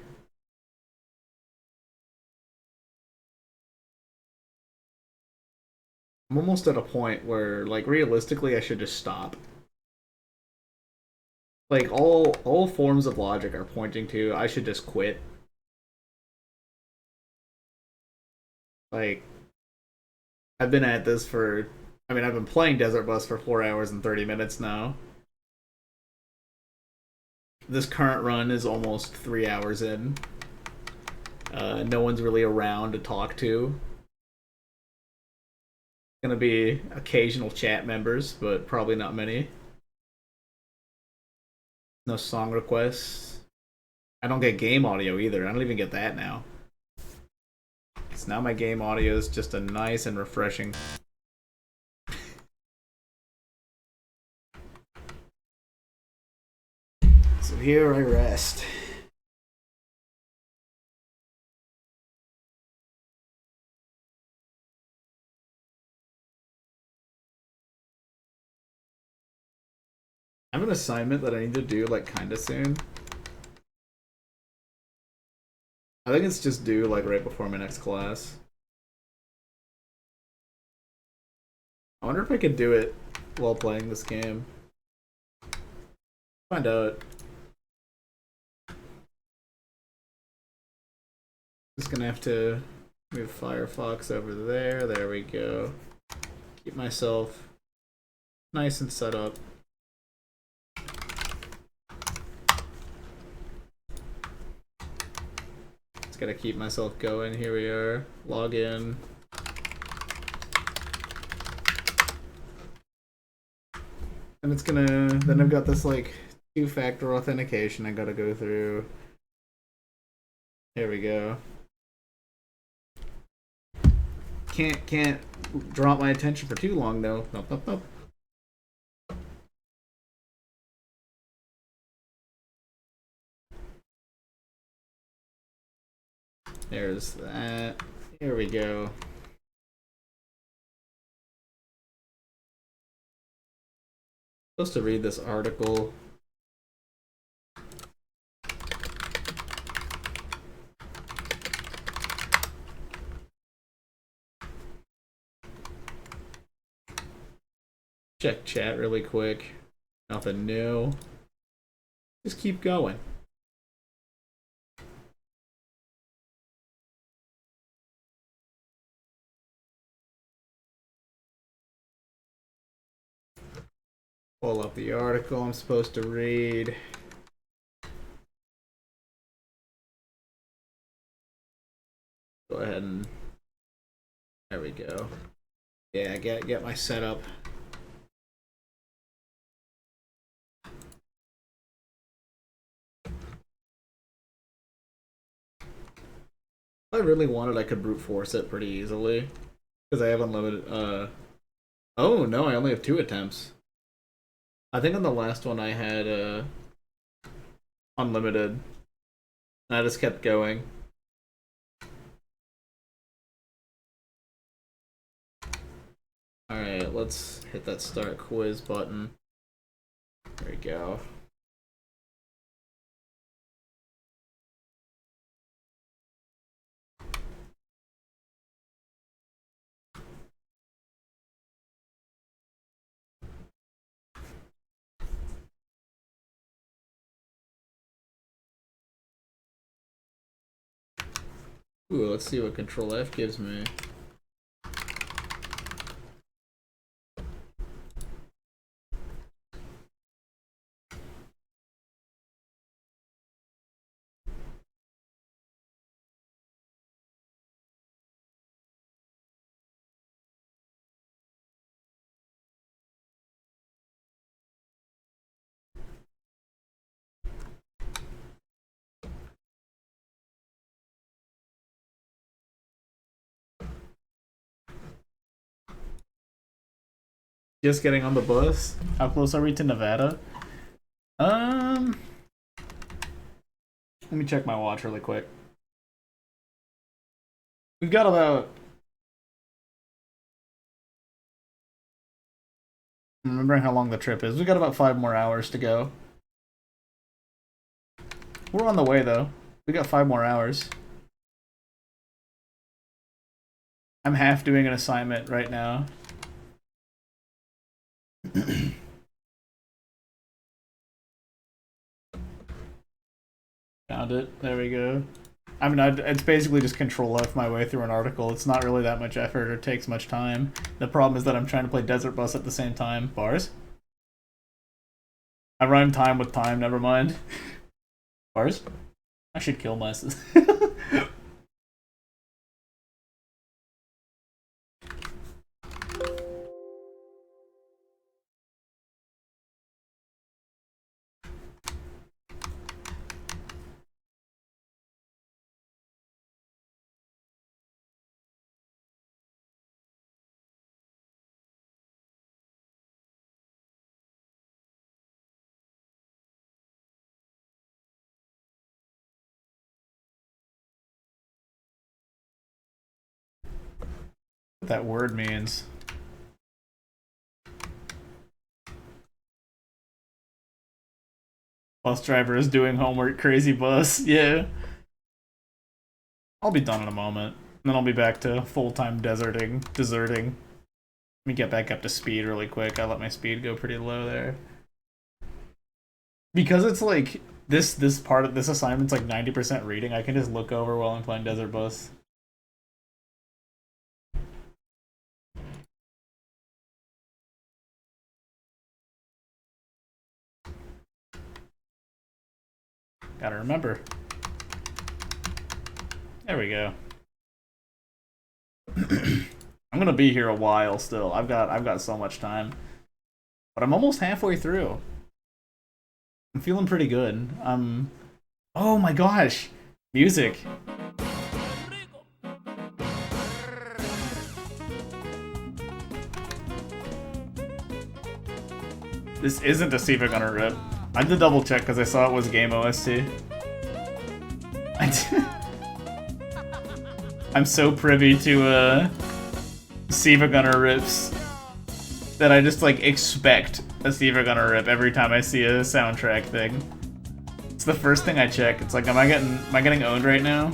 I'm almost at a point where, like, realistically, I should just stop. Like, all forms of logic are pointing to I should just quit. Like, I've been at this for... I mean, I've been playing Desert Bus for 4 hours and 30 minutes now. This current run is almost 3 hours in. No one's really around to talk to. Gonna be occasional chat members, but probably not many. No song requests. I don't get game audio either. I don't even get that now. So now my game audio is just a nice and refreshing. So here I rest. I have an assignment that I need to do like kinda soon. I think it's just due like right before my next class. I wonder if I could do it while playing this game. Find out. Just gonna have to move Firefox over there. There we go. Keep myself nice and set up. Just gotta keep myself going. Here we are. Log in. And it's gonna... Then I've got this like 2-factor authentication I gotta go through. Here we go. Can't draw my attention for too long though. Nope. There's that. Here we go. Supposed to read this article. Check chat really quick. Nothing new. Just keep going. Pull up the article I'm supposed to read. Go ahead and there we go. Yeah, get my setup. If I really wanted, I could brute force it pretty easily. Because I have unlimited, oh no, I only have 2 attempts. I think on the last one I had, unlimited. And I just kept going. Alright, let's hit that start quiz button. There we go. Ooh, let's see what Control F gives me. Just getting on the bus. How close are we to Nevada? Let me check my watch really quick. We've got about... I'm remembering how long the trip is. We've got about 5 more hours to go. We're on the way though. We got 5 more hours. I'm half doing an assignment right now. Found it. There we go. I mean, it's basically just Control F my way through an article. It's not really that much effort or takes much time. The problem is that I'm trying to play Desert Bus at the same time. Bars? I rhyme time with time, never mind. Bars? I should kill myself. What that word means. Bus driver is doing homework, crazy bus. Yeah. I'll be done in a moment. Then I'll be back to full-time deserting. Let me get back up to speed really quick. I let my speed go pretty low there. Because it's like, this part of this assignment's like 90% reading, I can just look over while I'm playing Desert Bus. Gotta remember. There we go. I'm gonna be here a while still. I've got so much time. But I'm almost halfway through. I'm feeling pretty good. Oh my gosh! Music. This isn't a see if I'm gonna rip. I had to double check because I saw it was game OST. I'm so privy to Siva Gunner rips that I just like expect a Siva Gunner rip every time I see a soundtrack thing. It's the first thing I check. It's like, am I getting owned right now?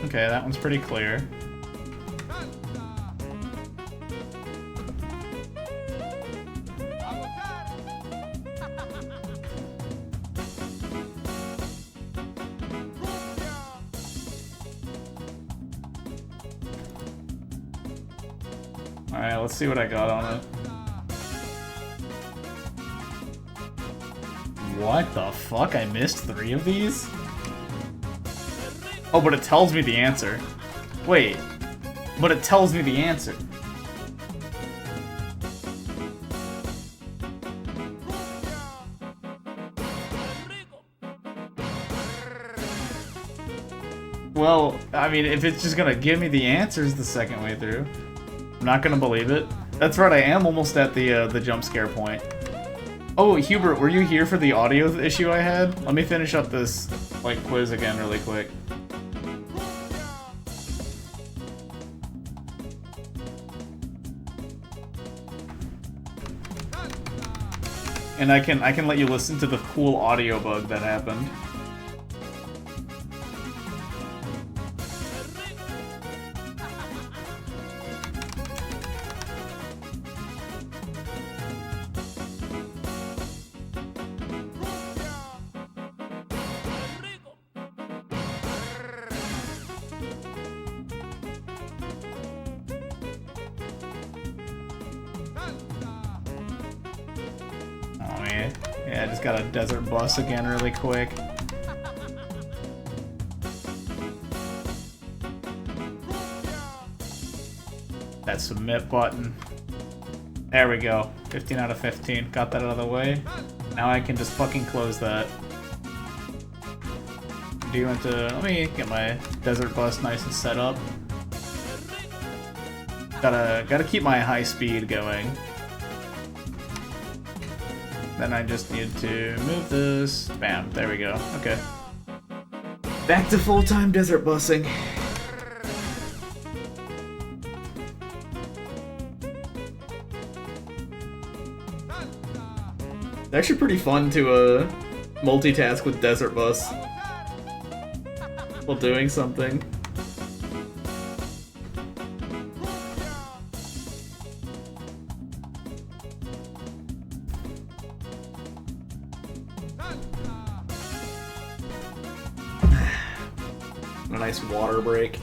Okay, that one's pretty clear. Alright, let's see what I got on it. What the fuck? I missed 3 of these? Oh, but it tells me the answer. Wait. But it tells me the answer. Well, I mean, if it's just gonna give me the answers the second way through, I'm not gonna believe it. That's right, I am almost at the jump scare point. Oh, Hubert, were you here for the audio issue I had? Let me finish up this, like, quiz again really quick. And I can let you listen to the cool audio bug that happened. Yeah, I just got a desert bus again really quick. That submit button. There we go. 15 out of 15. Got that out of the way. Now I can just fucking close that. Do you want to... Let me get my desert bus nice and set up. Gotta keep my high speed going. Then I just need to move this. Bam, there we go. Okay. Back to full-time desert busing. It's actually pretty fun to multitask with desert bus while doing something. A nice water break.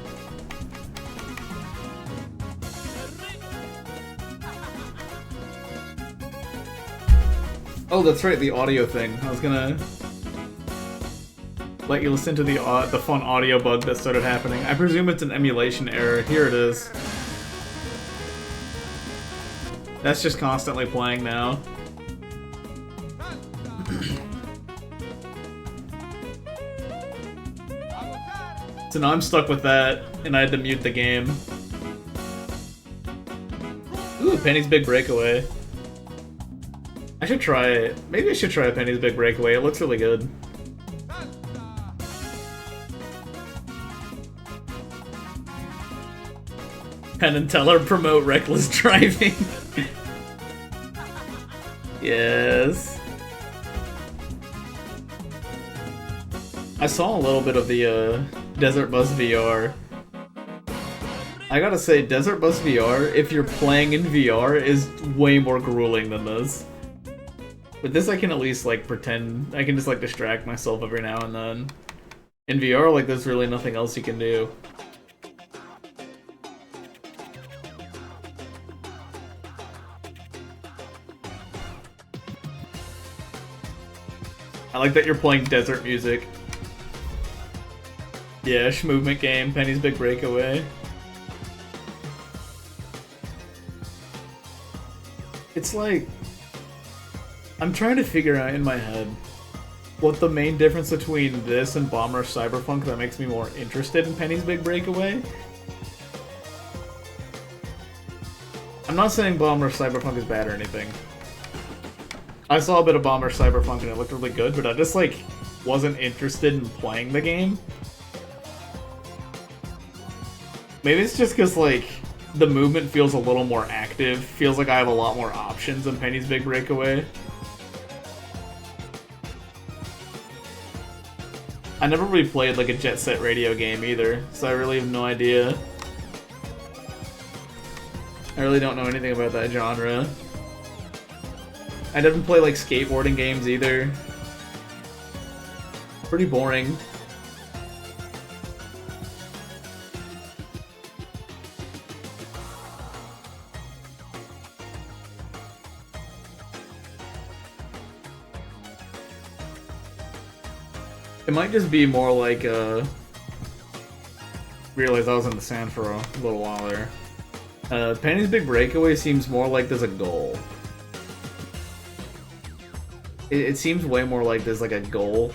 Oh, that's right, the audio thing. I was gonna let you listen to the fun audio bug that started happening. I presume it's an emulation error. Here it is. That's just constantly playing now. So now I'm stuck with that, and I had to mute the game. Ooh, Penny's Big Breakaway. I should try it. Maybe I should try Penny's Big Breakaway. It looks really good. Penn and Teller promote reckless driving. Yes. I saw a little bit of the Desert Bus VR. I gotta say, Desert Bus VR, if you're playing in VR, is way more grueling than this. With this I can at least, like, pretend, I can just, like, distract myself every now and then. In VR, like, there's really nothing else you can do. I like that you're playing desert music. Yeah, movement game, Penny's Big Breakaway. It's like... I'm trying to figure out in my head what the main difference between this and Bomber Cyberpunk that makes me more interested in Penny's Big Breakaway. I'm not saying Bomber Cyberpunk is bad or anything. I saw a bit of Bomber Cyberpunk and it looked really good, but I just, like, wasn't interested in playing the game. Maybe it's just because, like, the movement feels a little more active. Feels like I have a lot more options in Penny's Big Breakaway. I never really played like a Jet Set Radio game either, so I really have no idea. I really don't know anything about that genre. I didn't play like skateboarding games either. Pretty boring. It might just be more like realized I was in the sand for a little while there. Penny's Big Breakaway seems more like there's a goal. It seems way more like there's like a goal.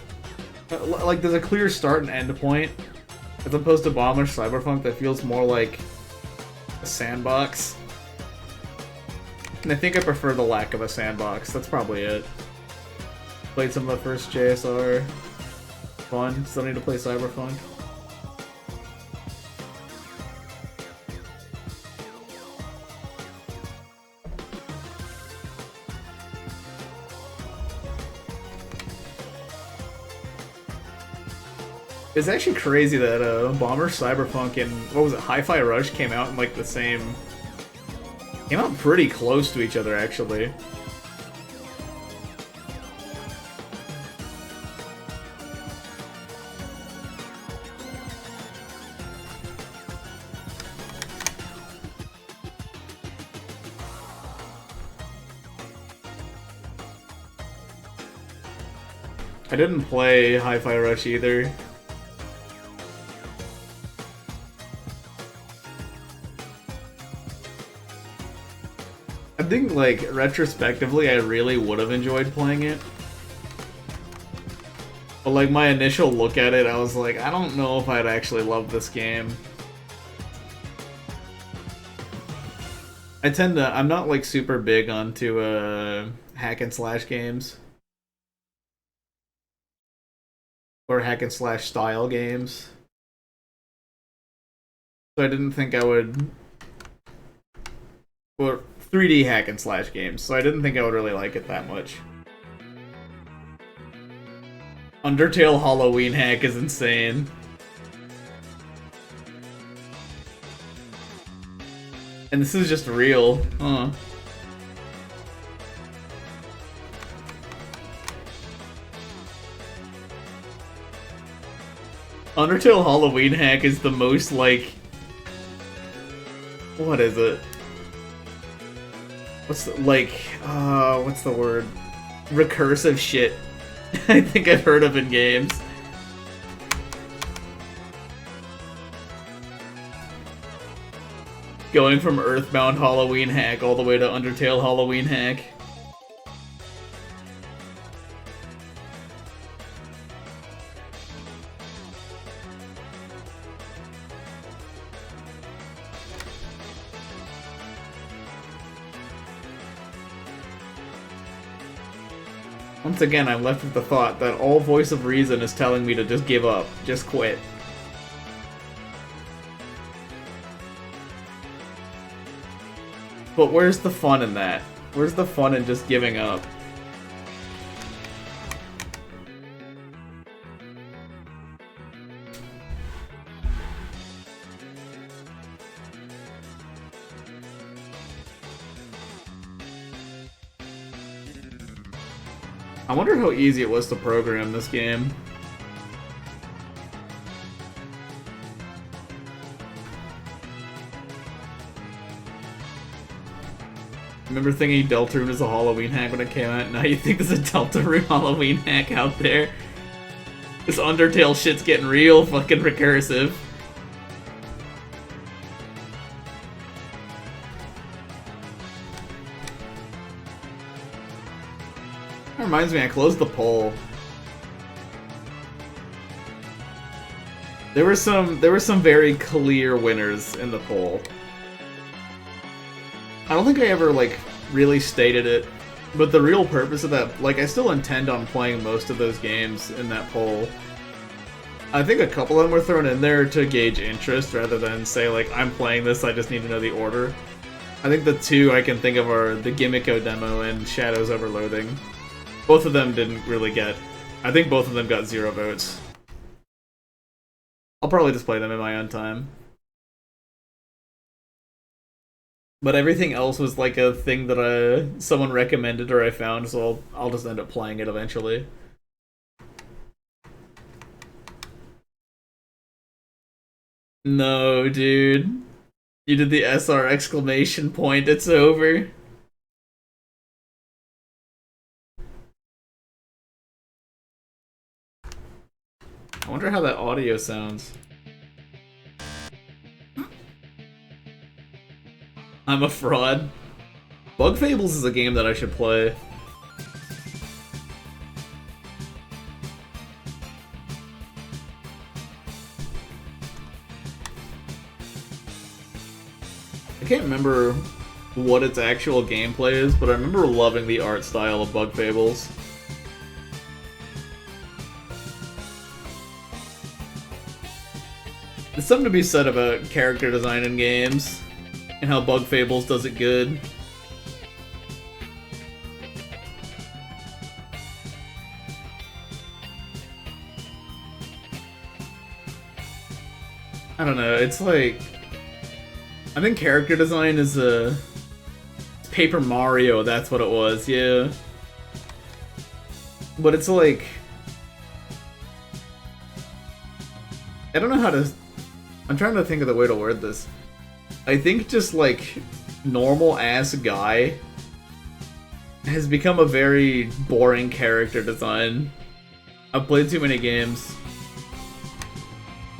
Like there's a clear start and end point. As opposed to Bomber Cyberpunk that feels more like a sandbox. And I think I prefer the lack of a sandbox. That's probably it. Played some of the first JSR. Fun. Still need to play Cyberpunk. It's actually crazy that Bomber Cyberpunk and what was it, Hi-Fi Rush came out in like the same. Came out pretty close to each other actually. I didn't play Hi-Fi Rush either. I think, like, retrospectively, I really would have enjoyed playing it. But, like, my initial look at it, I was like, I don't know if I'd actually love this game. I'm not, like, super big onto, hack and slash games. Or hack and slash style games. So I didn't think I would... Or 3D hack and slash games, so I didn't think I would really like it that much. Undertale Halloween hack is insane. And this is just real, huh? Undertale Halloween hack is the most, like... What is it? What's the, like, what's the word? Recursive shit I think I've heard of in games. Going from Earthbound Halloween hack all the way to Undertale Halloween hack. Once again, I'm left with the thought that all voice of reason is telling me to just give up, just quit. But where's the fun in that? Where's the fun in just giving up? I wonder how easy it was to program this game. Remember thinking Deltarune was a Halloween hack when it came out? Now you think there's a Deltarune Halloween hack out there? This Undertale shit's getting real fucking recursive. That reminds me, I closed the poll. There were some very clear winners in the poll. I don't think I ever, like, really stated it, but the real purpose of that, like, I still intend on playing most of those games in that poll. I think a couple of them were thrown in there to gauge interest rather than say, like, I'm playing this, I just need to know the order. I think the two I can think of are the Gimmicko demo and Shadows Overloading. Both of them didn't really get... I think both of them got 0 votes. I'll probably just play them in my own time. But everything else was like a thing that someone recommended or I found, so I'll just end up playing it eventually. No, dude. You did the SR exclamation point, it's over. I wonder how that audio sounds. I'm a fraud. Bug Fables is a game that I should play. I can't remember what its actual gameplay is, but I remember loving the art style of Bug Fables. There's something to be said about character design in games, and how Bug Fables does it good. I don't know, it's like... I think character design is Paper Mario, that's what it was, yeah. But it's like... I don't know how to... I'm trying to think of the way to word this. I think just like normal-ass guy has become a very boring character design. I've played too many games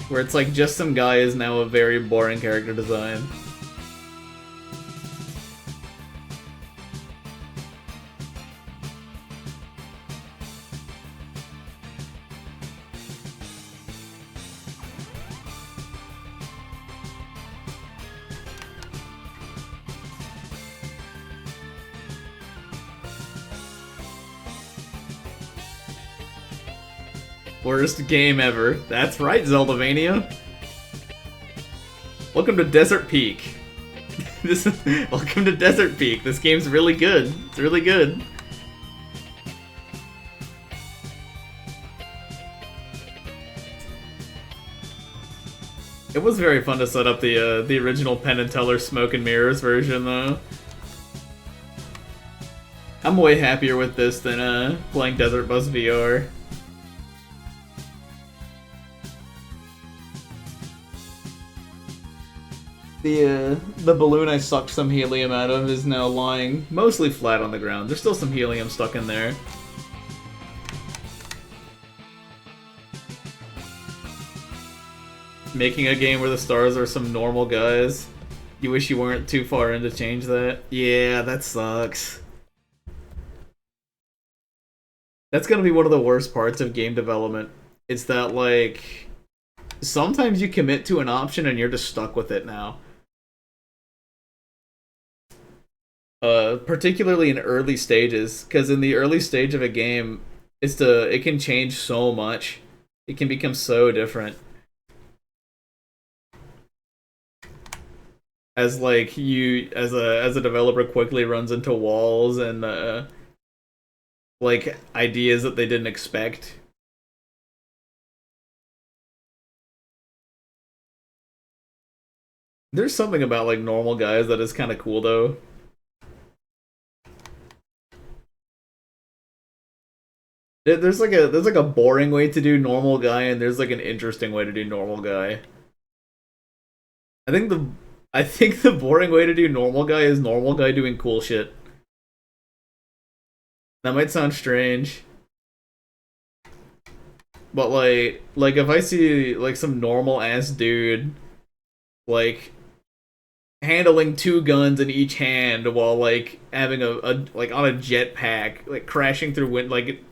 where it's like just some guy is now a very boring character design. Worst game ever. That's right, Zeldavania. Welcome to Desert Peak. Welcome to Desert Peak. This game's really good. It's really good. It was very fun to set up the original Penn and Teller Smoke and Mirrors version, though. I'm way happier with this than playing Desert Bus VR. The balloon I sucked some helium out of is now lying mostly flat on the ground. There's still some helium stuck in there. Making a game where the stars are some normal guys. You wish you weren't too far in to change that? Yeah, that sucks. That's gonna be one of the worst parts of game development. It's that, like, sometimes you commit to an option and you're just stuck with it now. Particularly in early stages, because in the early stage of a game, it can change so much. It can become so different. As like as a developer quickly runs into walls and like ideas that they didn't expect. There's something about like normal guys that is kind of cool though. There's like a boring way to do normal guy, and there's like an interesting way to do normal guy. I think the boring way to do normal guy is normal guy doing cool shit. That might sound strange. But like if I see like some normal ass dude like handling 2 guns in each hand while like having a like on a jetpack, like crashing through like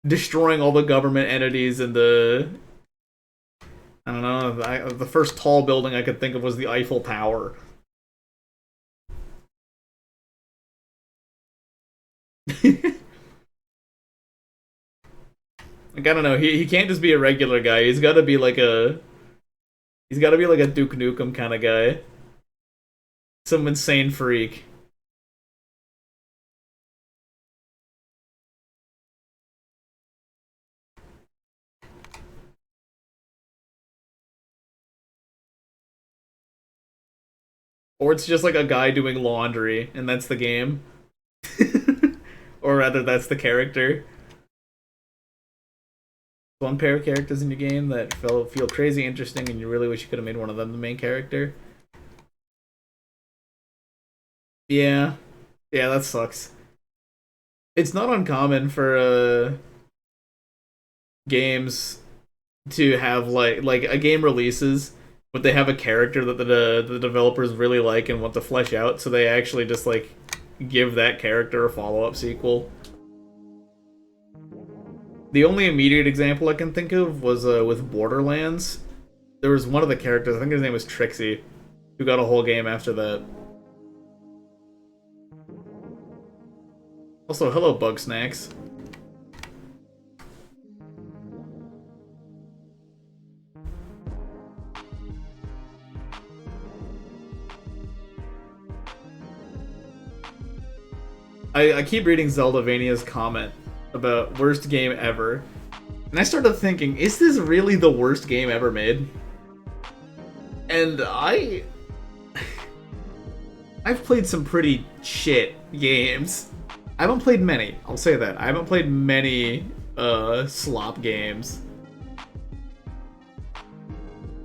destroying all the government entities in the I don't know, the first tall building I could think of was the Eiffel Tower. Like, I don't know, he can't just be a regular guy. He's gotta be like a Duke Nukem kind of guy. Some insane freak. Or it's just like a guy doing laundry, and that's the game. Or rather, that's the character. One pair of characters in your game that feel crazy interesting, and you really wish you could have made one of them the main character. Yeah. Yeah, that sucks. It's not uncommon for games to have like a game releases, but they have a character that the developers really like and want to flesh out, so they actually just like give that character a follow-up sequel. The only immediate example I can think of was with Borderlands. There was one of the characters, I think his name was Trixie, who got a whole game after that. Also, hello, Bug Snacks. I keep reading Zeldavania's comment about worst game ever, and I started thinking, is this really the worst game ever made? And I've played some pretty shit games. I haven't played many, I'll say that. I haven't played many slop games.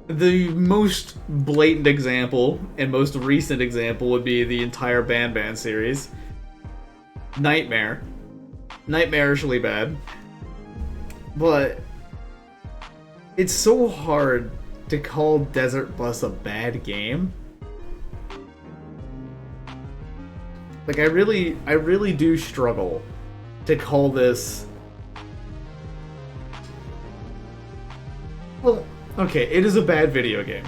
The most blatant example and most recent example would be the entire Ban series. Nightmare. Nightmarishly bad. But it's so hard to call Desert Bus a bad game. Like, I really do struggle to call this... Well, okay, it is a bad video game.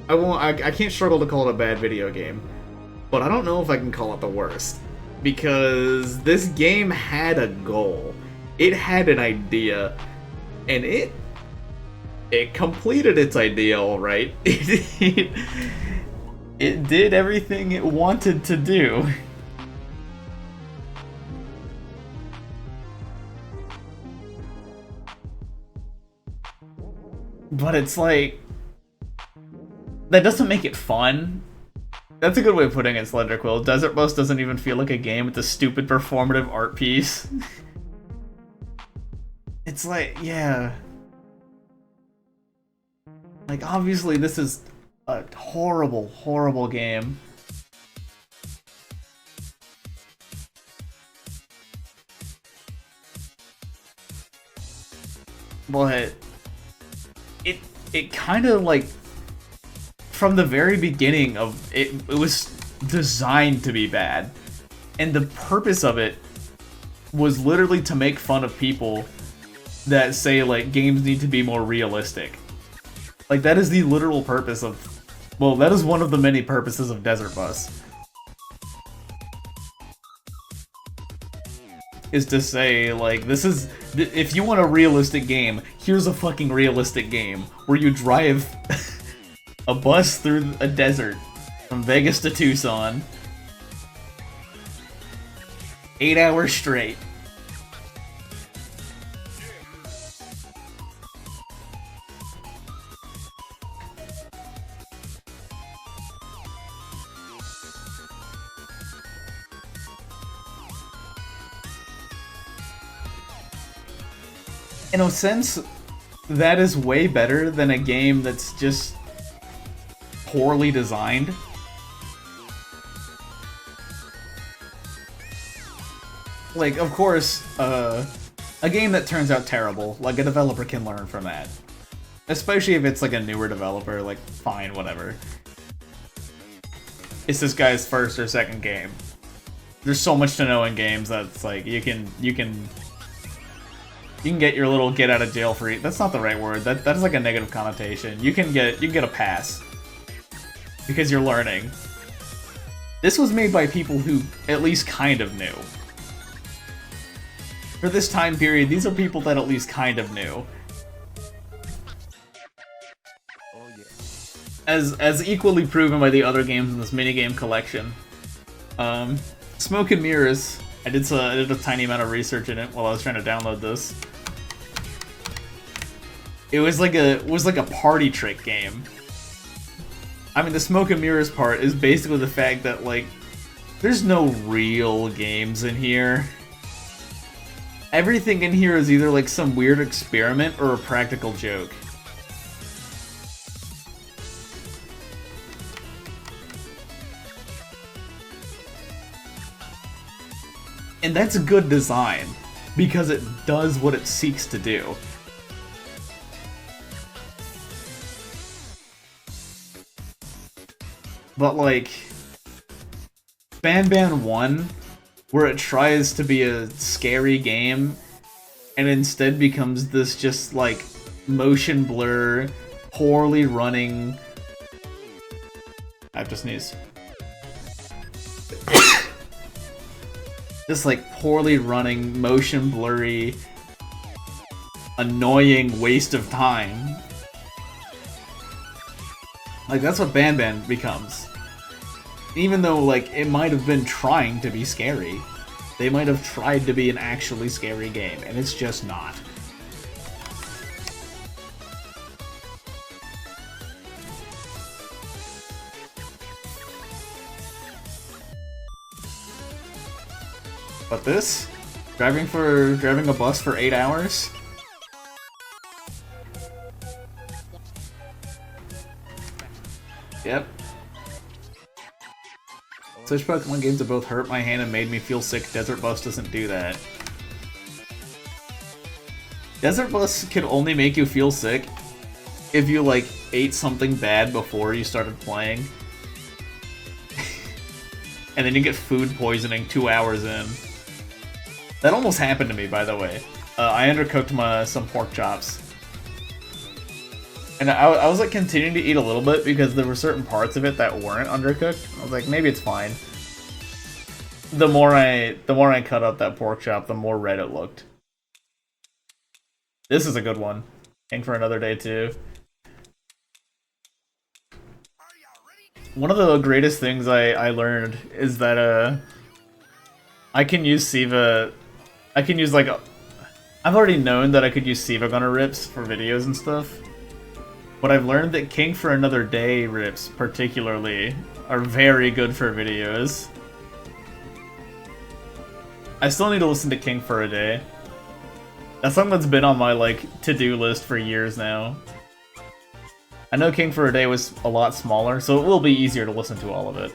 I can't struggle to call it a bad video game. But I don't know if I can call it the worst. Because this game had a goal. It had an idea. And it completed its idea, alright. It did everything it wanted to do. But it's like... that doesn't make it fun. That's a good way of putting it, Slender Quill. Desert Bus doesn't even feel like a game, it's a stupid performative art piece. It's like, yeah. Like, obviously this is a horrible, horrible game. But it kind of like, from the very beginning of it, it was designed to be bad. And the purpose of it was literally to make fun of people that say, like, games need to be more realistic. Like, that is the literal purpose of... well, that is one of the many purposes of Desert Bus. Is to say, like, this is... if you want a realistic game, here's a fucking realistic game. Where you drive a bus through a desert from Vegas to Tucson. 8 hours straight. In a sense, that is way better than a game that's just poorly designed. Like, of course, a game that turns out terrible, like, a developer can learn from that. Especially if it's like a newer developer, like, fine, whatever. It's this guy's first or second game. There's so much to know in games that it's like, you can get your little get out of jail free. That's not the right word. That's like a negative connotation. You can get a pass because you're learning. This was made by people who at least kind of knew. For this time period, these are people that at least kind of knew. As equally proven by the other games in this minigame collection. Smoke and Mirrors. I did a tiny amount of research in it while I was trying to download this. It was like a party trick game. I mean, the smoke and mirrors part is basically the fact that, like, there's no real games in here. Everything in here is either, like, some weird experiment or a practical joke. And that's good design, because it does what it seeks to do. But like, Ban 1, where it tries to be a scary game, and instead becomes this just like motion blur, poorly running... I have to sneeze. This like poorly running, motion blurry, annoying waste of time. Like, that's what Ban becomes. Even though, like, it might have been trying to be scary. They might have tried to be an actually scary game, and it's just not. But this? Driving a bus for 8 hours? Yep. Such Pokemon games have both hurt my hand and made me feel sick. Desert Bus doesn't do that. Desert Bus can only make you feel sick if you, like, ate something bad before you started playing. And then you get food poisoning 2 hours in. That almost happened to me, by the way. I undercooked some pork chops. And I was like continuing to eat a little bit because there were certain parts of it that weren't undercooked. I was like, maybe it's fine. The more I cut up that pork chop, the more red it looked. This is a good one. King for another day too. One of the greatest things I learned is that I can use Siva. I can use like I've already known that I could use Siva Gunner rips for videos and stuff. But I've learned that King for Another Day rips, particularly, are very good for videos. I still need to listen to King for a Day. That's something that's been on my, like, to-do list for years now. I know King for a Day was a lot smaller, so it will be easier to listen to all of it.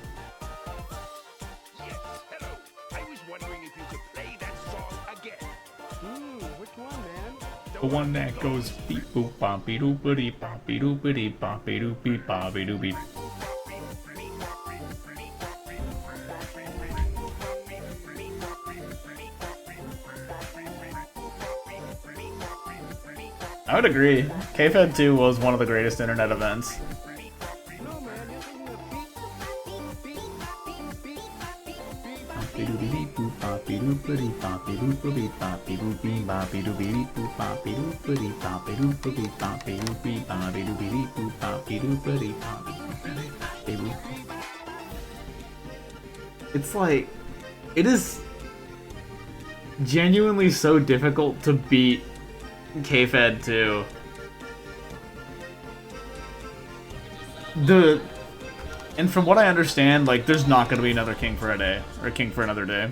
The one that goes beep boop bop beep doop bitty bop beep doop bitty bop beep doop beep bop beep doop beep. I would agree. KFED 2 was one of the greatest internet events. It's like, it is genuinely so difficult to beat KFED 2. And from what I understand, like, there's not gonna be another King for a Day, or King for Another Day.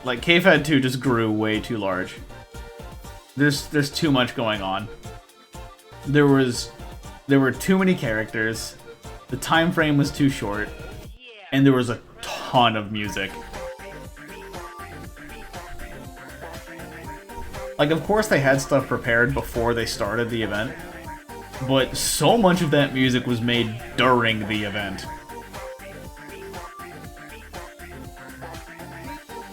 Like, KFED 2 just grew way too large. There's too much going on. There were too many characters, the time frame was too short, and there was a ton of music. Like, of course they had stuff prepared before they started the event, but so much of that music was made during the event.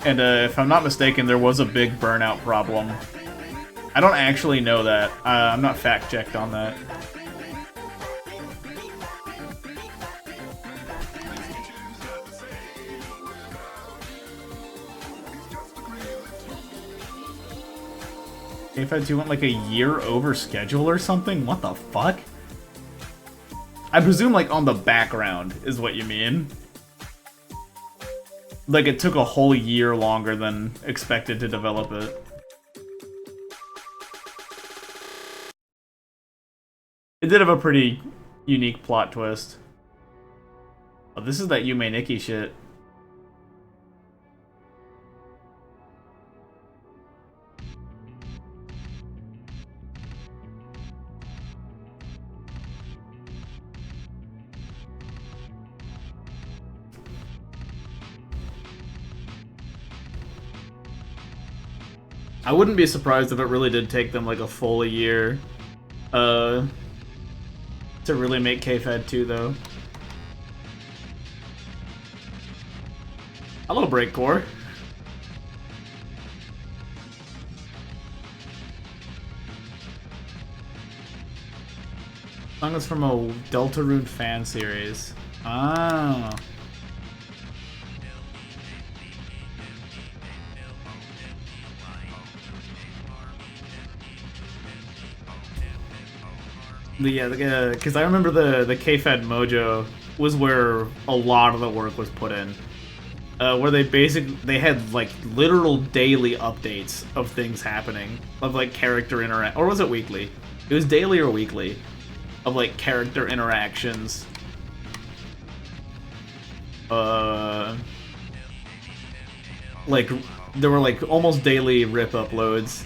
And if I'm not mistaken, there was a big burnout problem. I don't actually know that. I'm not fact-checked on that. KFED 2 went like a year over schedule or something? What the fuck? I presume like on the background is what you mean. Like it took a whole year longer than expected to develop it. It did have a pretty unique plot twist. Oh, this is that Yume Nikki shit. I wouldn't be surprised if it really did take them like a full year to really make K-Fed 2 though. Hello, Breakcore. Song is from a Deltarune fan series. Ah. Yeah, because I remember the K-Fed Mojo was where a lot of the work was put in. Where they had like literal daily updates of things happening, of like character or was it weekly? It was daily or weekly, of like character interactions. Like there were like almost daily rip uploads,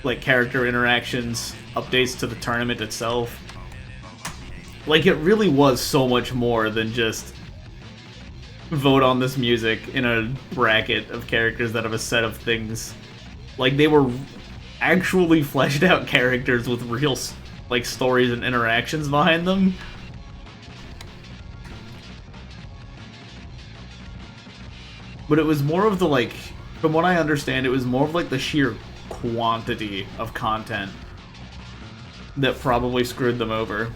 like character interactions, updates to the tournament itself. Like it really was so much more than just vote on this music in a bracket of characters that have a set of things. Like they were actually fleshed out characters with real like stories and interactions behind them. But it was more of the like, from what I understand, it was more of like the sheer quantity of content that probably screwed them over.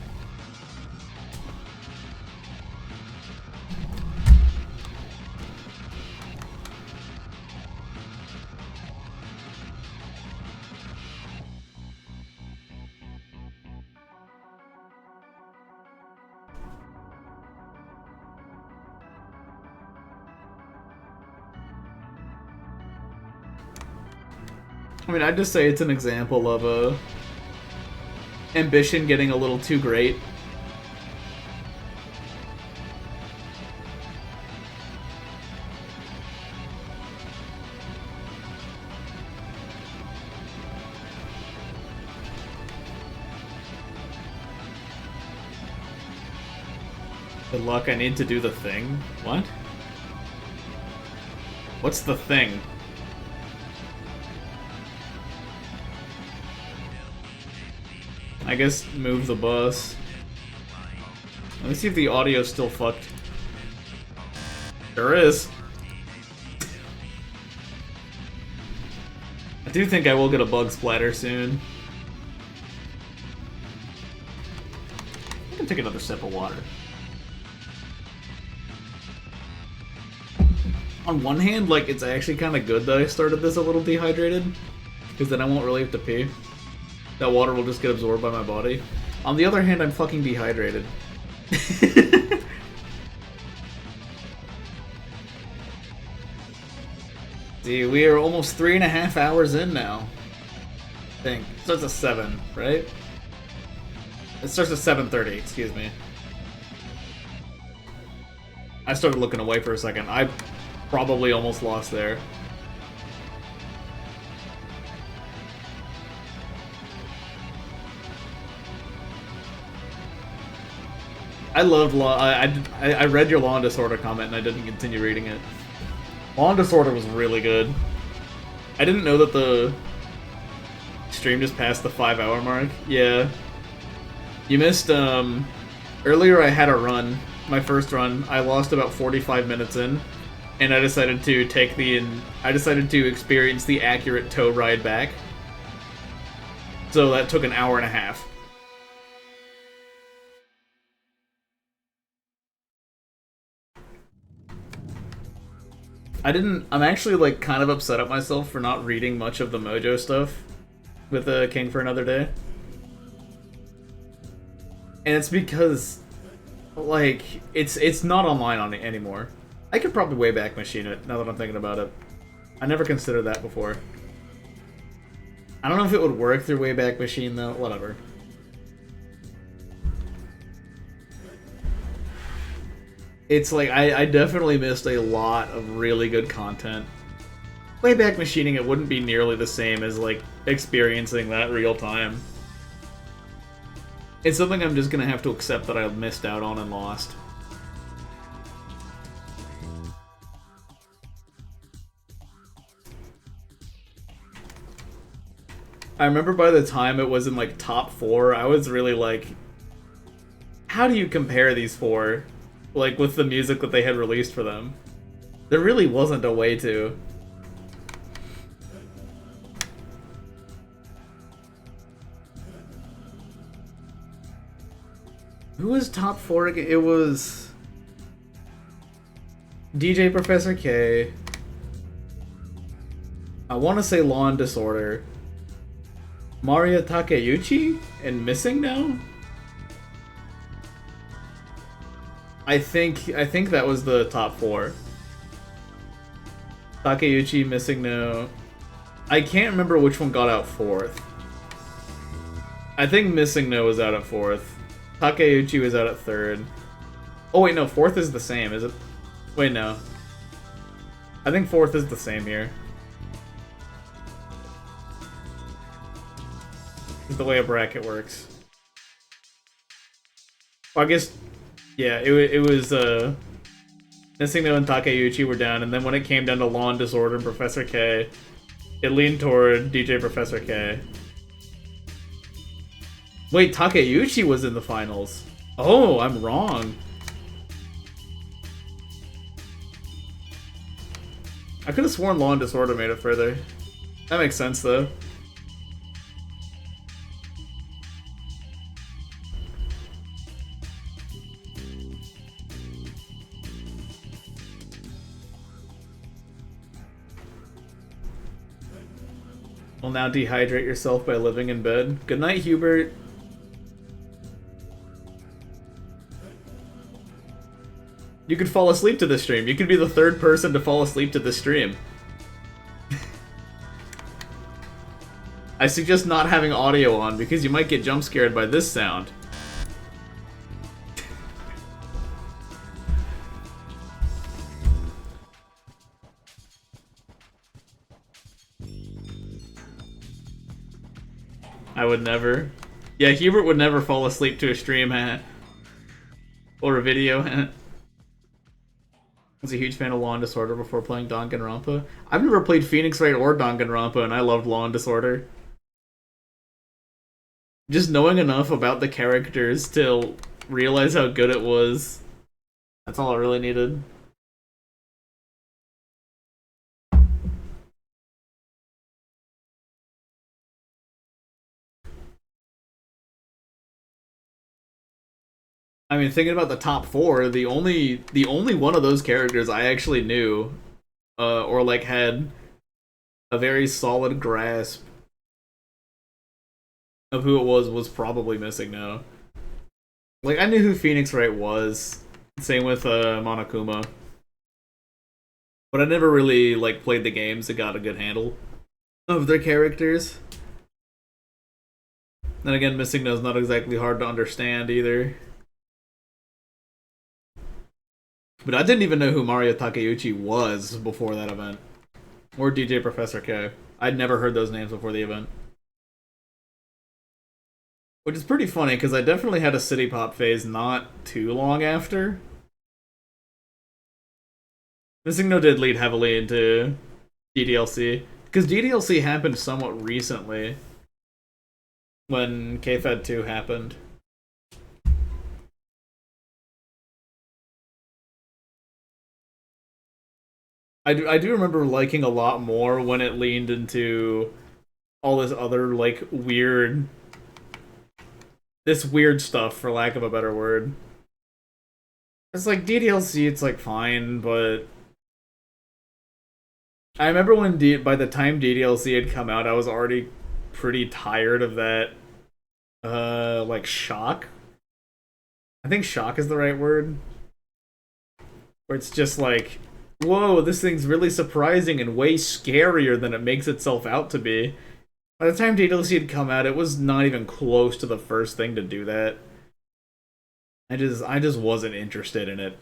I mean, I'd just say it's an example of ambition getting a little too great. Good luck, I need to do the thing. What? What's the thing? I guess move the bus. Let me see if the audio's still fucked. There is. I do think I will get a bug splatter soon. I can take another sip of water. On one hand, like, it's actually kind of good that I started this a little dehydrated, because then I won't really have to pee. That water will just get absorbed by my body. On the other hand, I'm fucking dehydrated. See, we are almost 3.5 hours in now. I think. It starts at 7, right? It starts at 7:30, excuse me. I started looking away for a second. I probably almost lost there. I loved I read your Law and Disorder comment and I didn't continue reading it. Law and Disorder was really good. I didn't know that the stream just passed the 5-hour mark. Yeah. You missed, earlier I had a run, my first run. I lost about 45 minutes in, and I decided to experience the accurate tow ride back. So that took an hour and a half. I'm actually, like, kind of upset at myself for not reading much of the Mojo stuff with King for Another Day. And it's because, like, it's not online anymore. I could probably Wayback Machine it, now that I'm thinking about it. I never considered that before. I don't know if it would work through Wayback Machine, though. Whatever. It's like, I definitely missed a lot of really good content. Playback machining it wouldn't be nearly the same as, like, experiencing that real time. It's something I'm just gonna have to accept that I missed out on and lost. I remember by the time it was in, like, top 4, I was really like, how do you compare these 4? Like, with the music that they had released for them? There really wasn't a way to. Who was top 4 again? It was DJ Professor K. I want to say Law and Disorder. Maria Takeuchi and Missing Now? I think that was the top 4. Takeuchi, Missing Now. I can't remember which one got out 4th. I think Missing No was out at 4th. Takeuchi was out at 3rd. Oh wait, no, 4th is the same, is it? Wait, no. I think 4th is the same here. Is the way a bracket works. Well, I guess, yeah, it was, Missing No and Takeuchi were down, and then when it came down to Law and Disorder and Professor K, it leaned toward DJ Professor K. Wait, Takeuchi was in the finals. Oh, I'm wrong. I could have sworn Law and Disorder made it further. That makes sense, though. Will now dehydrate yourself by living in bed. Good night, Hubert. You could fall asleep to this stream. You could be the 3rd person to fall asleep to this stream. I suggest not having audio on because you might get jump scared by this sound. I would never. Yeah, Hubert would never fall asleep to a stream, huh? Or a video, huh? I was a huge fan of Law and Disorder before playing Danganronpa. I've never played Phoenix Wright or Danganronpa, and I loved Law and Disorder. Just knowing enough about the characters to realize how good it was. That's all I really needed. I mean, thinking about the top 4, the only one of those characters I actually knew, or like had a very solid grasp of who it was probably Missing Now. Like, I knew who Phoenix Wright was. Same with Monokuma. But I never really like played the games and got a good handle of their characters. Then again, Missing Now is not exactly hard to understand either. But I didn't even know who Mario Takeuchi was before that event. Or DJ Professor K. I'd never heard those names before the event. Which is pretty funny, because I definitely had a City Pop phase not too long after. Missing No did lead heavily into DDLC. Because DDLC happened somewhat recently. When KFED 2 happened. I do remember liking a lot more when it leaned into all this other, like, weird... This weird stuff, for lack of a better word. It's like, DDLC, it's like, fine, but... I remember when, by the time DDLC had come out, I was already pretty tired of that, like, shock. I think shock is the right word. Where it's just like... Whoa, this thing's really surprising and way scarier than it makes itself out to be. By the time DDLC had come out, it was not even close to the first thing to do that. I just wasn't interested in it.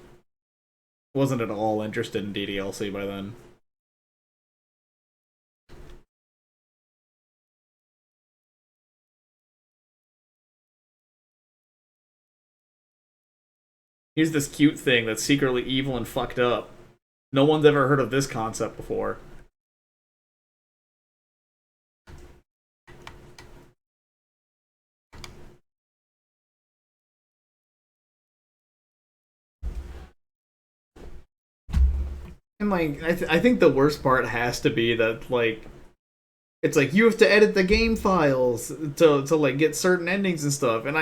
Wasn't at all interested in DDLC by then. Here's this cute thing that's secretly evil and fucked up. No one's ever heard of this concept before. And like, I think the worst part has to be that like, it's like you have to edit the game files to like get certain endings and stuff. And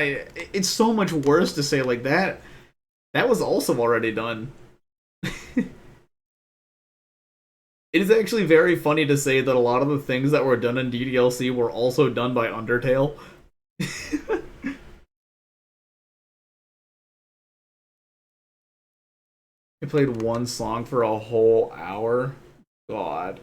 it's so much worse to say like that. That was also already done. It is actually very funny to say that a lot of the things that were done in DDLC were also done by Undertale. I played one song for a whole hour. God.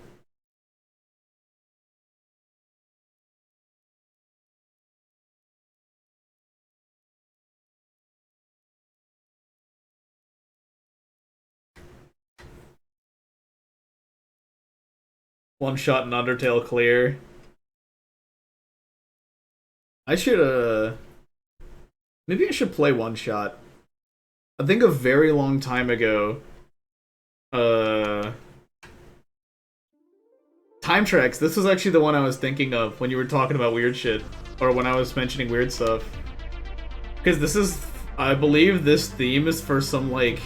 One shot in Undertale clear. I should, maybe I should play one shot. I think a very long time ago, Time Tracks, this was actually the one I was thinking of when you were talking about weird shit. Or when I was mentioning weird stuff. Because this is, I believe this theme is for some, like,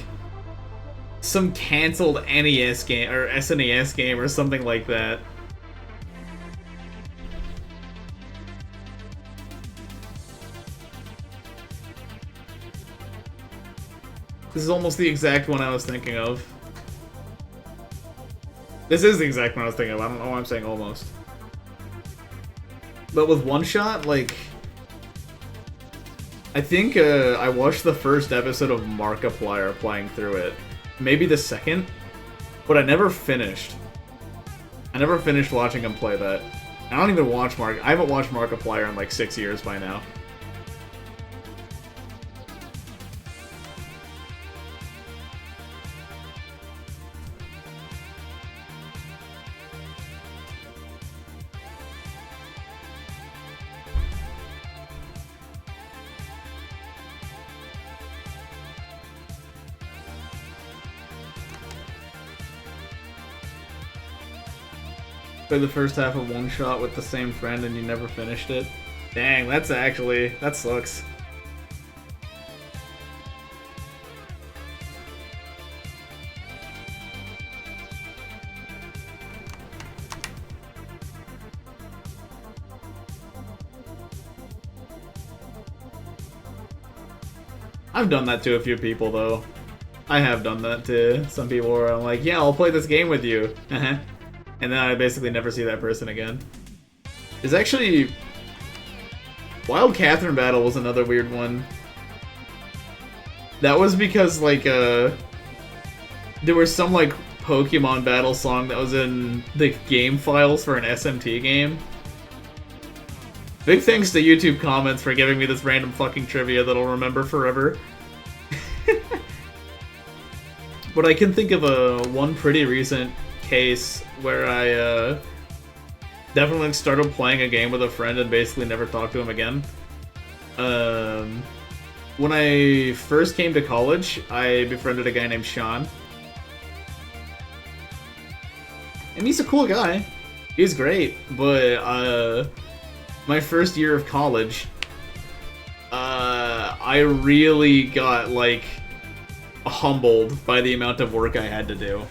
some cancelled NES game, or SNES game, or something like that. This is almost the exact one I was thinking of. This is the exact one I was thinking of. I don't know why I'm saying almost. But with One Shot, like, I think I watched the first episode of Markiplier playing through it. Maybe the second, but I never finished. I never finished watching him play that. I don't even watch I haven't watched Markiplier in like 6 years by now. Play the first half of One Shot with the same friend and you never finished it. Dang, that sucks. I've done that to a few people though. I have done that to some people where I'm like, yeah, I'll play this game with you. And then I basically never see that person again. There's actually... Wild Catherine Battle was another weird one. That was because, like, there was some, like, Pokemon battle song that was in the game files for an SMT game. Big thanks to YouTube comments for giving me this random fucking trivia that I'll remember forever. But I can think of one pretty recent case where I definitely started playing a game with a friend and basically never talked to him again. When I first came to college, I befriended a guy named Sean. And he's a cool guy. He's great, but my first year of college, I really got, like, humbled by the amount of work I had to do.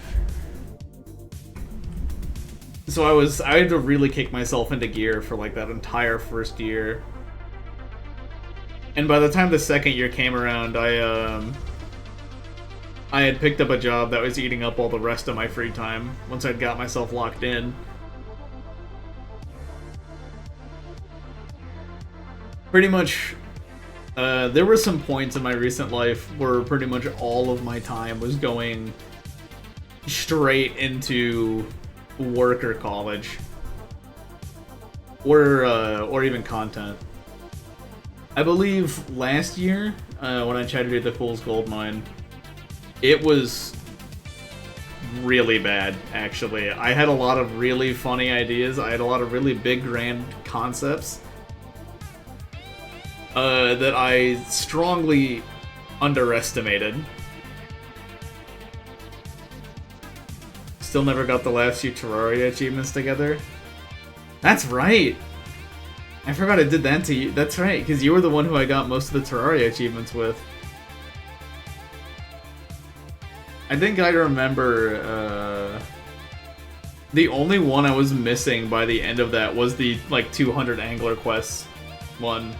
So I had to really kick myself into gear for like that entire first year. And by the time the second year came around, I had picked up a job that was eating up all the rest of my free time once I'd got myself locked in. Pretty much, there were some points in my recent life where pretty much all of my time was going straight into work or college, or even content. I believe last year, when I tried to do the Fool's Gold Mine, it was really bad, actually. I had a lot of really funny ideas. I had a lot of really big, grand concepts that I strongly underestimated. Still never got the last few Terraria achievements together. That's right! I forgot I did that to you. That's right, because you were the one who I got most of the Terraria achievements with. I think I remember, the only one I was missing by the end of that was the, like, 200 Angler Quests one.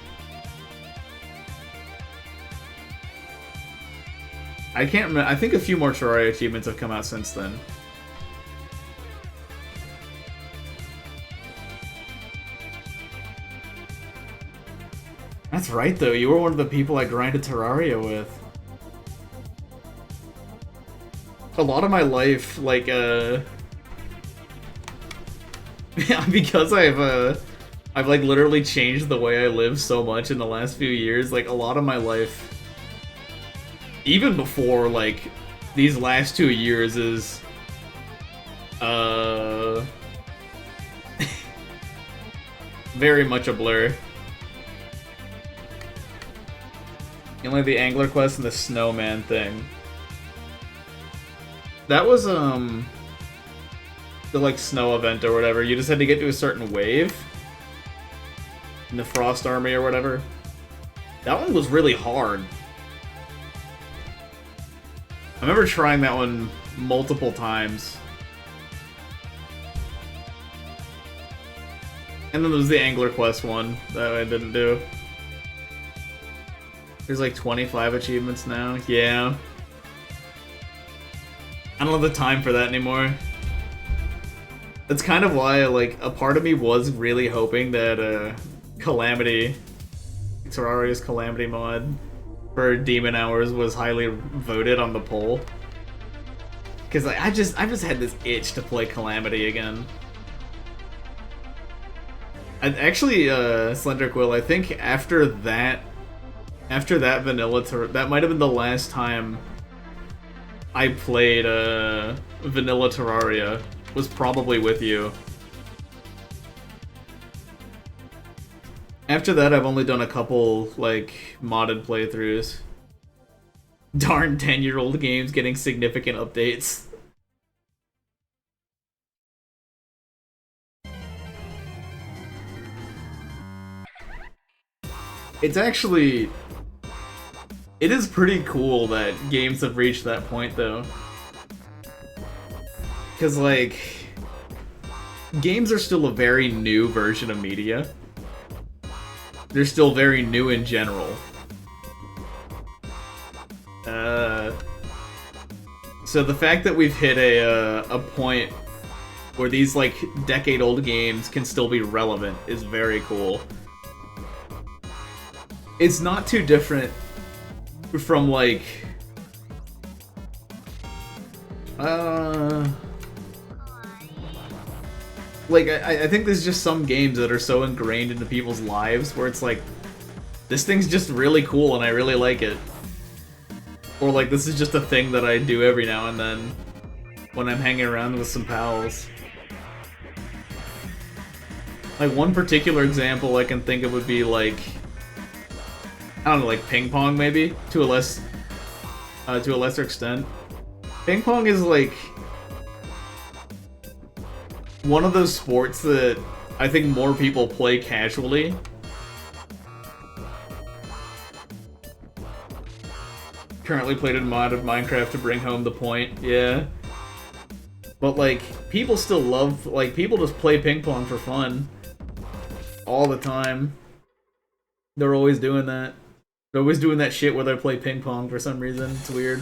I can't remember. I think a few more Terraria achievements have come out since then. That's right, though. You were one of the people I grinded Terraria with. A lot of my life, like, because I've like literally changed the way I live so much in the last few years. Like, a lot of my life, even before like these last 2 years, is very much a blur. Only the Angler Quest and the Snowman thing. That was, the, like, snow event or whatever. You just had to get to a certain wave in the Frost Army or whatever. That one was really hard. I remember trying that one multiple times. And then there was the Angler Quest one that I didn't do. There's like 25 achievements now. Yeah. I don't have the time for that anymore. That's kind of why, like, a part of me was really hoping that, Calamity, Terraria's Calamity mod for Demon Hours was highly voted on the poll. Because, like, I just had this itch to play Calamity again. And actually, Slender Quill, I think after that vanilla that might have been the last time I played vanilla Terraria, was probably with you. After that, I've only done a couple, like, modded playthroughs. Darn 10-year-old games getting significant updates. It's actually... It is pretty cool that games have reached that point, though. Because, like, games are still a very new version of media. They're still very new in general. So the fact that we've hit a point where these, like, decade-old games can still be relevant is very cool. It's not too different from, like, I think there's just some games that are so ingrained into people's lives where it's like, this thing's just really cool and I really like it. Or like, this is just a thing that I do every now and then when I'm hanging around with some pals. Like, one particular example I can think of would be like, I don't know, like ping pong maybe, to a lesser extent. Ping pong is like one of those sports that I think more people play casually. Currently played in mod of Minecraft to bring home the point, yeah. But like, people still love, like, people just play ping pong for fun. All the time. They're always doing that. They're always doing that shit where they play ping pong for some reason. It's weird.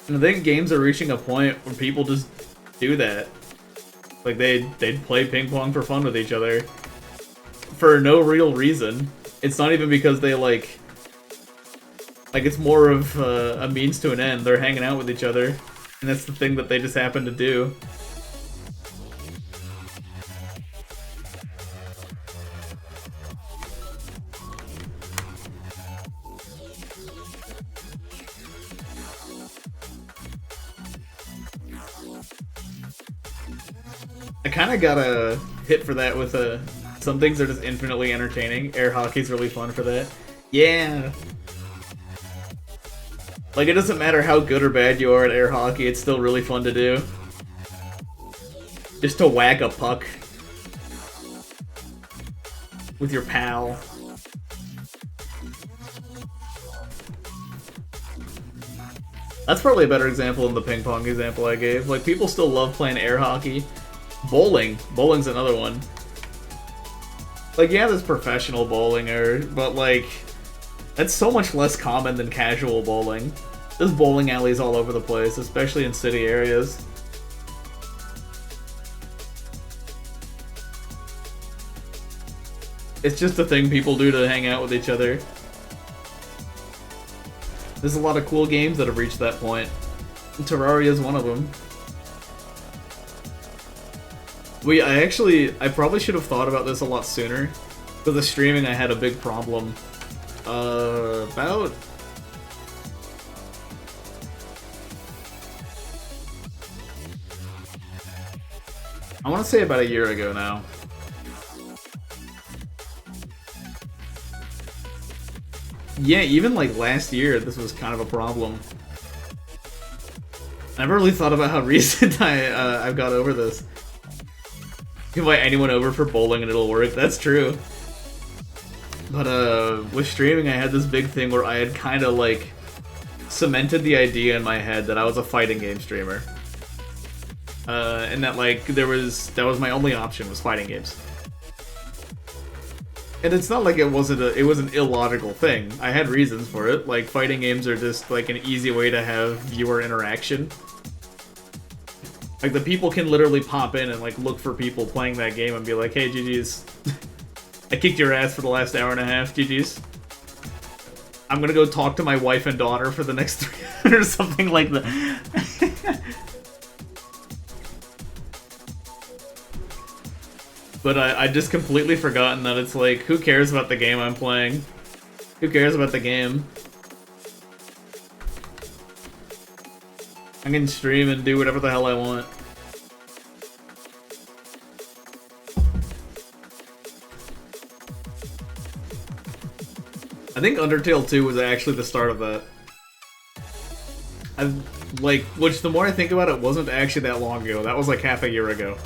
And I think games are reaching a point where people just do that. Like, they'd play ping pong for fun with each other. For no real reason. It's not even because they, like, it's more of a means to an end. They're hanging out with each other. And that's the thing that they just happen to do. I kind of got a hit for that with some things are just infinitely entertaining. Air hockey's really fun for that. Yeah. Like, it doesn't matter how good or bad you are at air hockey, it's still really fun to do. Just to whack a puck with your pal. That's probably a better example than the ping pong example I gave. Like, people still love playing air hockey. Bowling. Bowling's another one. Like, yeah, there's professional bowling, but like, that's so much less common than casual bowling. There's bowling alleys all over the place, especially in city areas. It's just a thing people do to hang out with each other. There's a lot of cool games that have reached that point. Terraria is one of them. I probably should have thought about this a lot sooner. For the streaming, I had a big problem. About... I want to say about a year ago now. Yeah, even like last year, this was kind of a problem. I never really thought about how recent I've got over this. You can invite anyone over for bowling and it'll work. That's true. But with streaming, I had this big thing where I had kind of like cemented the idea in my head that I was a fighting game streamer, and that like that was my only option was fighting games. And it's not like it was an illogical thing. I had reasons for it. Like, fighting games are just like an easy way to have viewer interaction. Like, the people can literally pop in and like look for people playing that game and be like, hey, GG's. I kicked your ass for the last hour and a half, GG's. I'm gonna go talk to my wife and daughter for the next 3 hours or something like that. But I just completely forgotten that it's like, who cares about the game I'm playing? Who cares about the game? I can stream and do whatever the hell I want. I think Undertale 2 was actually the start of that. Which the more I think about it, wasn't actually that long ago. That was like half a year ago.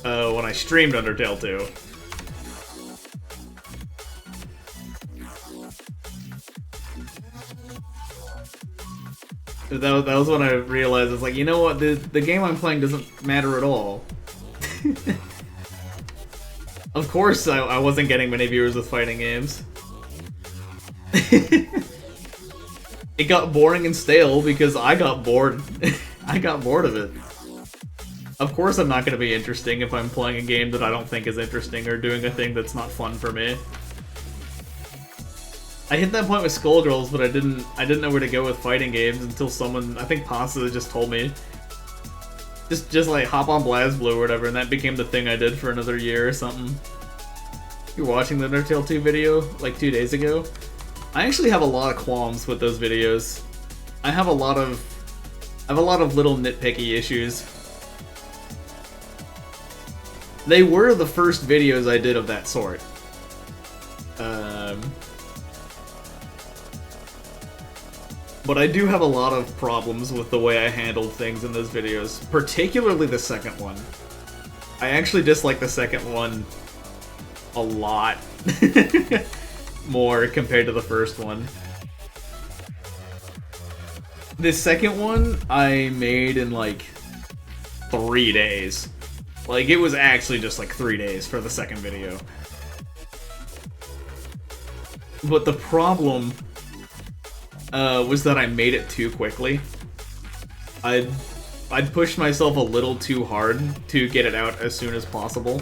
When I streamed Undertale 2. That was when I realized, it's like, you know what, the game I'm playing doesn't matter at all. Of course I wasn't getting many viewers with fighting games. It got boring and stale because I got bored. I got bored of it. Of course I'm not going to be interesting if I'm playing a game that I don't think is interesting or doing a thing that's not fun for me. I hit that point with Skullgirls, but I didn't know where to go with fighting games until someone, I think Pasta, just told me. Just like hop on BlazBlue or whatever, and that became the thing I did for another year or something. You're watching the Undertale 2 video like 2 days ago? I actually have a lot of qualms with those videos. I have a lot of little nitpicky issues. They were the first videos I did of that sort. But I do have a lot of problems with the way I handled things in those videos, particularly the second one. I actually dislike the second one a lot more compared to the first one. The second one I made in like 3 days. Like, it was actually just like 3 days for the second video. But the problem was that I made it too quickly. I'd pushed myself a little too hard to get it out as soon as possible.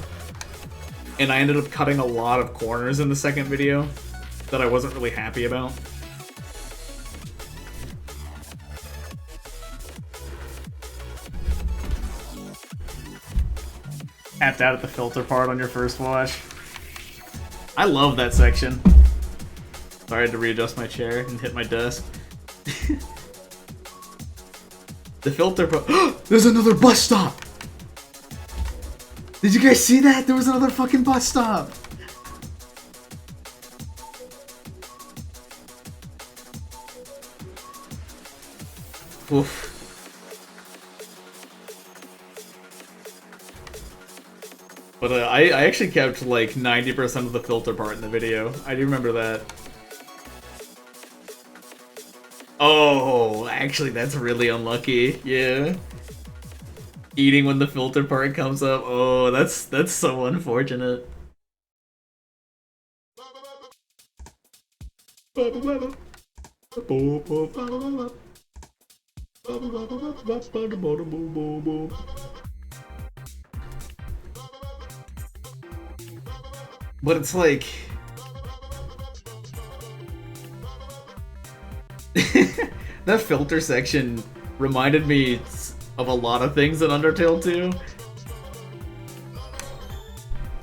And I ended up cutting a lot of corners in the second video that I wasn't really happy about. Tapped out at the filter part on your first watch. I love that section. Sorry, I had to readjust my chair and hit my desk. The filter there's another bus stop! Did you guys see that? There was another fucking bus stop! Oof. But I actually kept like 90% of the filter part in the video. I do remember that. Oh, actually that's really unlucky. Yeah. Eating when the filter part comes up. Oh, that's so unfortunate. But it's like... that filter section reminded me of a lot of things in Undertale 2.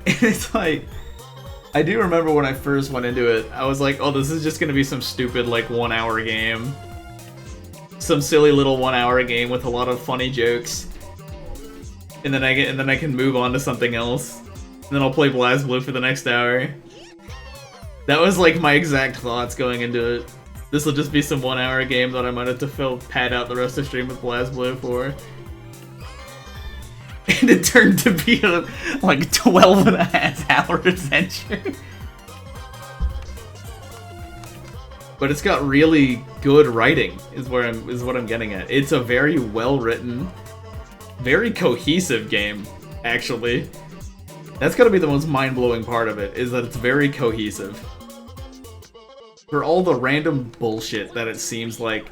And it's like... I do remember when I first went into it, I was like, oh, this is just gonna be some stupid, like, 1 hour game. Some silly little 1 hour game with a lot of funny jokes. And then I can move on to something else. And then I'll play BlazBlue for the next hour. That was like my exact thoughts going into it. This will just be some 1 hour game that I might have to pad out the rest of the stream with BlazBlue for. And it turned to be a like 12.5 hour adventure. But it's got really good writing, is what I'm getting at. It's a very well written, very cohesive game, actually. That's gotta be the most mind-blowing part of it, is that it's very cohesive. For all the random bullshit that it seems like,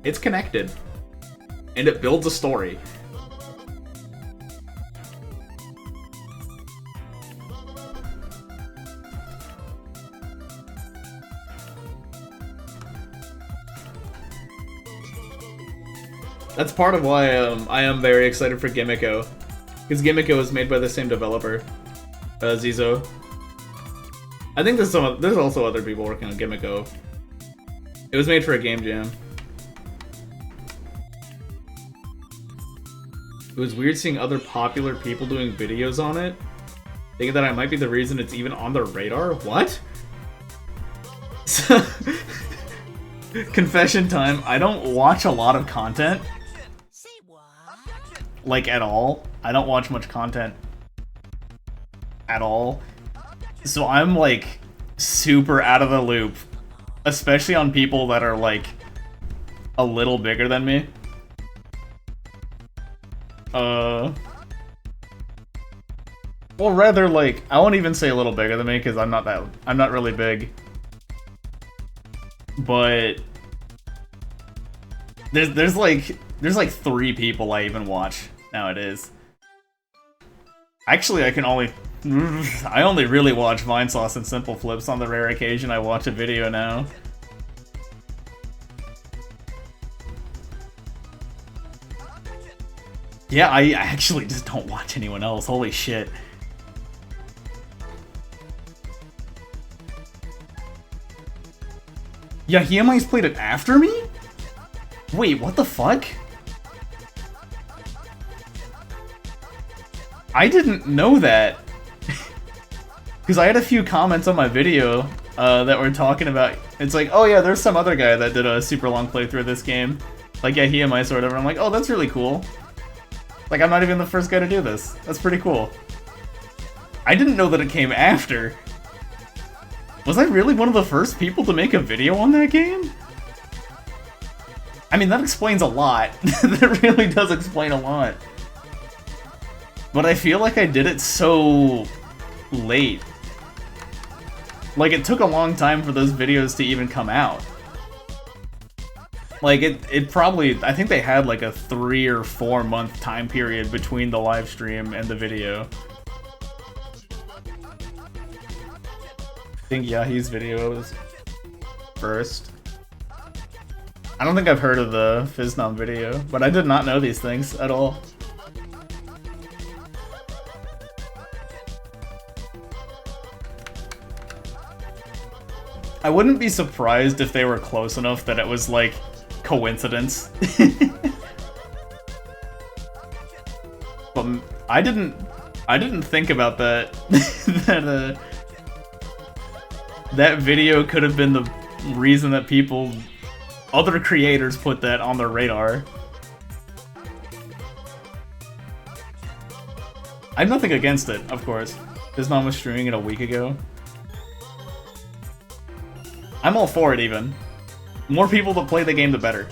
it's connected. And it builds a story. That's part of why I am very excited for Gimiko. Because Gimiko is made by the same developer, Zizo. I think there's also other people working on Gimiko. It was made for a game jam. It was weird seeing other popular people doing videos on it. Thinking that I might be the reason it's even on their radar? What? Confession time, I don't watch a lot of content. Like, at all. I don't watch much content. At all. So I'm, like, super out of the loop. Especially on people that are, like, a little bigger than me. Well, rather, like, I won't even say a little bigger than me, because I'm not really big. But... There's like 3 people I even watch nowadays. Actually, I only really watch Vinesauce and Simple Flips on the rare occasion I watch a video now. Yeah, I actually just don't watch anyone else. Holy shit. Yeah, Yahimai's played it after me? Wait, what the fuck? I didn't know that. Because I had a few comments on my video that were talking about... It's like, oh yeah, there's some other guy that did a super long playthrough of this game. Like, yeah, Yahimai sort of. I'm like, oh, that's really cool. Like, I'm not even the first guy to do this. That's pretty cool. I didn't know that it came after. Was I really one of the first people to make a video on that game? I mean, that explains a lot. That really does explain a lot. But I feel like I did it so late. Like, it took a long time for those videos to even come out. Like, it probably... I think they had like a 3 or 4 month time period between the live stream and the video. I think Yahi's video was first. I don't think I've heard of the Fiznom video, but I did not know these things at all. I wouldn't be surprised if they were close enough that it was, like, coincidence. I didn't think about that. That video could have been the reason that other creators put that on their radar. I have nothing against it, of course. This mom was streaming it a week ago. I'm all for it, even. More people that play the game, the better.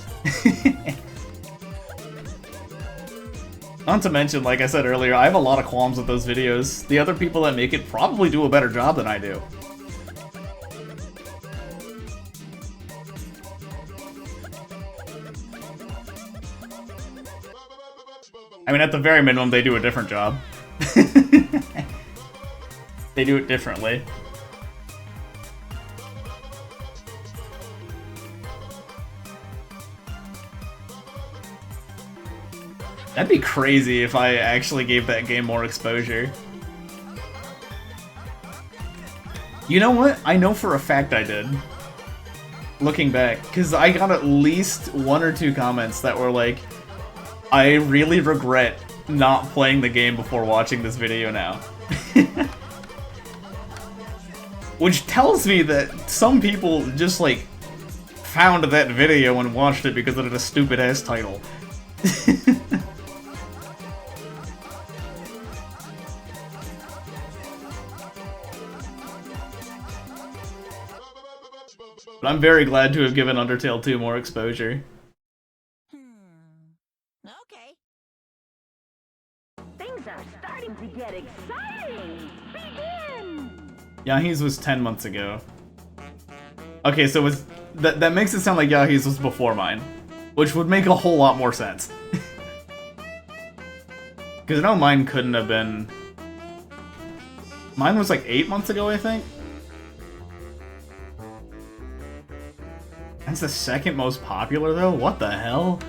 Not to mention, like I said earlier, I have a lot of qualms with those videos. The other people that make it probably do a better job than I do. I mean, at the very minimum, they do a different job. They do it differently. That'd be crazy if I actually gave that game more exposure. You know what? I know for a fact I did. Looking back, because I got at least 1 or 2 comments that were like, I really regret not playing the game before watching this video now. Which tells me that some people just, like, found that video and watched it because it had a stupid-ass title. But I'm very glad to have given Undertale 2 more exposure. Okay. Things are starting to get exciting. Begin. Yahi's was 10 months ago. Okay, so that makes it sound like Yahi's was before mine, which would make a whole lot more sense. Because I know mine couldn't have been... Mine was like 8 months ago, I think? That's the second most popular, though? What the hell?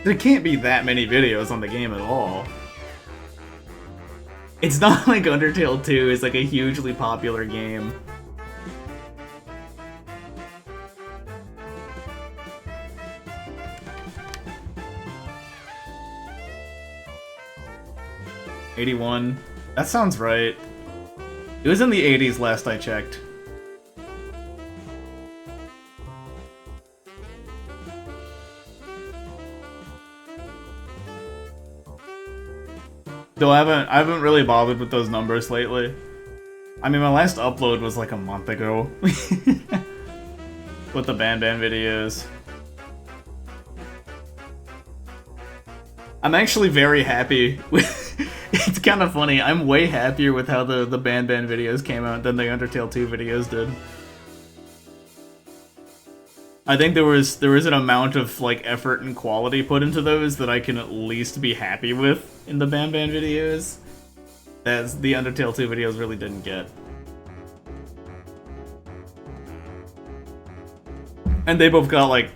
There can't be that many videos on the game at all. It's not like Undertale 2 is like a hugely popular game. '81. That sounds right. It was in the 80s last I checked. Though I haven't really bothered with those numbers lately. I mean, my last upload was like a month ago. With the Ban videos. I'm actually very happy with... It's kind of funny, I'm way happier with how the Ban videos came out than the Undertale 2 videos did. I think there was an amount of like effort and quality put into those that I can at least be happy with in the Ban videos, as the Undertale 2 videos really didn't get. And they both got like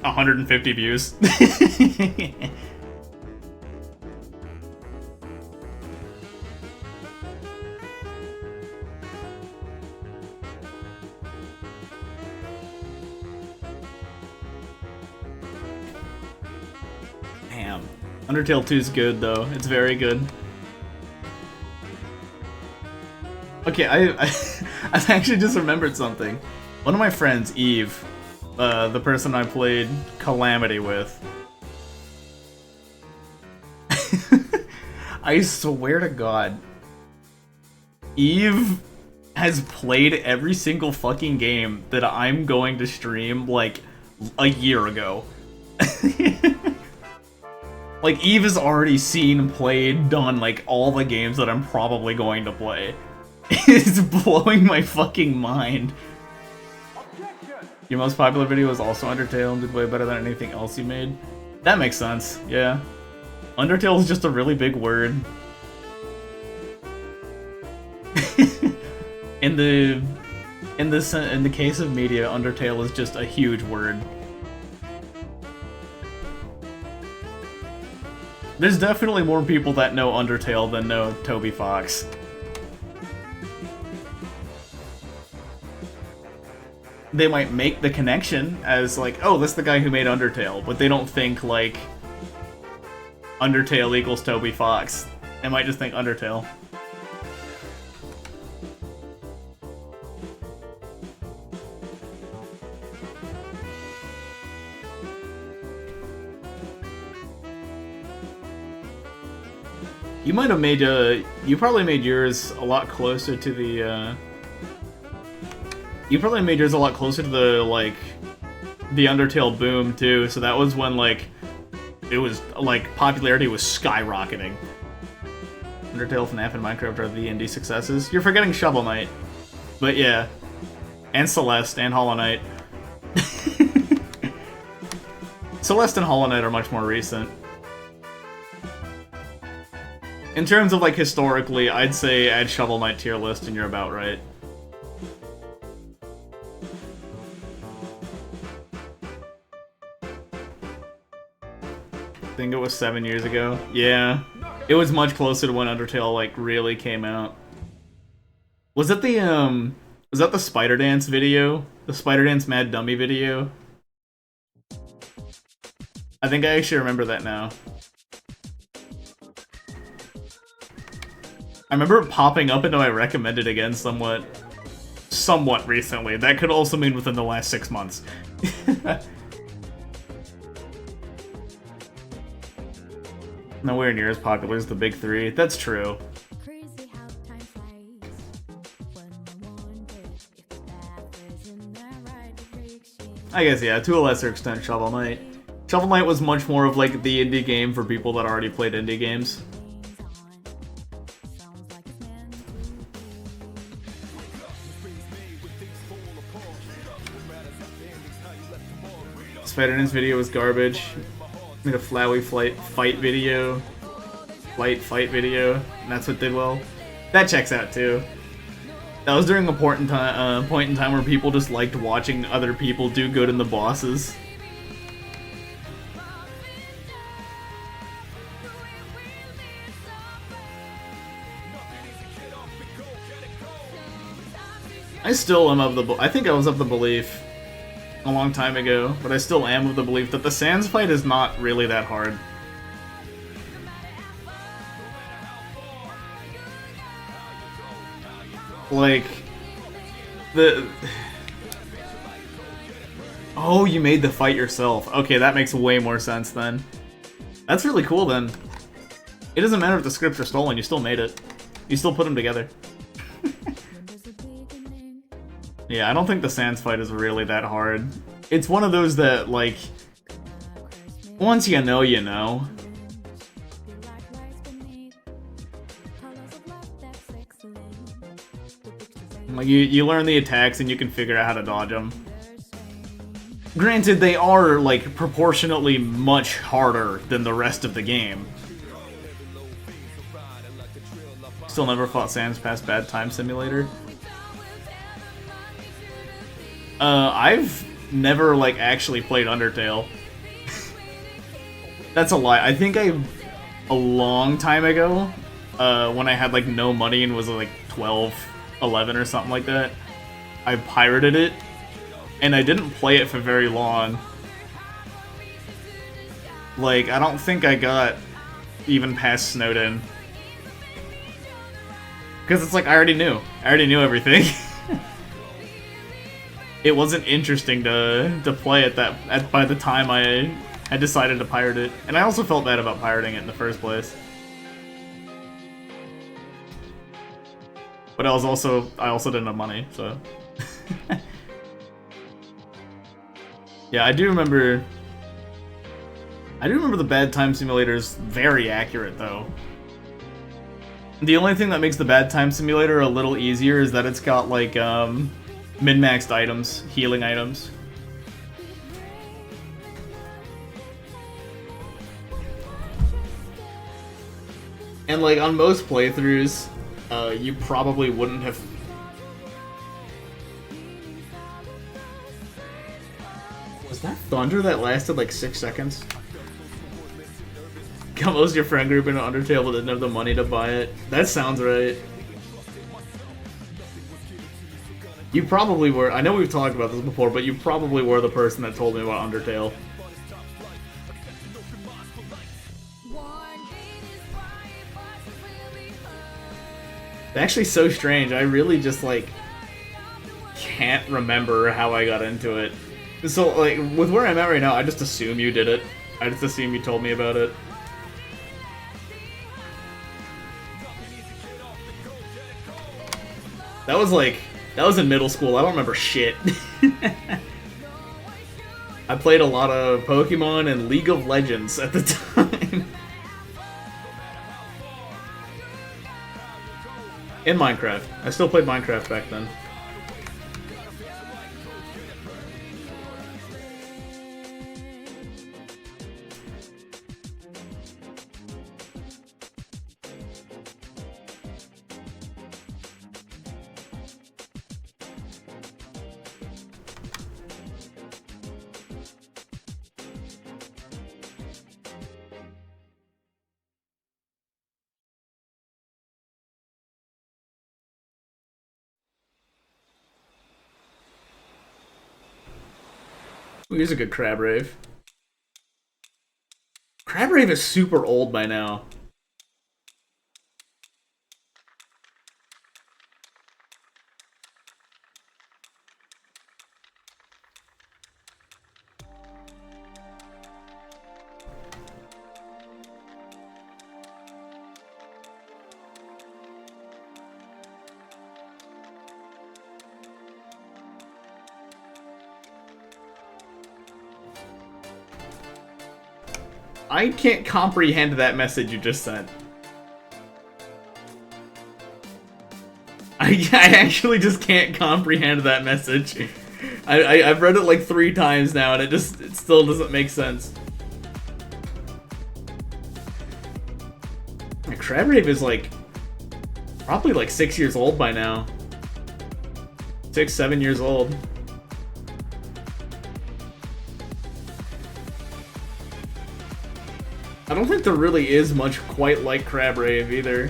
150 views. Damn. Undertale 2 is good, though. It's very good. Okay, I actually just remembered something. One of my friends, Eve, the person I played Calamity with, I swear to God, Eve has played every single fucking game that I'm going to stream, like, a year ago. Like, Eve has already seen, played, done, like, all the games that I'm probably going to play. It's blowing my fucking mind. Your most popular video is also Undertale and did way better than anything else you made. That makes sense, yeah. Undertale is just a really big word. In the case of media, Undertale is just a huge word. There's definitely more people that know Undertale than know Toby Fox. They might make the connection as like, oh, that's the guy who made Undertale, but they don't think like, Undertale equals Toby Fox. They might just think Undertale. You might have made you probably made yours a lot closer to the you probably made yours a lot closer to the like the Undertale boom too. So that was when like it was like popularity was skyrocketing. Undertale, FNAF, and Minecraft are the indie successes. You're forgetting Shovel Knight, but yeah, and Celeste and Hollow Knight. Celeste and Hollow Knight are much more recent. In terms of like historically, I'd say add Shovel Knight to your list and you're about right. I think it was 7 years ago. Yeah. It was much closer to when Undertale like really came out. Was that the Spider Dance video? The Spider Dance Mad Dummy video? I think I actually remember that now. I remember it popping up into my recommended again somewhat recently. That could also mean within the last 6 months. Nowhere near as popular as the big three. That's true. I guess, yeah, to a lesser extent, Shovel Knight. Shovel Knight was much more of like the indie game for people that already played indie games. Spider-Man's video was garbage. Made a Flowey fight video. Fight video. And that's what did well. That checks out too. That was during a point in time where people just liked watching other people do good in the bosses. I still am of the I think I was of the belief a long time ago, but I still am of the belief that the Sans fight is not really that hard. Like, oh, you made the fight yourself. Okay, that makes way more sense then. That's really cool then. It doesn't matter if the scripts are stolen, you still made it. You still put them together. Yeah, I don't think the Sans fight is really that hard. It's one of those that, like, once you know, you know. Like, you learn the attacks and you can figure out how to dodge them. Granted, they are, like, proportionately much harder than the rest of the game. Still never fought Sans past Bad Time Simulator. I've never, like, actually played Undertale. That's a lie. I think a long time ago, when I had, like, no money and was, like, 12, 11 or something like that, I pirated it, and I didn't play it for very long. Like, I don't think I got even past Snowden. Because it's like, I already knew everything. It wasn't interesting to play it by the time I had decided to pirate it. And I also felt bad about pirating it in the first place. But I also didn't have money, so. Yeah, I do remember the Bad Time Simulator's very accurate though. The only thing that makes the Bad Time Simulator a little easier is that it's got like min-maxed items, healing items. And like on most playthroughs, you probably wouldn't have. Was that thunder that lasted like 6 seconds? Combos your friend group in an Undertale but didn't have the money to buy it. That sounds right. You probably were. I know we've talked about this before, but you probably were the person that told me about Undertale. It's actually so strange. I really just, like, can't remember how I got into it. So, like, with where I'm at right now, I just assume you did it. I just assume you told me about it. That was, like, that was in middle school. I don't remember shit. I played a lot of Pokemon and League of Legends at the time. In Minecraft. I still played Minecraft back then. Ooh, here's a good Crab Rave. Crab Rave is super old by now. I can't comprehend that message you just sent. I actually just can't comprehend that message. I've read it like 3 times now and it still doesn't make sense. Crab Rave is like probably like 6 years old by now. 6, 7 years old. I don't think there really is much quite like Crab Rave either.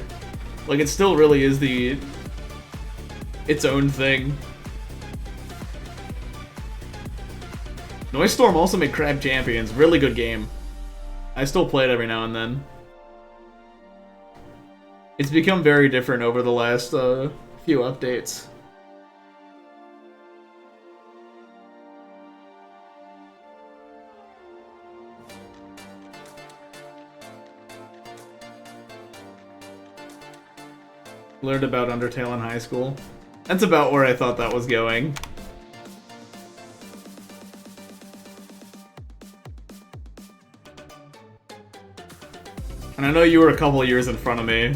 Like, it still really is its own thing. Noise Storm also made Crab Champions. Really good game. I still play it every now and then. It's become very different over the last few updates. Learned about Undertale in high school. That's about where I thought that was going. And I know you were a couple years in front of me.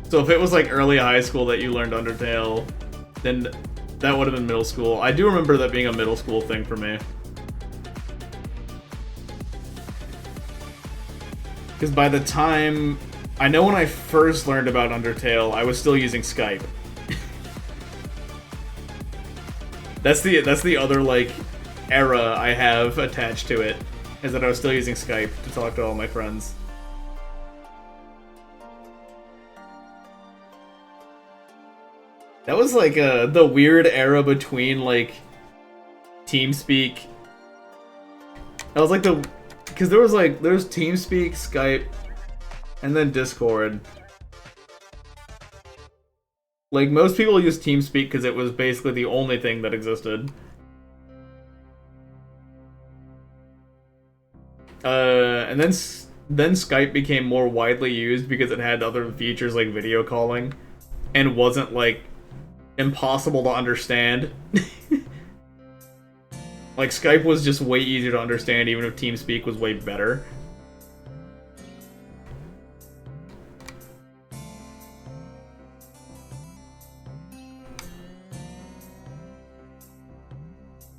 So if it was like early high school that you learned Undertale, then that would have been middle school. I do remember that being a middle school thing for me. Because by the time... I know when I first learned about Undertale, I was still using Skype. That's the other, like, era I have attached to it, is that I was still using Skype to talk to all my friends. That was, like, the weird era between, like, TeamSpeak. That was, like, because there was TeamSpeak, Skype, and then Discord. Like, most people use TeamSpeak because it was basically the only thing that existed. And then Skype became more widely used because it had other features like video calling, and wasn't, like, impossible to understand. Like, Skype was just way easier to understand, even if TeamSpeak was way better.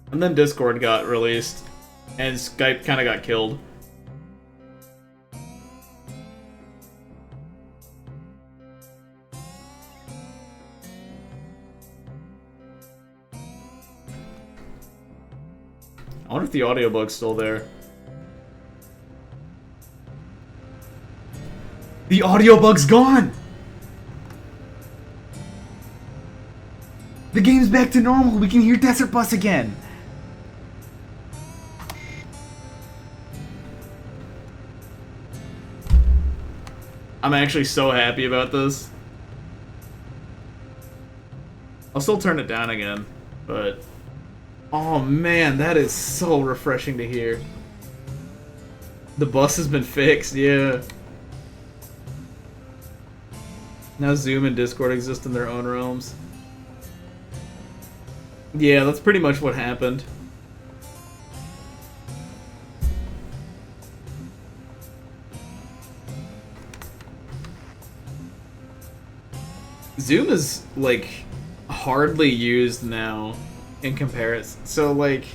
And then Discord got released, and Skype kind of got killed. I wonder if the audiobook's still there. The audiobook's gone! The game's back to normal! We can hear Desert Bus again! I'm actually so happy about this. I'll still turn it down again, but... Oh man, that is so refreshing to hear. The bus has been fixed, yeah. Now Zoom and Discord exist in their own realms. Yeah, that's pretty much what happened. Zoom is, like, hardly used now in comparison. So, like...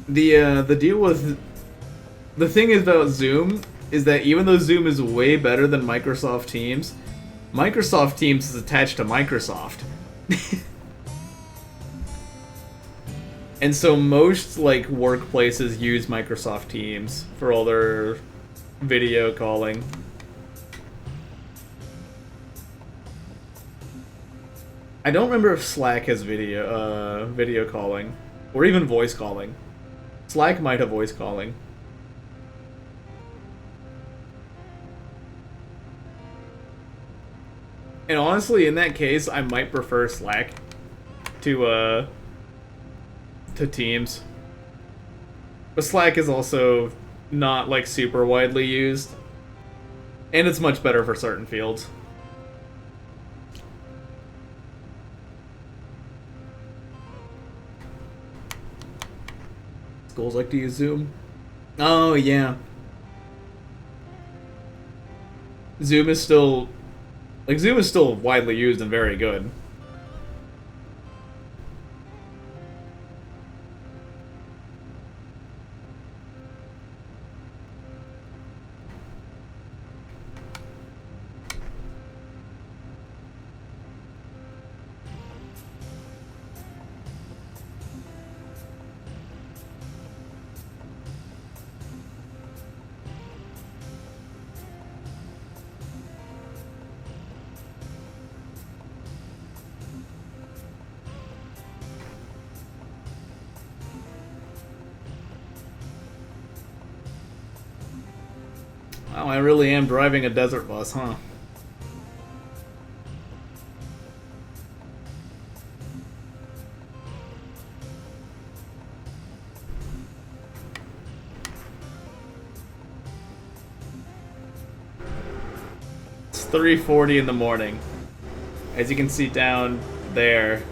The deal with... The thing about Zoom is that even though Zoom is way better than Microsoft Teams, Microsoft Teams is attached to Microsoft. And so most, like, workplaces use Microsoft Teams for all their video calling. I don't remember if Slack has video calling, or even voice calling. Slack might have voice calling. And honestly, in that case, I might prefer Slack to Teams. But Slack is also not, like, super widely used. And it's much better for certain fields. Schools like to use Zoom. Oh, yeah. Zoom is still widely used and very good. Wow, I really am driving a desert bus, huh? It's 3:40 in the morning. As you can see down there.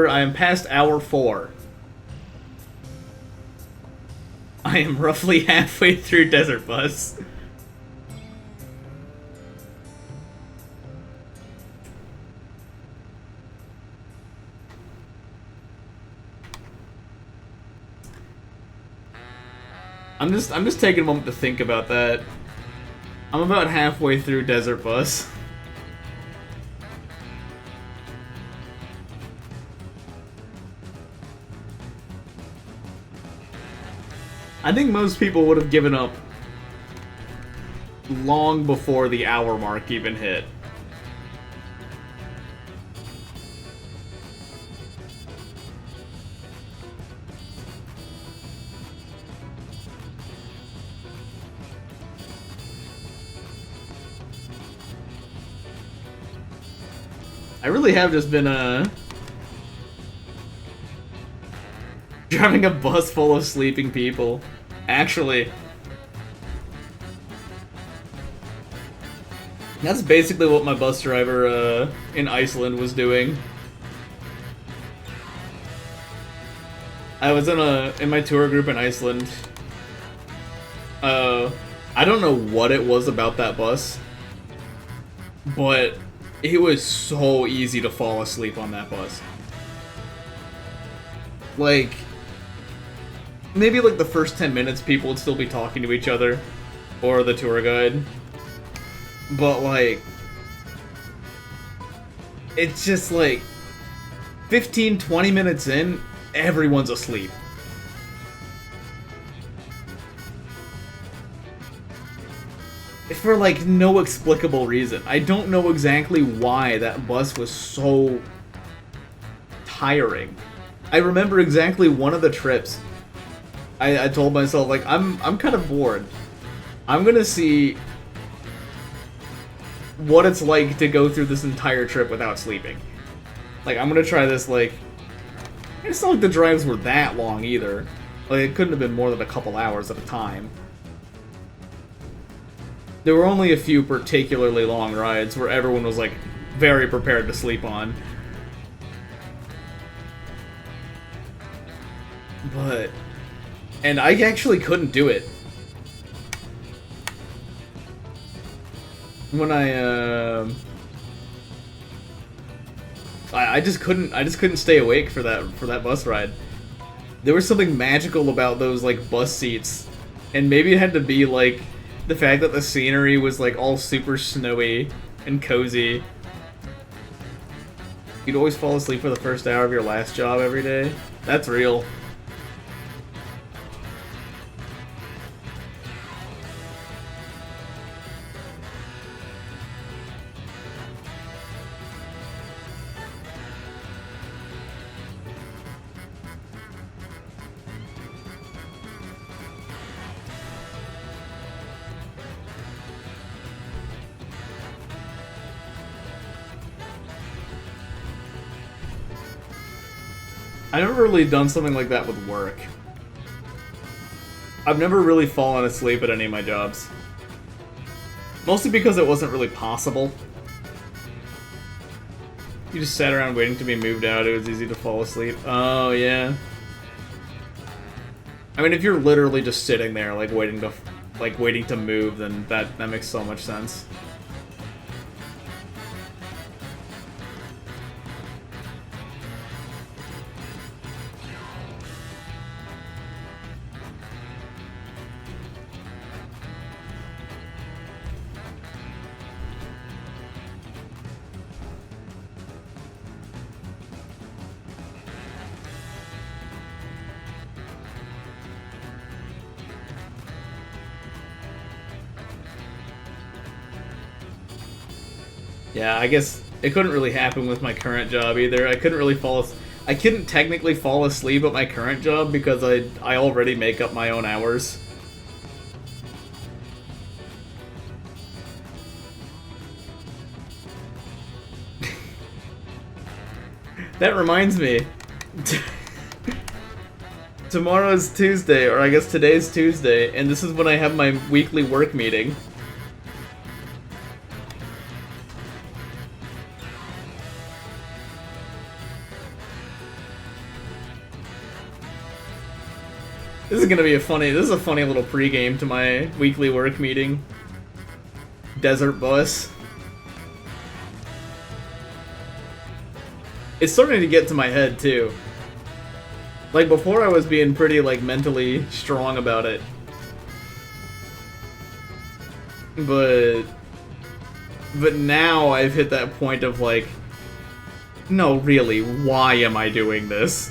I am past hour 4. I am roughly halfway through Desert Bus. I'm just taking a moment to think about that. I'm about halfway through Desert Bus. I think most people would have given up long before the hour mark even hit. I really have just been, driving a bus full of sleeping people. Actually, that's basically what my bus driver in Iceland was doing. I was in my tour group in Iceland. I don't know what it was about that bus, but it was so easy to fall asleep on that bus. Like, maybe like the first 10 minutes people would still be talking to each other, or the tour guide. But like, it's just like 15-20 minutes in, everyone's asleep. For like no explicable reason. I don't know exactly why that bus was so tiring. I remember exactly one of the trips. I told myself, like, I'm kind of bored. I'm gonna see what it's like to go through this entire trip without sleeping. Like, I'm gonna try this, like... It's not like the drives were that long, either. Like, it couldn't have been more than a couple hours at a time. There were only a few particularly long rides where everyone was, like, very prepared to sleep on. But... And I actually couldn't do it. When I just couldn't stay awake for that bus ride. There was something magical about those, like, bus seats. And maybe it had to be, like, the fact that the scenery was, like, all super snowy and cozy. You'd always fall asleep for the first hour of your last job every day. That's real. I've never really done something like that with work. I've never really fallen asleep at any of my jobs. Mostly because it wasn't really possible. You just sat around waiting to be moved out, it was easy to fall asleep. Oh, yeah. I mean, if you're literally just sitting there, like, waiting to move, then that makes so much sense. Yeah, I guess it couldn't really happen with my current job either. I couldn't technically fall asleep at my current job because I already make up my own hours. That reminds me. Tomorrow's Tuesday, or I guess today's Tuesday, and this is when I have my weekly work meeting. This is a funny little pregame to my weekly work meeting. Desert bus. It's starting to get to my head too. Like before I was being pretty like mentally strong about it. But now I've hit that point of like, no, really, why am I doing this?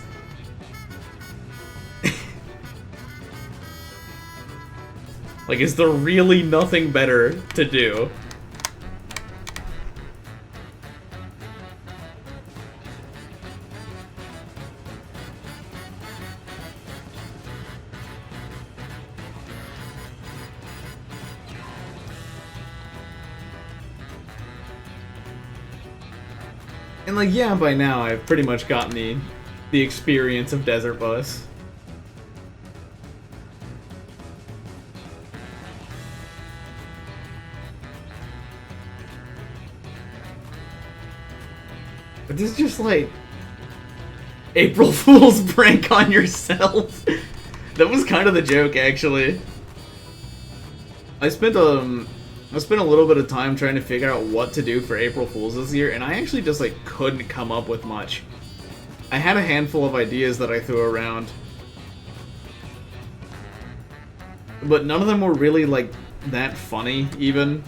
Like, is there really nothing better to do? And like, yeah, by now I've pretty much gotten the experience of Desert Bus. But this is just like April Fool's prank on yourself. That was kind of the joke, actually. I spent a little bit of time trying to figure out what to do for April Fool's this year, and I actually just like couldn't come up with much. I had a handful of ideas that I threw around, but none of them were really like that funny, even.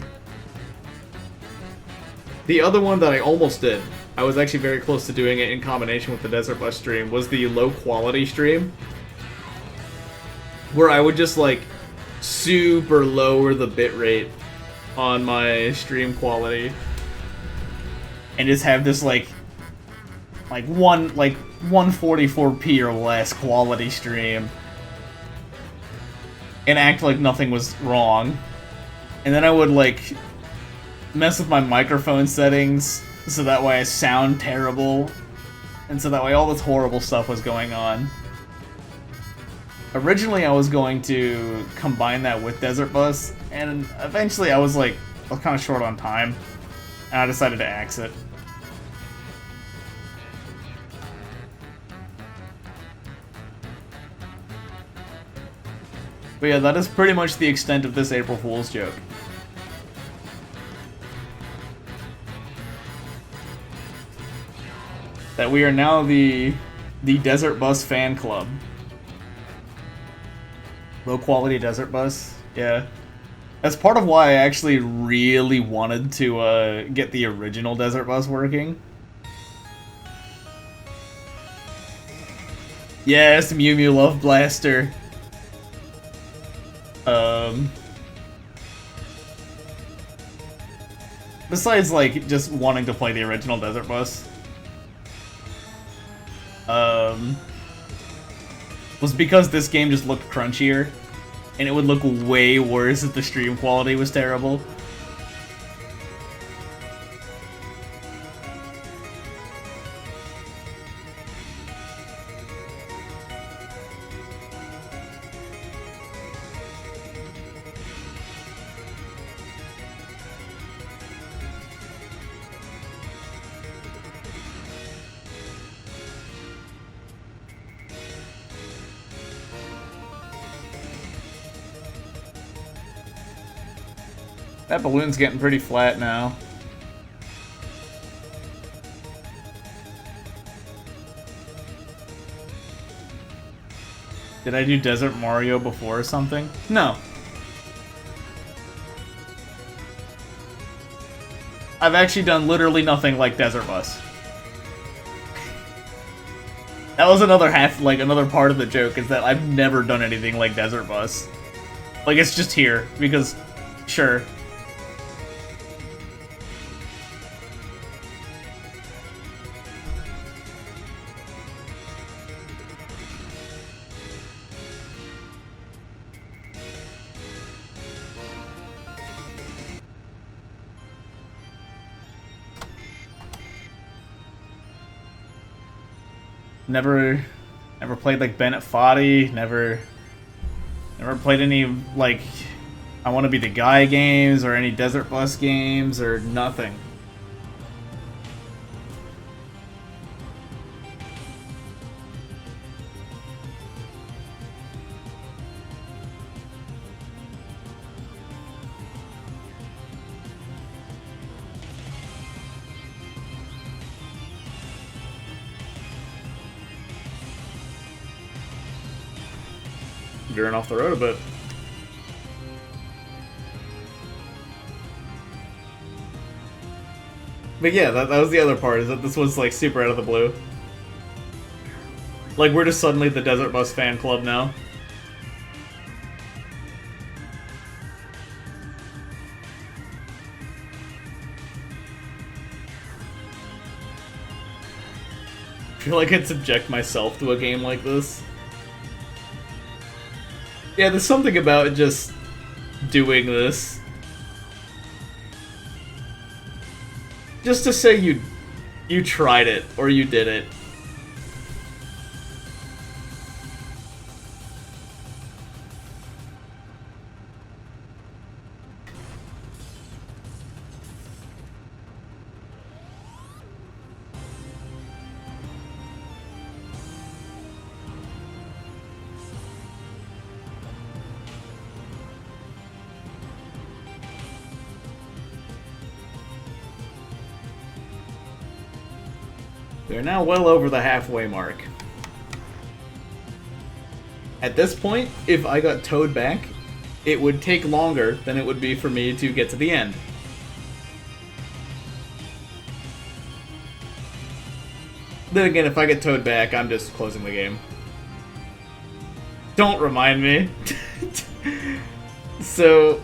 The other one that I almost did, I was actually very close to doing it in combination with the Desert Bus stream, was the low quality stream, where I would just like super lower the bitrate on my stream quality and just have this like like 144p or less quality stream and act like nothing was wrong. And then I would like mess with my microphone settings so that way I sound terrible and so that way all this horrible stuff was going on. Originally I was going to combine that with Desert Bus, and eventually I was kind of short on time and I decided to axe it. But yeah, that is pretty much the extent of this April Fool's joke. That we are now the Desert Bus fan club. Low quality Desert Bus, yeah. That's part of why I actually really wanted to get the original Desert Bus working. Yes, Mew Mew Love Blaster. Besides, like, just wanting to play the original Desert Bus, was because this game just looked crunchier, and it would look way worse if the stream quality was terrible. That balloon's getting pretty flat now. Did I do Desert Mario before or something? No. I've actually done literally nothing like Desert Bus. That was another another part of the joke, is that I've never done anything like Desert Bus. Like, it's just here, because, sure. Never played like Bennett Foddy, never played any like I Want to Be the Guy games or any Desert Bus games or nothing. Veering off the road a bit. But yeah, that was the other part, is that this was like super out of the blue. Like, we're just suddenly the Desert Bus fan club now. I feel like I'd subject myself to a game like this. Yeah, there's something about just doing this. Just to say you tried it, or you did it. We are now well over the halfway mark. At this point, if I got towed back, it would take longer than it would be for me to get to the end. Then again, if I get towed back, I'm just closing the game. Don't remind me. So,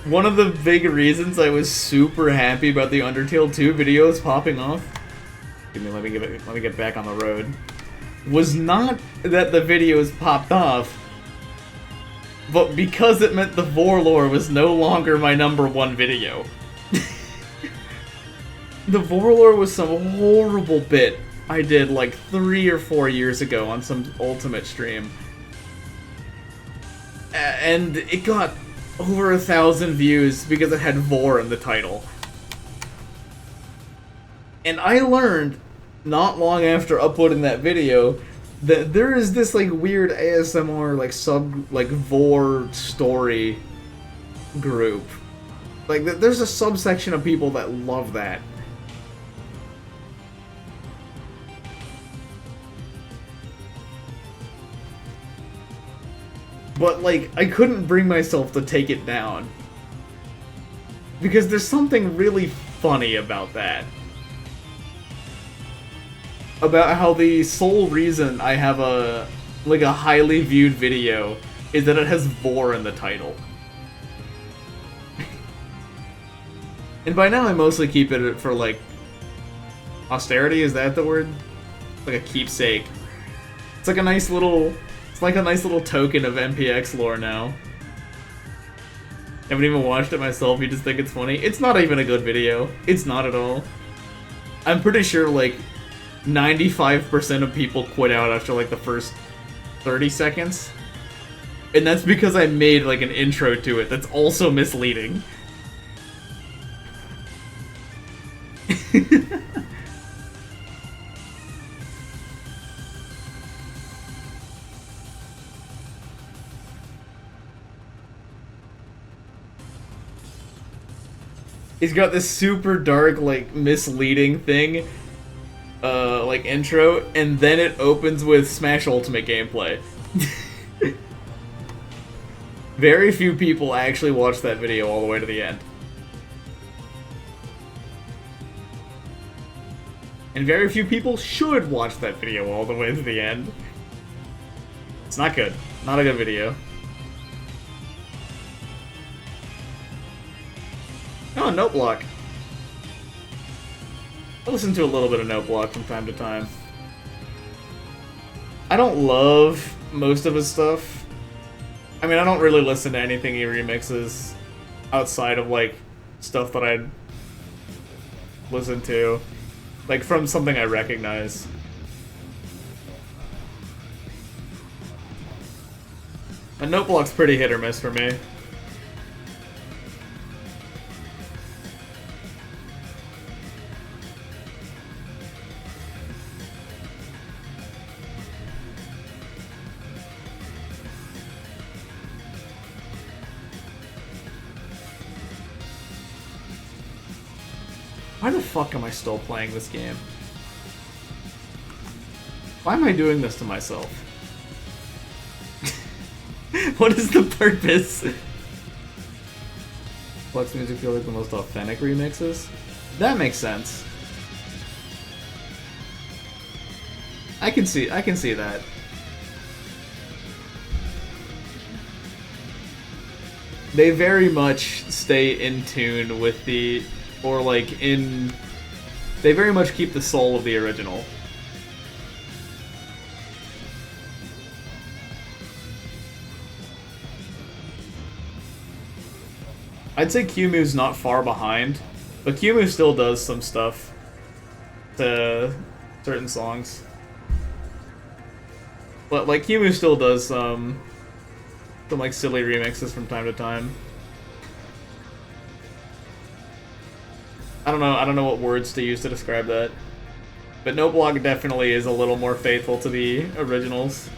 one of the big reasons I was super happy about the Undertale 2 videos popping off Excuse me, let me get back on the road. Was not that the videos popped off, but because it meant the Vorlore was no longer my #1 video. The Vorlore was some horrible bit I did like 3 or 4 years ago on some Ultimate stream. And it got over 1,000 views because it had Vor in the title. And I learned, not long after uploading that video, that there is this like weird ASMR like Vor story group. Like there's a subsection of people that love that. But like I couldn't bring myself to take it down. Because there's something really funny about that. About how the sole reason I have a highly viewed video is that it has Vor in the title. And by now I mostly keep it for like austerity, is that the word? Like a keepsake. It's like a nice little token of MPX lore now. Haven't even watched it myself, you just think it's funny. It's not even a good video. It's not at all. I'm pretty sure like 95% of people quit out after like the first 30 seconds. And that's because I made like an intro to it that's also misleading. He's got this super dark, like, misleading thing, like, intro, and then it opens with Smash Ultimate gameplay. Very few people actually watch that video all the way to the end. And very few people should watch that video all the way to the end. It's not good. Not a good video. Oh, Note Block. I listen to a little bit of Note Block from time to time. I don't love most of his stuff. I mean, I don't really listen to anything he remixes outside of, like, stuff that I'd listen to. Like, from something I recognize. And Note Block's pretty hit or miss for me. Why the fuck am I still playing this game? Why am I doing this to myself? What is the purpose? Flex music feel like the most authentic remixes? That makes sense. I can see that. They very much stay in tune with the they very much keep the soul of the original. I'd say Qmu's not far behind, but Qmu still does some stuff to certain songs. But like Qmu still does some like silly remixes from time to time. I don't know what words to use to describe that. But Note Block definitely is a little more faithful to the originals.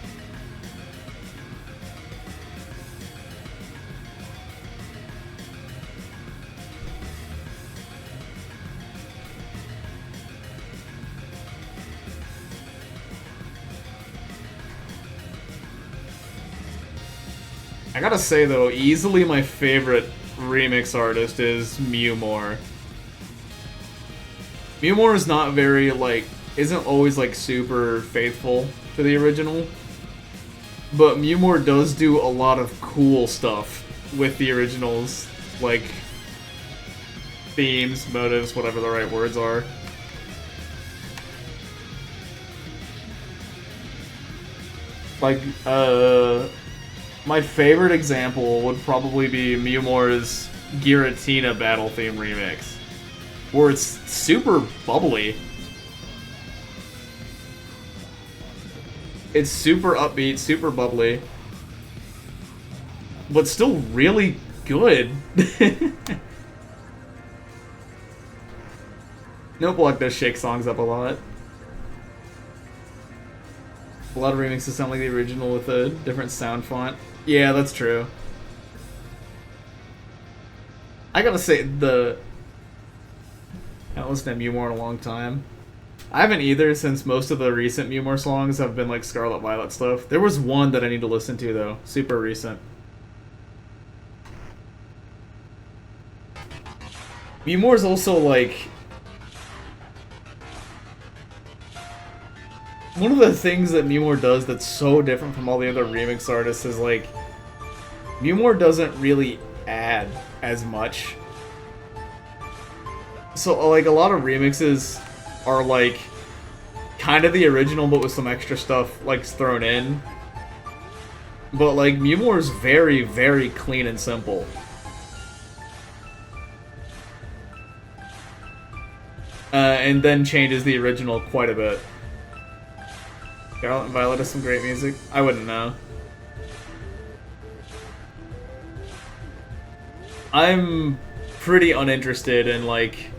I gotta say though, easily my favorite remix artist is Mewmore. Mewmore is not very, like, isn't always, like, super faithful to the original. But Mewmore does do a lot of cool stuff with the originals, like, themes, motives, whatever the right words are. Like, my favorite example would probably be Mewmore's Giratina battle theme remix, where it's super bubbly. It's super upbeat, super bubbly, but still really good. No Block does shake songs up a lot. A lot of remixes sound like the original with a different sound font. Yeah, that's true. I gotta say, I haven't listened to Mewmore in a long time. I haven't either, since most of the recent Mewmore songs have been like Scarlet Violet stuff. There was one that I need to listen to though, super recent. Mewmore's also like... one of the things that Mewmore does that's so different from all the other remix artists is like... Mewmore doesn't really add as much. So like a lot of remixes are like kind of the original but with some extra stuff like thrown in. But like Mewmore is very, very clean and simple. And then changes the original quite a bit. Scarlet and Violet has some great music. I wouldn't know. I'm pretty uninterested in like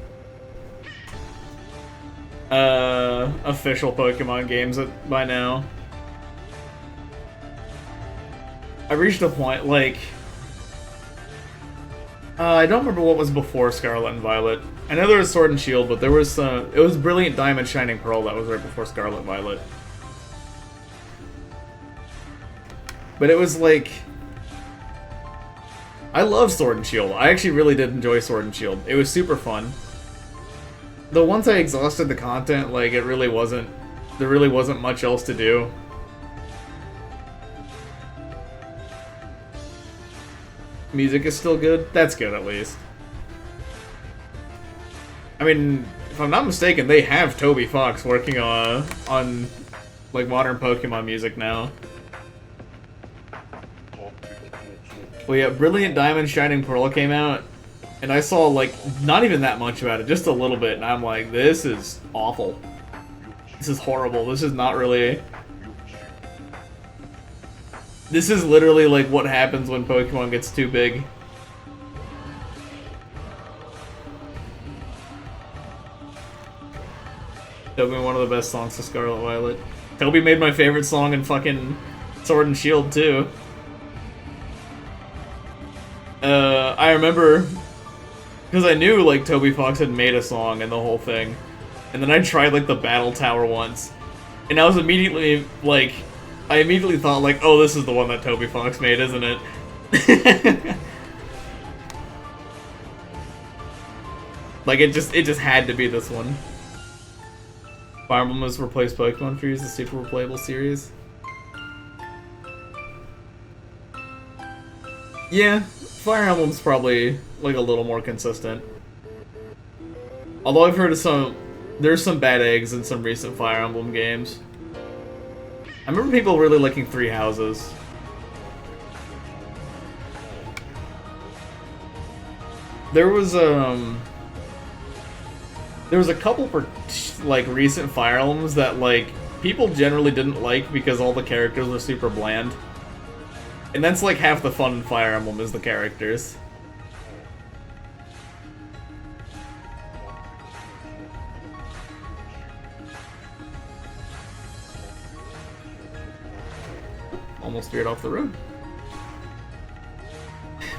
official Pokemon games by now. I reached a point like I don't remember what was before Scarlet and Violet. I know there was Sword and Shield, but there was it was Brilliant Diamond Shining Pearl that was right before Scarlet and Violet. But it was like... I love Sword and Shield. I actually really did enjoy Sword and Shield. It was super fun. Though once I exhausted the content, like, it really wasn't... there really wasn't much else to do. Music is still good? That's good, at least. I mean, if I'm not mistaken, they have Toby Fox working on like, modern Pokemon music now. Well, yeah, Brilliant Diamond Shining Pearl came out, and I saw, like, not even that much about it, just a little bit, and I'm like, this is awful. This is horrible. This is not really... this is literally, like, what happens when Pokemon gets too big. Toby, one of the best songs to Scarlet Violet. Toby made my favorite song in fucking Sword and Shield, too. I remember, because I knew, like, Toby Fox had made a song and the whole thing, and then I tried, like, the Battle Tower once, and I was immediately, like, I immediately thought, like, oh, this is the one that Toby Fox made, isn't it? Like, it just had to be this one. Fire Emblem has replaced Pokemon Fuse, the super replayable series. Yeah. Fire Emblem's probably, like, a little more consistent. Although I've heard of there's some bad eggs in some recent Fire Emblem games. I remember people really liking Three Houses. There was a couple for, like, recent Fire Emblems that, like, people generally didn't like because all the characters were super bland. And that's like half the fun in Fire Emblem is the characters. Almost veered off the road.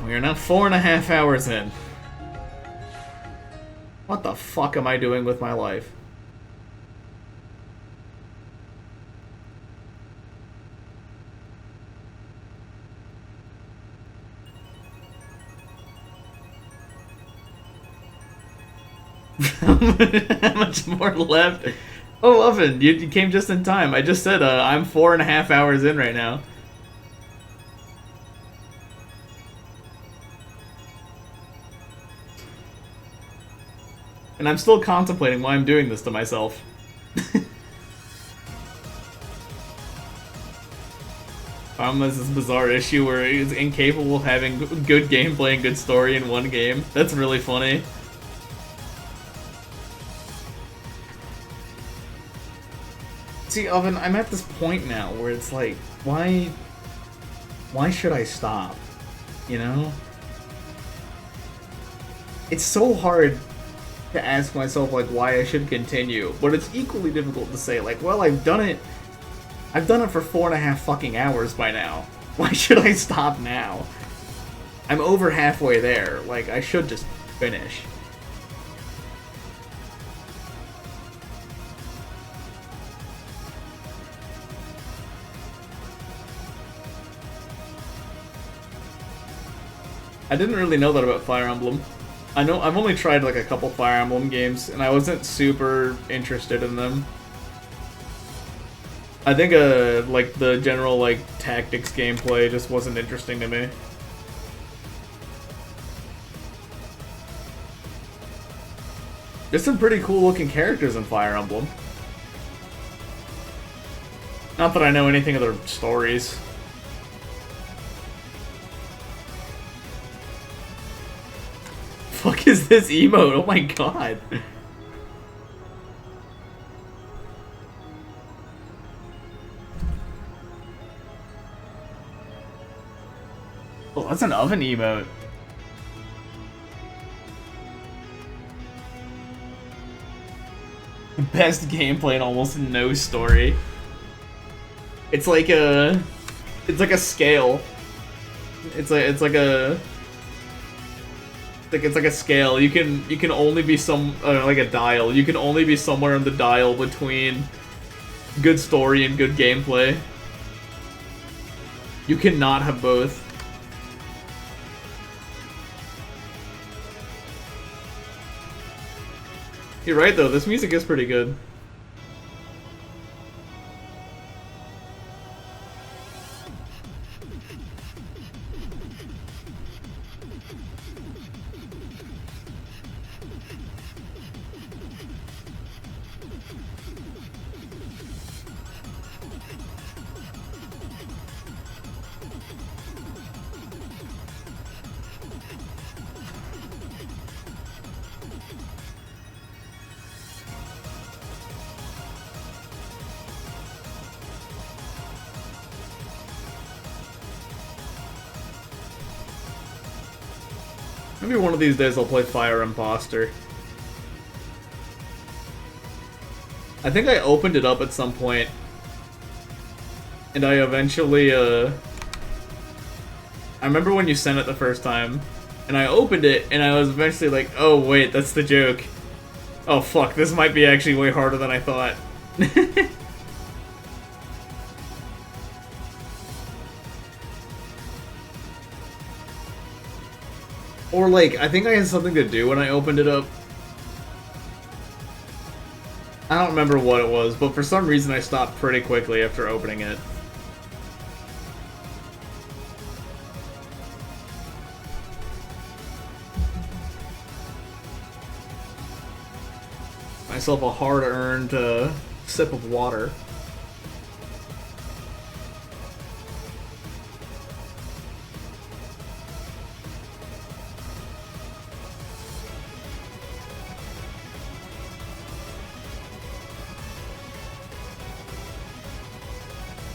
We are now 4.5 hours in. What the fuck am I doing with my life? How much more left? Oh, Oven, you came just in time. I just said I'm 4.5 hours in right now. And I'm still contemplating why I'm doing this to myself. Has this bizarre issue where he's incapable of having good gameplay and good story in one game. That's really funny. See, Oven, I'm at this point now where it's like, why should I stop? You know? It's so hard to ask myself, like, why I should continue, but it's equally difficult to say, like, well, I've done it for 4.5 fucking hours by now. Why should I stop now? I'm over halfway there. Like, I should just finish. I didn't really know that about Fire Emblem. I've only tried like a couple Fire Emblem games, and I wasn't super interested in them. I think like the general like tactics gameplay just wasn't interesting to me. There's some pretty cool looking characters in Fire Emblem. Not that I know anything of their stories. Fuck is this emote? Oh my god. Oh, that's an oven emote. Best gameplay and almost no story. It's like a scale. It's like a scale. You can only be like a dial. You can only be somewhere in the dial between good story and good gameplay. You cannot have both. You're right though, this music is pretty good. Maybe one of these days I'll play Fire Imposter. I think I opened it up at some point, and I eventually, I remember when you sent it the first time, and I opened it, and I was eventually like, oh wait, that's the joke. Oh fuck, this might be actually way harder than I thought. Or like, I think I had something to do when I opened it up. I don't remember what it was, but for some reason I stopped pretty quickly after opening it. Myself a hard-earned sip of water.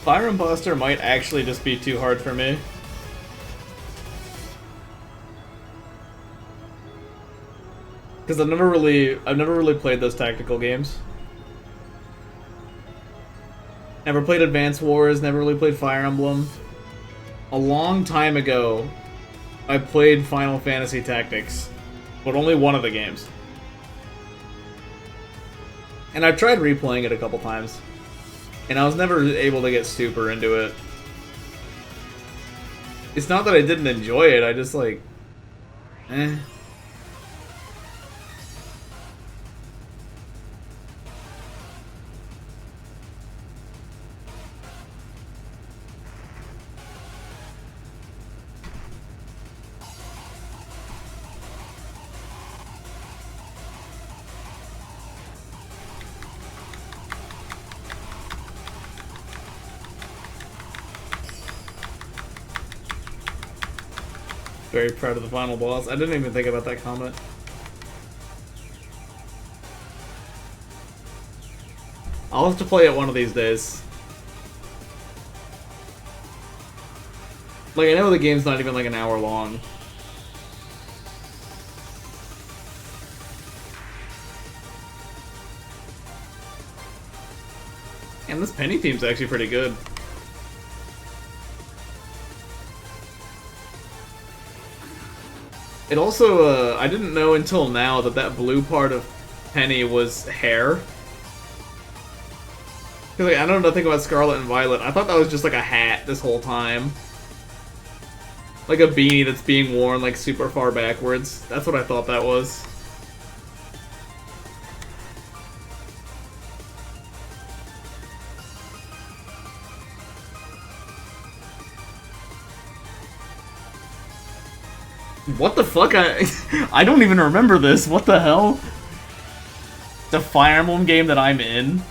Fire Imposter might actually just be too hard for me. Because I've never really played those tactical games. Never played Advance Wars, never really played Fire Emblem. A long time ago, I played Final Fantasy Tactics, but only one of the games. And I've tried replaying it a couple times. And I was never able to get super into it. It's not that I didn't enjoy it, I just like... eh. Very proud of the final boss. I didn't even think about that comment. I'll have to play it one of these days. Like, I know the game's not even like an hour long. And this penny theme's actually pretty good. It also, I didn't know until now that that blue part of Penny was hair. Cause like, I don't know nothing about Scarlet and Violet. I thought that was just like a hat this whole time. Like a beanie that's being worn like super far backwards. That's what I thought that was. What the fuck? I don't even remember this. What the hell? The Fire Emblem game that I'm in?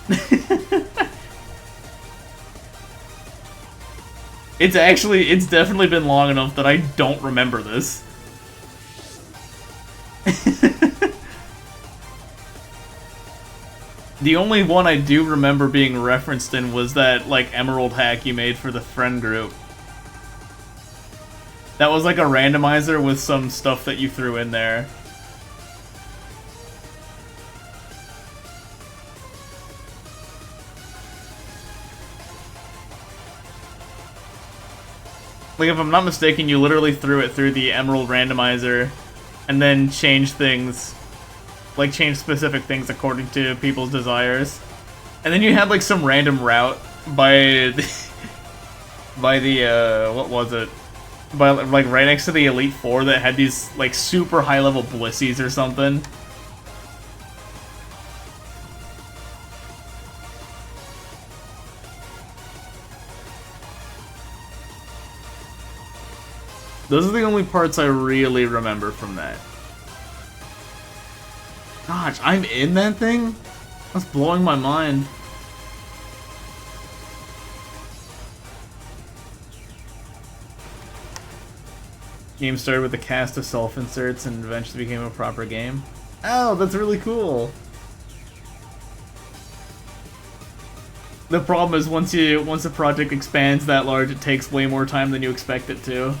It's definitely been long enough that I don't remember this. The only one I do remember being referenced in was that, like, Emerald hack you made for the friend group. That was like a randomizer with some stuff that you threw in there. Like, if I'm not mistaken, you literally threw it through the Emerald randomizer and then changed things, like changed specific things according to people's desires. And then you had like some random route by the what was it? By like right next to the Elite Four that had these like super high level blissies or something. Those are the only parts I really remember from that. Gosh, I'm in that thing? That's blowing my mind. Game started with a cast of self-inserts and eventually became a proper game. Oh, that's really cool. The problem is once a project expands that large, it takes way more time than you expect it to.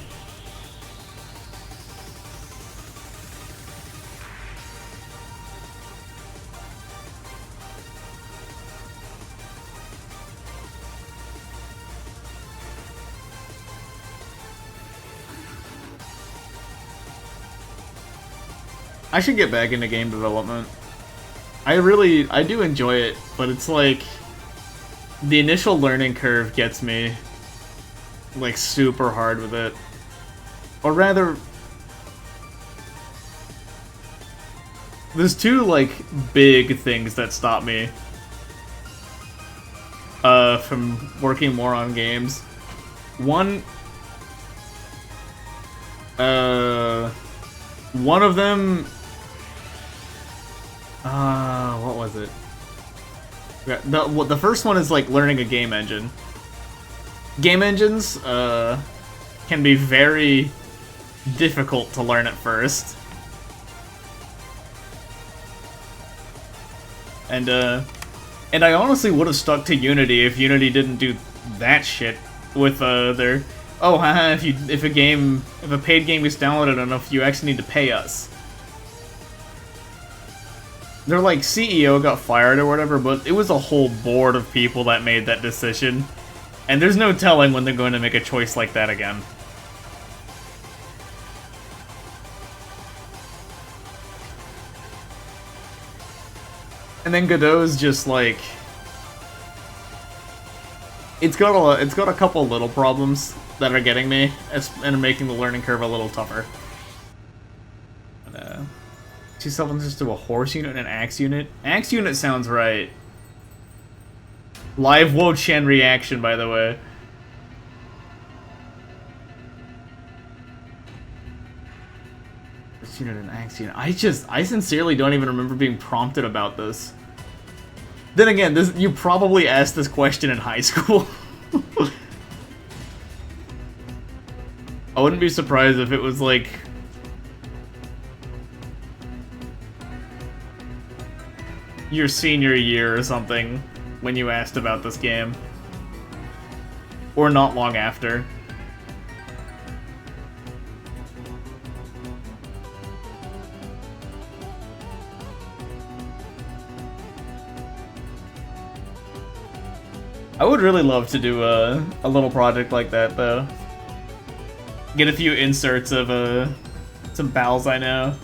I should get back into game development. I do enjoy it, but it's like the initial learning curve gets me like super hard with it. Or rather, there's two like big things that stop me from working more on games. One of them, what was it? The first one is like learning a game engine. Game engines can be very difficult to learn at first. And I honestly would have stuck to Unity if Unity didn't do that shit with their if a paid game is downloaded enough, you actually need to pay us. Their like CEO got fired or whatever, but it was a whole board of people that made that decision. And there's no telling when they're going to make a choice like that again. And then Godot's just like, it's got a couple little problems that are getting me and making the learning curve a little tougher. Two self-insers to a horse unit and an axe unit. Axe unit sounds right. Live Wo Chen reaction, by the way. Horse unit and axe unit. I sincerely don't even remember being prompted about this. Then again, you probably asked this question in high school. I wouldn't be surprised if it was like your senior year or something when you asked about this game. Or not long after. I would really love to do a little project like that, though. Get a few inserts of some pals I know.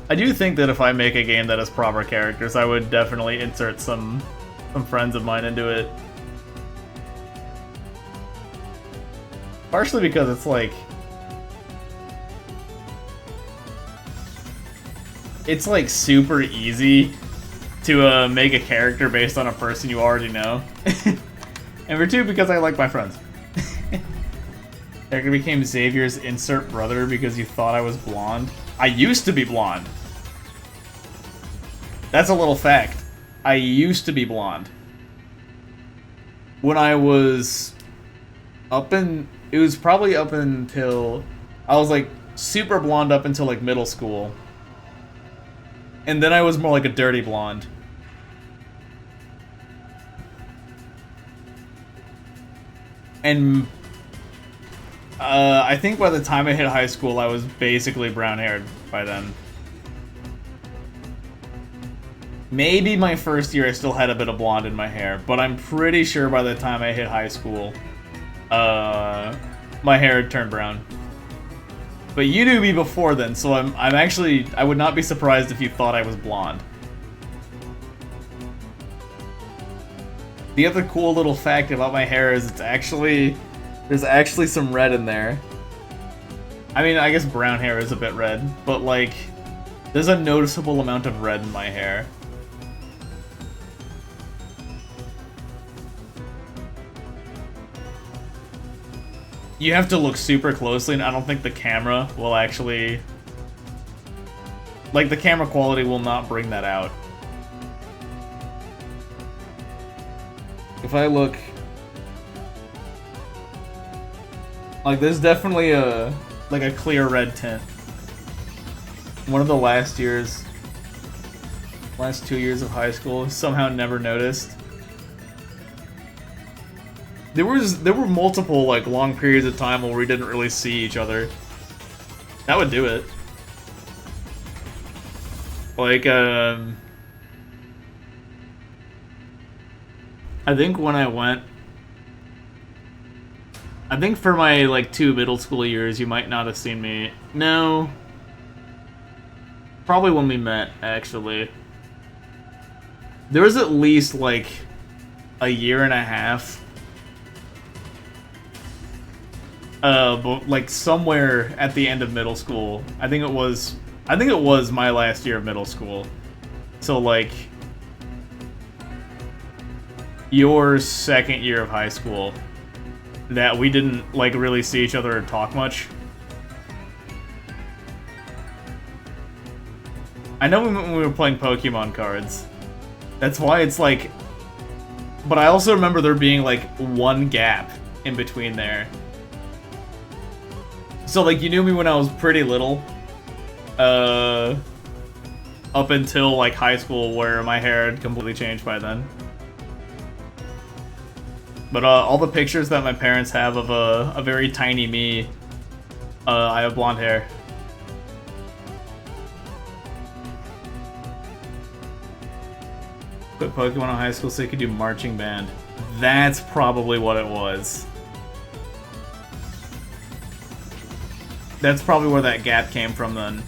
I do think that if I make a game that has proper characters, I would definitely insert some friends of mine into it. Partially because it's like... It's like super easy to make a character based on a person you already know. And for two, because I like my friends. Character became Xavier's insert brother because you thought I was blonde. I used to be blonde. That's a little fact. I used to be blonde. When I was it was probably up until, I was like super blonde up until like middle school. And then I was more like a dirty blonde. And I think by the time I hit high school, I was basically brown-haired by then. Maybe my first year I still had a bit of blonde in my hair, but I'm pretty sure by the time I hit high school, my hair had turned brown. But you knew me before then, so I would not be surprised if you thought I was blonde. The other cool little fact about my hair is there's actually some red in there. I mean, I guess brown hair is a bit red, but like, there's a noticeable amount of red in my hair. You have to look super closely, and I don't think the camera will actually... Like, the camera quality will not bring that out. If I look... Like, there's definitely a clear red tint. One of the last 2 years of high school, somehow never noticed. There were multiple, like, long periods of time where we didn't really see each other. That would do it. Like, I think when I think for my, like, 2 middle school years, you might not have seen me. No. Probably when we met, actually. There was at least, like, a year and a half. But like somewhere at the end of middle school, I think it was my last year of middle school. So like your second year of high school, that we didn't like really see each other or talk much. I know when we were playing Pokemon cards. That's why it's like, but I also remember there being like one gap in between there. So, like, you knew me when I was pretty little, up until, like, high school, where my hair had completely changed by then. But, all the pictures that my parents have of a very tiny me, I have blonde hair. Quit Pokemon in high school so you could do marching band. That's probably what it was. That's probably where that gap came from then.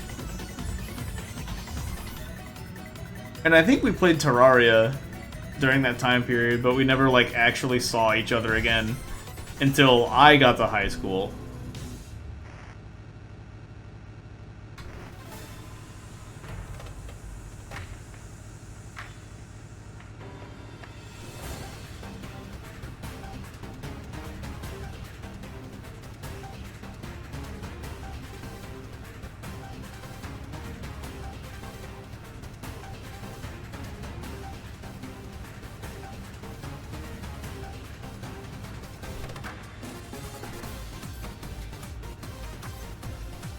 And I think we played Terraria during that time period, but we never, like, actually saw each other again until I got to high school.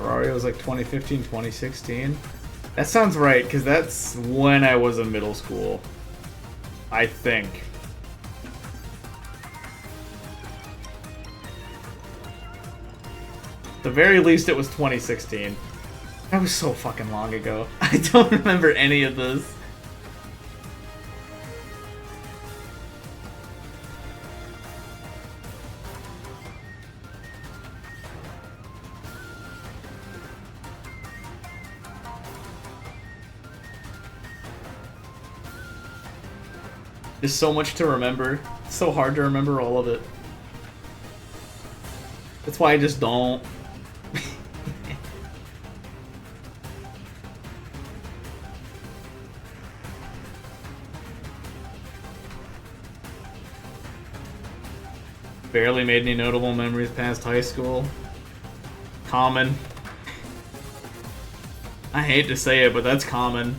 Ferrari was like 2015, 2016. That sounds right, because that's when I was in middle school. I think. At the very least, it was 2016. That was so fucking long ago. I don't remember any of this. There's so much to remember. It's so hard to remember all of it. That's why I just don't. Barely made any notable memories past high school. Common. I hate to say it, but that's common.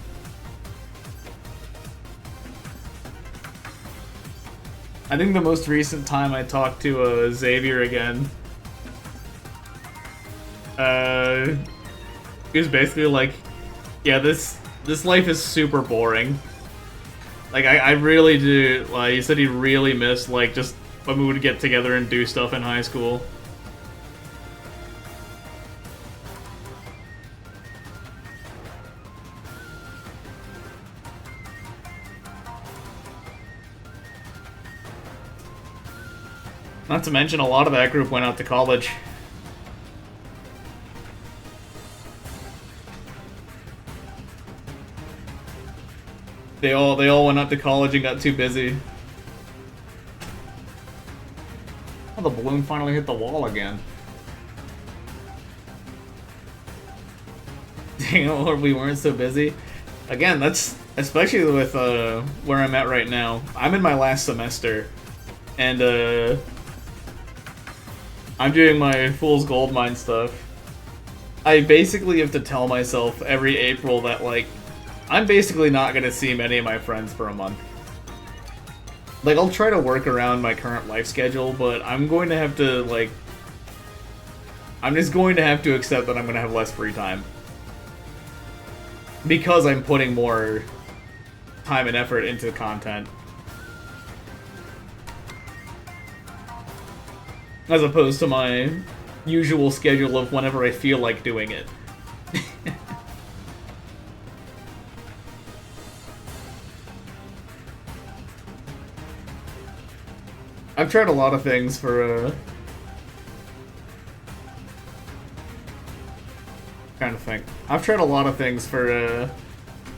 I think the most recent time I talked to Xavier again, he was basically like, yeah, this life is super boring. Like, I really do, like, he said he really missed, like, just when we would get together and do stuff in high school. Not to mention, a lot of that group went out to college. They all went out to college and got too busy. Oh, the balloon finally hit the wall again. Dang it, we weren't so busy. Again, that's especially with where I'm at right now. I'm in my last semester, and I'm doing my Fool's Goldmine stuff. I basically have to tell myself every April that, like, I'm basically not gonna see many of my friends for a month. Like, I'll try to work around my current life schedule, but I'm going to have to, like... I'm just going to have to accept that I'm gonna have less free time. Because I'm putting more time and effort into content. As opposed to my usual schedule of whenever I feel like doing it. I've tried a lot of things for, trying to think. I've tried a lot of things for,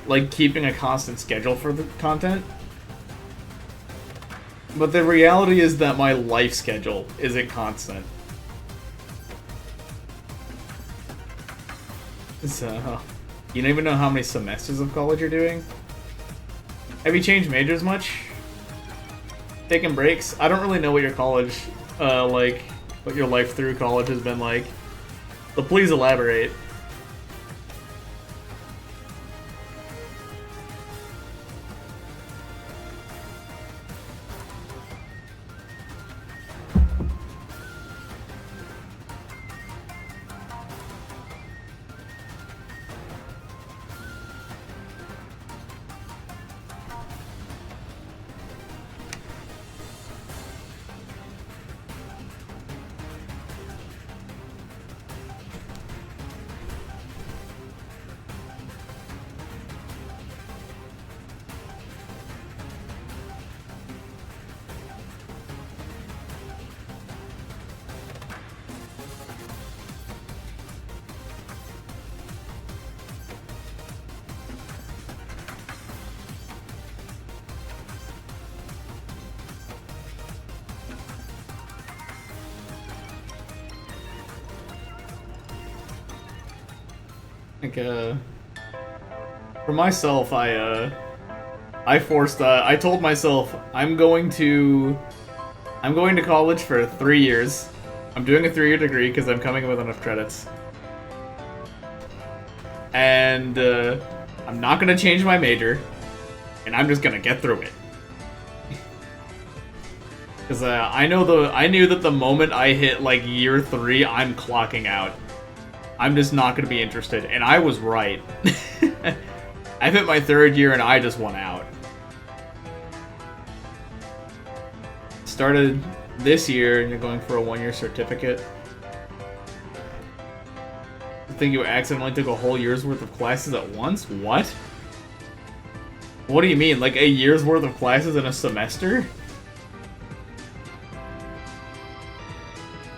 like, keeping a constant schedule for the content. But the reality is that my life schedule isn't constant. So, you don't even know how many semesters of college you're doing? Have you changed majors much? Taking breaks? I don't really know what your college, like, what your life through college has been like. But please elaborate. Like, for myself, I told myself, I'm going to college for 3 years. I'm doing a 3-year degree because I'm coming in with enough credits. And, I'm not gonna change my major, and I'm just gonna get through it. Because, I knew that the moment I hit, like, year 3, I'm clocking out. I'm just not going to be interested. And I was right. I've hit my 3rd year and I just won out. Started this year and you're going for a 1-year certificate. I think you accidentally took a whole year's worth of classes at once? What? What do you mean? Like a year's worth of classes in a semester?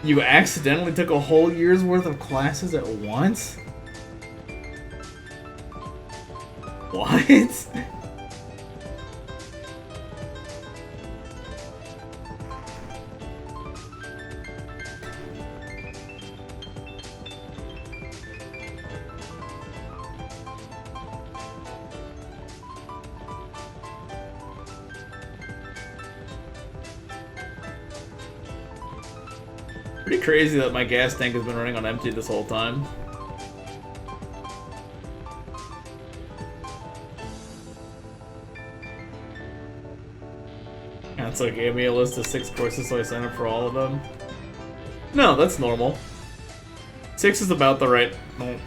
You accidentally took a whole year's worth of classes at once? What? Pretty crazy that my gas tank has been running on empty this whole time. And so it gave me a list of 6 courses, so I signed up for all of them. No, that's normal. 6 is about the right,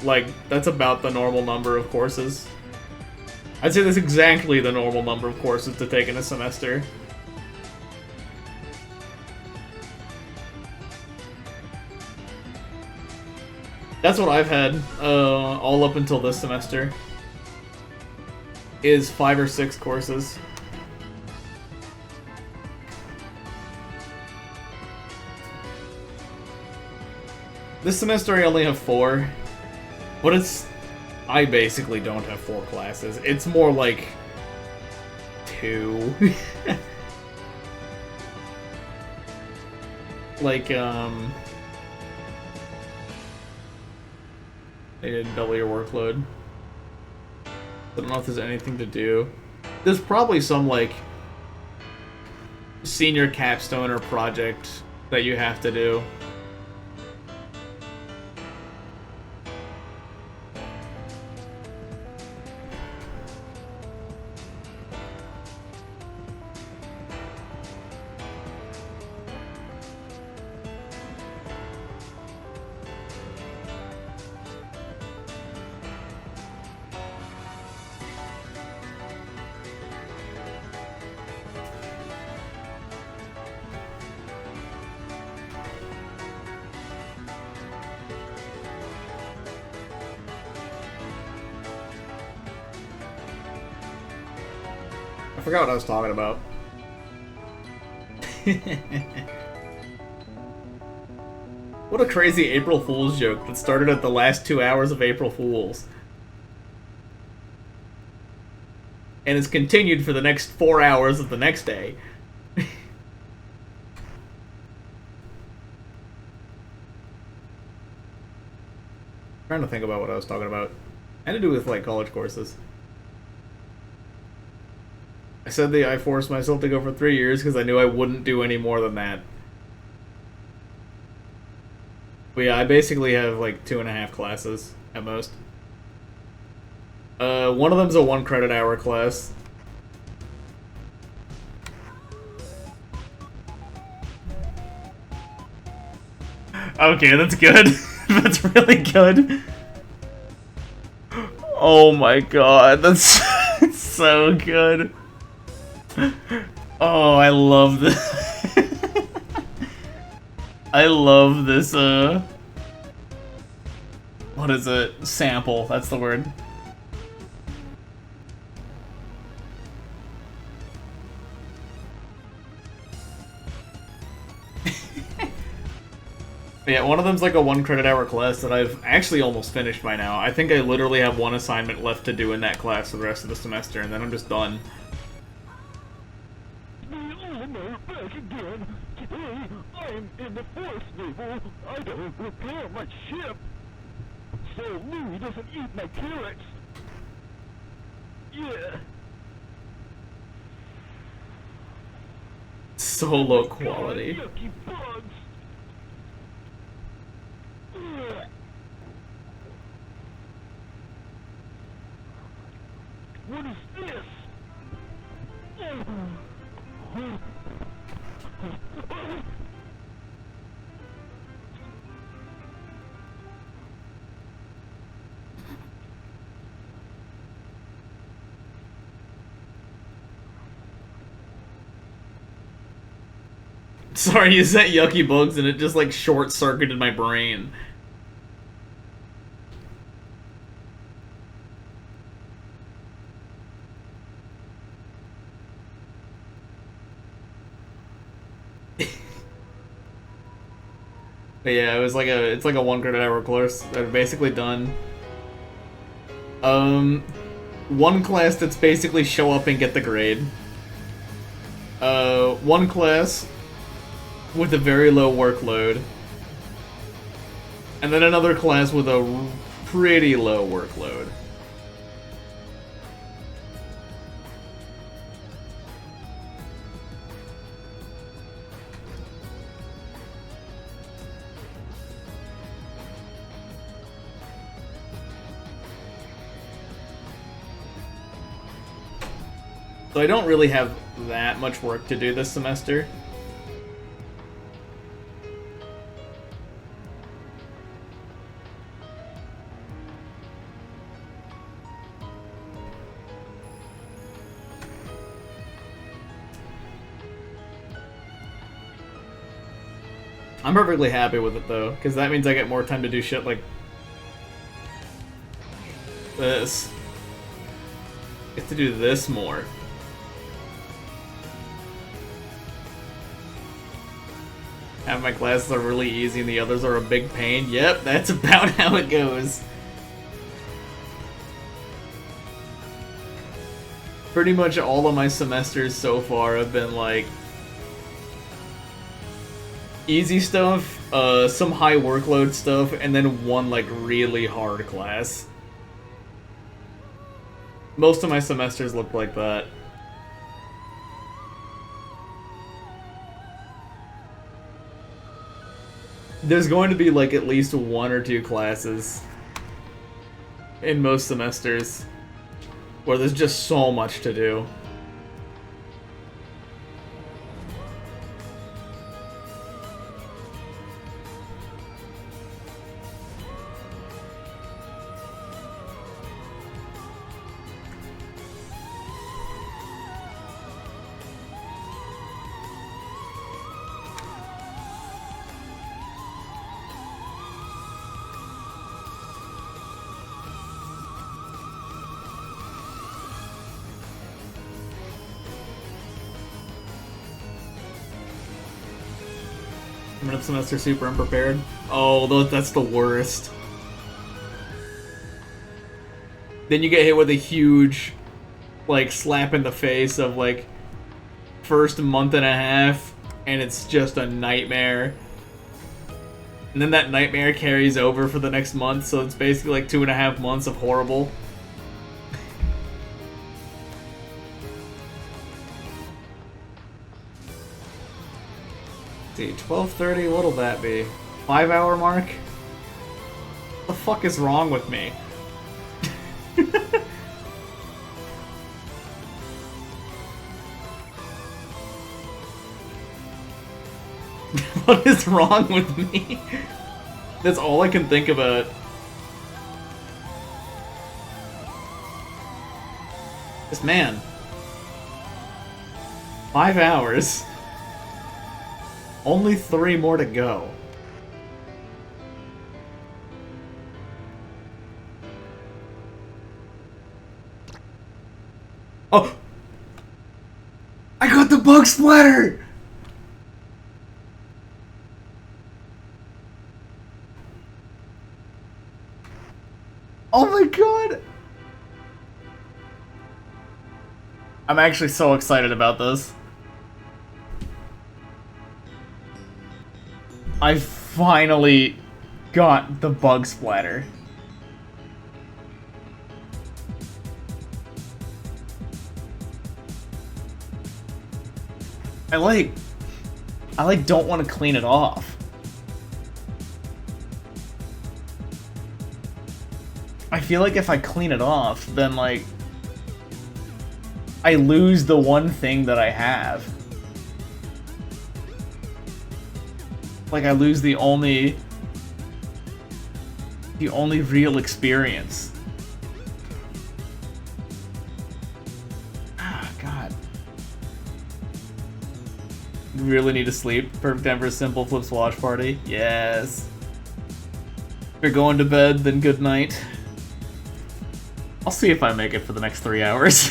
like, that's about the normal number of courses. I'd say that's exactly the normal number of courses to take in a semester. That's what I've had, all up until this semester, is 5 or 6 courses. This semester I only have 4, but I basically don't have 4 classes. It's more like 2. Like, they didn't double your workload. I don't know if there's anything to do. There's probably some, like, senior capstone or project that you have to do. I forgot what I was talking about. What a crazy April Fool's joke that started at the last 2 hours of April Fool's. And is continued for the next 4 hours of the next day. Trying to think about what I was talking about. Had to do with, like, college courses. I said that I forced myself to go for 3 years because I knew I wouldn't do any more than that. But yeah, I basically have like 2.5 classes at most. One of them's a 1 credit hour class. Okay, that's good. That's really good. Oh my god, that's so good. Oh, I love this. I love this, what is it? Sample, that's the word. Yeah, one of them's like a 1 credit hour class that I've actually almost finished by now. I think I literally have 1 assignment left to do in that class for the rest of the semester, and then I'm just done. Back again. Today, I'm in the force naval. I gotta repair my ship. So Louie doesn't eat my carrots. Yeah. So low quality. Yucky bugs. What is this? Sorry, you said yucky bugs and it just like short-circuited my brain. But yeah, it's like a 1 credit hour course. I've basically done one class that's basically show up and get the grade. One class with a very low workload. And then another class with a pretty low workload. So I don't really have that much work to do this semester. I'm perfectly happy with it though, because that means I get more time to do shit like this. I get to do this more. Half my classes are really easy and the others are a big pain. Yep, that's about how it goes. Pretty much all of my semesters so far have been like easy stuff, some high workload stuff, and then one like really hard class. Most of my semesters look like that. There's going to be like at least 1 or 2 classes in most semesters where there's just so much to do. Coming up semester super unprepared. Oh, that's the worst. Then you get hit with a huge, like, slap in the face of, like, first month and a half, and it's just a nightmare. And then that nightmare carries over for the next month, so it's basically like 2.5 months of horrible. See, 12:30, what'll that be? 5-hour mark? What the fuck is wrong with me? What is wrong with me? That's all I can think about. This man. 5 hours. Only 3 more to go. Oh! I got the bug splatter! Oh my god! I'm actually so excited about this. I finally got the bug splatter. I don't want to clean it off. I feel like if I clean it off, then like I lose the one thing that I have. Like I lose the only real experience. Ah, God. Really need to sleep. Perfect time for a simple flips watch party. Yes. If you're going to bed, then good night. I'll see if I make it for the next 3 hours.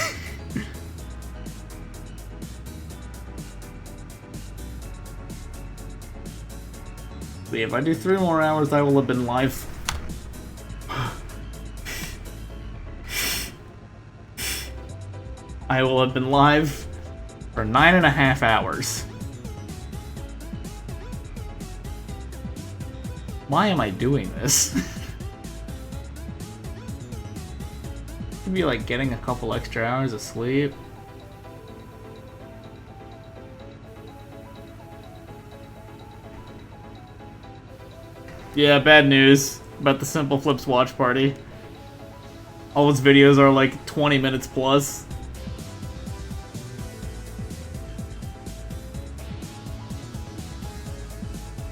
See, if I do 3 more hours, I will have been live. I will have been live for 9.5 hours. Why am I doing this? Could be like getting a couple extra hours of sleep. Yeah, bad news about the Simple Flips watch party. All his videos are like 20 minutes plus.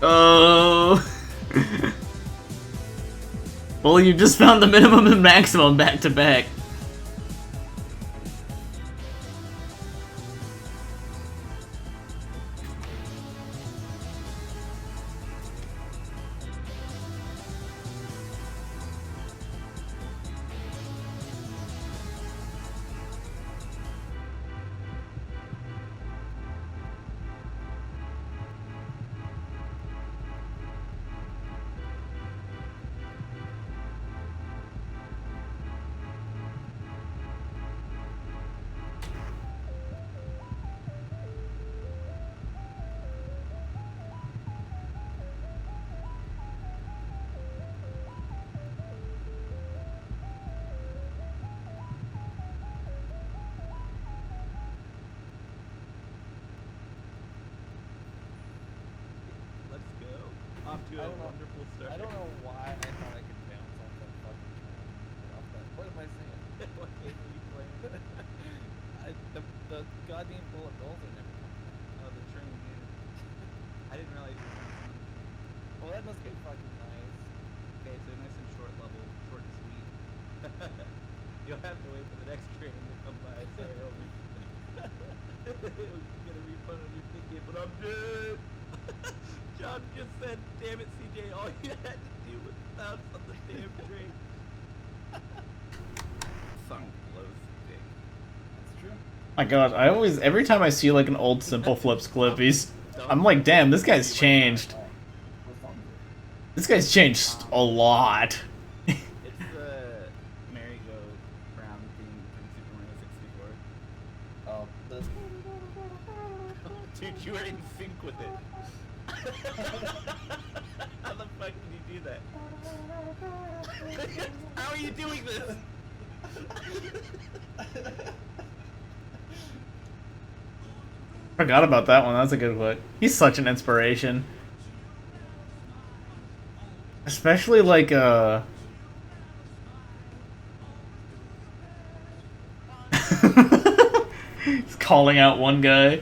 Oh. Well, you just found the minimum and maximum back to back. Off to a wonderful start. I don't know why I thought I could bounce off that fucking train. Off that. What am I saying? What game are you playing? The goddamn bullet bills are never coming back. Oh, the train, yeah. I didn't realize you were bouncing on the train. Well, that must be fucking nice. Okay, so nice and short level, short and sweet. You'll have to wait for the next train to come by. Sorry, Obi. You get a refund on your ticket, but I'm dead. John just said, damn it, CJ, all you had to do was bounce on the damn train. Sunk blows dick. That's true. My god, I always, every time I see like an old Simple Flips clip, I'm like, damn, this guy's changed. This guy's changed a lot. It's the merry-go-round theme from Super Mario 64. Oh, Dude, you were in sync with it. How the fuck did you do that? How are you doing this? Forgot about that one. That's a good one. He's such an inspiration. Especially like he's calling out one guy.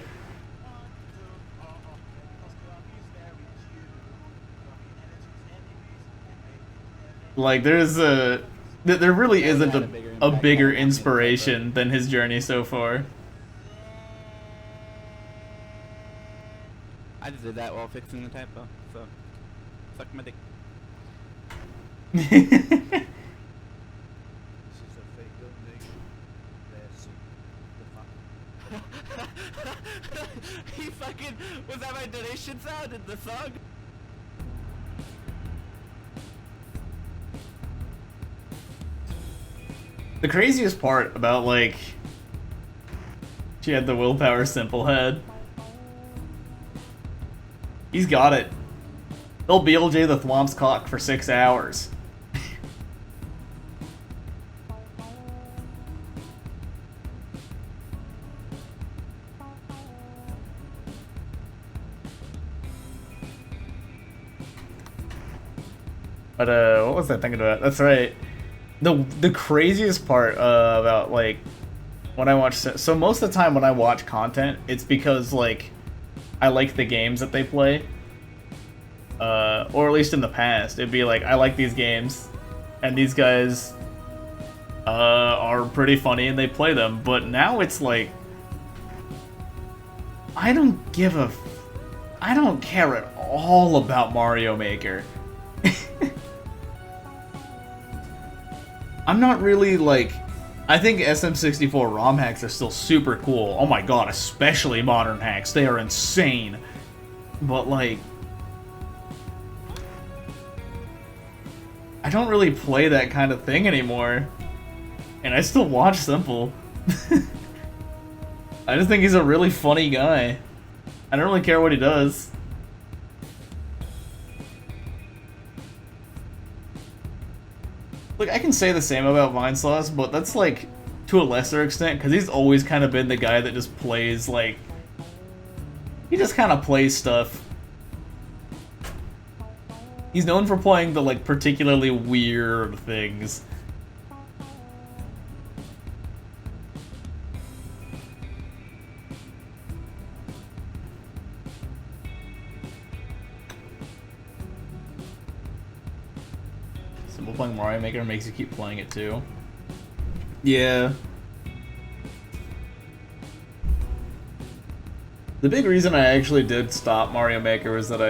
Like there really isn't a bigger inspiration than his journey so far. I just did that while fixing the typo, so suck my dick. This is a fake building. He fucking, was that my donation sound in the song? The craziest part about like she had the willpower simple head. He's got it. He'll BLJ the Thwomp's cock for 6 hours. But what was I thinking about? That's right. The craziest part about like when I watch, so most of the time when I watch content, it's because like I like the games that they play, or at least in the past, it'd be like I like these games, and these guys are pretty funny and they play them. But now it's like I don't give a I don't care at all about Mario Maker. I'm not really like... I think SM64 ROM hacks are still super cool. Oh my god, especially modern hacks. They are insane. But like... I don't really play that kind of thing anymore. And I still watch Simple. I just think he's a really funny guy. I don't really care what he does. Look, I can say the same about Vinesauce, but that's like to a lesser extent, because he's always kind of been the guy that just plays like... He just kind of plays stuff. He's known for playing the like particularly weird things. Simple playing Mario Maker makes you keep playing it too. Yeah. The big reason I actually did stop Mario Maker was that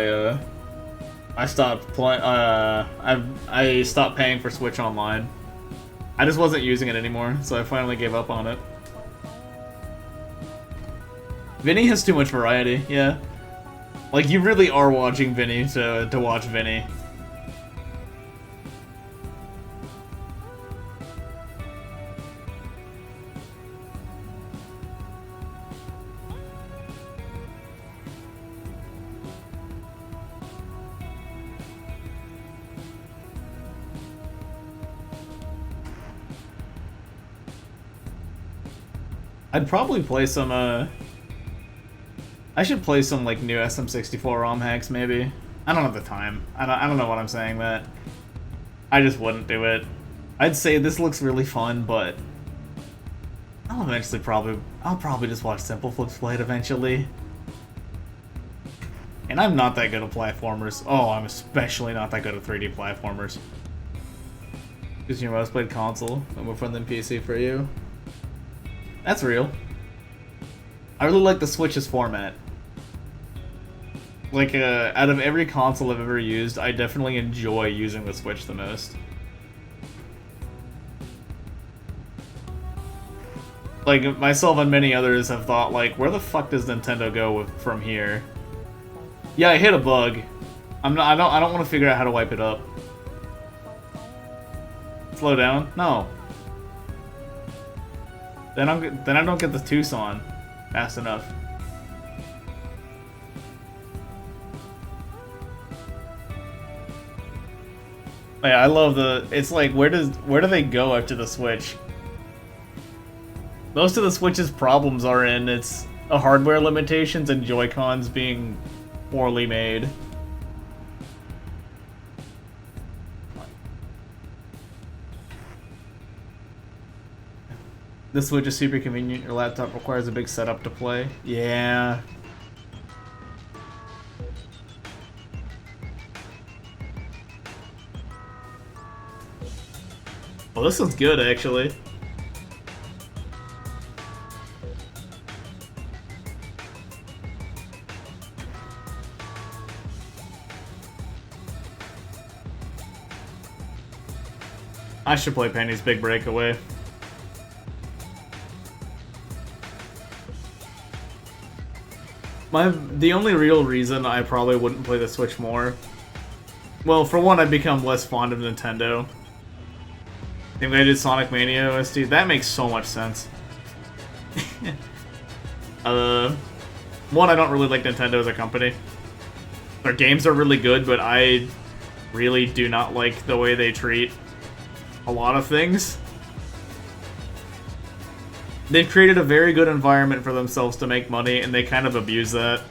I stopped playing. I stopped paying for Switch Online. I just wasn't using it anymore, so I finally gave up on it. Vinny has too much variety. Yeah, like you really are watching Vinny to watch Vinny. I'd probably play some, I should play some, like, new SM64 ROM hacks, maybe. I don't have the time. I don't know what I'm saying that. I just wouldn't do it. I'd say this looks really fun, but... I'll probably just watch Simple Flips play it eventually. And I'm not that good at platformers. Oh, I'm especially not that good at 3D platformers. Because your most played console, and more fun than PC for you. That's real. I really like the Switch's format. Like, out of every console I've ever used, I definitely enjoy using the Switch the most. Like, myself and many others have thought, like, where the fuck does Nintendo go from here? Yeah, I hit a bug. I don't want to figure out how to wipe it up. Slow down? No. Then I don't get the Tucson fast enough. Yeah, I love the... It's like, where do they go after the Switch? Most of the Switch's problems are in its hardware limitations and Joy-Cons being poorly made. The Switch is super convenient. Your laptop requires a big setup to play. Yeah. Well, this one's good, actually. I should play Penny's Big Breakaway. The only real reason I probably wouldn't play the Switch more... Well, for one, I'd become less fond of Nintendo. I think they did Sonic Mania OST. That makes so much sense. One, I don't really like Nintendo as a company. Their games are really good, but I really do not like the way they treat a lot of things. They've created a very good environment for themselves to make money, and they kind of abuse that.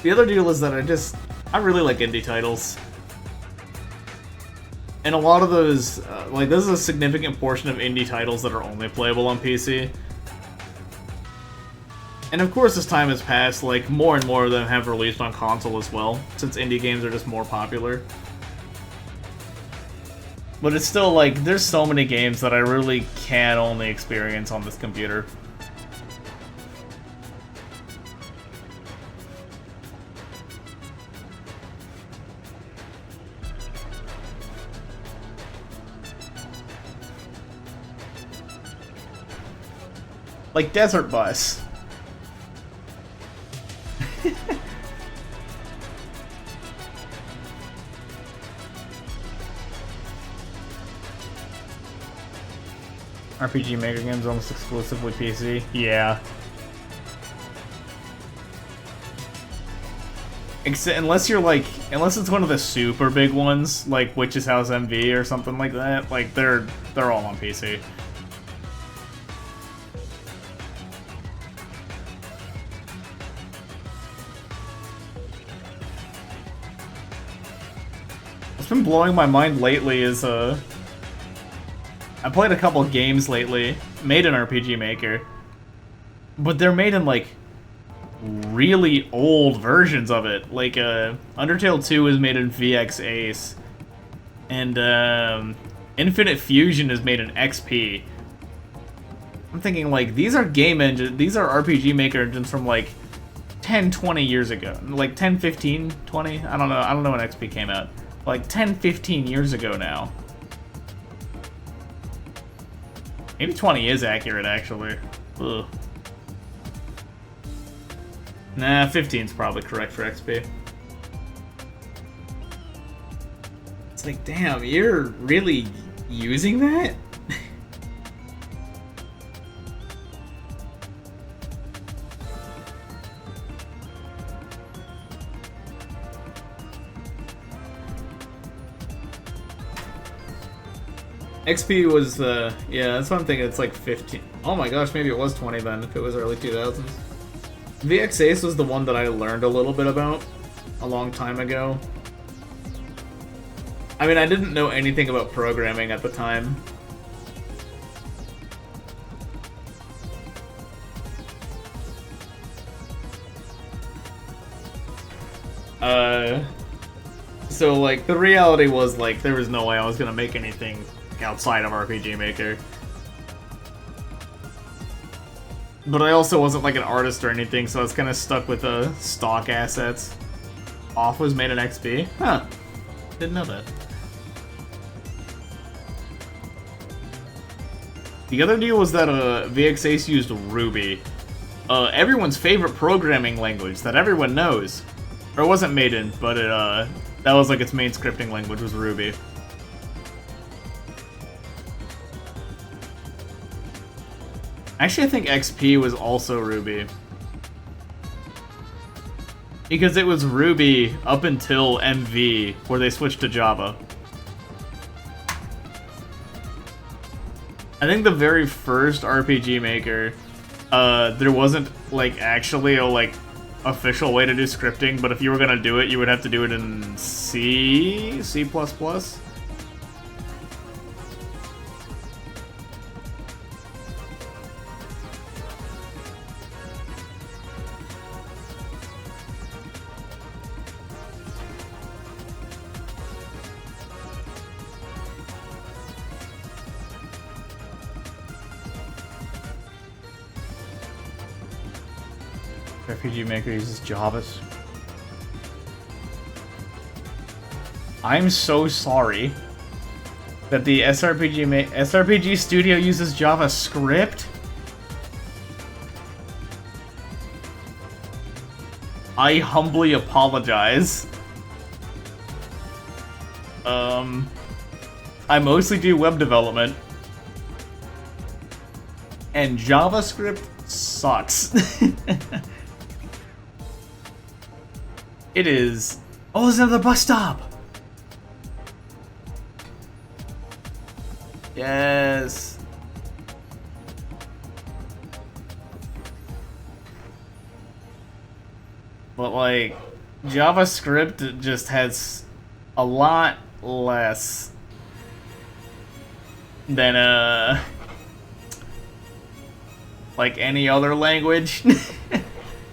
The other deal is that I really like indie titles. And a lot of those, like, this is a significant portion of indie titles that are only playable on PC. And of course, as time has passed, like, more and more of them have released on console as well, since indie games are just more popular. But it's still, like, there's so many games that I really can only experience on this computer. Like Desert Bus. RPG Maker games almost exclusively PC. Yeah. Unless you're like, unless it's one of the super big ones, like Witch's House MV or something like that, like they're all on PC. What's been blowing my mind lately is I played a couple games lately, made in RPG Maker, but they're made in like really old versions of it. Like Undertale 2 is made in VX Ace, and Infinite Fusion is made in XP. I'm thinking like these are game engines, these are RPG Maker engines from like 10, 20 years ago, like 10, 15, 20. I don't know when XP came out. Like 10, 15 years ago now. Maybe 20 is accurate, actually. Ugh. Nah, 15's probably correct for XP. It's like, damn, you're really using that? XP was, yeah, that's what I'm thinking, it's like 15. Oh my gosh, maybe it was 20 then, if it was early 2000s. VX Ace was the one that I learned a little bit about a long time ago. I mean, I didn't know anything about programming at the time. So like, the reality was like, there was no way I was gonna make anything outside of RPG Maker. But I also wasn't like an artist or anything, so I was kind of stuck with stock assets. Off was made in XP? Huh. Didn't know that. The other deal was that VX Ace used Ruby. Everyone's favorite programming language that everyone knows. Or it wasn't made in, but that was like its main scripting language was Ruby. Actually, I think XP was also Ruby. Because it was Ruby up until MV, where they switched to Java. I think the very first RPG Maker, there wasn't, like, actually a, like, official way to do scripting, but if you were gonna do it, you would have to do it in C++. RPG Maker uses Java. I'm so sorry that the SRPG Studio uses JavaScript. I humbly apologize. I mostly do web development, and JavaScript sucks. It is. Oh, there's another bus stop! Yes. But, like, JavaScript just has a lot less than, like any other language.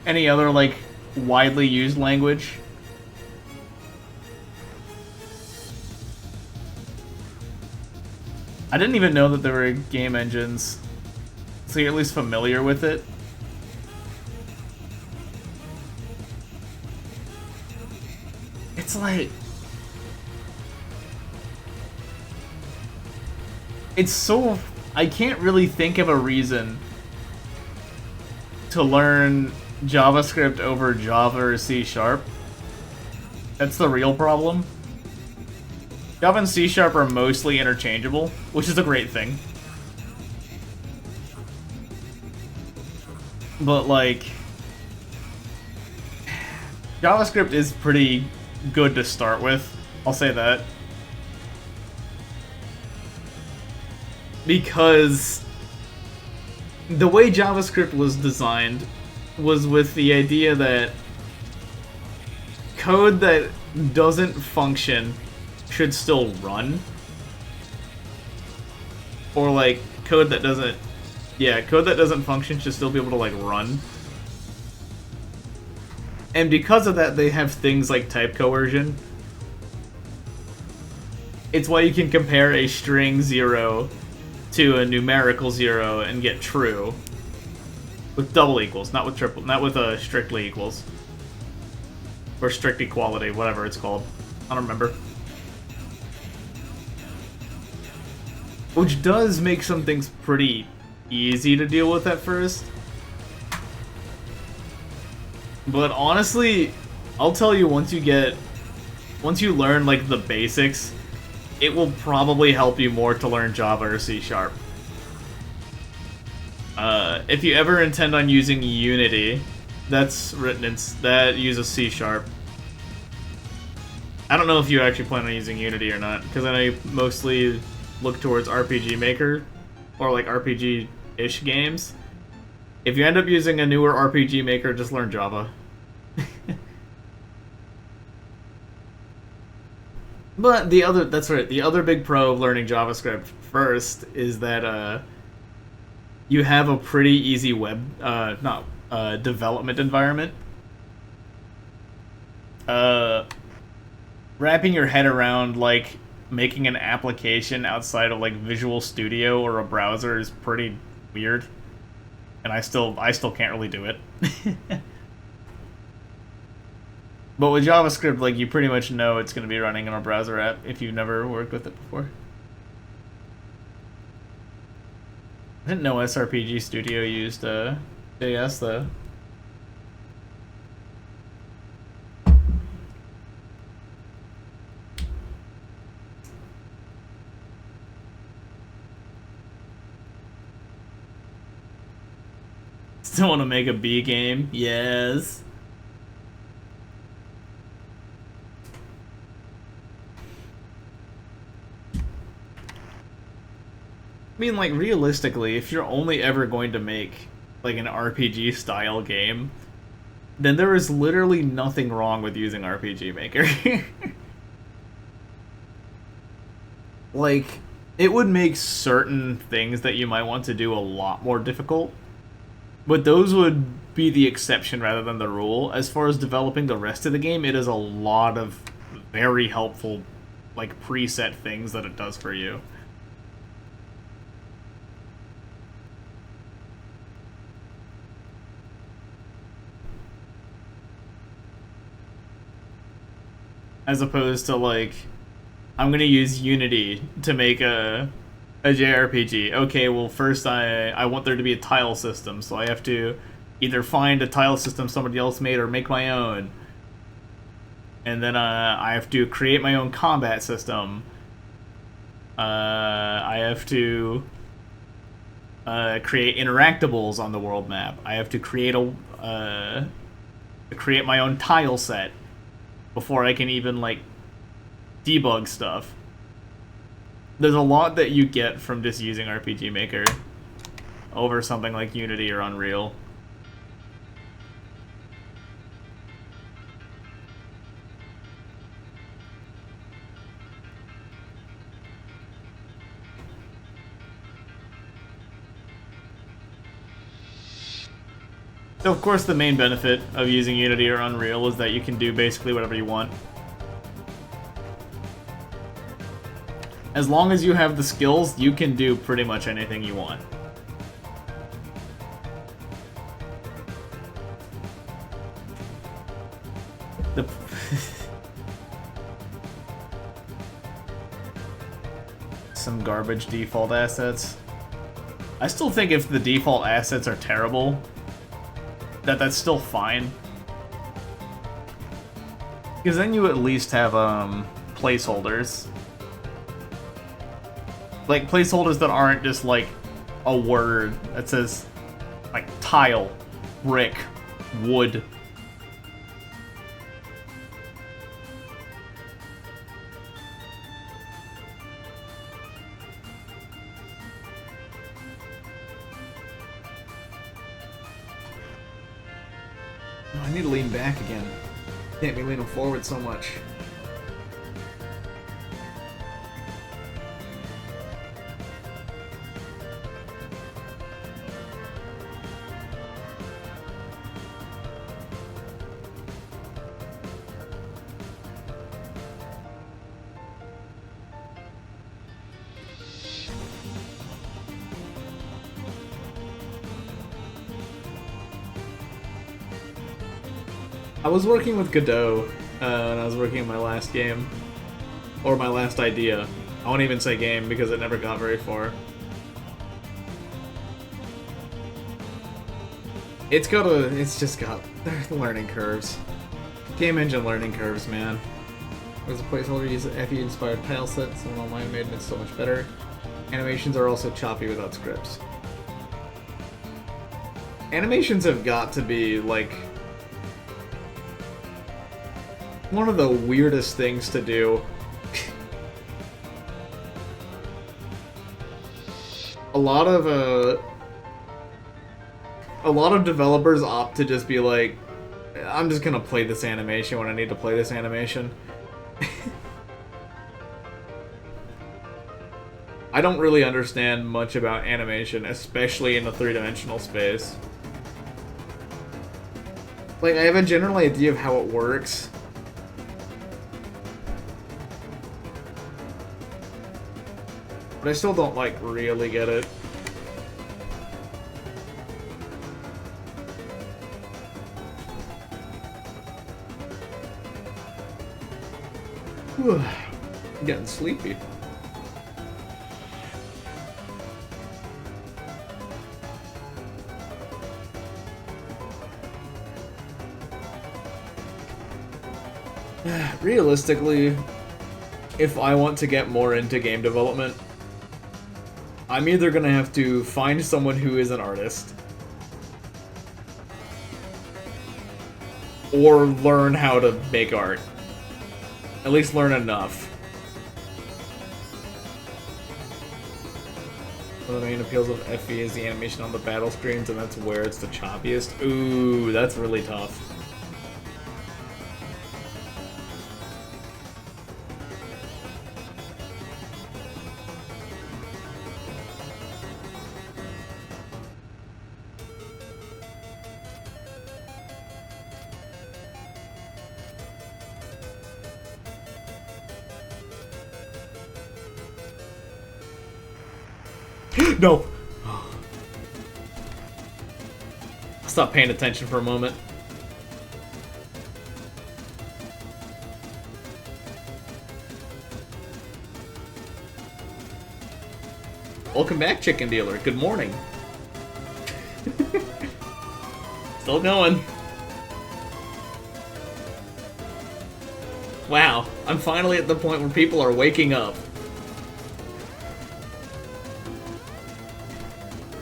Any other, like, widely used language. I didn't even know that there were game engines. So you're at least familiar with it. It's like... It's so... I can't really think of a reason to learn JavaScript over Java or C#. That's the real problem. Java and C# are mostly interchangeable, which is a great thing. But, like... JavaScript is pretty good to start with. I'll say that. Because the way JavaScript was designed was with the idea that code that doesn't function should still run. Or like code that doesn't function should still be able to like run. And because of that, they have things like type coercion. It's why you can compare a string 0 to a numerical 0 and get true with double equals, not with triple, not with strictly equals or strict equality, whatever it's called. I don't remember. Which does make some things pretty easy to deal with at first. But honestly, I'll tell you, once you learn like the basics, it will probably help you more to learn Java or C#. If you ever intend on using Unity, that uses C#. I don't know if you actually plan on using Unity or not, because I know you mostly look towards RPG Maker, or like RPG-ish games. If you end up using a newer RPG Maker, just learn Java. But that's right, the other big pro of learning JavaScript first is that you have a pretty easy web, development environment. Wrapping your head around, like, making an application outside of, like, Visual Studio or a browser is pretty weird. And I still can't really do it. But with JavaScript, like, you pretty much know it's going to be running in a browser app if you've never worked with it before. I didn't know SRPG Studio used JS, though. Still want to make a B game? Yes. I mean, like, realistically, if you're only ever going to make, like, an RPG-style game, then there is literally nothing wrong with using RPG Maker. Like, it would make certain things that you might want to do a lot more difficult, but those would be the exception rather than the rule. As far as developing the rest of the game, it is a lot of very helpful, like, preset things that it does for you. As opposed to, like, I'm gonna use Unity to make a JRPG. Okay, well, first I want there to be a tile system, so I have to either find a tile system somebody else made or make my own. And then I have to create my own combat system. I have to create interactables on the world map. I have to create my own tile set before I can even, like, debug stuff. There's a lot that you get from just using RPG Maker over something like Unity or Unreal. So of course the main benefit of using Unity or Unreal is that you can do basically whatever you want. As long as you have the skills, you can do pretty much anything you want. The some garbage default assets. I still think if the default assets are terrible, that's still fine. Because then you at least have placeholders. Like placeholders that aren't just like a word that says like tile, brick, wood. I need to lean back again. Can't be leaning forward so much. I was working with Godot when I was working on my last game. Or my last idea. I won't even say game because it never got very far. It's just got learning curves. Game engine learning curves, man. There's a placeholder, use an FE inspired tile set, someone online made it so much better. Animations are also choppy without scripts. Animations have got to be, like, one of the weirdest things to do. A lot of developers opt to just be like, I'm just gonna play this animation when I need to play this animation. I don't really understand much about animation, especially in a three-dimensional space. Like, I have a general idea of how it works. But I still don't, like, really get it. I'm getting sleepy. Realistically, if I want to get more into game development, I'm either gonna have to find someone who is an artist or learn how to make art. At least learn enough. One of the main appeals of FE is the animation on the battle screens, and that's where it's the choppiest. Ooh, that's really tough. No! Stop paying attention for a moment. Welcome back, Chicken Dealer. Good morning. Still going. Wow, I'm finally at the point where people are waking up.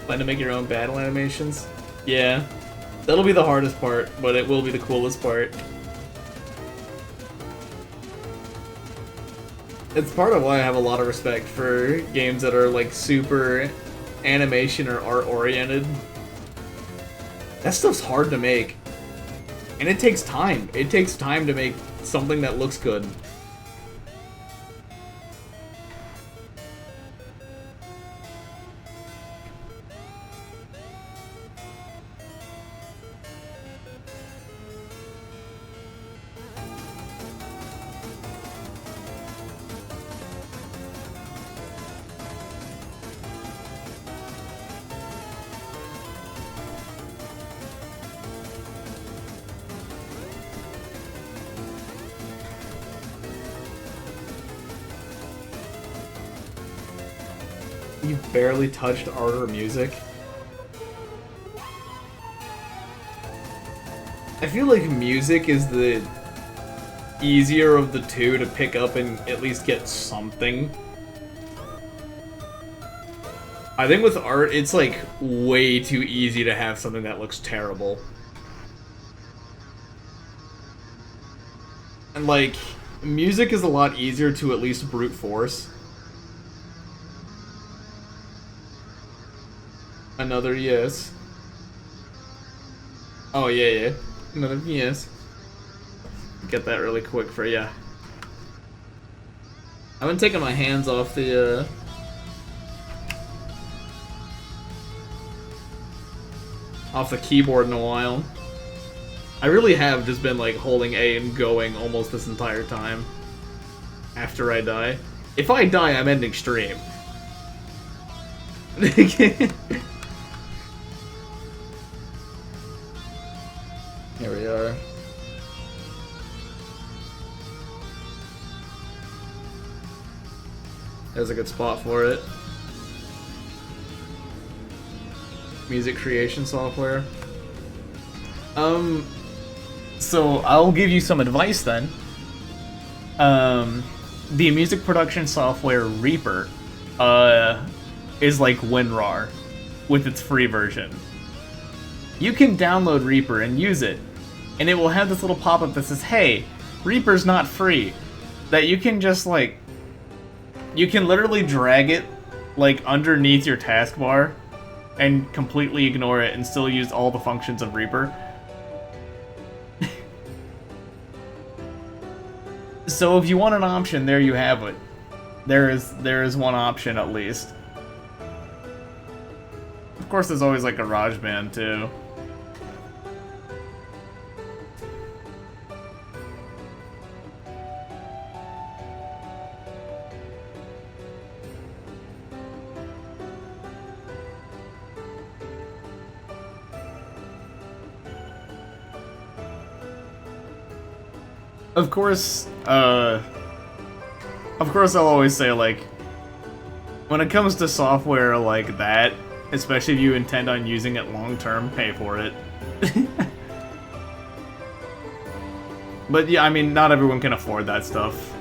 Plan to make your own battle animations? Yeah. That'll be the hardest part, but it will be the coolest part. It's part of why I have a lot of respect for games that are like super animation or art oriented. That stuff's hard to make. And it takes time. It takes time to make something that looks good. you've barely touched art or music? I feel like music is the easier of the two to pick up and at least get something. I think with art, it's like way too easy to have something that looks terrible. And like, music is a lot easier to at least brute force. Another yes. Oh yeah. Another yes. Get that really quick for ya. I've been taking my hands off the keyboard in a while. I really have just been like holding A and going almost this entire time. After I die. If I die, I'm ending stream. Here we are. There's a good spot for it. Music creation software. So I'll give you some advice then. The music production software Reaper, is like WinRAR with its free version. You can download Reaper and use it, and it will have this little pop-up that says, hey, Reaper's not free. That you can just like, you can literally drag it like underneath your taskbar and completely ignore it and still use all the functions of Reaper. So if you want an option, there you have it. There is one option at least. Of course, there's always like GarageBand too. Of course, I'll always say, like, when it comes to software like that, especially if you intend on using it long-term, pay for it. But yeah, I mean, not everyone can afford that stuff.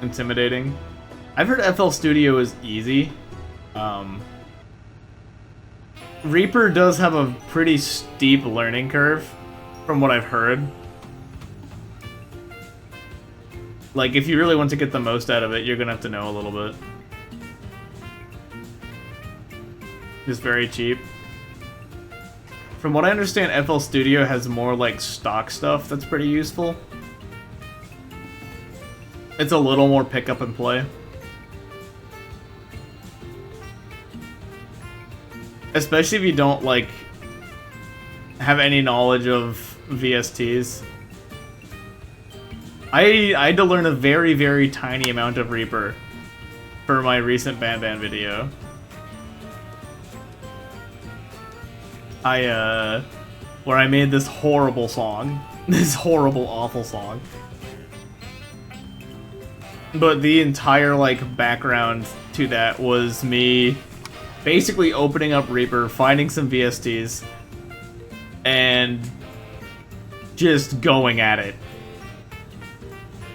Intimidating. I've heard FL Studio is easy. Reaper does have a pretty steep learning curve, from what I've heard. Like, if you really want to get the most out of it, you're gonna have to know a little bit. It's very cheap. From what I understand, FL Studio has more, like, stock stuff that's pretty useful. It's a little more pick up and play. Especially if you don't, like, have any knowledge of VSTs. I had to learn a very, very tiny amount of Reaper for my recent Ban video. Where I made this horrible song. This horrible, awful song. But the entire, like, background to that was me basically opening up Reaper, finding some VSTs, and just going at it.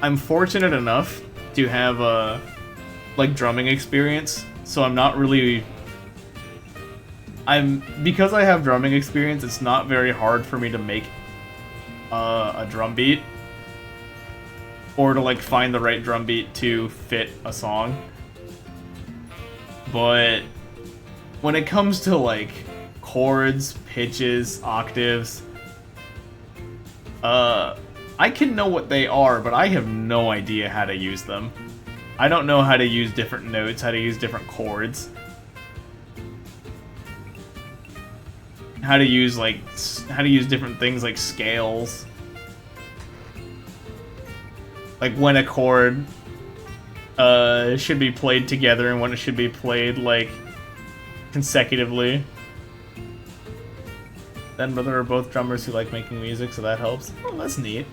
I'm fortunate enough to have like drumming experience, so I'm not really. Because I have drumming experience, it's not very hard for me to make a drum beat or to like find the right drum beat to fit a song. But when it comes to like chords, pitches, octaves, I can know what they are, but I have no idea how to use them. I don't know how to use different notes, how to use different chords, how to use different things like scales, like when a chord should be played together and when it should be played like consecutively. Then brother are both drummers who like making music, so that helps. Oh, that's neat.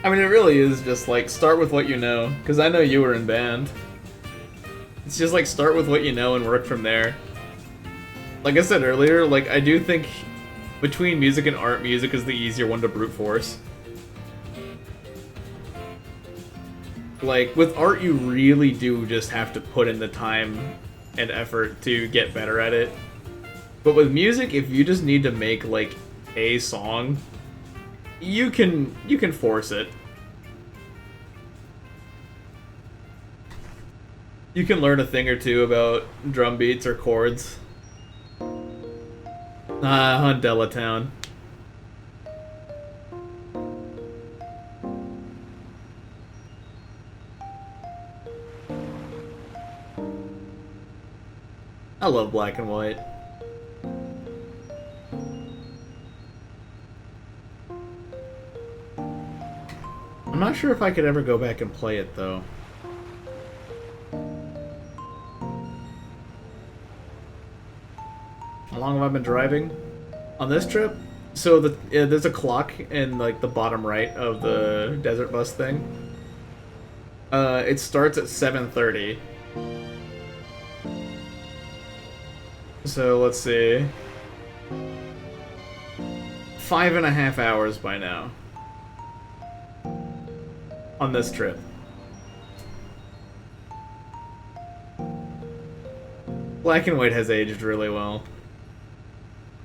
I mean, it really is just like start with what you know, because I know you were in band. It's just like start with what you know and work from there. Like I said earlier, like I do think between music and art, music is the easier one to brute force. Like with art, you really do just have to put in the time and effort to get better at it. But with music, if you just need to make like a song, you can force it. You can learn a thing or two about drum beats or chords. Hundella Town. I love black and white. I'm not sure if I could ever go back and play it though. How long have I been driving? On this trip? So there's a clock in like the bottom right of the desert bus thing. It starts at 7:30. So let's see. 5.5 hours by now. On this trip. Black and white has aged really well.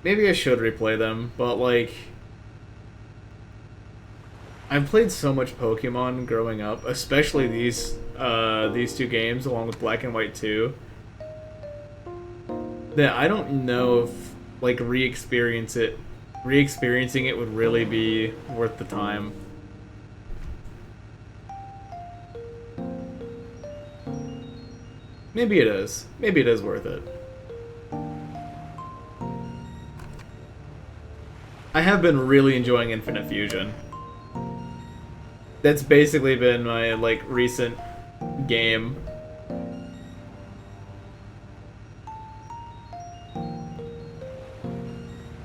Maybe I should replay them, but like I've played so much Pokemon growing up, especially these two games along with Black and White 2, that I don't know if like re-experiencing it would really be worth the time. Maybe it is. Maybe it is worth it. I have been really enjoying Infinite Fusion. That's basically been my like recent game.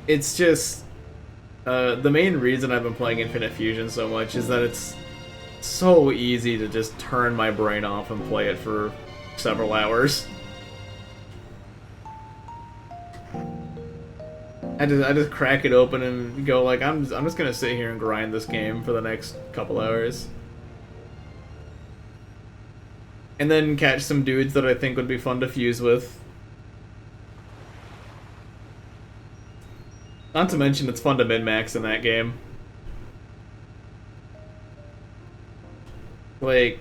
It's just the main reason I've been playing Infinite Fusion so much is that it's so easy to just turn my brain off and play it for several hours. I just crack it open and go like I'm just gonna sit here and grind this game for the next couple hours, and then catch some dudes that I think would be fun to fuse with. Not to mention it's fun to min-max in that game. Like,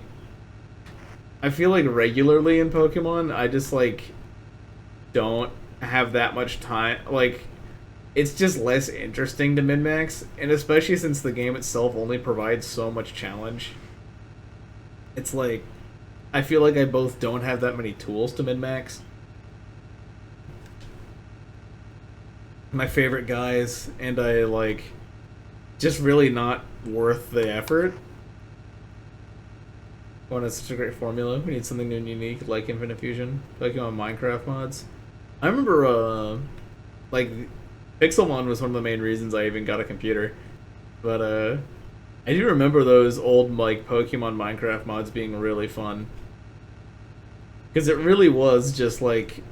I feel like regularly in Pokemon, I just like don't have that much time. Like, it's just less interesting to min-max, and especially since the game itself only provides so much challenge. It's like, I feel like I both don't have that many tools to min-max. My favorite guys, and I like, just really not worth the effort. When it's such a great formula, we need something new and unique like Infinite Fusion, like on Minecraft mods. I remember, like, Pixelmon was one of the main reasons I even got a computer. But, I do remember those old, like, Pokemon Minecraft mods being really fun. Because it really was just, like,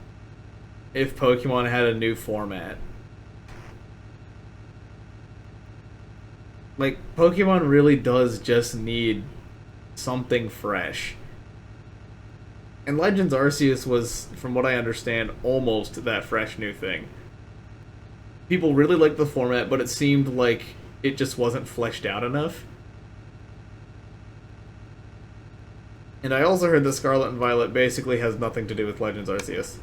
if Pokemon had a new format. Like, Pokemon really does just need something fresh. And Legends Arceus was, from what I understand, almost that fresh new thing. People really liked the format, but it seemed like it just wasn't fleshed out enough. And I also heard that Scarlet and Violet basically has nothing to do with Legends Arceus.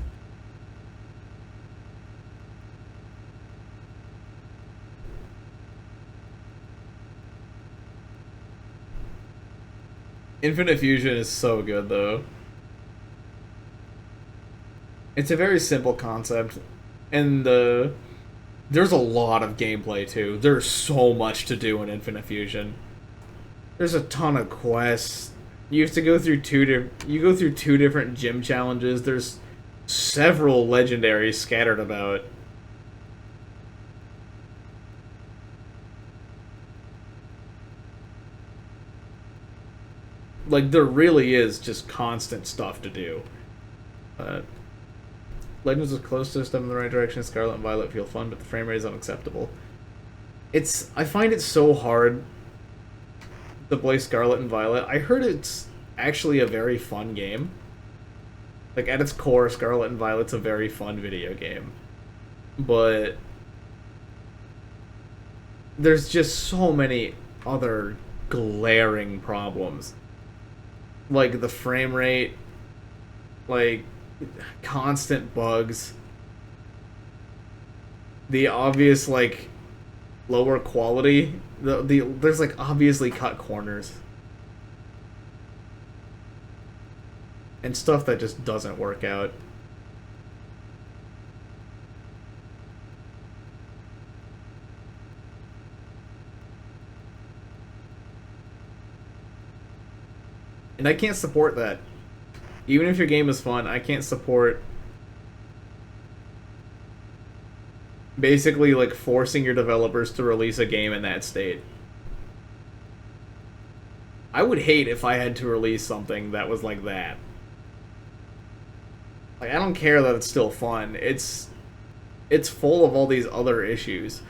Infinite Fusion is so good, though. It's a very simple concept, and there's a lot of gameplay, too. There's so much to do in Infinite Fusion. There's a ton of quests. You have to go through two different gym challenges. There's several legendaries scattered about. like, there really is just constant stuff to do. Legends is close to a step in the right direction. Scarlet and Violet feel fun, but the frame rate is unacceptable. I find it so hard to play Scarlet and Violet. I heard it's actually a very fun game. Like, at its core, Scarlet and Violet's a very fun video game. But there's just so many other glaring problems. Like, the frame rate, like, constant bugs, the obvious, like, lower quality, there's, like, obviously cut corners. And stuff that just doesn't work out. And I can't support that. Even if your game is fun, I can't support basically like forcing your developers to release a game in that state. I would hate if I had to release something that was like that. Like, I don't care that it's still fun. It's full of all these other issues.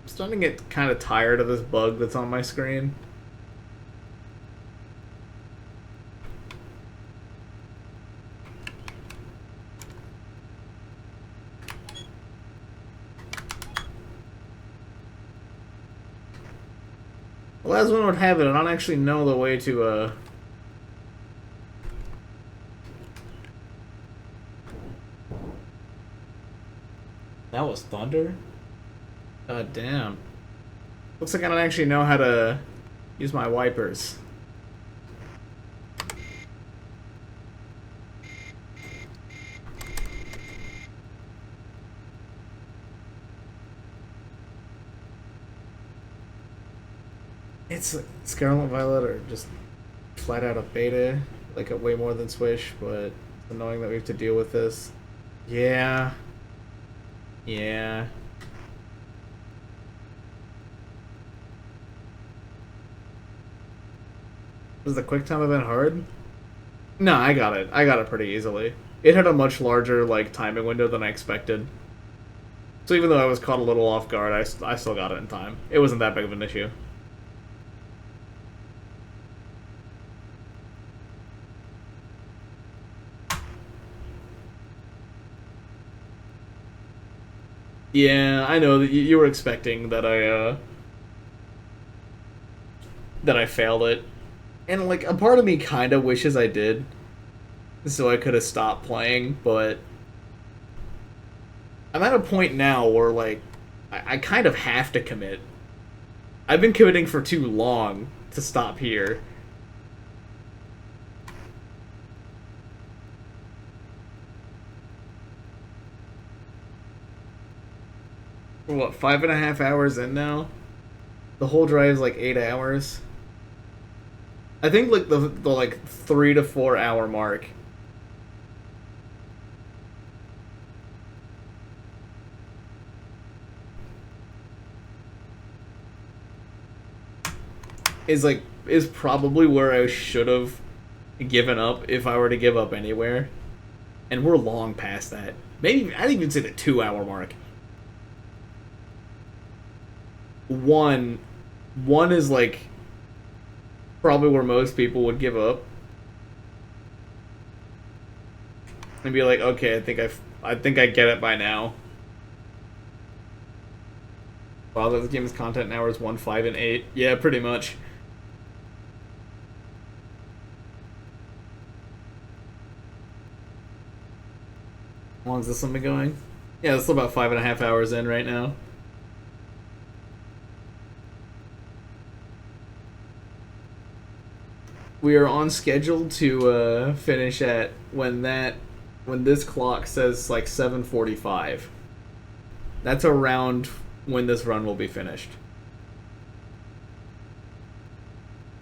I'm starting to get kind of tired of this bug that's on my screen. Well, as one would have it, I don't actually know the way to, That was thunder? God damn. Looks like I don't actually know how to use my wipers. It's Scarlet and Violet are just flat out a beta, like a way more than Swish, but it's annoying that we have to deal with this. Yeah. Yeah. Was the quick time event hard? No, I got it. I got it pretty easily. It had a much larger, like, timing window than I expected. So even though I was caught a little off guard, I still got it in time. It wasn't that big of an issue. Yeah, I know that you were expecting that I failed it. And, like, a part of me kind of wishes I did, so I could have stopped playing, but I'm at a point now where, like, I kind of have to commit. I've been committing for too long to stop here. What, 5.5 hours in now? The whole drive's like 8 hours. I think like the like 3 to 4 hour mark is probably where I should have given up if I were to give up anywhere. And we're long past that. Maybe I'd even say the 2 hour mark. One is like probably where most people would give up and be like, okay, I think I get it by now. Wow, this game's content in hours 1, 5, and 8. Yeah, pretty much. How long has this one been going? Yeah, it's still about 5.5 hours in right now. We are on schedule to finish at when this clock says like 7:45. That's around when this run will be finished.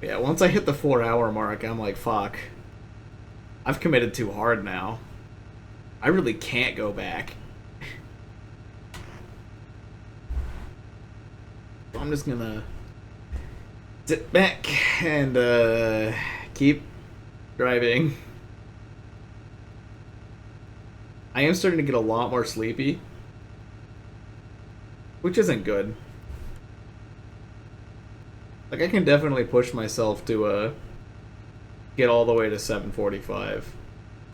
Yeah, once I hit the 4 hour mark, I'm like, fuck. I've committed too hard now. I really can't go back. So I'm just gonna sit back and keep driving. I am starting to get a lot more sleepy, which isn't good. Like, I can definitely push myself to get all the way to 7:45.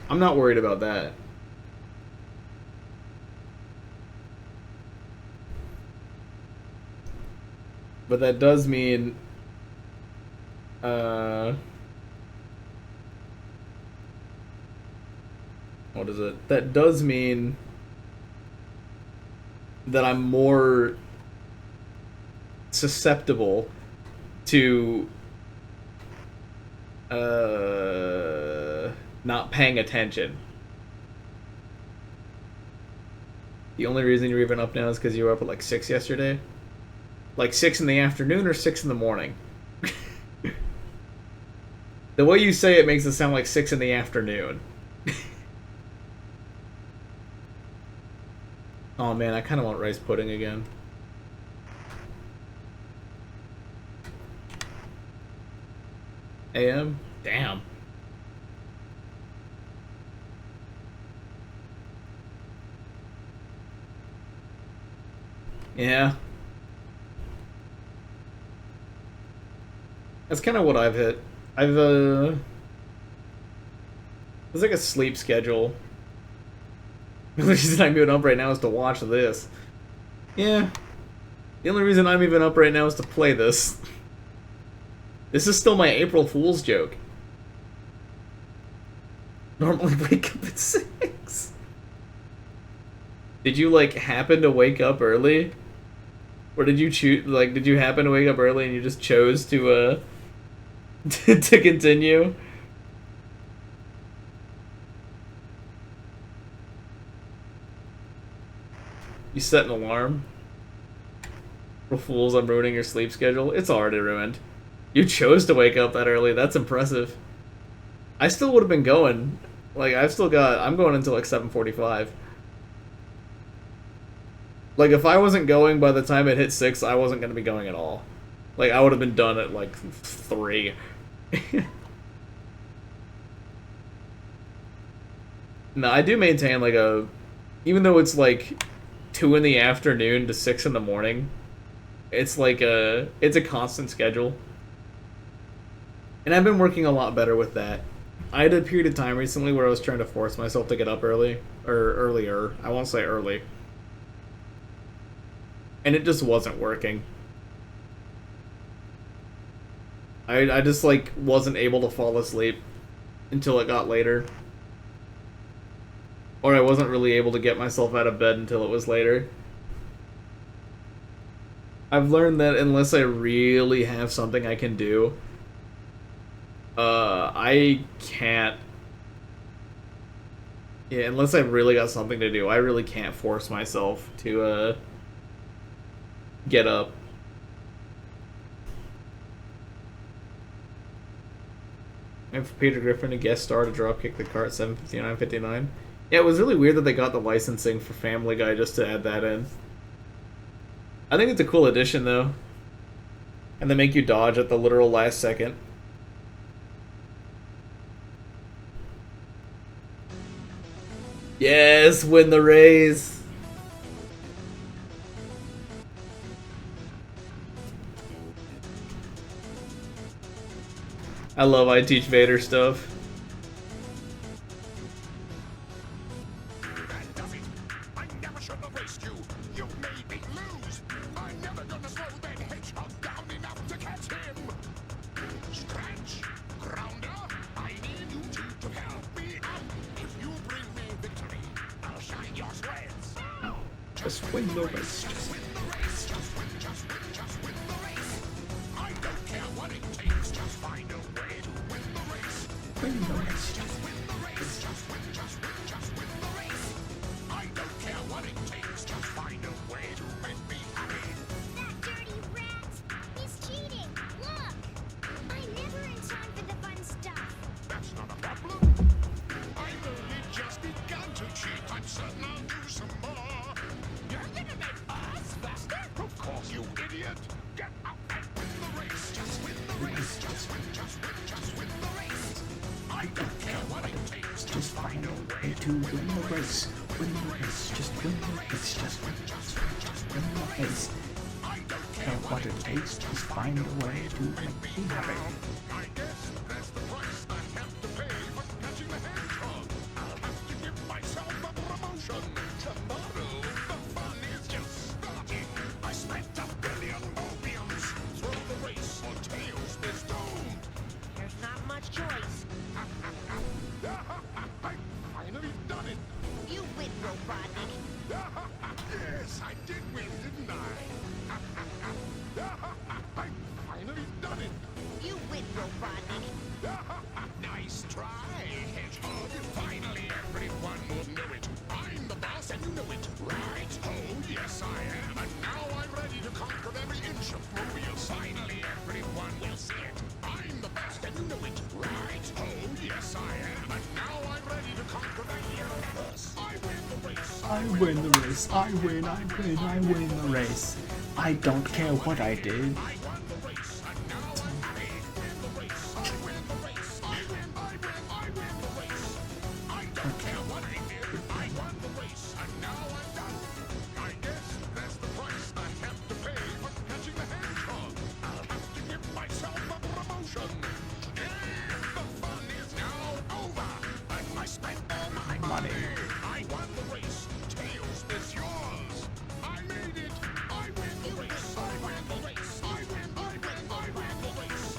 I'm not worried about that. But that does mean what is it? That does mean that I'm more susceptible to not paying attention. The only reason you're even up now is because you were up at like 6 yesterday? Like 6 in the afternoon or 6 in the morning? The way you say it makes it sound like 6 in the afternoon. Oh man, I kind of want rice pudding again. AM? Damn. Yeah. That's kind of what I've hit. There's like a sleep schedule. The only reason I'm even up right now is to watch this. Yeah. The only reason I'm even up right now is to play this. This is still my April Fool's joke. Normally wake up at 6. Did you, like, happen to wake up early? Or did you choose, like, did you happen to wake up early and you just chose to, to continue? You set an alarm? April Fools, I'm ruining your sleep schedule. It's already ruined. You chose to wake up that early. That's impressive. I still would have been going. Like, I'm going until like 7:45. Like, if I wasn't going by the time it hit 6, I wasn't going to be going at all. Like, I would have been done at like 3. No, I do maintain like even though it's like 2 in the afternoon to 6 in the morning, it's like it's a constant schedule. And I've been working a lot better with that. I had a period of time recently where I was trying to force myself to get up early. Or earlier. I won't say early. And it just wasn't working. I just, like, wasn't able to fall asleep until it got later. Or I wasn't really able to get myself out of bed until it was later. I've learned that unless I really have something I can do, I can't. Yeah, unless I've really got something to do, I really can't force myself to, get up. And for Peter Griffin to guest star to dropkick the car at 7:59:59. Yeah, it was really weird that they got the licensing for Family Guy just to add that in. I think it's a cool addition, though. And they make you dodge at the literal last second. Yes, win the race. I love I Teach Vader stuff. Just win the race. I don't care what it takes, just find a way to win the race. Win the race, just win the race, just win the race. I don't care what it takes, just find a way to make me happy. That dirty rat! He's cheating! Look! I'm never in time for the fun stuff. That's not a problem. I've only just begun to cheat. to win the race. Win the race, just win the race, just win the race. I don't care what it takes, just find a way to make me happy. I guess that's the price I have to pay for catching the hedgehog. I'll have to give myself a promotion. Tomorrow, the fun is just starting. I spent $1 billion opiums. Throw the race or tails is doomed. There's not much choice. I finally done it. You win, Robotnik. Yes, I did win, didn't I? I finally done it. You win, Robotnik. Nice try, Hedgehog. Finally, everyone will know it. I'm the boss, and you know it. Right? Oh, yes, I am. And now I'm ready to conquer every inch of Mobius. Finally, everyone will see it. I'm the best, and you know it. Right? Oh, yes, I am. And now I'm ready to conquer the universe. I win the race. I win the race. I win the race. I don't care what I did. Money. I won the race. Tails is yours. I made it. I win the race. I win the race. I win the race.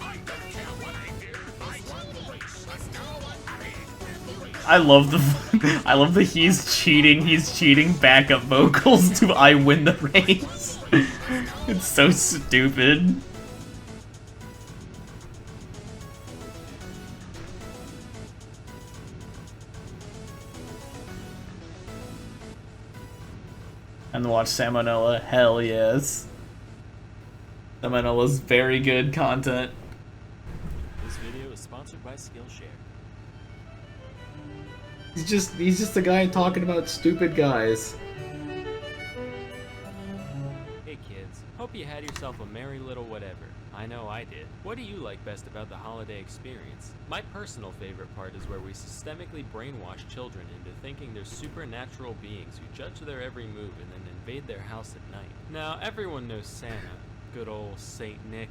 I don't care what I did. I won the race. And now I'm happy. I love the he's cheating backup vocals to I win the race. It's so stupid. And watch Salmonella, hell yes. Salmonella's very good content. This video is sponsored by Skillshare. He's just a guy talking about stupid guys. Hey kids, hope you had yourself a merry little whatever. I know I did. What do you like best about the holiday experience? My personal favorite part is where we systemically brainwash children into thinking they're supernatural beings who judge their every move and then invade their house at night. Now, everyone knows Santa. Good old Saint Nick,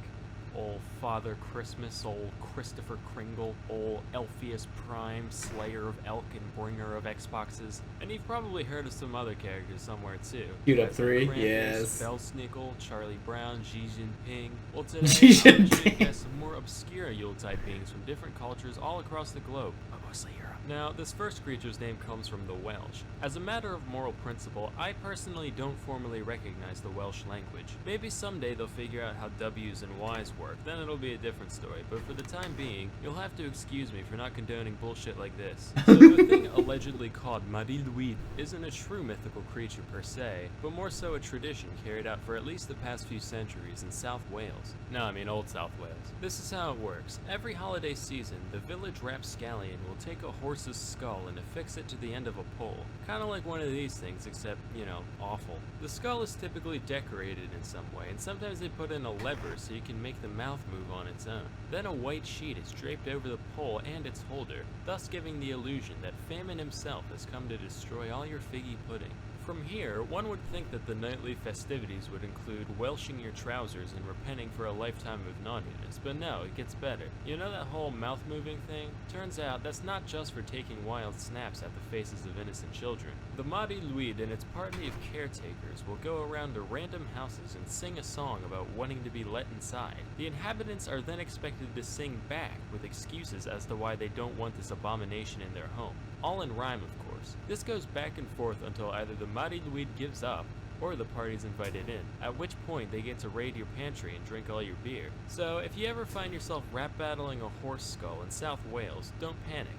old Father Christmas, old Christopher Kringle, old Elpheus Prime, Slayer of Elk and Bringer of Xboxes, and you've probably heard of some other characters somewhere too. Queued up Guys like 3, Krampus, yes. Belsnickel, Charlie Brown, Xi Jinping. Well, today, Xi I'm going to Jinping. guess some more obscure Yuletide beings from different cultures all across the globe, but mostly Europe. Now, this first creature's name comes from the Welsh. As a matter of moral principle, I personally don't formally recognize the Welsh language. Maybe someday they'll figure out how W's and Y's work, then it'll be a different story, but for the time being, you'll have to excuse me for not condoning bullshit like this. So the thing allegedly called Marilwyd isn't a true mythical creature per se, but more so a tradition carried out for at least the past few centuries in South Wales. No, I mean Old South Wales. This is how it works. Every holiday season, the village rapscallion will take a horse's skull and affix it to the end of a pole. Kinda like one of these things, except, you know, awful. The skull is typically decorated in some way, and sometimes they put in a lever so you can make the mouth move on its own. Then a white sheet is draped over the pole and its holder, thus giving the illusion that Famine himself has come to destroy all your figgy pudding. From here, one would think that the nightly festivities would include welshing your trousers and repenting for a lifetime of naughtiness, but no, it gets better. You know that whole mouth-moving thing? Turns out that's not just for taking wild snaps at the faces of innocent children. The Marilwyd and its party of caretakers will go around to random houses and sing a song about wanting to be let inside. The inhabitants are then expected to sing back with excuses as to why they don't want this abomination in their home. All in rhyme, of course. This goes back and forth until either the Marilwyd gives up, or the party's invited in, at which point they get to raid your pantry and drink all your beer. So if you ever find yourself rap battling a horse skull in South Wales, don't panic.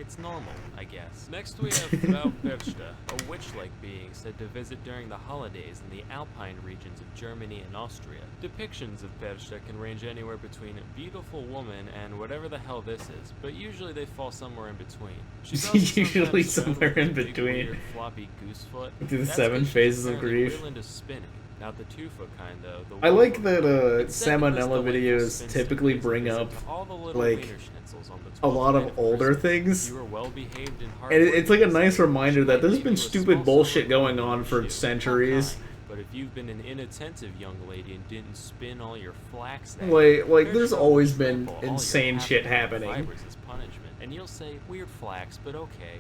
It's normal, I guess. Next we have Frau Perchta, a witch-like being said to visit during the holidays in the Alpine regions of Germany and Austria. Depictions of Perchta can range anywhere between beautiful woman and whatever the hell this is, but usually they fall somewhere in between. She's also Usually sometimes somewhere shown in with a big, between. weird, floppy goose foot. Do the That's 7 'cause she's phases of apparently grief. real into spinning. Not the 2-foot kind, though. The I like 1-foot that It's said that this Salmonella delightful videos spin typically staircase bring leads up into all the little like wiener schnitzels on the a 12th lot night of older Christmas. things. You were well-behaved and And it's like a hardworking, nice reminder that there's leave been you a stupid small bullshit silver going coin in on your for shoe. centuries. How kind. But if you've been an inattentive young lady and didn't spin all your flax that Like year, there's they're always gonna been trample all your insane shit half-eaten happening. fibers as punishment. And you'll say, weird flax, but okay.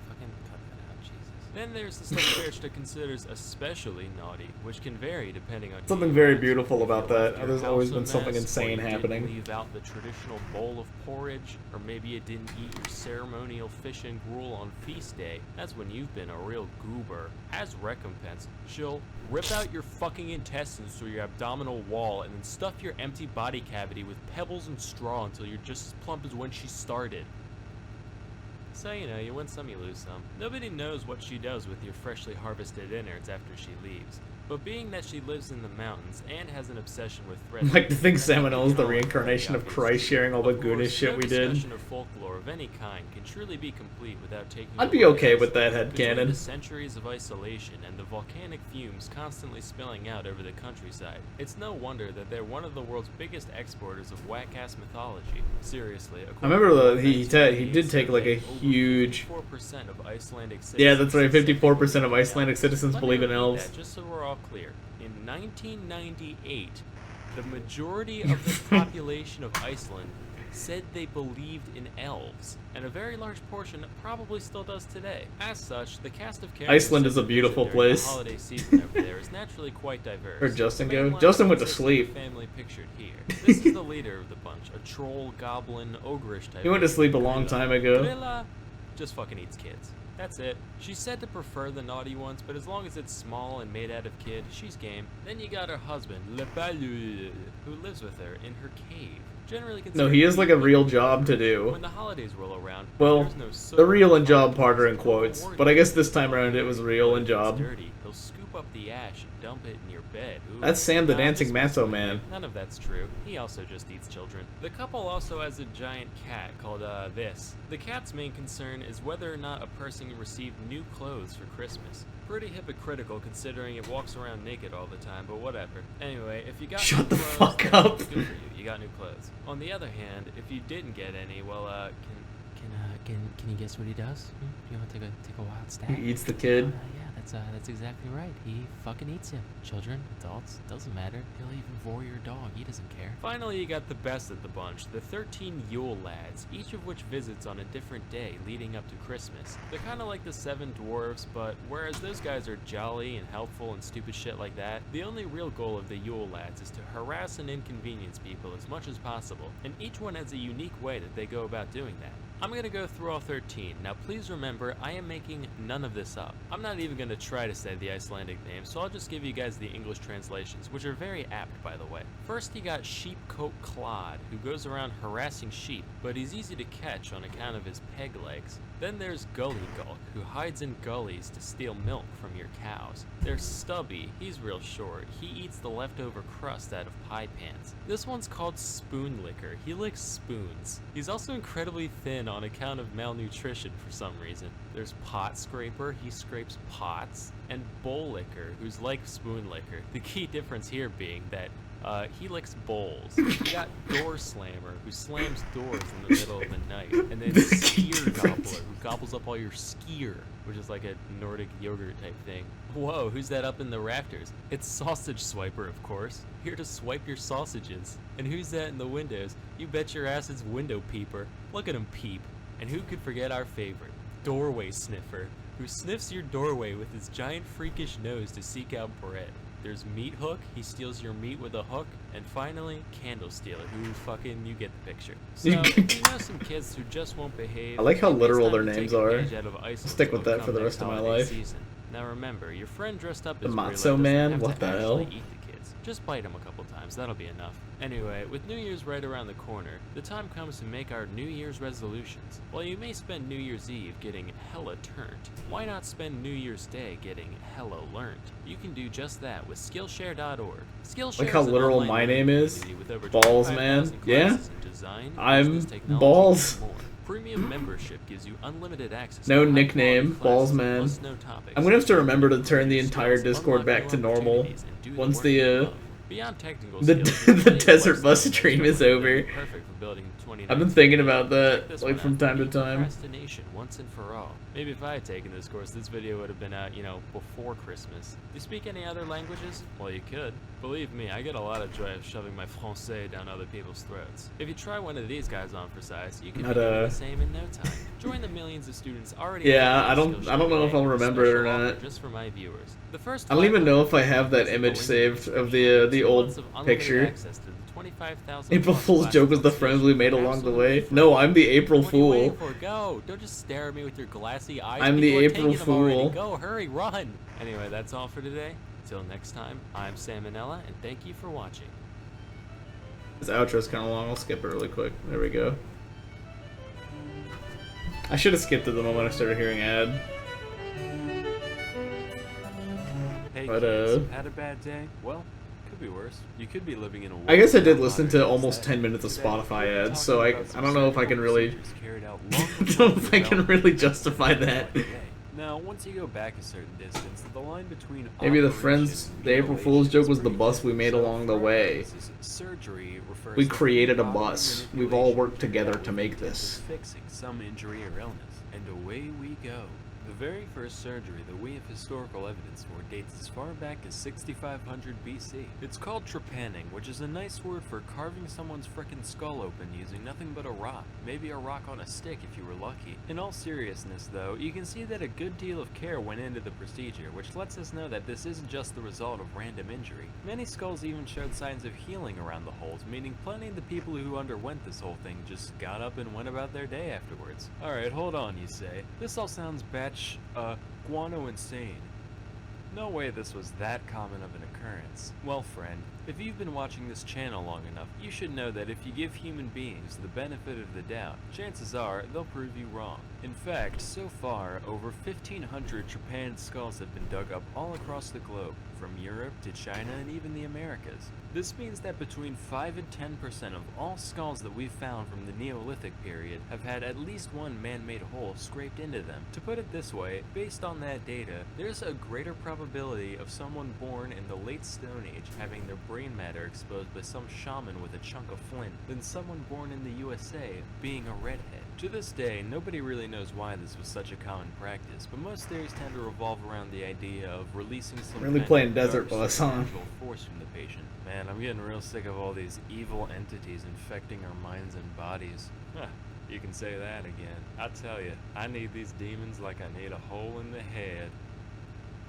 Fucking cut that out, Jesus. Then there's the stuff Berchta considers especially naughty, which can vary depending on Something who very you ask. beautiful If about you left that. your There's house always a been something mess, insane or you happening. didn't leave out the traditional bowl of porridge, or maybe you didn't eat your ceremonial fish and gruel on feast day, that's when you've been a real goober. As recompense, she'll rip out your fucking intestines through your abdominal wall and then stuff your empty body cavity with pebbles and straw until you're just as plump as when she started. So, you know, you win some, you lose some. Nobody knows what she does with your freshly harvested innards after she leaves. But being that she lives in the mountains and has an obsession with thread, Like to think Salmonella is the reincarnation of Christ sharing all the goonish shit we did. discussion of folklore of any kind can truly be complete without taking I'd be away okay with that between headcanon. the centuries of isolation and the volcanic fumes constantly spilling out over the countryside. It's no wonder that they're one of the world's biggest exporters of whack-ass mythology. Seriously, I remember he did take like a huge. 54% of Icelandic Yeah, that's right. citizens 54% of Icelandic citizens Let me believe in repeat elves. that, just so we're all clear. In 1998, the majority of the population of Iceland said they believed in elves, and a very large portion probably still does today. As such, the cast of characters Iceland is a beautiful during the place. holiday season over there is naturally quite diverse. Where'd Justin The main go? line Justin went to consists of the sleep. Family pictured here. This is the leader of the bunch, a troll, goblin, ogreish type. He went to person. sleep a long time ago. Grilla just fucking eats kids. That's it. She's said to prefer the naughty ones, but as long as it's small and made out of kid, she's game. Then you got her husband, Le Balou, who lives with her in her cave. Generally No, he has like a real job to do. When the holidays roll around, Well, there's no the soap, real and job part are in quotes, but I guess this time around it was real and job. dirty. He'll scoop up the ash and dump it in your bed. Ooh. That's Sam the Nah, Dancing just Macho messing with Man. you. None of that's true. He also just eats children. The couple also has a giant cat called this. The cat's main concern is whether or not a person received new clothes for Christmas. Pretty hypocritical considering it walks around naked all the time, but whatever. Anyway, if you got Shut new the clothes, fuck then up. good for you. You got new clothes. On the other hand, if you didn't get any, well, can you guess what he does? You want to take a wild stab? He eats the kid. Yeah, that's exactly right. He fucking eats you. Children, adults, doesn't matter. He'll even vor your dog. He doesn't care. Finally, you got the best of the bunch, the 13 Yule lads, each of which visits on a different day leading up to Christmas. They're kind of like the 7 dwarves, but whereas those guys are jolly and helpful and stupid shit like that, the only real goal of the Yule lads is to harass and inconvenience people as much as possible, and each one has a unique way that they go about doing that. I'm going to go through all 13. Now please remember, I am making none of this up. I'm not even going to try to say the Icelandic names, so I'll just give you guys the English translations, which are very apt, by the way. First you got Sheepcoat Clod, who goes around harassing sheep, but he's easy to catch on account of his peg legs. Then there's Gully Gulk, who hides in gullies to steal milk from your cows. There's Stubby, he's real short. He eats the leftover crust out of pie pans. This one's called Spoon Licker. He licks spoons. He's also incredibly thin on account of malnutrition for some reason. There's Pot Scraper, he scrapes pots, and Bowl Licker, who's like Spoon Licker. The key difference here being that he licks bowls. You got Door Slammer, who slams doors in the middle of the night. And then Skier Gobbler, who gobbles up all your skier, which is like a Nordic yogurt type thing. Whoa, who's that up in the rafters? It's Sausage Swiper, of course. Here to swipe your sausages. And who's that in the windows? You bet your ass it's Window Peeper. Look at him peep. And who could forget our favorite, Doorway Sniffer, who sniffs your doorway with his giant freakish nose to seek out bread. There's Meat Hook, he steals your meat with a hook. And finally, Candle Stealer, who fucking, you get the picture. So, if you know some kids who just won't behave, I like how maybe it's literal time their to names take are. advantage out of I'll Iceland stick with to that for the overcome rest of their my holiday life. season. Now remember, your friend dressed up The as Matzo doesn't Man? have What to the hell? actually eat the kids. Just bite him a couple times, that'll be enough. Anyway, with New Year's right around the corner, the time comes to make our New Year's resolutions. While you may spend New Year's Eve getting hella turned, why not spend New Year's Day getting hella learned? You can do just that with Skillshare.org. Skillshare Like how is an literal online my name learning is? community with over Balls, 25,000 man. Yeah? classes in design, I'm business, technology, Balls. and more. Premium membership gives you unlimited access No to nickname, balls man. no topics. I'm gonna have to remember to turn the entire Discord back to normal once the Beyond technical the skills, the desert bus stream is over. perfect for building I've been thinking about Check that this like one from out. time to Beat time. Procrastination once and for all. Maybe if I had taken this course, this video would have been out, you know, before Christmas. Do you speak any other languages? Well, you could. Believe me, I get a lot of joy of shoving my français down other people's throats. If you try one of these guys on for size, you can be doing the same in no time. Join the millions of students already. Yeah, I don't know if I'll remember it or not. Just for my viewers. The first I don't even know if I have that image saved of the old picture. April Fool's joke was the friends we made along the way. No, I'm the April Fool. Go! Don't just stare at me with your glassy eyes. I'm the People are April taking them already. Fool. Go, hurry, run! Anyway, that's all for today. Till next time, I'm Salmonella, and thank you for watching. This outro's kind of long. I'll skip it really quick. There we go. I should have skipped it the moment I started hearing ad. Hey But, kids, had a bad day? Well, could be worse. You could be living in a I guess I world did where listen to almost 10 minutes of Spotify ads, so I don't know if I can really justify that. Now, once you go back a certain distance, the line between Maybe the April Fool's joke was the bus we made along the way. surgery refers We to created a bodily bus. We've all worked together to make manipulation this. fixing some injury or illness, and away we go. The very first surgery that we have historical evidence for dates as far back as 6500 BC. It's called trepanning, which is a nice word for carving someone's frickin' skull open using nothing but a rock. Maybe a rock on a stick if you were lucky. In all seriousness though, you can see that a good deal of care went into the procedure, which lets us know that this isn't just the result of random injury. Many skulls even showed signs of healing around the holes, meaning plenty of the people who underwent this whole thing just got up and went about their day afterwards. Alright, hold on, you say. This all sounds guano insane. No way this was that common of an occurrence. Well, friend, if you've been watching this channel long enough, you should know that if you give human beings the benefit of the doubt, chances are they'll prove you wrong. In fact, so far, over 1,500 trepanned skulls have been dug up all across the globe, from Europe to China and even the Americas. This means that between 5 and 10% of all skulls that we've found from the Neolithic period have had at least one man-made hole scraped into them. To put it this way, based on that data, there's a greater probability of someone born in the late Stone Age having their brain matter exposed by some shaman with a chunk of flint than someone born in the USA being a redhead. To this day, nobody really knows why this was such a common practice, but most theories tend to revolve around the idea of releasing some Really kind playing of Desert dark Bus, huh? supernatural force from the patient. Man, I'm getting real sick of all these evil entities infecting our minds and bodies. Huh, you can say that again. I tell you, I need these demons like I need a hole in the head.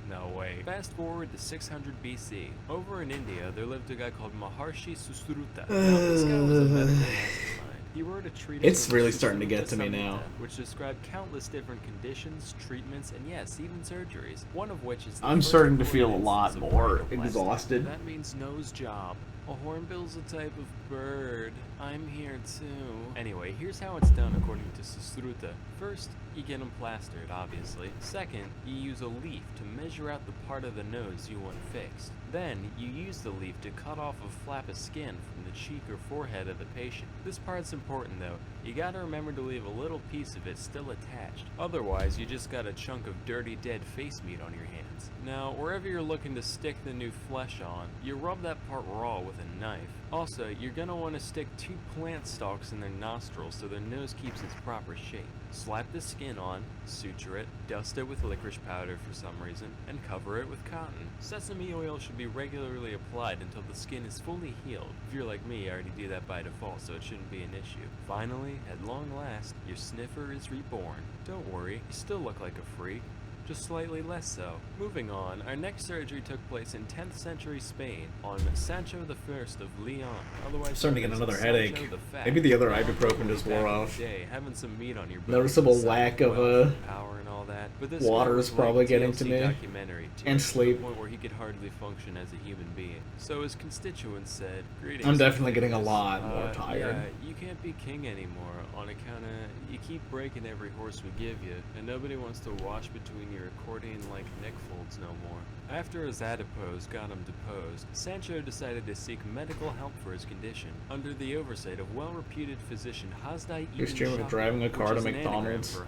No way. Fast forward to 600 BC. Over in India, there lived a guy called Maharshi Susruta. Now, this guy was a medical mastermind. He wrote a treatise. It's really starting to get to me now. Which described countless different conditions, treatments, and yes, even surgeries. One of which is the I'm first starting to feel a instance lot of more rhinoplasty. exhausted. That means nose job. A hornbill's a type of bird. I'm here too. Anyway, here's how it's done according to Susruta. First, you get them plastered, obviously. Second, you use a leaf to measure out the part of the nose you want fixed. Then, you use the leaf to cut off a flap of skin from the cheek or forehead of the patient. This part's important though. You gotta remember to leave a little piece of it still attached. Otherwise, you just got a chunk of dirty dead face meat on your hands. Now, wherever you're looking to stick the new flesh on, you rub that part raw with a knife. Also, you're gonna want to stick 2 plant stalks in their nostrils so their nose keeps its proper shape. Slap the skin on, suture it, dust it with licorice powder for some reason, and cover it with cotton. Sesame oil should be regularly applied until the skin is fully healed. If you're like me, I already do that by default, so it shouldn't be an issue. Finally, at long last, your sniffer is reborn. Don't worry, you still look like a freak, just slightly less so. Moving on, our next surgery took place in 10th century Spain on Sancho I of Leon. Otherwise I'm starting to get known as another Sancho headache. the Fat. Maybe the other Now, ibuprofen just back wore in the off. day, having some meat on your bones Noticeable was a sign lack of of wealth and power and all all that, but this Water guy is was probably like getting to TLC me. documentary to And it, sleep. to the point where he could hardly function as a human being. So his constituents said, "Greetings, I'm definitely getting a Famous. lot more tired. Yeah, you can't be king anymore on account of you keep breaking every horse we give you, and nobody wants to wash between your accordion-like neck folds no more." After his adipose got him deposed, Sancho decided to seek medical help for his condition, under the oversight of well-reputed physician Hasdai You're Ibn streaming Shaka, driving a car which to is an anagram McDonald's. for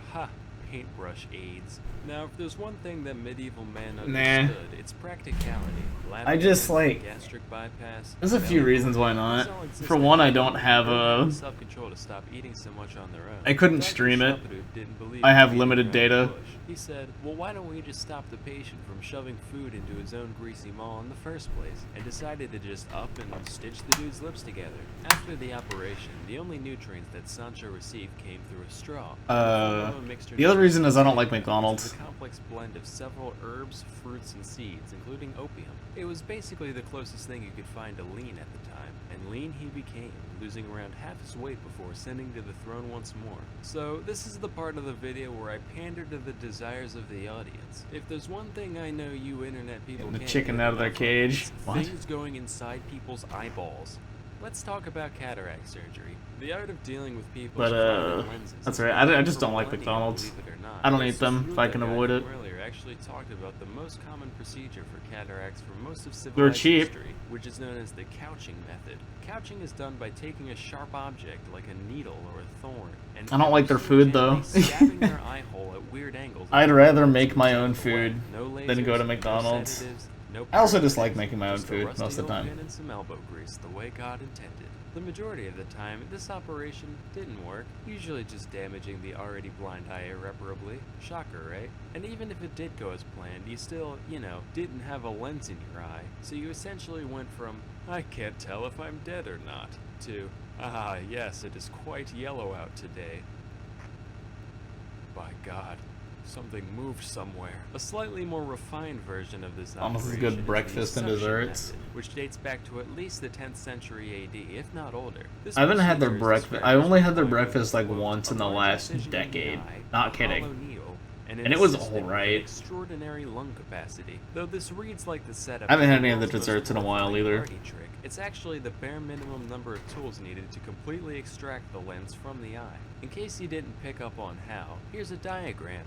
paintbrush aids. Now, if there's one thing that medieval man Nah. understood, it's practicality. I just, like, gastric bypass. there's a few belly reasons why these not. all exist For one, I naturally. don't have a. Self-control to stop eating so much on their own. I couldn't Dr. stream it. Shapadub didn't believe I have in limited beating around the data. bush. He said, "Well, why don't we just stop the patient from shoving food into his own greasy maw in the first place?" And decided to just up and stitch the dude's lips together. After the operation, the only nutrients that Sancho received came through a straw. The other reason is I don't like McDonald's. A complex blend of several herbs, fruits, and seeds, including opium. It was basically the closest thing you could find to lean at the time, and lean he became, losing around half his weight before ascending to the throne once more. So this is the part of the video where I pander to the desires of the audience. If there's one thing I know you internet people Getting the can't chicken get out of their enough cage. it's What? things going inside people's eyeballs. Let's talk about cataract surgery. The art of dealing with people's But private lenses that's is right. known I just for don't like millennia, McDonald's. believe it or not. I don't This eat them is if I Rude, can that guy avoid from it. Earlier actually talked about the most common procedure for cataracts for most of They're civilized cheap. history, which is known as the couching method. Couching is done by taking a sharp object like a needle or a thorn and I don't like their food though. stabbing their eye hole at weird angles. I'd rather make my own food No than go to lasers, McDonald's. no sedatives, no I also just pyrotechnics, like making my own just a food rusty most of the old time. pin and some elbow grease, the way God intended. The majority of the time, this operation didn't work, usually just damaging the already blind eye irreparably. Shocker, right? And even if it did go as planned, you still, didn't have a lens in your eye, so you essentially went from, "I can't tell if I'm dead or not," to, "Ah, yes, it is quite yellow out today. By God, something moved somewhere." A slightly more refined version of this Almost as operation good is the breakfast and suction desserts. method, which dates back to at least the 10th century AD, if not older. This I haven't had their procedure is breakfast. described I as only had their deploying breakfast like quote, once in a the large last incision in the decade. eye, Not a kidding. hollow needle, and And it was assisted with alright. extraordinary lung capacity. Though this reads like the setup. I haven't had any of world's the most desserts in a while horrifying either. party trick. It's actually the bare minimum number of tools needed to completely extract the lens from the eye. In case you didn't pick up on how, here's a diagram.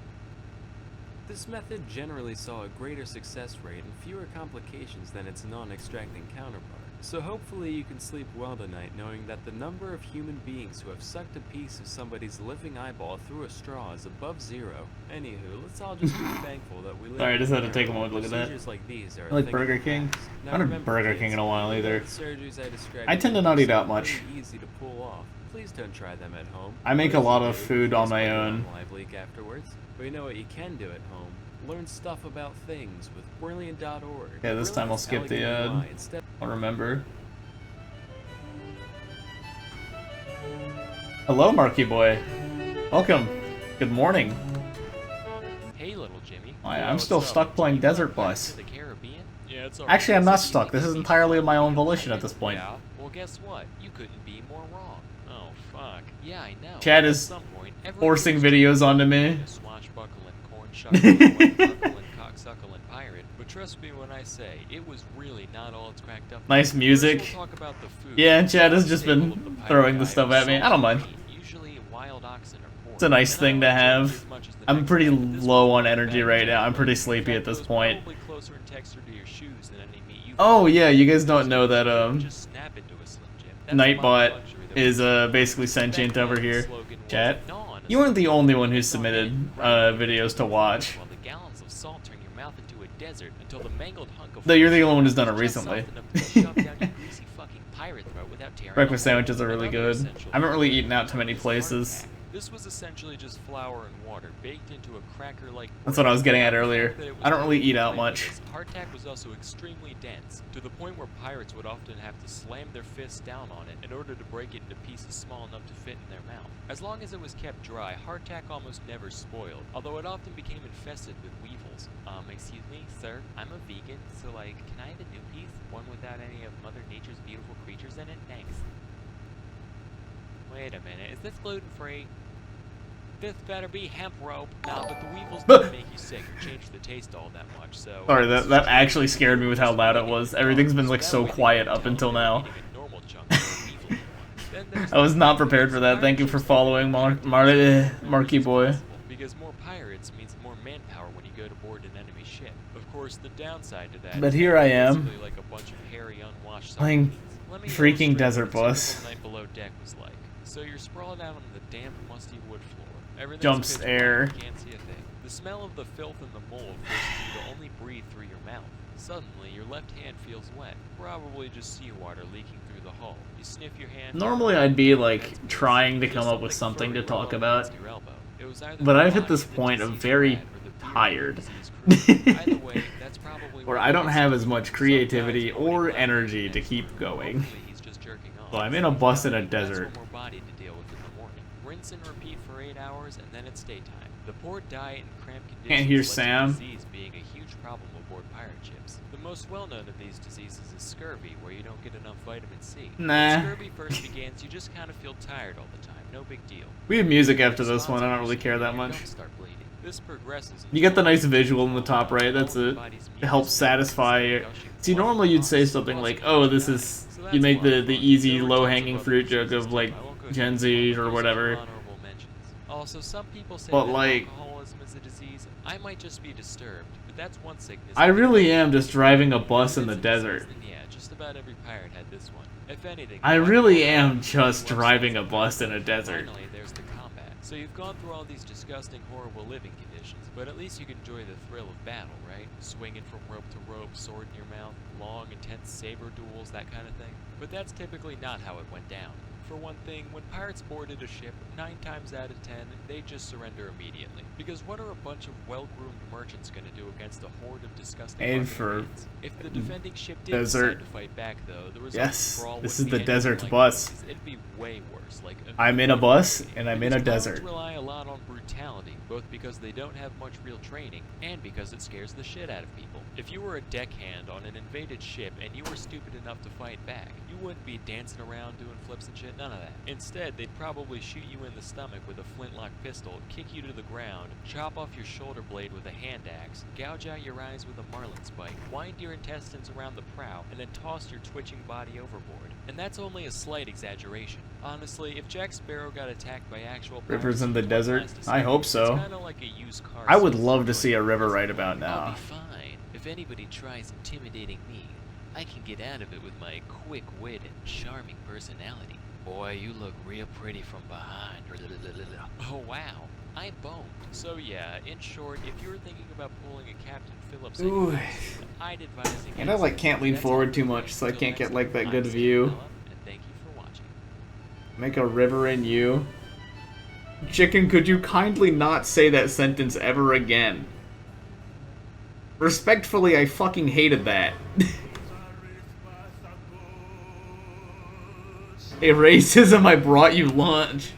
This method generally saw a greater success rate and fewer complications than its non-extracting counterpart. So hopefully you can sleep well tonight knowing that the number of human beings who have sucked a piece of somebody's living eyeball through a straw is above zero. Anywho, let's all just be thankful that we live Sorry, I just in had to an take era a moment to where look at that. procedures like these are a I like thing of Burger the King. past. Now I haven't had remember, Burger kids, King in a while even either. the surgeries I described I tend to not eat out are much. pretty easy to pull off. Please don't try them at home. I make a lot of food on my own. Live leak afterwards. But you know what you can do at home? Learn stuff about things with Brilliant.org. Yeah, this time I'll skip the ad. I'll remember. Hello, Marky Boy. Welcome. Good morning. Hey, little Jimmy. I'm still stuck playing Desert Bus. The Caribbean? Yeah, it's Actually, I'm not stuck. This is entirely of my own volition at this point. Yeah. Well, guess what? You couldn't be more wrong. Oh, fuck. Yeah, I know. Chad At is some point, every forcing Christian videos onto me. swashbuckling, corn shuckling, white-buckling, cocksuckling pirate. But trust me when I say, it was really not all it's cracked up. Nice music. First, we'll talk about the food. Yeah, Chad has just Staple of been the pirate throwing the diet stuff was at me. I salt don't mind. meat, usually wild oxen or pork. It's a nice And thing I to don't enjoy it have. as much as the I'm next pretty one, but this low one on was energy better right now. I'm than pretty in sleepy fact, at this it was point. probably closer in texture to your shoes than any meat you've Oh ever yeah, you guys don't know that Just snap into a Slim Jim. That's a Nightbot modern luxury that is was basically sentient back over then, the here. slogan was, Chat. "Dawn is You weren't the the only one who dawn submitted in, right videos to watch. While the gallons of salt turn your mouth into a desert until the mangled hunk of Though you're the flesh only one who's done it is just recently. soft enough to shove down your greasy fucking pirate throat without tearing Breakfast a hole." sandwiches are really Another good. essential I haven't really food eaten out to many is places. hardtack. This was essentially just flour and water baked into a cracker-like. That's what I was getting at bread. earlier. The fact that it was I don't really eat out made much. this Hardtack was also extremely dense, to the point where pirates would often have to slam their fists down on it in order to break it into pieces small enough to fit in their mouth. As long as it was kept dry, hardtack almost never spoiled, although it often became infested with weevils. Excuse me, sir, I'm a vegan, so like, can I have a new piece? One without any of Mother Nature's beautiful creatures in it? Thanks. Wait a minute, is this gluten-free? Fifth better be hemp rope. Nah, but the weevils didn't make you sick or change the taste all that much, so... Sorry, that actually scared me with how loud it was. Everything's been like so quiet up until now. I was not prepared for that. Thank you for following, Marky Boy. Because more pirates means more manpower when you go to board an enemy ship. Of course, the downside to that But is here that I it's am, basically like a bunch of hairy, unwashed playing Let me freaking illustrate Desert what a Bus. typical night below deck was like. So you're sprawled out on the damp, musty wood floor. Everything's Jumps pitch air. black, you can't see a thing. The smell of the filth and the mold forces you to only breathe through your mouth. Suddenly, your left hand feels wet. Probably just seawater leaking through the hull. You sniff your hand. Normally I'd be like trying to come up with something to talk about, but I've hit this point of very tired, where I don't have as much creativity or energy to keep going. So I'm in a bus in a desert. Rinse and repeat for 8 hours, and then it's daytime. The poor diet and cramped conditions Can't hear led to Sam. disease being a huge problem aboard pirate ships. The most well-known of these diseases is scurvy, where you don't get enough vitamin C. Nah. When scurvy first begins, you just kind of feel tired all the time. No big deal. We have music after this one, I don't really care that much. Start bleeding. This progresses. You get the nice visual in the top right, that's it. It helps satisfy. See, normally you'd say something like, oh, this is... You'd make the easy, low-hanging fruit joke of, like, Gen Z or whatever. Also, some people say But, that like, alcoholism is a disease. I might just be disturbed, but that's one sickness. I really am just driving a bus in the desert. Yeah, just about every pirate had this one. If anything, I really am just driving a bus in a desert. Finally, there's the combat. So you've gone through all these disgusting, horrible living conditions, but at least you can enjoy the thrill of battle, right? Swinging from rope to rope, sword in your mouth, long, intense saber duels, that kind of thing. But that's typically not how it went down. For one thing, when pirates boarded a ship, 9 times out of 10, they just surrender immediately. Because what are a bunch of well-groomed merchants going to do against a horde of disgusting And for barbarians? If the defending ship did desert. decide to fight back, though, the result Yes, of the brawl this wouldn't is be the anything desert like bus. this. It'd be way worse. Like I'm in a bus, and I'm in a Because desert. pirates rely a lot on brutality, both because they don't have much real training, and because it scares the shit out of people. If you were a deckhand on an invaded ship and you were stupid enough to fight back, you wouldn't be dancing around doing flips and shit, none of that. Instead, they'd probably shoot you in the stomach with a flintlock pistol, kick you to the ground, chop off your shoulder blade with a hand axe, gouge out your eyes with a marlin spike, wind your intestines around the prow, and then toss your twitching body overboard. And that's only a slight exaggeration. Honestly, if Jack Sparrow got attacked by actual Rivers in the pirates, desert? I hope it's so. kinda like a used car I would salesman love to going, see a river right about I'll now. be fine. If anybody tries intimidating me, I can get out of it with my quick wit and charming personality. Boy, you look real pretty from behind. Oh wow, I boned. So yeah, in short, if you're thinking about pulling a Captain Phillips, Ooh. I'd advise against And I like can't lean forward too much, so I can't get like that good view. and thank you for watching. Make a river in you. Chicken, could you kindly not say that sentence ever again? Respectfully, I fucking hated that. Hey, racism, I brought you lunch.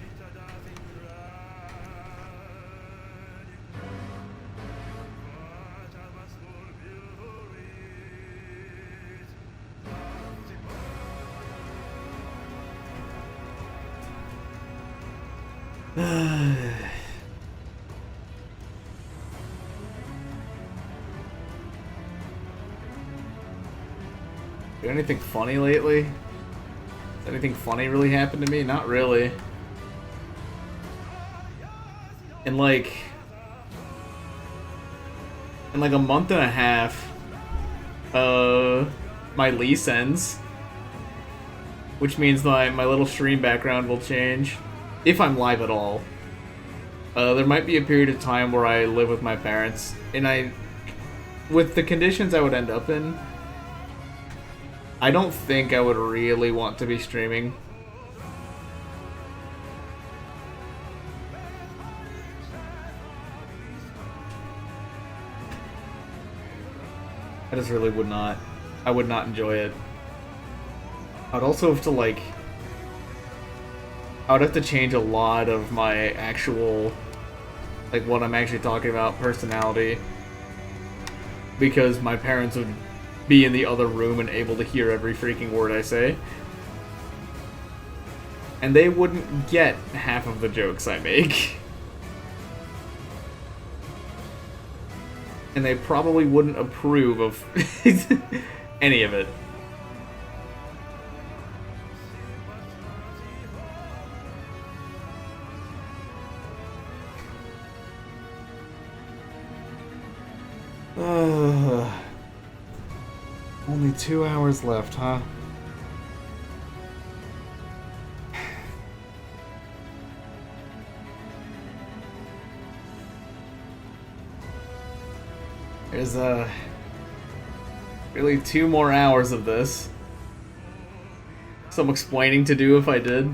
Did anything funny lately? Has anything funny really happened to me? Not really. In like a month and a half, my lease ends. Which means my little stream background will change. If I'm live at all. There might be a period of time where I live with my parents. And with the conditions I would end up in, I don't think I would really want to be streaming. I just really would not. I would not enjoy it. I'd also have to like... I would have to change a lot of my actual... like what I'm actually talking about, personality. Because my parents would be in the other room and able to hear every freaking word I say. And they wouldn't get half of the jokes I make. and they probably wouldn't approve of any of it. Only 2 hours left, huh? There's really 2 more hours of this. Some explaining to do if I did.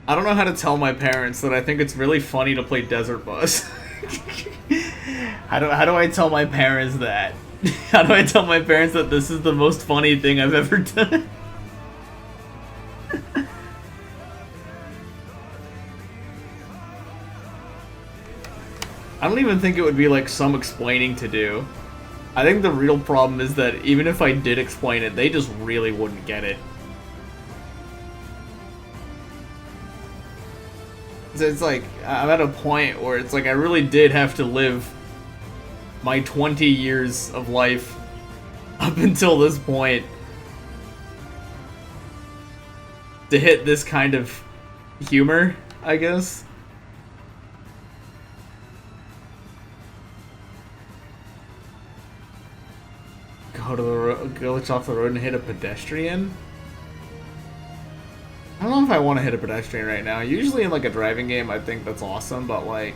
I don't know how to tell my parents that I think it's really funny to play Desert Bus. How do I tell my parents that? How do I tell my parents that this is the most funny thing I've ever done? I don't even think it would be like some explaining to do. I think the real problem is that even if I did explain it, they just really wouldn't get it. So it's like, I'm at a point where it's like I really did have to live my 20 years of life up until this point to hit this kind of humor, I guess. Glitch off the road and hit a pedestrian? I don't know if I want to hit a pedestrian right now. Usually in like a driving game I think that's awesome, but like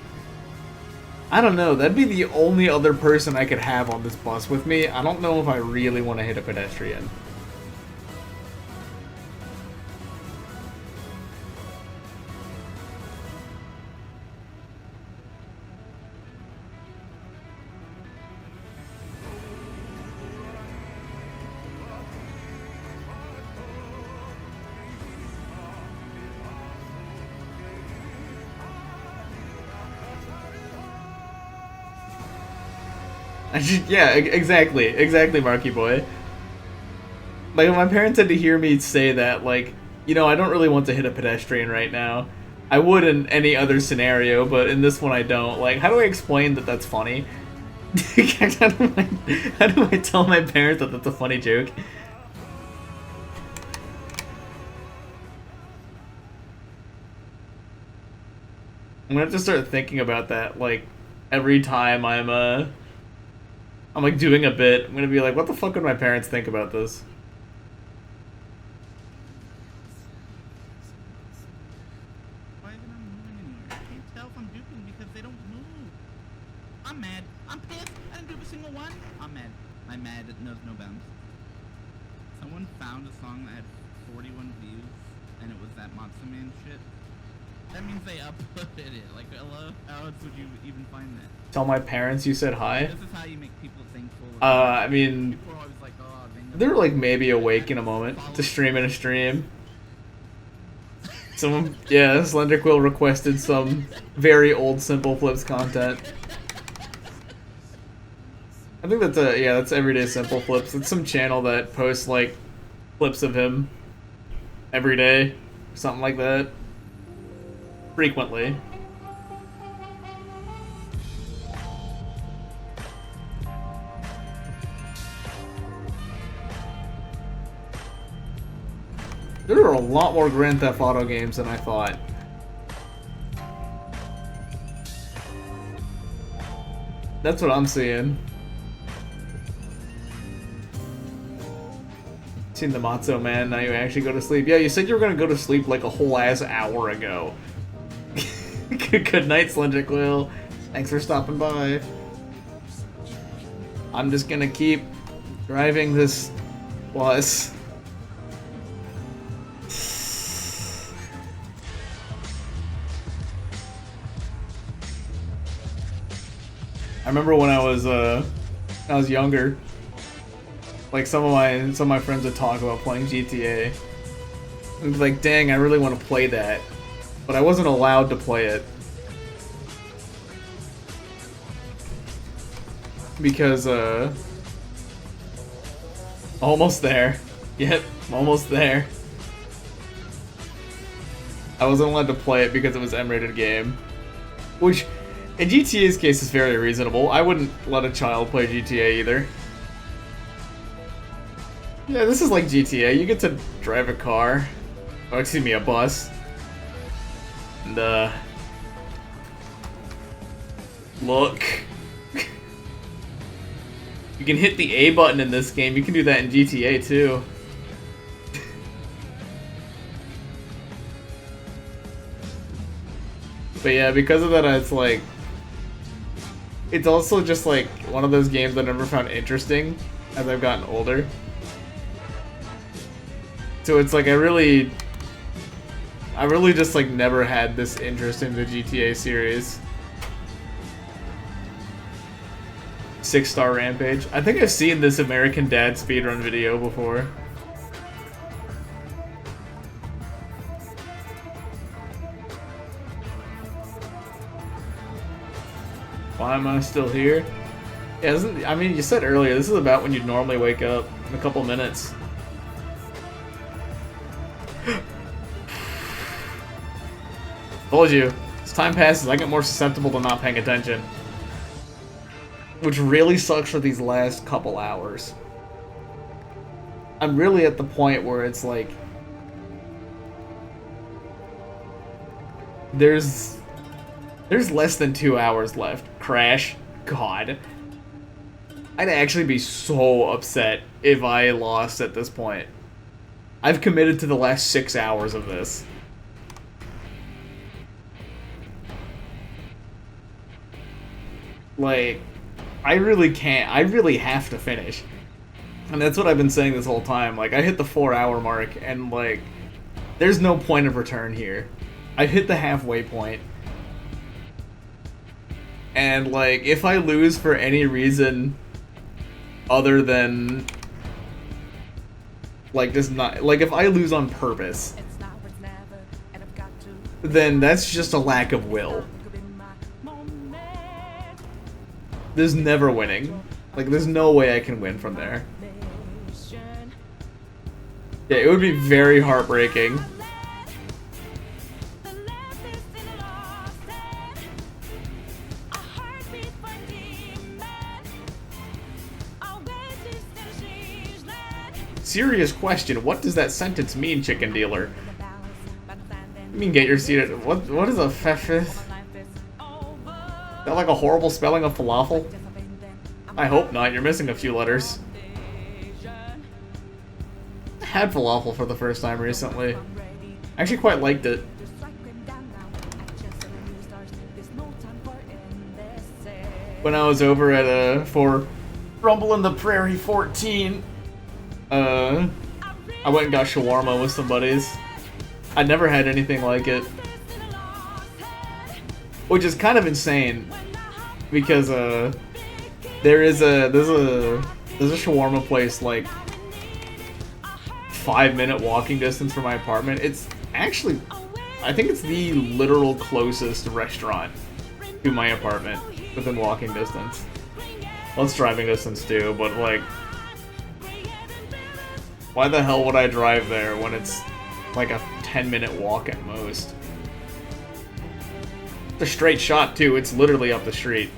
I don't know, that'd be the only other person I could have on this bus with me. I don't know if I really want to hit a pedestrian. Yeah, exactly, Marky Boy. Like, my parents had to hear me say that, like, you know, I don't really want to hit a pedestrian right now. I would in any other scenario, but in this one I don't. Like, how do I explain that that's funny? how do I tell my parents that that's a funny joke? I'm gonna have to start thinking about that, like, every time I'm like doing a bit. I'm gonna be like, what the fuck would my parents think about this? Why isn't it moving anywhere? I can't tell if I'm duping because they don't move. I'm mad. I'm pissed. I didn't dupe a single one. I'm mad. I'm mad. It knows no bounds. Someone found a song that had 41 views, and it was that Monster Man shit. That means they uploaded it. Like, hello? How else would you even find that? Tell my parents you said hi? This is how you make people thankful. I mean, People are always like, oh, they're like maybe awake in a moment to stream in a stream. Someone, yeah, Slender Quill requested some very old Simple Flips content. I think that's that's Everyday Simple Flips. It's some channel that posts like clips of him every day, something like that. Frequently. There are a lot more Grand Theft Auto games than I thought. That's what I'm seeing. Seen the Matzo Man, now you actually go to sleep. Yeah, you said you were gonna go to sleep like a whole ass hour ago. Good night, Slender Quill. Thanks for stopping by. I'm just gonna keep driving this bus. I remember when I was younger, like some of my friends would talk about playing GTA. I'd be like, dang, I really want to play that, but I wasn't allowed to play it because almost there. Yep, almost there. I wasn't allowed to play it because it was M-rated game, which In GTA's case, it's very reasonable. I wouldn't let a child play GTA either. Yeah, this is like GTA. You get to drive a car. Or, excuse me, a bus. And, look. You can hit the A button in this game. You can do that in GTA too. But yeah, because of that, it's like... It's also just like one of those games I never found interesting as I've gotten older. So it's like I really just like never had this interest in the GTA series. 6-star Rampage. I think I've seen this American Dad speedrun video before. Why am I still here? Yeah, I mean, you said earlier, this is about when you'd normally wake up in a couple minutes. Told you. As time passes, I get more susceptible to not paying attention. Which really sucks for these last couple hours. I'm really at the point where it's like... There's less than 2 hours left. Crash. God. I'd actually be so upset if I lost at this point. I've committed to the last 6 hours of this. Like, I really can't. I really have to finish. And that's what I've been saying this whole time. Like, I hit the 4-hour mark, and, like, there's no point of return here. I've hit the halfway point. And, like, if I lose for any reason other than, like, just not, like, if I lose on purpose, then that's just a lack of will. There's never winning. Like, there's no way I can win from there. Yeah, it would be very heartbreaking. Serious question. What does that sentence mean, chicken dealer? You mean get your seat at... What is a fefith? Is that like a horrible spelling of falafel? I hope not. You're missing a few letters. I had falafel for the first time recently. I actually quite liked it. When I was over at for Rumble in the Prairie 14, I went and got shawarma with some buddies. I'd never had anything like it, which is kind of insane because there's a shawarma place like 5-minute walking distance from my apartment. It's actually, I think it's the literal closest restaurant to my apartment within walking distance. Well, it's driving distance too, but like, why the hell would I drive there when it's like a 10-minute walk at most? It's a straight shot too, it's literally up the street.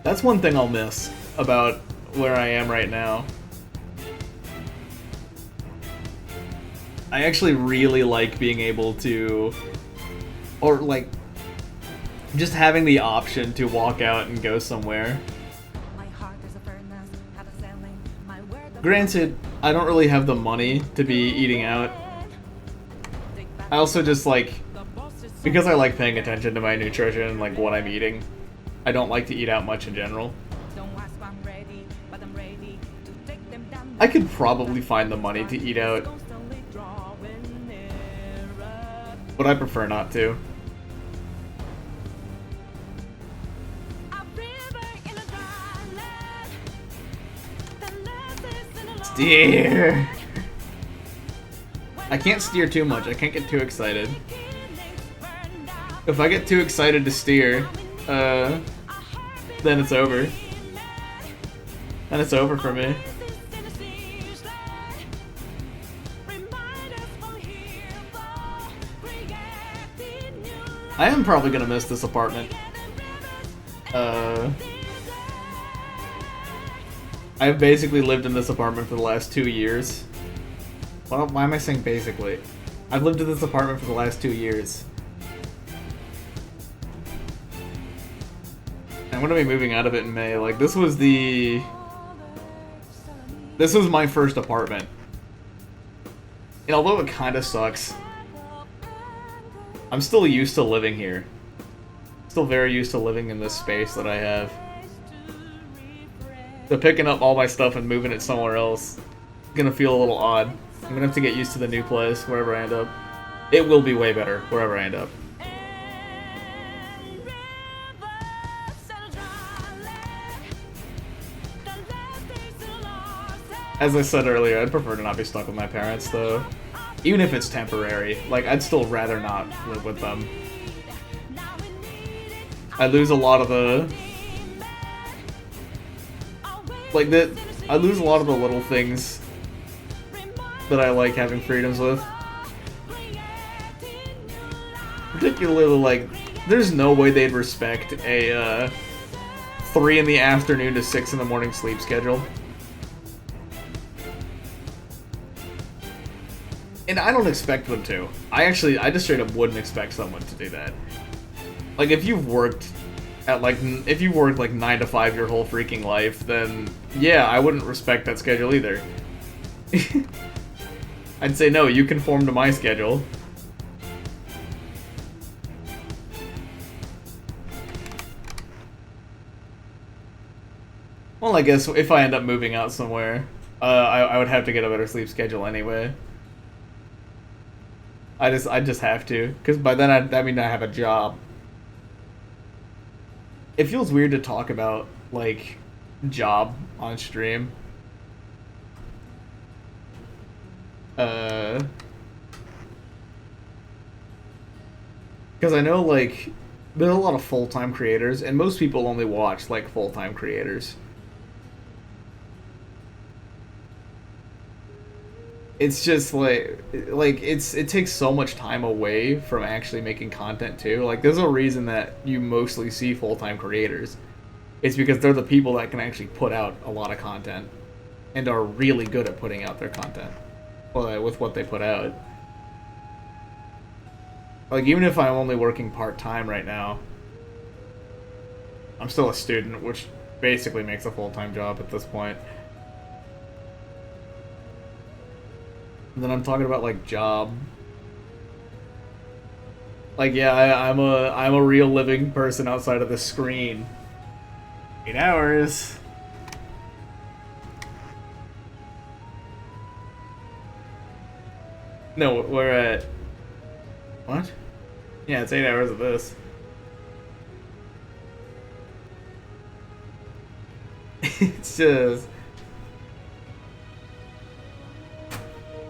That's one thing I'll miss about where I am right now. I actually really like being able to, or like, just having the option to walk out and go somewhere. Granted, I don't really have the money to be eating out. I also just like, because I like paying attention to my nutrition and like what I'm eating, I don't like to eat out much in general. I could probably find the money to eat out, but I prefer not to. Steer! I can't steer too much, I can't get too excited. If I get too excited to steer, then it's over. Then it's over for me. I am probably gonna miss this apartment. I've basically lived in this apartment for the last 2 years. Well, why am I saying basically? I've lived in this apartment for the last 2 years. I'm gonna be moving out of it in May. Like, this was my first apartment. And although it kinda sucks, I'm still used to living here. Still very used to living in this space that I have. So picking up all my stuff and moving it somewhere else is gonna feel a little odd. I'm gonna have to get used to the new place, wherever I end up. It will be way better, wherever I end up. As I said earlier, I'd prefer to not be stuck with my parents, though. Even if it's temporary. Like, I'd still rather not live with them. I lose a lot of the... I lose a lot of the little things that I like having freedoms with. Particularly, like, there's no way they'd respect a 3 in the afternoon to 6 in the morning sleep schedule. And I don't expect them to. I just straight up wouldn't expect someone to do that. Like, if you've worked like 9 to 5 your whole freaking life, then yeah, I wouldn't respect that schedule either. I'd say, no, you conform to my schedule. Well, I guess if I end up moving out somewhere, I would have to get a better sleep schedule anyway. I just have to, because by then that means I have a job. It feels weird to talk about, like, job on stream. Because I know, like, there's a lot of full-time creators, and most people only watch, like, full-time creators. It's just like it takes so much time away from actually making content too. Like, there's a reason that you mostly see full-time creators. It's because they're the people that can actually put out a lot of content and are really good at putting out their content with what they put out. Like, even if I'm only working part-time right now, I'm still a student, which basically makes a full-time job at this point. And then I'm talking about, like, job. Like, yeah, I'm a real living person outside of the screen. 8 hours. No, we're at... What? Yeah, it's 8 hours of this. It's just...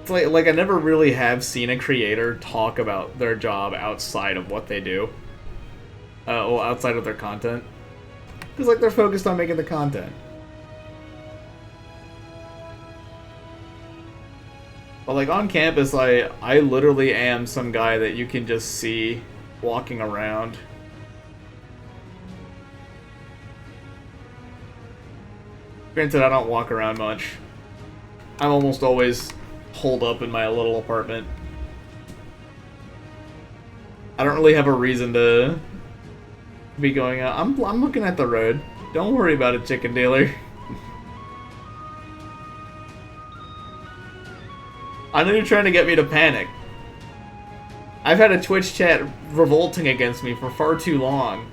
It's like I never really have seen a creator talk about their job outside of what they do. Well, outside of their content. Because, like, they're focused on making the content. But, like, on campus, I literally am some guy that you can just see walking around. Granted, I don't walk around much. I'm almost always holed up in my little apartment. I don't really have a reason to be going out. I'm looking at the road. Don't worry about it, chicken dealer. I know you're trying to get me to panic. I've had a Twitch chat revolting against me for far too long.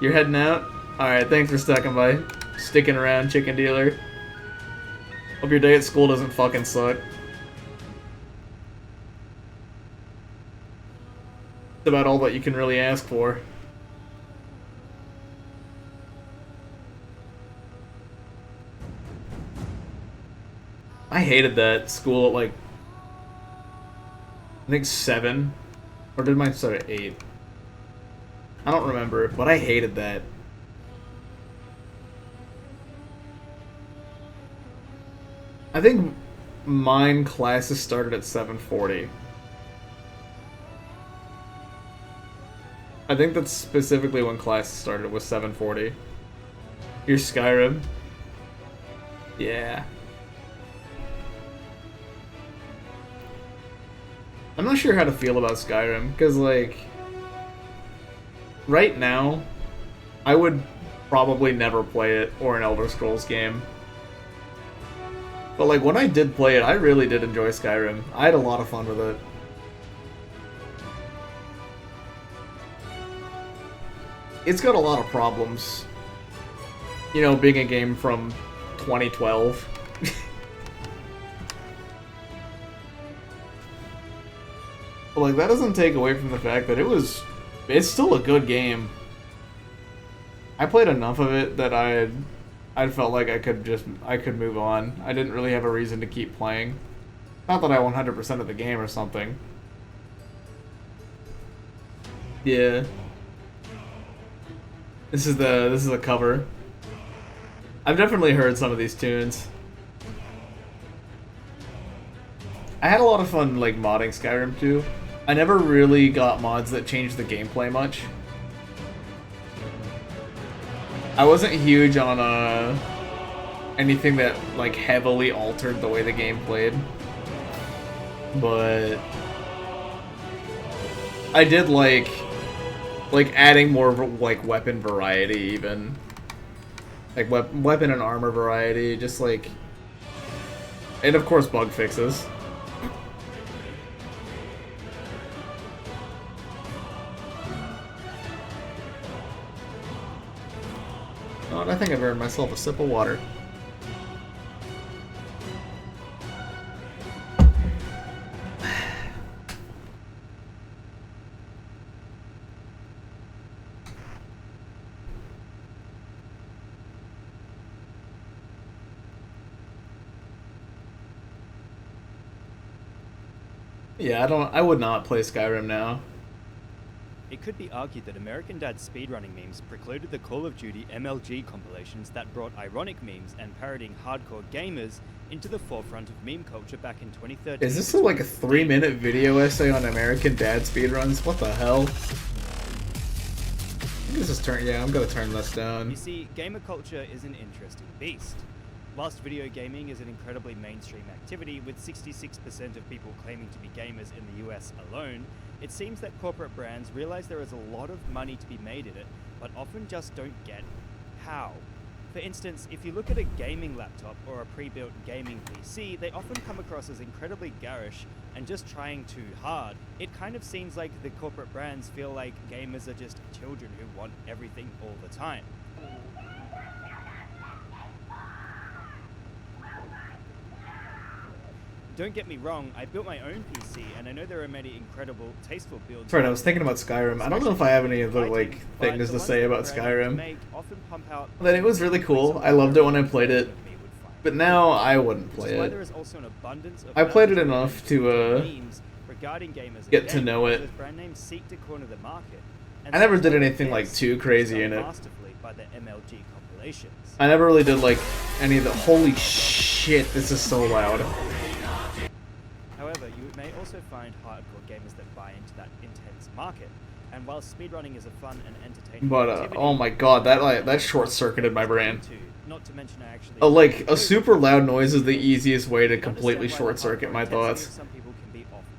You're heading out? Alright, thanks for sticking around, chicken dealer. Hope your day at school doesn't fucking suck. It's about all that you can really ask for. I hated that school at, like, I think 7. Or did mine start at 8? I don't remember, but I hated that. I think mine classes started at 7:40. I think that's specifically when classes started, was 740. Your Skyrim? Yeah. I'm not sure how to feel about Skyrim, because, like, right now, I would probably never play it, or an Elder Scrolls game. But, like, when I did play it, I really did enjoy Skyrim. I had a lot of fun with it. It's got a lot of problems. You know, being a game from 2012. But, like, that doesn't take away from the fact that it's still a good game. I played enough of it that I felt like I could move on. I didn't really have a reason to keep playing. Not that I 100% of the game or something. Yeah. This is the cover. I've definitely heard some of these tunes. I had a lot of fun, like, modding Skyrim too. I never really got mods that changed the gameplay much. I wasn't huge on anything that, like, heavily altered the way the game played. But I did like adding more, like, weapon variety even. Like, weapon and armor variety, just like... And of course bug fixes. Oh, I think I've earned myself a sip of water. Yeah, I would not play Skyrim now. It could be argued that American Dad speedrunning memes precluded the Call of Duty MLG compilations that brought ironic memes and parodying hardcore gamers into the forefront of meme culture back in 2013. Is this like a 3-minute video essay on American Dad speedruns? What the hell? This is I'm gonna turn this down. You see, gamer culture is an interesting beast. Whilst video gaming is an incredibly mainstream activity, with 66% of people claiming to be gamers in the US alone, it seems that corporate brands realize there is a lot of money to be made in it, but often just don't get how. For instance, if you look at a gaming laptop or a pre-built gaming PC, they often come across as incredibly garish and just trying too hard. It kind of seems like the corporate brands feel like gamers are just children who want everything all the time. Don't get me wrong, I built my own PC, and I know there are many incredible, tasteful builds. That's right, I was thinking about Skyrim. I don't know if I have any other, like, things to say about Skyrim. But it was really cool. I loved it when I played it. But now, I wouldn't play it. I played it enough to, get to know it. I never did anything, like, too crazy in it. I never really did, like, any of the... Holy shit, this is so loud. However, you may also find hardcore gamers that buy into that intense market. And while speedrunning is a fun and entertaining activity, oh my god, that short-circuited my brain. Not to mention I actually like, a super loud noise is the easiest way to completely short-circuit my thoughts.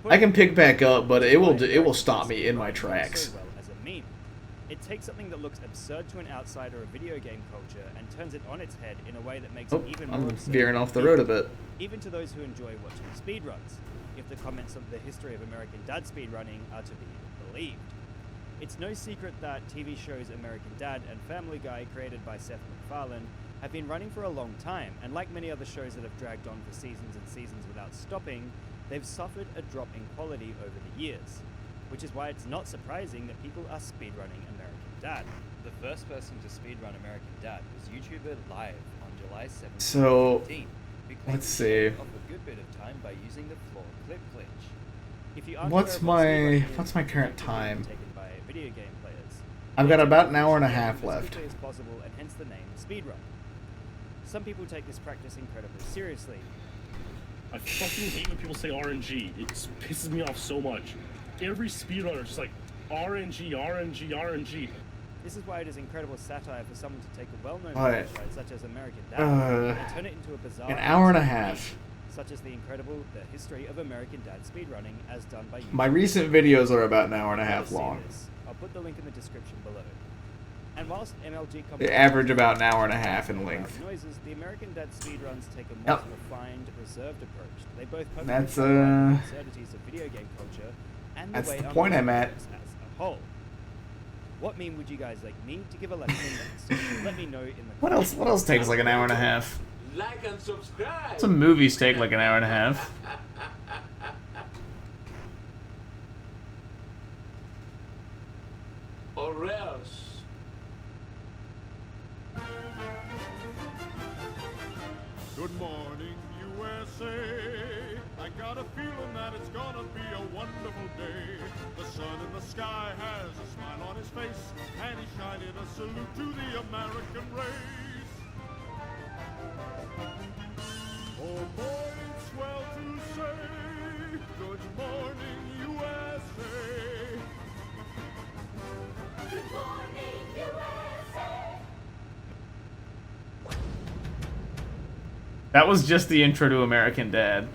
I can pick back up, but it will stop me in my tracks. It takes something that looks absurd to an outsider of video game culture and turns it on its head in a way that makes it even more absurd. I'm veering off the road a bit. Even to those who enjoy watching speedruns, if the comments of the history of American Dad speedrunning are to be believed. It's no secret that TV shows American Dad and Family Guy, created by Seth MacFarlane, have been running for a long time, and like many other shows that have dragged on for seasons and seasons without stopping, they've suffered a drop in quality over the years. Which is why it's not surprising that people are speedrunning American Dad. The first person to speedrun American Dad was YouTuber Live on July 7th, So, 2015, let's see. off a good bit of time by using the floor clip glitch. If you What's my current time? taken by video game players, I've got about an hour and a half as left. quickly as possible, and hence the name speedrun. Some people take this practice incredibly seriously. I fucking hate when people say RNG. It just pisses me off so much. Every speedrunner is just like, RNG, RNG, RNG. This is why it is incredible satire for someone to take a well-known Alright. franchise such as American Dad and turn it into a bizarre An hour and a action half. feat, such as the history of American Dad speedrunning as done by My YouTubers. recent videos are about an hour and a half See long. this. I'll put the link in the description below. And whilst MLG They average about an hour and a half in length. noises, the American Dad speedruns take a more Yep. refined, reserved approach. They both That's, the absurdities of video game culture and the that's way the our point I'm media at. works as a whole. What meme would you guys like me to give a lesson in next? Let me know in the What else? What else takes like an hour and a half? Like and subscribe. Some movies take like an hour and a half. Or else. Good morning, USA. I got a feeling that it's gonna be a wonderful day. The sun in the sky has a smile on his face, and he's shining a salute to the American race. Oh boy, it's swell to say, good morning, USA. Good morning, USA. That was just the intro to American Dad.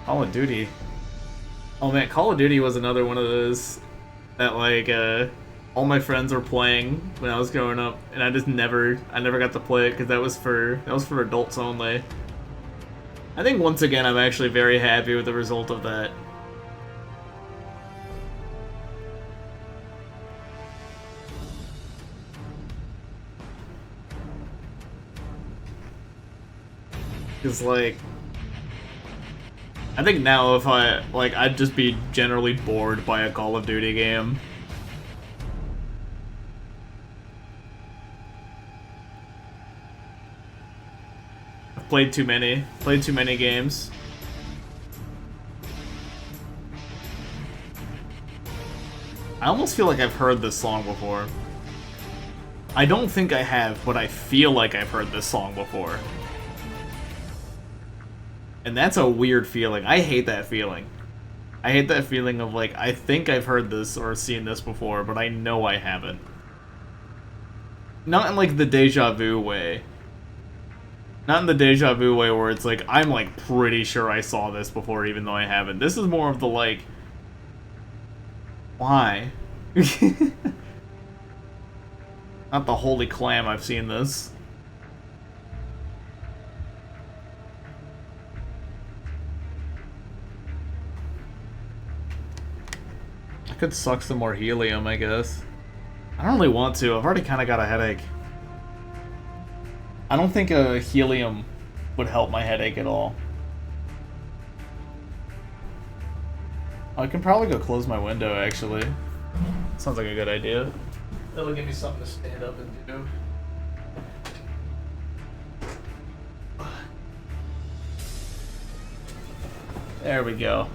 Call of Duty. Oh man, Call of Duty was another one of those that like all my friends were playing when I was growing up, and I never got to play it because that was for adults only. I think once again I'm actually very happy with the result of that. Cause like, I think now if I'd just be generally bored by a Call of Duty game. I've played too many games. I almost feel like I've heard this song before. I don't think I have, but I feel like I've heard this song before. And that's a weird feeling. I hate that feeling. I hate that feeling of like, I think I've heard this or seen this before, but I know I haven't. Not in like the deja vu way. Not in the deja vu way where it's like, I'm like pretty sure I saw this before even though I haven't. This is more of the like, why? Not the holy clam, I've seen this. I could suck some more helium, I guess. I don't really want to. I've already kind of got a headache. I don't think a helium would help my headache at all. I can probably go close my window, actually. Sounds like a good idea. That'll give me something to stand up and do. There we go.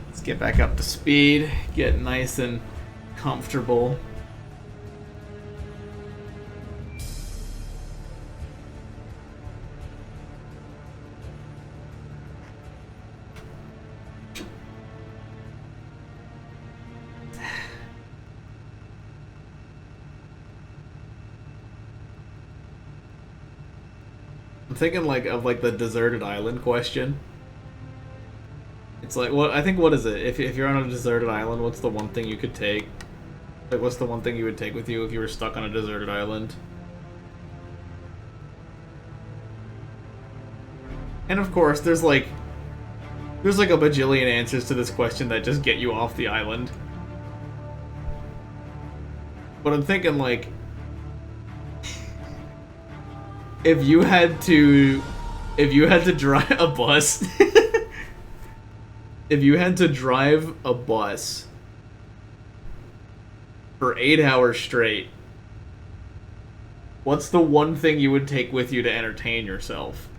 Let's get back up to speed, get nice and comfortable. I'm thinking like of like the deserted island question. It's like, what is it? If you're on a deserted island, what's the one thing you could take? Like, what's the one thing you would take with you if you were stuck on a deserted island? And of course, there's like a bajillion answers to this question that just get you off the island. But I'm thinking like, if you had to drive a bus, if you had to drive a bus for 8 hours straight, what's the one thing you would take with you to entertain yourself?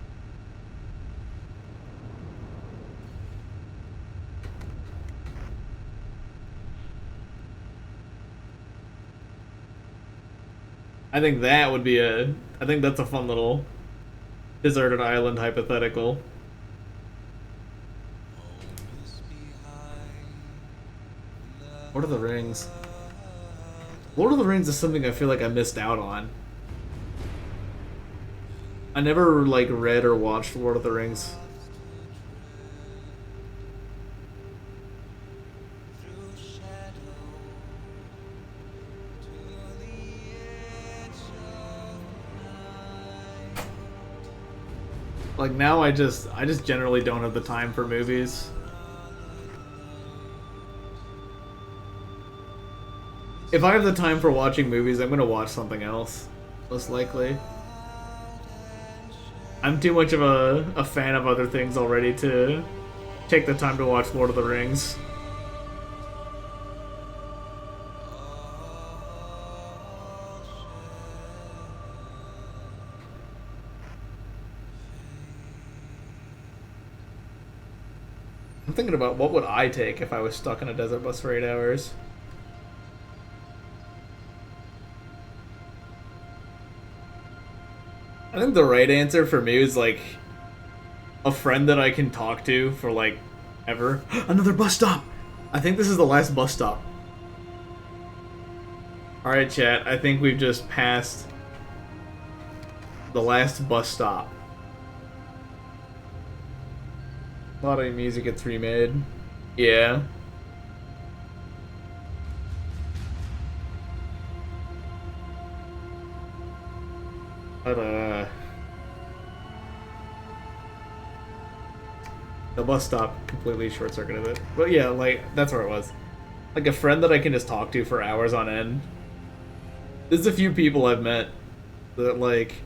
I think that's a fun little deserted island hypothetical. Lord of the Rings. Lord of the Rings is something I feel like I missed out on. I never, like, read or watched Lord of the Rings. Like, now I just generally don't have the time for movies. If I have the time for watching movies, I'm gonna watch something else, most likely. I'm too much of a fan of other things already to take the time to watch Lord of the Rings. I'm thinking about what would I take if I was stuck in a desert bus for 8 hours. I think the right answer for me is like a friend that I can talk to for like ever. Another bus stop! I think this is the last bus stop. Alright, chat, I think we've just passed the last bus stop. A lot of music gets remade. Yeah. But, the bus stop completely short-circuited it. But yeah, like, that's where it was. Like, a friend that I can just talk to for hours on end. There's a few people I've met that, like,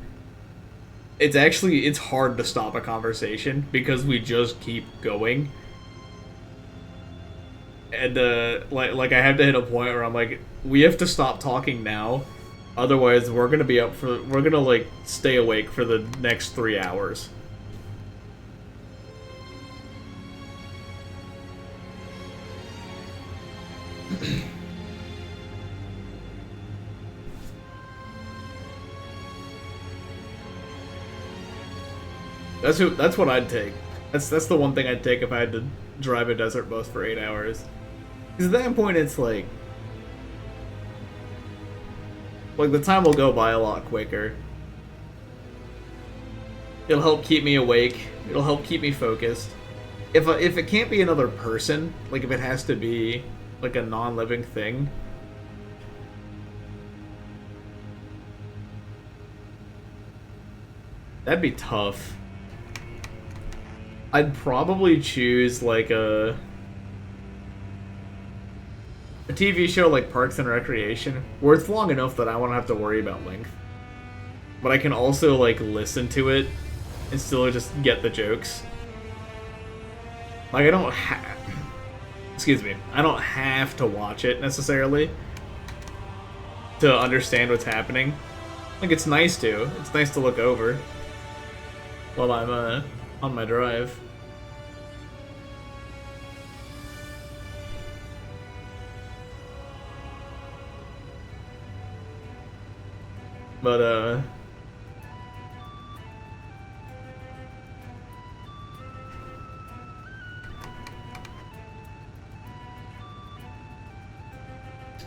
it's hard to stop a conversation because we just keep going. And, like I have to hit a point where I'm like, we have to stop talking now. Otherwise, we're gonna, like, stay awake for the next 3 hours. That's what I'd take. That's the one thing I'd take if I had to drive a desert bus for 8 hours. Because at that point, it's like the time will go by a lot quicker. It'll help keep me awake. It'll help keep me focused. If it can't be another person, like if it has to be like a non-living thing, that'd be tough. I'd probably choose like a TV show like Parks and Recreation, where it's long enough that I won't have to worry about length. But I can also like listen to it and still just get the jokes. Like I don't have to watch it necessarily to understand what's happening. Like it's nice to look over while I'm on my drive. But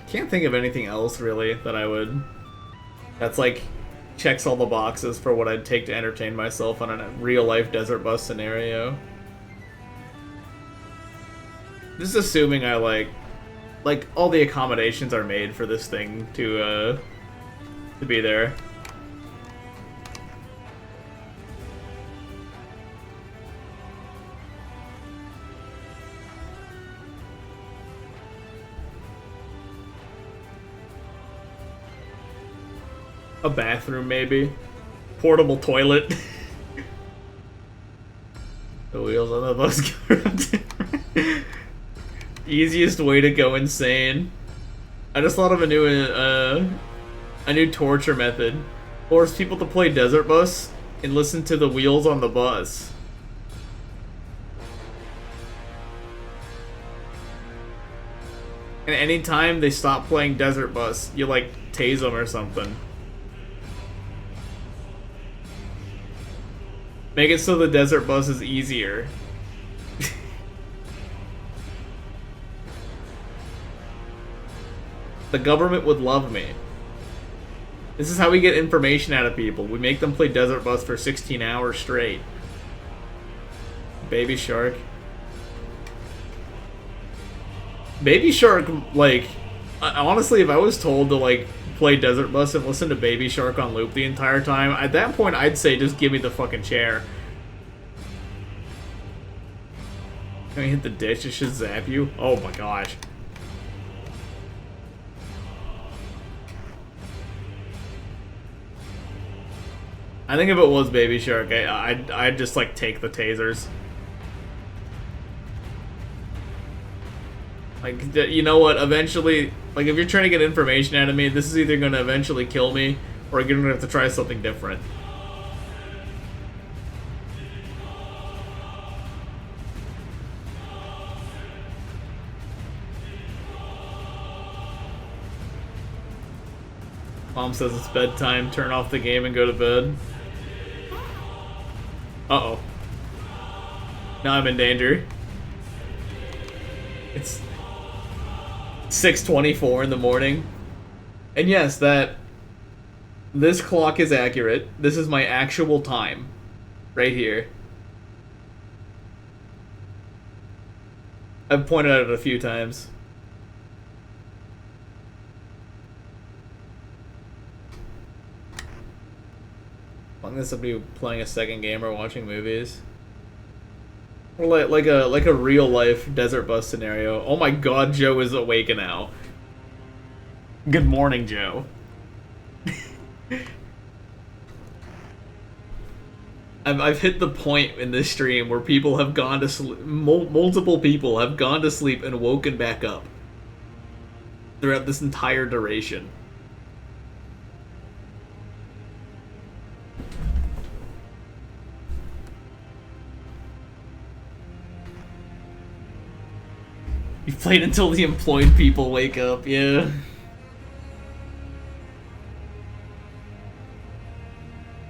can't think of anything else really that's like checks all the boxes for what I'd take to entertain myself on a real life desert bus scenario. Just assuming I like all the accommodations are made for this thing to be there. A bathroom, maybe. Portable toilet. The wheels on the bus go around. Easiest way to go insane. I just thought of a new torture method. Force people to play Desert Bus and listen to the wheels on the bus. And anytime they stop playing Desert Bus, you like tase them or something. Make it so the desert bus is easier. The government would love me. This is how we get information out of people. We make them play Desert Bus for 16 hours straight. Baby Shark. Baby Shark, like, honestly, if I was told to, like, play Desert Bus and listen to Baby Shark on loop the entire time, at that point, I'd say just give me the fucking chair. Can I hit the ditch? It should zap you. Oh my gosh. I think if it was Baby Shark, I'd just, like, take the tasers. Like, you know what, eventually, like, if you're trying to get information out of me, this is either going to eventually kill me, or you're going to have to try something different. Mom says it's bedtime, turn off the game and go to bed. Uh-oh. Now I'm in danger. It's 6:24 in the morning. And yes, this clock is accurate. This is my actual time. Right here. I've pointed at it a few times. Long as somebody playing a second game or watching movies. Or like a real life Desert Bus scenario. Oh my god, Joe is awake now. Good morning, Joe. I've hit the point in this stream where people have gone to sleep. Multiple people have gone to sleep and woken back up throughout this entire duration. You played until the employed people wake up, yeah.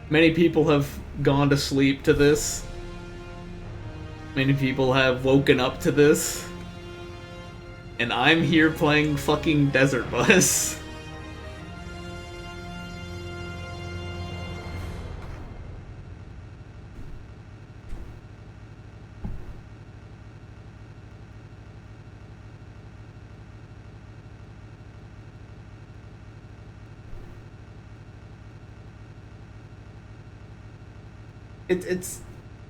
Many people have gone to sleep to this. Many people have woken up to this. And I'm here playing fucking Desert Bus. It's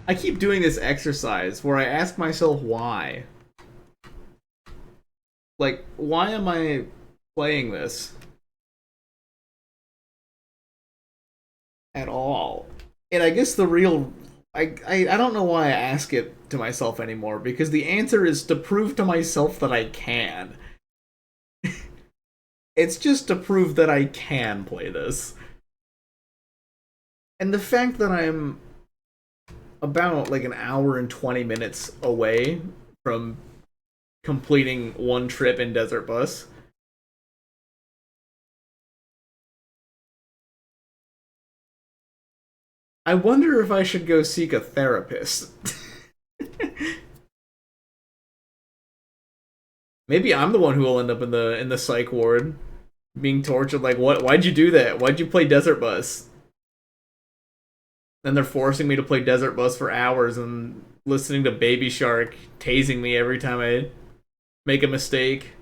I keep doing this exercise where I ask myself why. Like, why am I playing this at all? And I guess the real I don't know why I ask it to myself anymore, because the answer is to prove to myself that I can. It's just to prove that I can play this. And the fact that I'm about like an hour and 20 minutes away from completing one trip in Desert Bus. I wonder if I should go seek a therapist. Maybe I'm the one who will end up in the psych ward being tortured. Like, why'd you do that? Why'd you play Desert Bus? And they're forcing me to play Desert Bus for hours and listening to Baby Shark tasing me every time I make a mistake.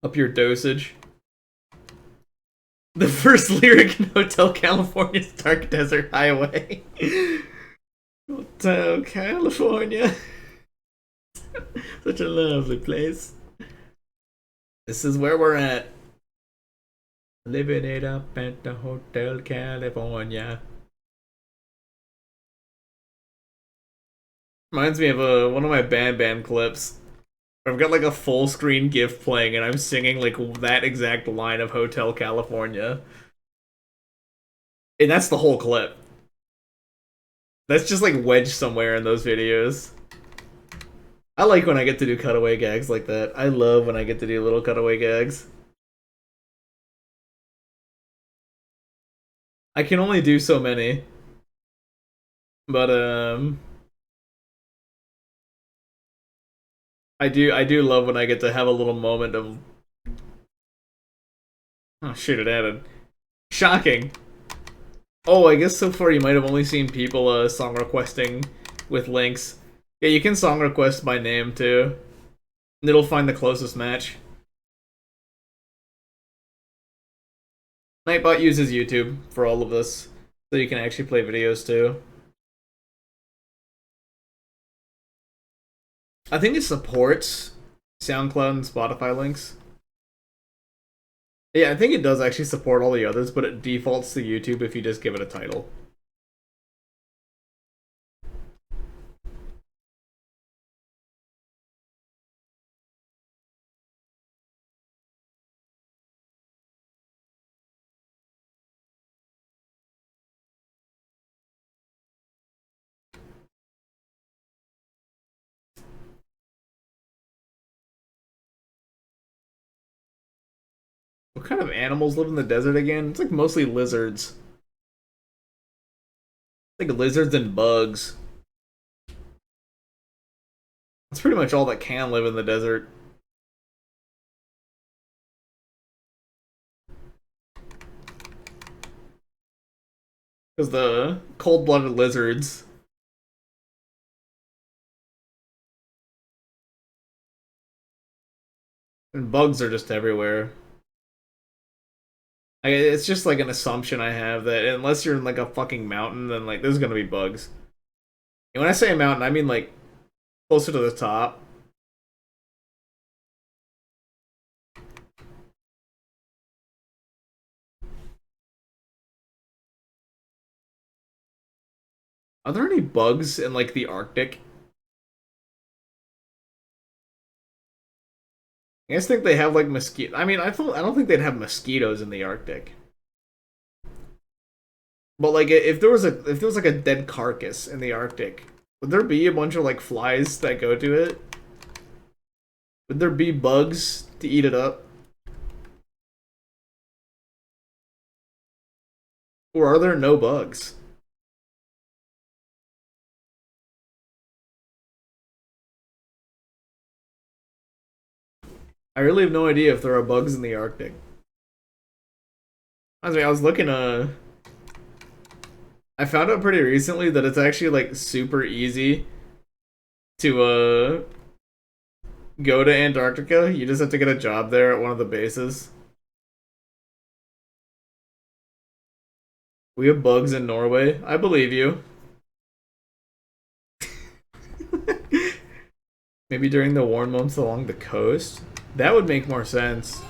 Up your dosage. The first lyric in Hotel California's Dark Desert Highway. Hotel California. Such a lovely place. This is where we're at. Living it up at the Hotel California. Reminds me of one of my band clips. I've got like a full screen GIF playing and I'm singing like that exact line of Hotel California. And that's the whole clip. That's just like wedged somewhere in those videos. I like when I get to do cutaway gags like that. I love when I get to do little cutaway gags. I can only do so many. But I do love when I get to have a little moment of, oh shit, it added. Shocking. Oh, I guess so far you might have only seen people song requesting with links. Yeah, you can song request by name too. And it'll find the closest match. Nightbot uses YouTube for all of this, so you can actually play videos too. I think it supports SoundCloud and Spotify links. Yeah, I think it does actually support all the others, but it defaults to YouTube if you just give it a title. What kind of animals live in the desert again? It's like mostly lizards. Like lizards and bugs. That's pretty much all that can live in the desert. Because the cold-blooded lizards. And bugs are just everywhere. It's just like an assumption I have that unless you're in like a fucking mountain, then like there's gonna be bugs. And when I say a mountain, I mean like closer to the top. Are there any bugs in like the Arctic? I guess think they have like mosquito. I mean, I don't think they'd have mosquitoes in the Arctic. But like if there was like a dead carcass in the Arctic, would there be a bunch of like flies that go to it? Would there be bugs to eat it up? Or are there no bugs? I really have no idea if there are bugs in the Arctic. I was looking I found out pretty recently that it's actually like super easy to go to Antarctica. You just have to get a job there at one of the bases. We have bugs in Norway. I believe you. Maybe during the warm months along the coast? That would make more sense.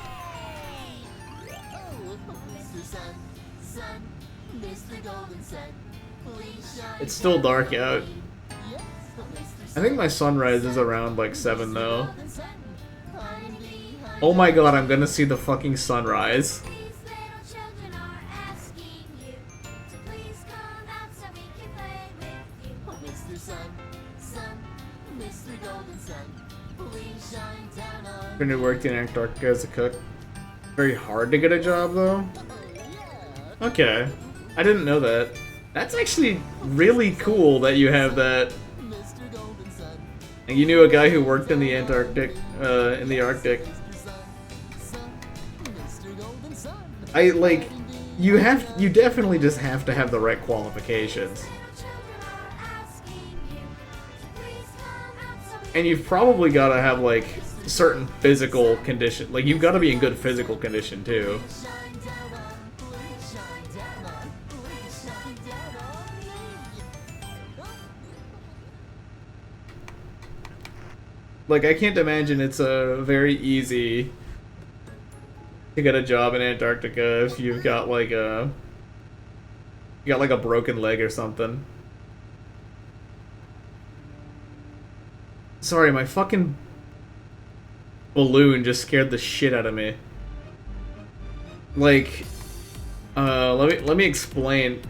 It's still dark out. I think my sunrise is around like 7 though. Oh my god, I'm gonna see the fucking sunrise. When you worked in Antarctica as a cook. Very hard to get a job though? Okay. I didn't know that. That's actually really cool that you have that. And you knew a guy who worked in the Antarctic, in the Arctic. You definitely just have to have the right qualifications. And you've probably got to have like certain physical condition. Like you've got to be in good physical condition too. Like I can't imagine it's very easy to get a job in Antarctica if you've got like a broken leg or something. Sorry, my fucking balloon just scared the shit out of me. Like, let me explain.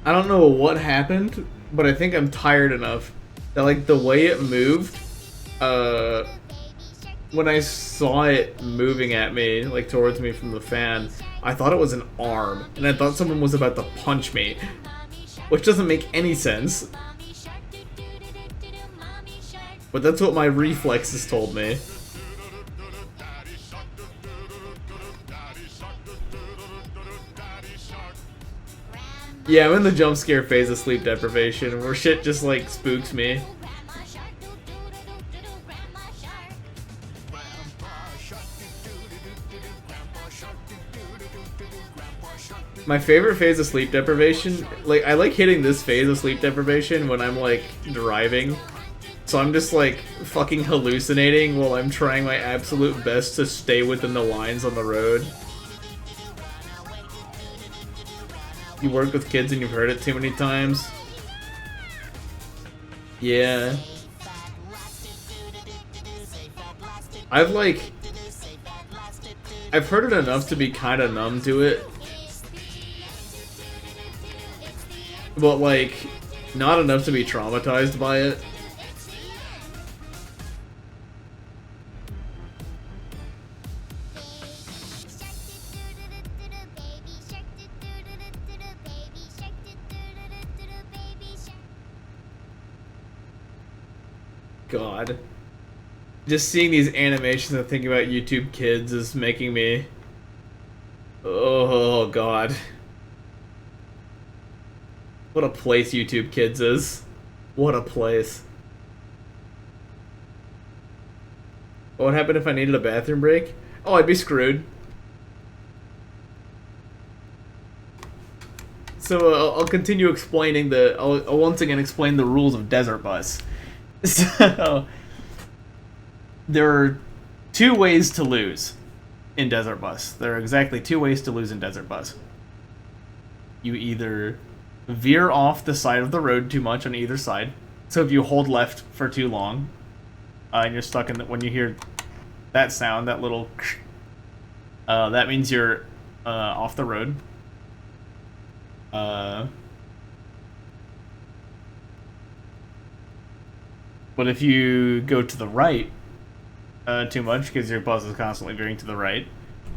I don't know what happened, but I think I'm tired enough that like the way it moved, when I saw it moving at me, like towards me from the fan, I thought it was an arm, and I thought someone was about to punch me, which doesn't make any sense. But that's what my reflexes told me. Yeah, I'm in the jump scare phase of sleep deprivation, where shit just like spooks me. My favorite phase of sleep deprivation, like, I like hitting this phase of sleep deprivation when I'm, like, driving. So I'm just, like, fucking hallucinating while I'm trying my absolute best to stay within the lines on the road. You work with kids and you've heard it too many times. Yeah. I've heard it enough to be kinda numb to it. But, like, not enough to be traumatized by it. God. Just seeing these animations and thinking about YouTube Kids is making me... Oh, God. What a place YouTube Kids is. What a place. What would happen if I needed a bathroom break? Oh, I'd be screwed. So I'll continue explaining I'll once again explain the rules of Desert Bus. So, there are 2 ways to lose in Desert Bus. There are exactly 2 ways to lose in Desert Bus. You either veer off the side of the road too much on either side. So if you hold left for too long, and you're stuck in when you hear that sound, that little that means you're off the road. But if you go to the right too much, because your bus is constantly veering to the right,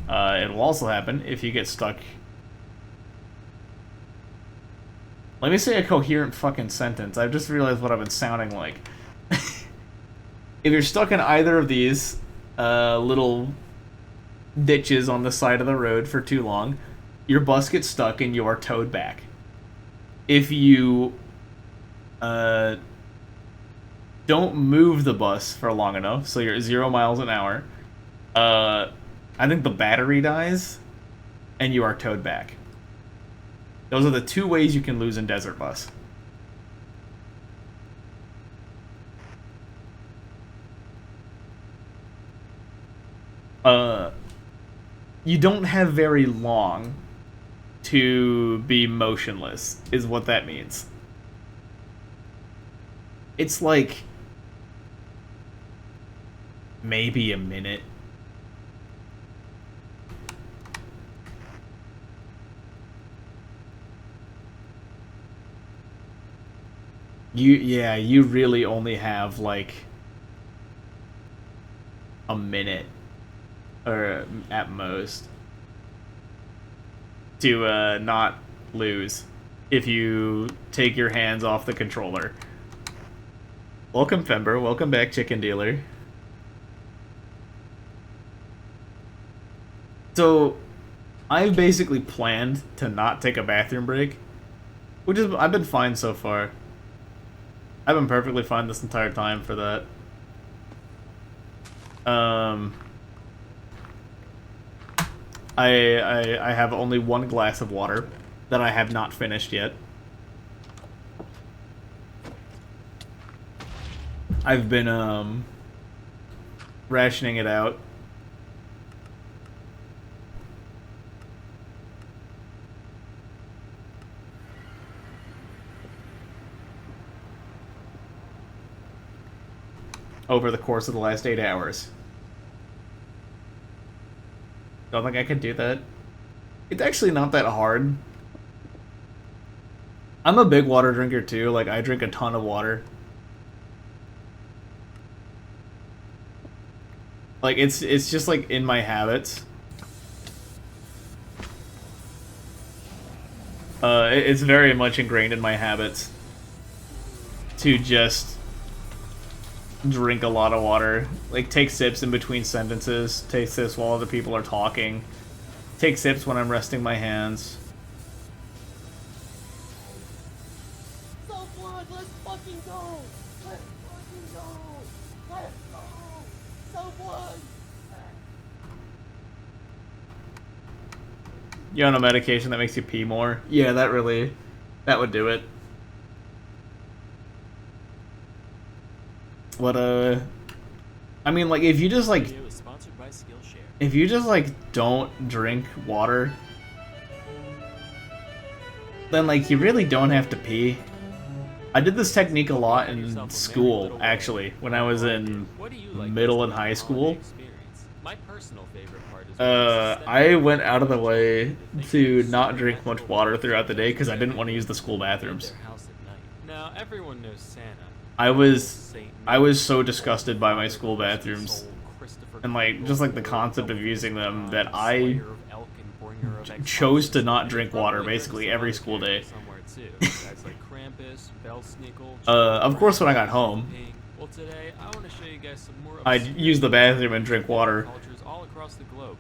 it will also happen if you get stuck. Let me say a coherent fucking sentence. I've just realized what I've been sounding like. If you're stuck in either of these little ditches on the side of the road for too long, your bus gets stuck and you are towed back. If you don't move the bus for long enough, so you're at 0 miles an hour, I think the battery dies and you are towed back. Those are the 2 ways you can lose in Desert Bus. You don't have very long to be motionless, is what that means. It's like maybe a minute. You really only have like a minute or at most to not lose if you take your hands off the controller. Welcome, Fember. Welcome back, Chicken Dealer. So, I've basically planned to not take a bathroom break, which is I've been fine so far. I've been perfectly fine this entire time for that. I have only 1 glass of water that I have not finished yet. I've been rationing it out. Over the course of the last 8 hours. Don't think I could do that. It's actually not that hard. I'm a big water drinker too, like I drink a ton of water. Like it's just like in my habits. It's very much ingrained in my habits to just drink a lot of water. Like, take sips in between sentences, take sips while other people are talking, take sips when I'm resting my hands. Someone, let's fucking go! Let's fucking go! Let's go! Someone! You on a medication that makes you pee more? Yeah, that would do it. What, I mean, like, if you just, like, don't drink water, then, like, you really don't have to pee. I did this technique a lot in school, actually, when I was in middle and high school. I went out of the way to not drink much water throughout the day because I didn't want to use the school bathrooms. Now everyone knows Santa. I was so disgusted by my school bathrooms and like just like the concept of using them that I chose to not drink water basically every school day. Of course when I got home, I'd use the bathroom and drink water. All across the globe.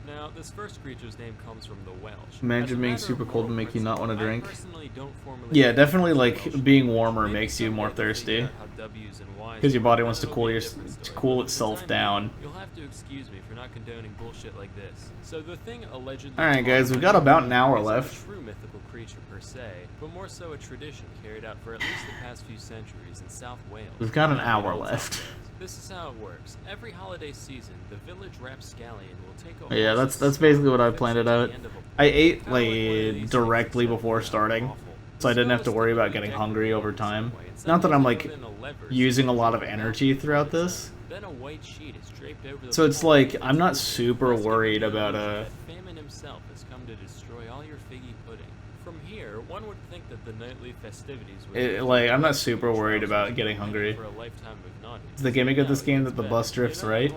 Now, this first creature's name comes from the Welsh. Imagine being super cold and make you not want to drink. Yeah, definitely like being warmer makes you more thirsty. Because your body wants to cool itself down. You'll have to excuse me for not condoning bullshit like this. So the thing allegedly Alright guys, we've got about an hour left. Isn't a true mythical creature per se, but more so a tradition carried out for at least the past few centuries in South Wales. We've got an hour left. This is how it works. Every holiday season, the village rapscallion will take over. Yeah, that's basically what I planned it out. I ate like directly before starting, so I didn't have to worry about getting hungry over time. Not that I'm like using a lot of energy throughout this. So it's like I'm not super worried about Famine himself has come to destroy all your figgy pudding. From here, one would think that the nightly festivities would like I'm not super worried about getting hungry. Is the gimmick of this game that the bus drifts right?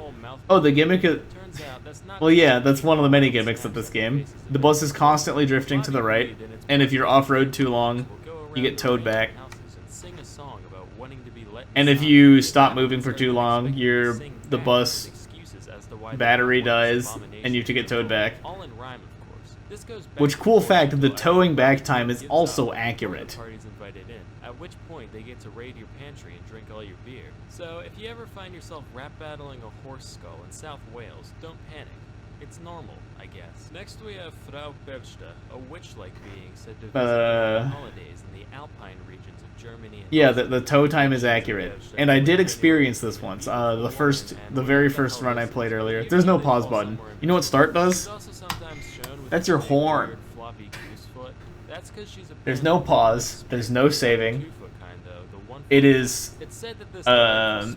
Oh, the gimmick of... Well, yeah, that's one of the many gimmicks of this game. The bus is constantly drifting to the right, and if you're off-road too long, you get towed back. And if you stop moving for too long, the bus battery dies, and you have to get towed back. Which, cool fact, the towing back time is also accurate. At which point they get to raid your pantry and drink all your beer. So if you ever find yourself rap battling a horse skull in South Wales, don't panic. It's normal, I guess. Next we have Frau Perchta, a witch-like being said to visit holidays in the alpine regions of Germany. And yeah, the tow time is accurate, and I did experience this once. The very first run I played earlier. There's no pause button. You know what start does? That's your horn. There's no pause. There's no saving. It is, to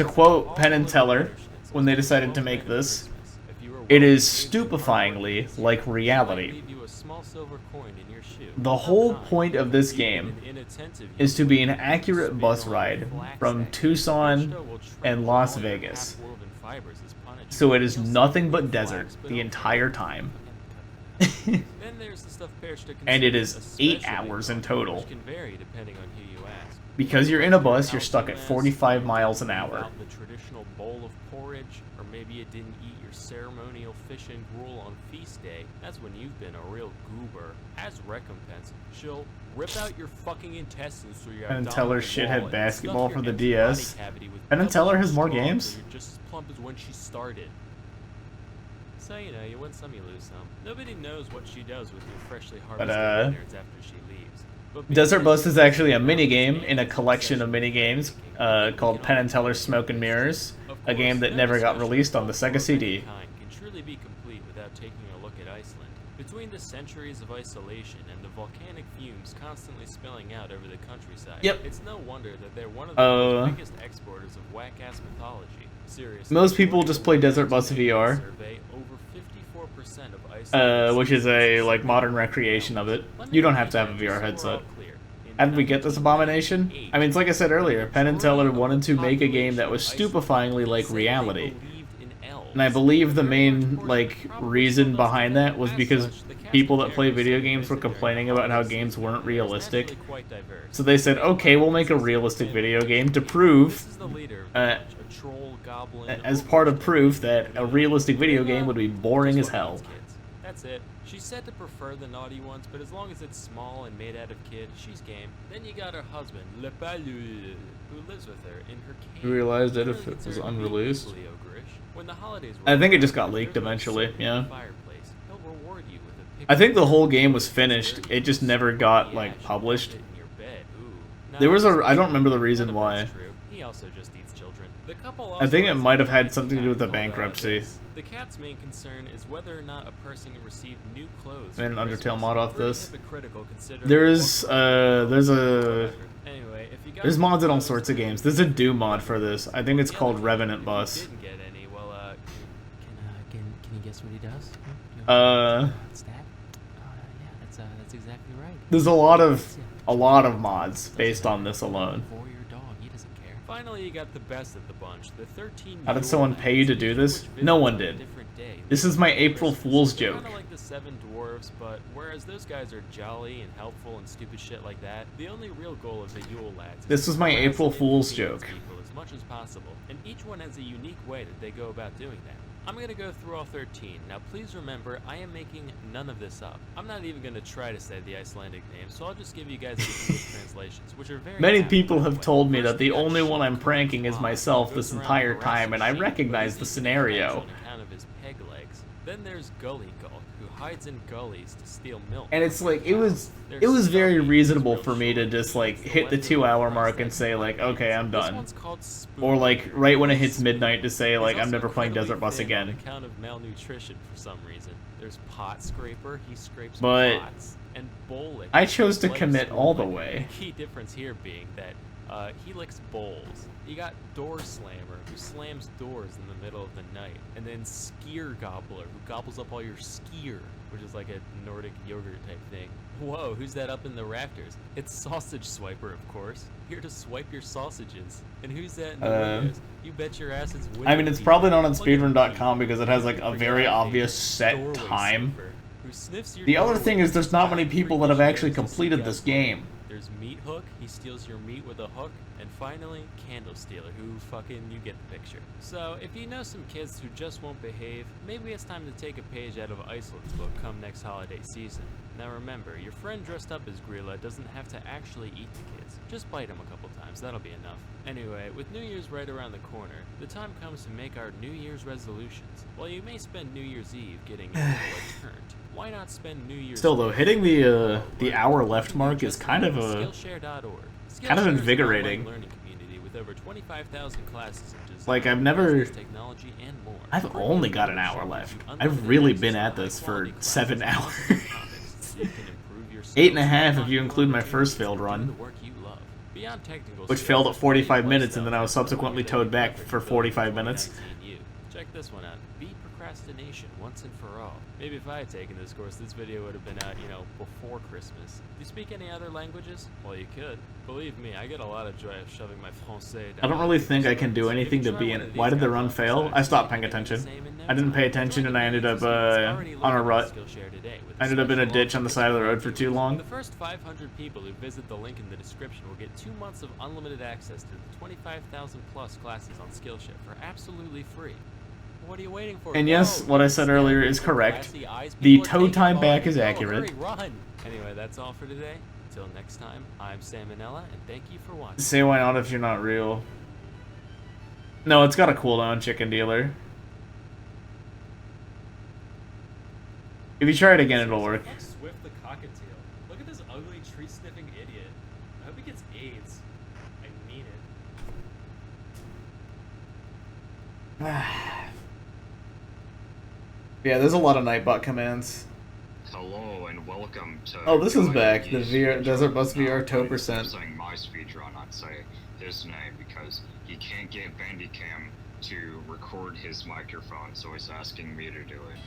quote Penn and Teller, when they decided to make this, it is stupefyingly like reality. The whole point of this game is to be an accurate bus ride from Tucson and Las Vegas. So it is nothing but desert the entire time. And it is 8 hours in total. Because you're in a bus, you're stuck at 45 miles an hour. The traditional bowl of porridge, or maybe you didn't eat your ceremonial fish and gruel on feast day. That's when you've been a real goober. As recompense, she'll rip out your fucking intestines so you have Penn and Teller shithead basketball for the DS. Penn and Teller has more games? You're just as plump as when she started. So, you know, you win some, you lose some. Nobody knows what she does with your freshly harvested innards after she leaves. Desert Bus is actually a minigame in a collection of minigames called Penn and Teller Smoke and Mirrors, a game that never got released on the Sega CD. Can truly be complete without taking a look at Iceland. Between the centuries of isolation and the volcanic fumes constantly spilling out over the countryside, it's no wonder that they're one of the biggest exporters of whack-ass mythology. Seriously, most people just play Desert Bus VR, which is a like modern recreation of it. You don't have to have a VR headset. How did we get this abomination? I mean, it's like I said earlier, Penn and Teller wanted to make a game that was stupefyingly like reality. And I believe the main, like, reason behind that was because people that play video games were complaining about how games weren't realistic. So they said, okay, we'll make a realistic video game to prove, as part of proof that a realistic video game would be boring as hell. That's it. She's said to prefer the naughty ones, but as long as it's small and made out of kid, she's game. Then you got her husband, Le Palu, who lives with her in her cave. You realized that if it was unreleased? When the holidays I think it just got leaked eventually, yeah. fireplace, he'll reward you with a I think the whole game was finished, it just never got, like, published. There was a... I don't remember the reason why. He also just eats children. The couple I think it might have had something to do with the bankruptcy. The cat's main concern is whether or not a person can receive new clothes. An Undertale mod off this. There's There's mods in all sorts of games. There's a Doom mod for this. I think it's called Revenant Bus. Can you guess what he does? Stab? Yeah, that's exactly right. There's a lot of mods based on this alone. For your dog, he doesn't care. Finally, you got the best of the bunch. The 13. How did someone pay you to do this? No one did. This is my April Fool's joke. Kind of like the 7 dwarves, but whereas those guys are jolly and helpful and stupid shit like that, the only real goal of the Yule lads. This was my April Fool's joke. People as much as possible, and each one has a unique way that they go about doing that. I'm gonna go through all 13. Now please remember, I am making none of this up. I'm not even gonna try to say the Icelandic names, so I'll just give you guys the English translations, which are very... Many people have told me that the only one I'm pranking is myself this entire time, and I recognize the scenario. Then there's Gully Gulk, who hides in gullies to steal milk. And it's like, it was very reasonable for me to just, like, hit the 2-hour mark and say, like, okay, I'm done. Or, like, right when it hits midnight to say, like, I'm never playing Desert Bus again. On account of malnutrition for some reason. There's Pot Scraper, he scrapes pots. And Bowlick. I chose to commit all the way. The key difference here being that he licks bowls. You got Door Slammer, who slams doors in the middle of the night. And then Skier Gobbler, who gobbles up all your skier, which is like a Nordic yogurt type thing. Whoa, who's that up in the rafters? It's Sausage Swiper, of course. Here to swipe your sausages. And who's that in the windows? You bet your ass it's I mean, it's probably not on speedrun.com because it has, like, a very obvious set time. The other thing is there's not many people that have actually completed this game. There's Meat Hook, he steals your meat with a hook, and finally, Candle Stealer, who fucking, you get the picture. So, if you know some kids who just won't behave, maybe it's time to take a page out of Iceland's book come next holiday season. Now remember, your friend dressed up as Grilla doesn't have to actually eat the kids. Just bite him a couple times, that'll be enough. Anyway, with New Year's right around the corner, the time comes to make our New Year's resolutions. While you may spend New Year's Eve getting your turned, why not spend New Year's... Still though, hitting the hour left mark is kind of invigorating. With over 25,000 classes like I've only got an hour left. I've really been at this for 7 hours. 8.5 if you include my first failed run, which failed at 45 minutes and then I was subsequently towed back for 45 minutes. Check this one out. Beat procrastination once and for all. Maybe if I had taken this course, this video would have been out, before Christmas. Do you speak any other languages? Well, you could. Believe me, I get a lot of joy of shoving my français down. I don't really think I can do anything to be in it. Why did the run fail? I stopped paying attention. I didn't pay attention and I ended up on a rut. I ended up in a ditch on the side of the road for too long. The first 500 people who visit the link in the description will get 2 months of unlimited access to the 25,000 plus classes on Skillshare for absolutely free. What are you waiting for? And yes, what I said earlier is correct. The tow time back is accurate. Anyway, that's all for today. Until next time, I'm Salmonella, and thank you for watching. Say why not if you're not real. No, it's got a cooldown, Chicken Dealer. If you try it again, it'll work. Swift the cockatiel. Look at this ugly tree-sniffing idiot. I hope he gets AIDS. I mean it. Yeah, there's a lot of Nightbot commands. Hello and welcome to... Oh, this is back. The VR, Desert Bus VR tow percent. Saying my speedrun, I'd say his name because he can't get Bandicam to record his microphone, so he's asking me to do it.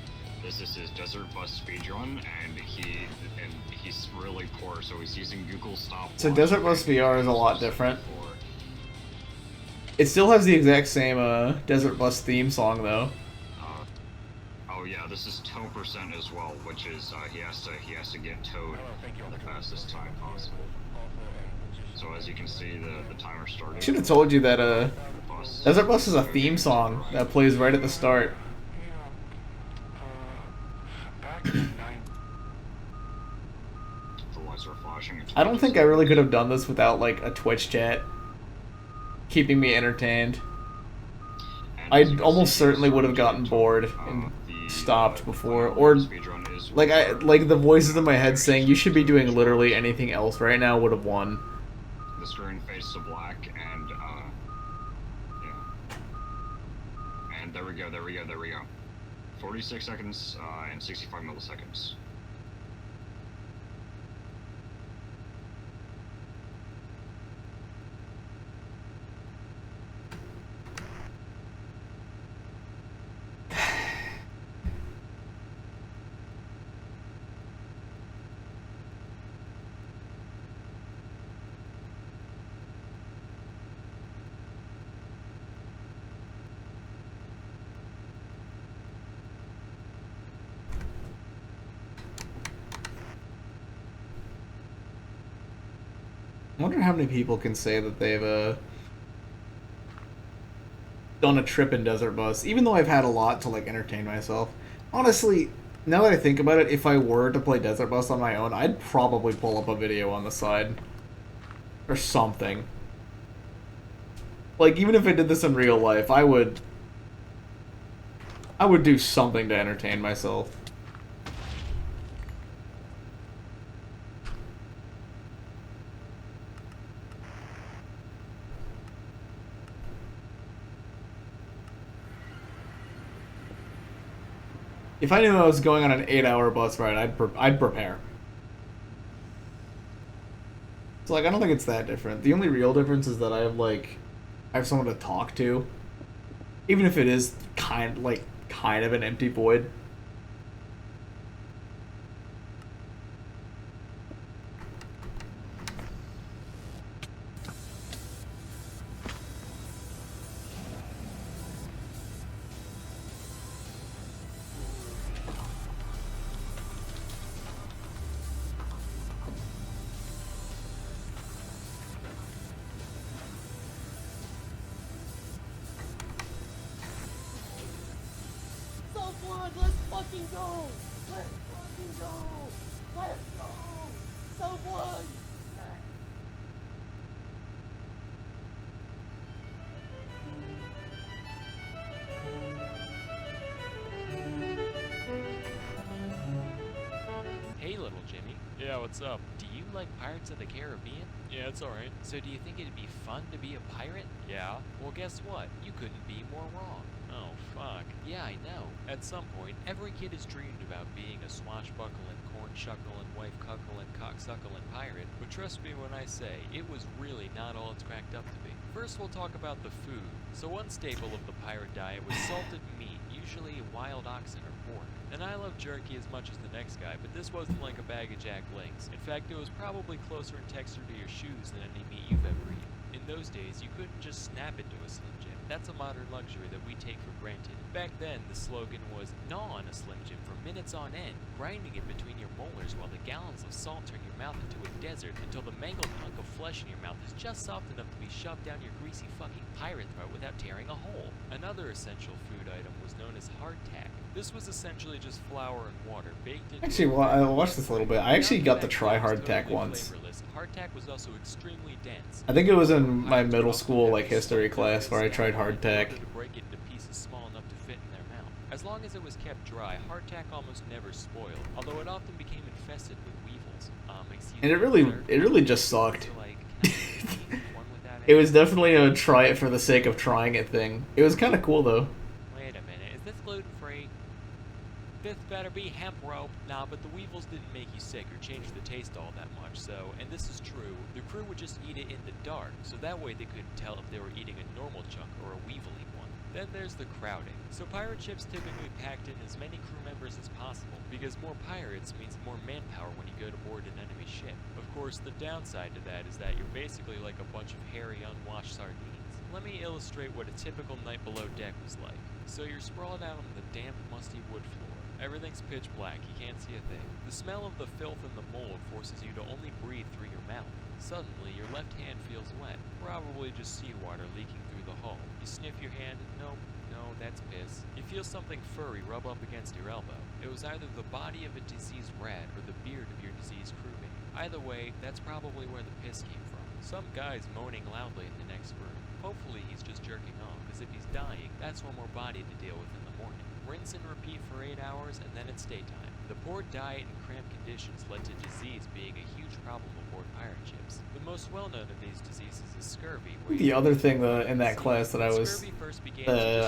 This is his Desert Bus speedrun, and he's really poor, so he's using Google Stopwatch. So Desert Bus VR is a lot different. It still has the exact same Desert Bus theme song though. Yeah, this is tow percent as well, which is he has to get towed the fastest time possible. So as you can see, the timer started. I should have told you that Desert Bus is a theme song that plays right at the start. The lights are flashing. I don't think I really could have done this without like a Twitch chat keeping me entertained. I almost certainly would have gotten bored and stopped before, or like the voices in my head saying you should be doing literally anything else right now would have won. The screen fades to black, and yeah. And there we go. 46 seconds and 65 milliseconds. I wonder how many people can say that they've done a trip in Desert Bus, even though I've had a lot to like entertain myself. Honestly, now that I think about it, if I were to play Desert Bus on my own, I'd probably pull up a video on the side. Or something. Like, even if I did this in real life, I would do something to entertain myself. If I knew I was going on an 8-hour bus ride, I'd prepare. So like, I don't think it's that different. The only real difference is that I have someone to talk to, even if it is kind of an empty void. Let's fucking go! Let's fucking go! Let's go! Someone! Hey, little Jimmy. Yeah, what's up? Do you like Pirates of the Caribbean? Yeah, it's alright. So do you think it'd be fun to be a pirate? Yeah. Well, guess what? You couldn't be more wrong. Oh, fuck. Yeah, I know. At some point, every kid has dreamed about being a swashbuckling, corn-shuckling, wife-cuckling, cocksuckling pirate, but trust me when I say, it was really not all it's cracked up to be. First, we'll talk about the food. So one staple of the pirate diet was salted meat, usually wild oxen or pork. And I love jerky as much as the next guy, but this wasn't like a bag of Jack Links. In fact, it was probably closer in texture to your shoes than any meat you've ever eaten. In those days, you couldn't just snap into a Slim Jim. That's a modern luxury that we take for granted. Back then, the slogan was, gnaw on a Slim Jim for minutes on end, grinding it between your molars while the gallons of salt turn your mouth into a desert until the mangled hunk of flesh in your mouth is just soft enough to be shoved down your greasy fucking pirate throat without tearing a hole. Another essential food item was known as hardtack. This was essentially just flour and water baked into... Actually, well, I watched this a little bit. I actually got to try hardtack once. Hardtack was also extremely dense. I think it was in my middle school like history class where I tried hardtack. To break it into pieces small enough to fit in their mouth. As long as it was kept dry, hardtack almost never spoiled, although it often became infested with weevils. And it really just sucked. It was definitely a try it for the sake of trying it thing. It was kind of cool though. Wait a minute, is this gluten-free? This better be hemp rope. Nah, but the weevils didn't make you sick or change the taste all that much, so, and this is true, the crew would just eat it in the dark, so that way they couldn't tell if they were eating a normal chunk or a weevily one. Then there's the crowding. So pirate ships typically packed in as many crew members as possible, because more pirates means more manpower when you go to board an enemy ship. Of course, the downside to that is that you're basically like a bunch of hairy, unwashed sardines. Let me illustrate what a typical night below deck was like. So you're sprawled out on the damp, musty wood floor. Everything's pitch black, you can't see a thing. The smell of the filth and the mold forces you to only breathe through your mouth. Suddenly, your left hand feels wet, probably just seawater leaking through the hull. You sniff your hand, nope, no, that's piss. You feel something furry rub up against your elbow. It was either the body of a diseased rat or the beard of your diseased crewmate. Either way, that's probably where the piss came from. Some guy's moaning loudly in the next room. Hopefully he's just jerking off, because if he's dying, that's one more body to deal with in the morning. Rinse and repeat for 8 hours, and then it's daytime. The poor diet and cramped conditions led to disease being a huge problem aboard pirate ships. The most well-known of these diseases is scurvy. The other thing in that class that I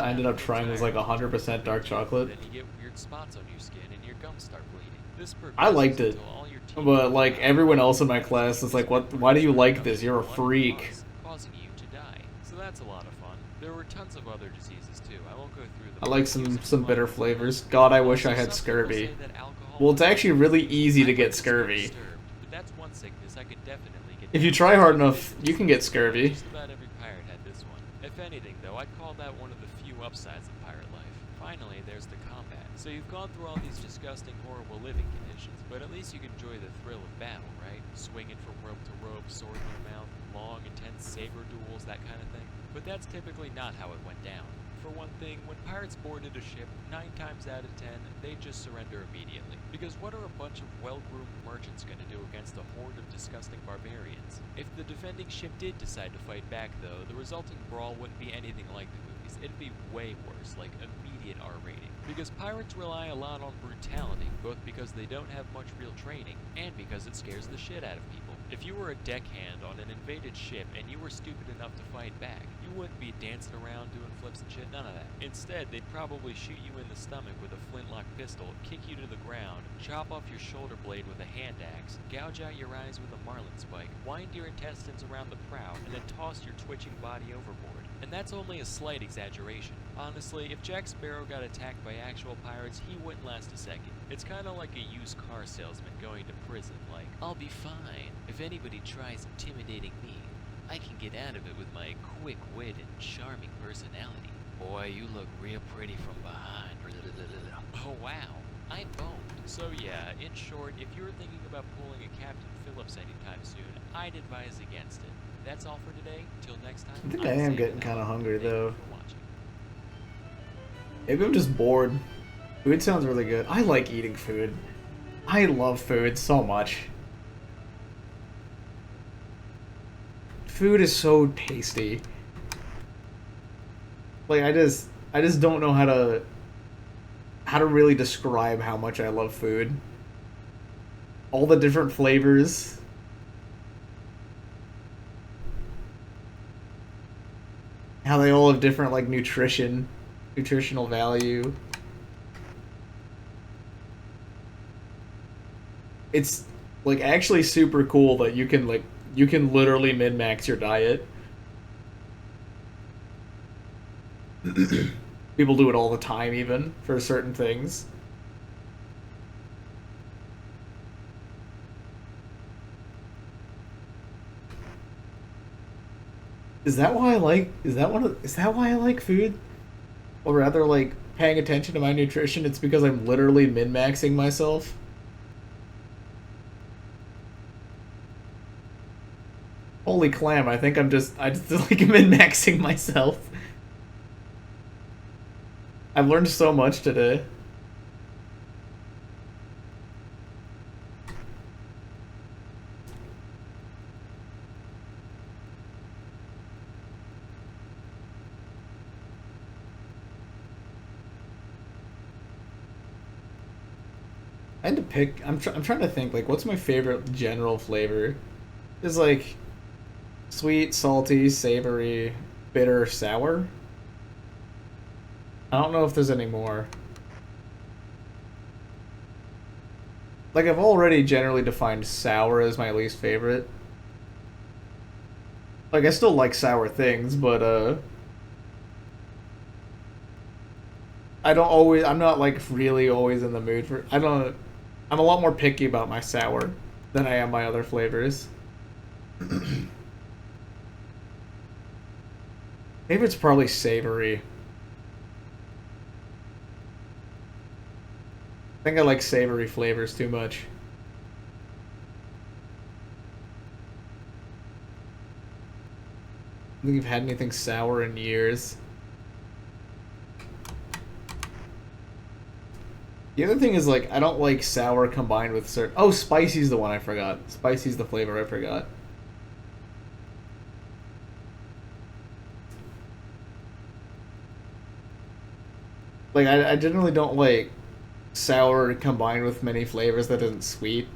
ended up trying was like 100% dark chocolate. Then you get weird spots on your skin and your gums start bleeding. This I liked it, but like everyone else in my class is like, "What? Why do you like this? You're a freak." Causing you to die. So that's a lot of fun. There were tons of other diseases too. I won't go through them. I like some bitter flavors. God, I wish I had scurvy. Well, it's actually really easy to get scurvy. But that's one sickness I could definitely get. If you try hard enough, you can get scurvy. Just about every pirate had this one. If anything, though, I'd call that one of the few upsides of pirate life. Finally, there's the combat. So you've gone through all these disgusting, horrible living conditions, but at least you can enjoy the thrill of battle, right? Swinging from rope to rope, sword in your mouth, long, intense saber duels, that kind of thing. But that's typically not how it went down. For one thing, when pirates boarded a ship, 9 times out of 10, they'd just surrender immediately. Because what are a bunch of well-groomed merchants going to do against a horde of disgusting barbarians? If the defending ship did decide to fight back, though, the resulting brawl wouldn't be anything like the movies. It'd be way worse, like immediate R rating. Because pirates rely a lot on brutality, both because they don't have much real training, and because it scares the shit out of people. If you were a deckhand on an invaded ship and you were stupid enough to fight back, you wouldn't be dancing around doing flips and shit, none of that. Instead, they'd probably shoot you in the stomach with a flintlock pistol, kick you to the ground, chop off your shoulder blade with a hand axe, gouge out your eyes with a marlin spike, wind your intestines around the prow, and then toss your twitching body overboard. And that's only a slight exaggeration. Honestly, if Jack Sparrow got attacked by actual pirates, he wouldn't last a second. It's kinda like a used car salesman going to prison, like, "I'll be fine. If anybody tries intimidating me, I can get out of it with my quick wit and charming personality. Boy, you look real pretty from behind." Oh wow, I boned. So yeah, in short, if you're thinking about pulling a Captain Phillips anytime soon, I'd advise against it. That's all for today. Till next time. I think I am getting kind of hungry though. Maybe I'm just bored. Food sounds really good. I like eating food. I love food so much. Food is so tasty. Like I just don't know how to really describe how much I love food. All the different flavors. How they all have different like nutritional value. It's like actually super cool that you can literally min-max your diet. People do it all the time even for certain things. Is that why I like food? Or rather like paying attention to my nutrition, it's because I'm literally min-maxing myself. Holy clam, I think I just like min-maxing myself. I've learned so much today. I had to pick. I'm trying to think. Like, what's my favorite general flavor? Is like sweet, salty, savory, bitter, sour. I don't know if there's any more. Like, I've already generally defined sour as my least favorite. Like, I still like sour things, but I'm not like really always in the mood for. I'm a lot more picky about my sour than I am my other flavors. Favorite's probably savory. think I like savory flavors too much. I don't think you've had anything sour in years. The other thing is, like, I don't like sour combined with certain... Oh, spicy's the one I forgot. Spicy's the flavor I forgot. Like, I generally don't like sour combined with many flavors that isn't sweet.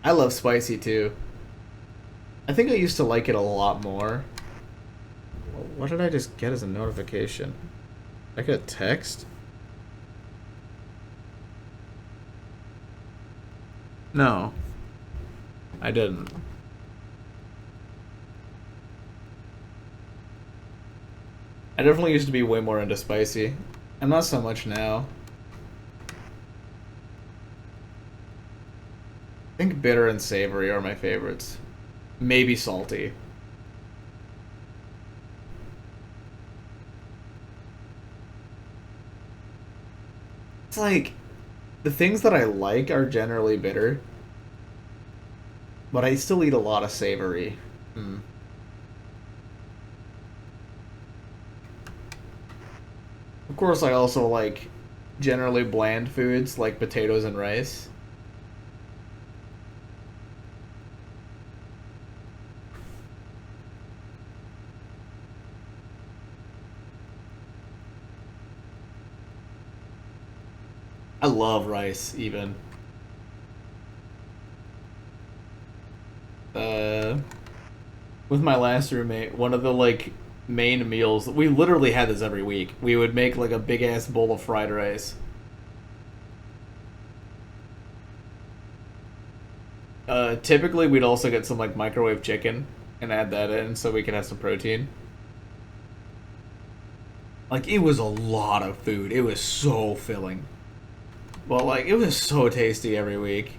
I love spicy, too. I think I used to like it a lot more. What did I just get as a notification? I got a text? No. I didn't. I definitely used to be way more into spicy. I'm not so much now. I think bitter and savory are my favorites. Maybe salty. It's like, the things that I like are generally bitter, but I still eat a lot of savory. Of course, I also like generally bland foods like potatoes and rice. I love rice, even. With my last roommate, one of the, like, main meals, we literally had this every week. We would make, like, a big-ass bowl of fried rice. Typically, we'd also get some, like, microwave chicken and add that in so we could have some protein. Like, it was a lot of food. It was so filling. But, like, it was so tasty every week.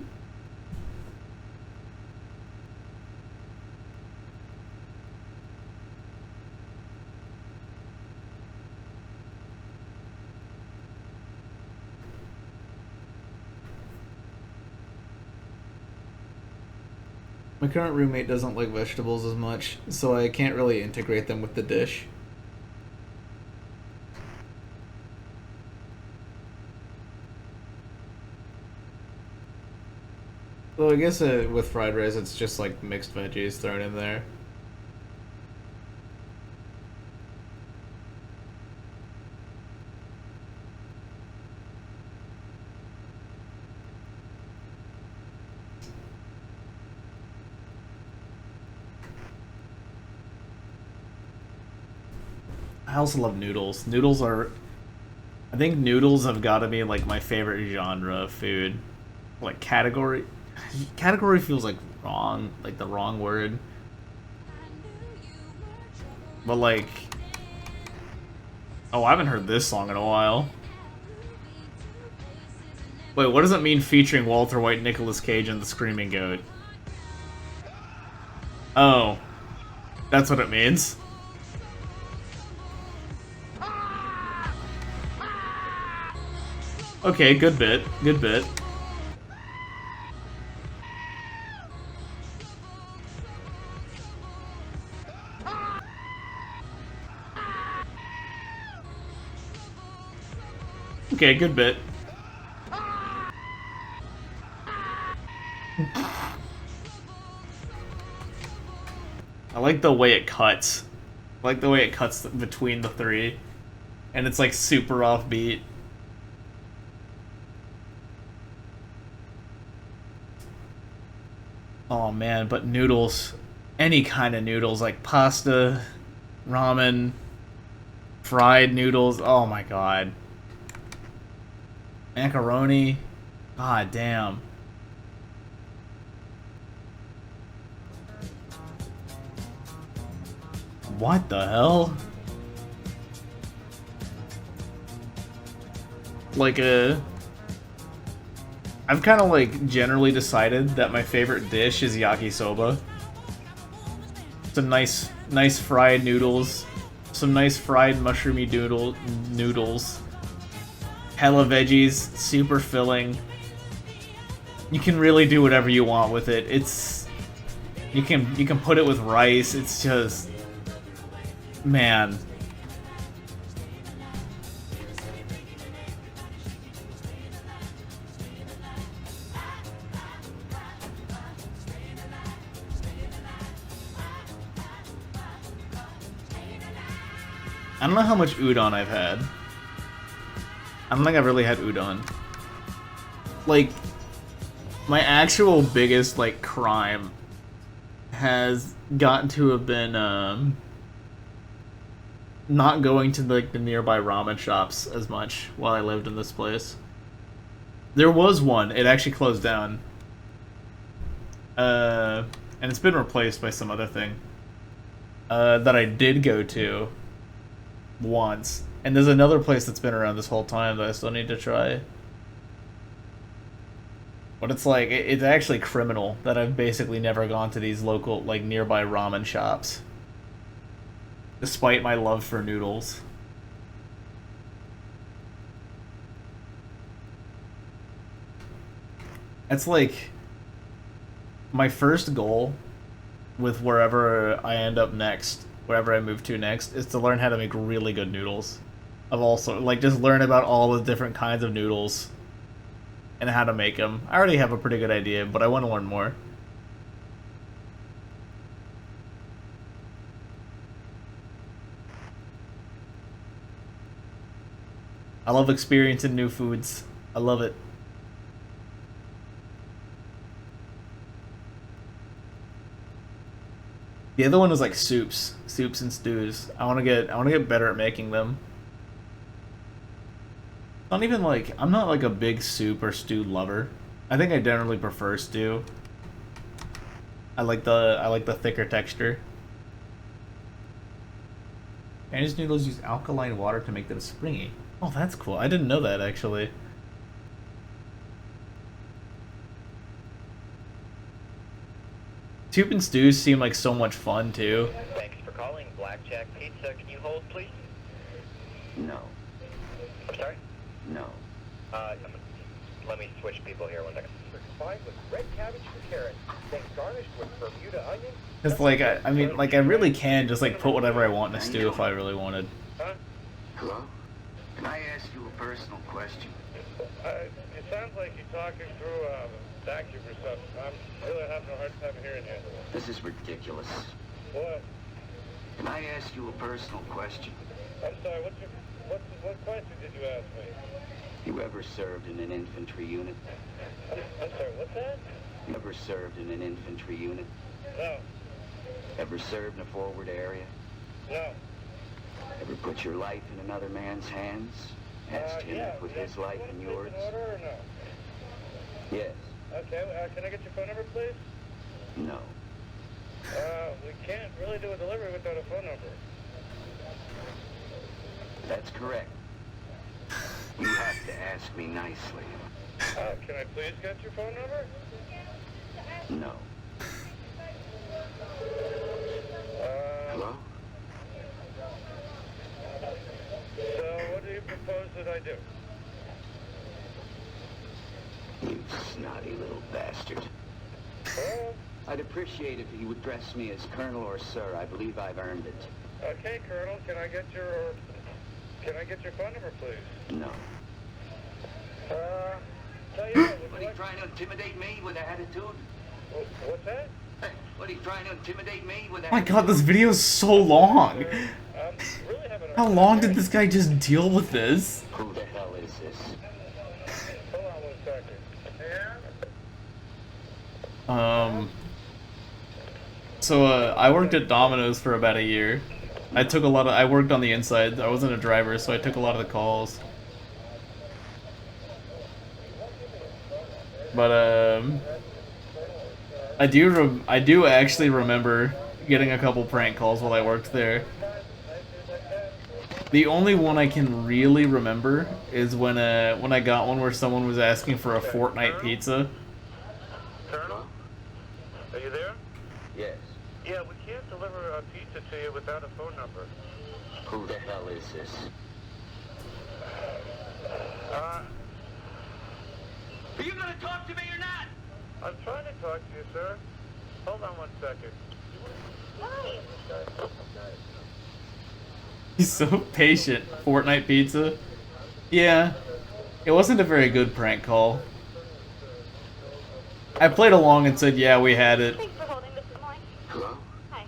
My current roommate doesn't like vegetables as much, so I can't really integrate them with the dish. Well, I guess with fried rice, it's just like mixed veggies thrown in there. I also love noodles. I think noodles have got to be like my favorite genre of food. Like category feels like the wrong word. But like, oh, I haven't heard this song in a while. Wait, what does it mean featuring Walter White, Nicolas Cage, and the Screaming Goat? Oh, that's what it means. Okay, good bit. Good bit. Okay, good bit. I like the way it cuts. I like the way it cuts between the three. And it's like super offbeat. Oh man, but noodles. Any kind of noodles, like pasta, ramen, fried noodles. Oh my god. Macaroni. God damn. What the hell? Like I've kind of like generally decided that my favorite dish is yakisoba. Some nice fried noodles, some nice fried mushroomy noodles. hella veggies, super filling. You can really do whatever you want with it. It's you can put it with rice. It's just, man. I don't know how much udon I've had. I don't think I've really had udon. Like, my actual biggest, like, crime has gotten to have been, not going to, like, the nearby ramen shops as much while I lived in this place. There was one. It actually closed down. And it's been replaced by some other thing. That I did go to once. And there's another place that's been around this whole time that I still need to try. But it's like, it's actually criminal that I've basically never gone to these local, like, nearby ramen shops. Despite my love for noodles. It's like, my first goal with wherever I end up next, wherever I move to next, is to learn how to make really good noodles. Of all sorts, like, just learn about all the different kinds of noodles and how to make them. I already have a pretty good idea, but I want to learn more. I love experiencing new foods. I love it. The other one was like soups and stews. I want to get better at making them. Not even like, I'm not like a big soup or stew lover. I think I generally prefer stew. I like the thicker texture. Chinese noodles use alkaline water to make them springy. Oh, that's cool. I didn't know that actually. Soup and stews seem like so much fun too. Thanks for calling Blackjack Pizza. Can you hold, please? No. I'm sorry? No. Let me switch people here 1 second. Combined with red cabbage and carrots, then garnished with Bermuda onion. Cause like I mean like I really can just like put whatever I want in a stew if I really wanted. Huh? Hello? Can I ask you a personal question? It sounds like you're talking through a vacuum or something. I'm really having a hard time hearing you. This is ridiculous. What? Can I ask you a personal question? I'm sorry, what question did you ask me? You ever served in an infantry unit? I'm sorry, what's that? You ever served in an infantry unit? No. Ever served in a forward area? No. Ever put your life in another man's hands? Asked him to put his life in yours? Order or no? Yes. Okay, can I get your phone number, please? No. We can't really do a delivery without a phone number. That's correct. You have to ask me nicely. Can I please get your phone number? No. Hello? So what do you propose that I do? You snotty little bastard. Hello? I'd appreciate if you would address me as Colonel or Sir. I believe I've earned it. Okay, Colonel, can I get your phone number, please? No. Tell you What are you trying to intimidate me with attitude? What's that? Hey, what are you trying to intimidate me with Oh my attitude? god, this video is so long. Really having a How long did this guy just deal with this? Who the hell is this? Hold on 1 second. Yeah? So I worked at Domino's for about a year. I worked on the inside. I wasn't a driver, so I took a lot of the calls. But I do actually remember getting a couple prank calls while I worked there. The only one I can really remember is when I got one where someone was asking for a Fortnite pizza. Colonel? Are you there? Yes. Yeah, we can't deliver a pizza to you without a phone number. Who the hell is this? Are you gonna talk to me or not? I'm trying to talk to you, sir. Hold on one second. He's so patient. Fortnite pizza. Yeah. It wasn't a very good prank call. I played along and said, yeah, we had it. Hello? Hi.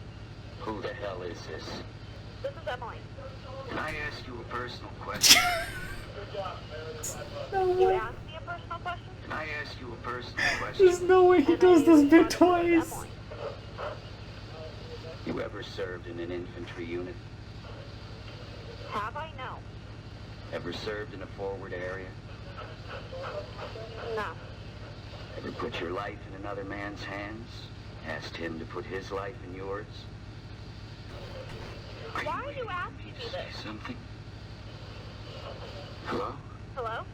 Who the hell is this? This is Emily. Can I ask you a personal question? You asked me a personal question? Can I ask you a personal question? There's no way he does this bit twice. You ever served in an infantry unit? Have I? No. Ever served in a forward area? No. Ever put your life in another man's hands? Asked him to put his life in yours? Why are you asking me Say this? something? Hello? Hello?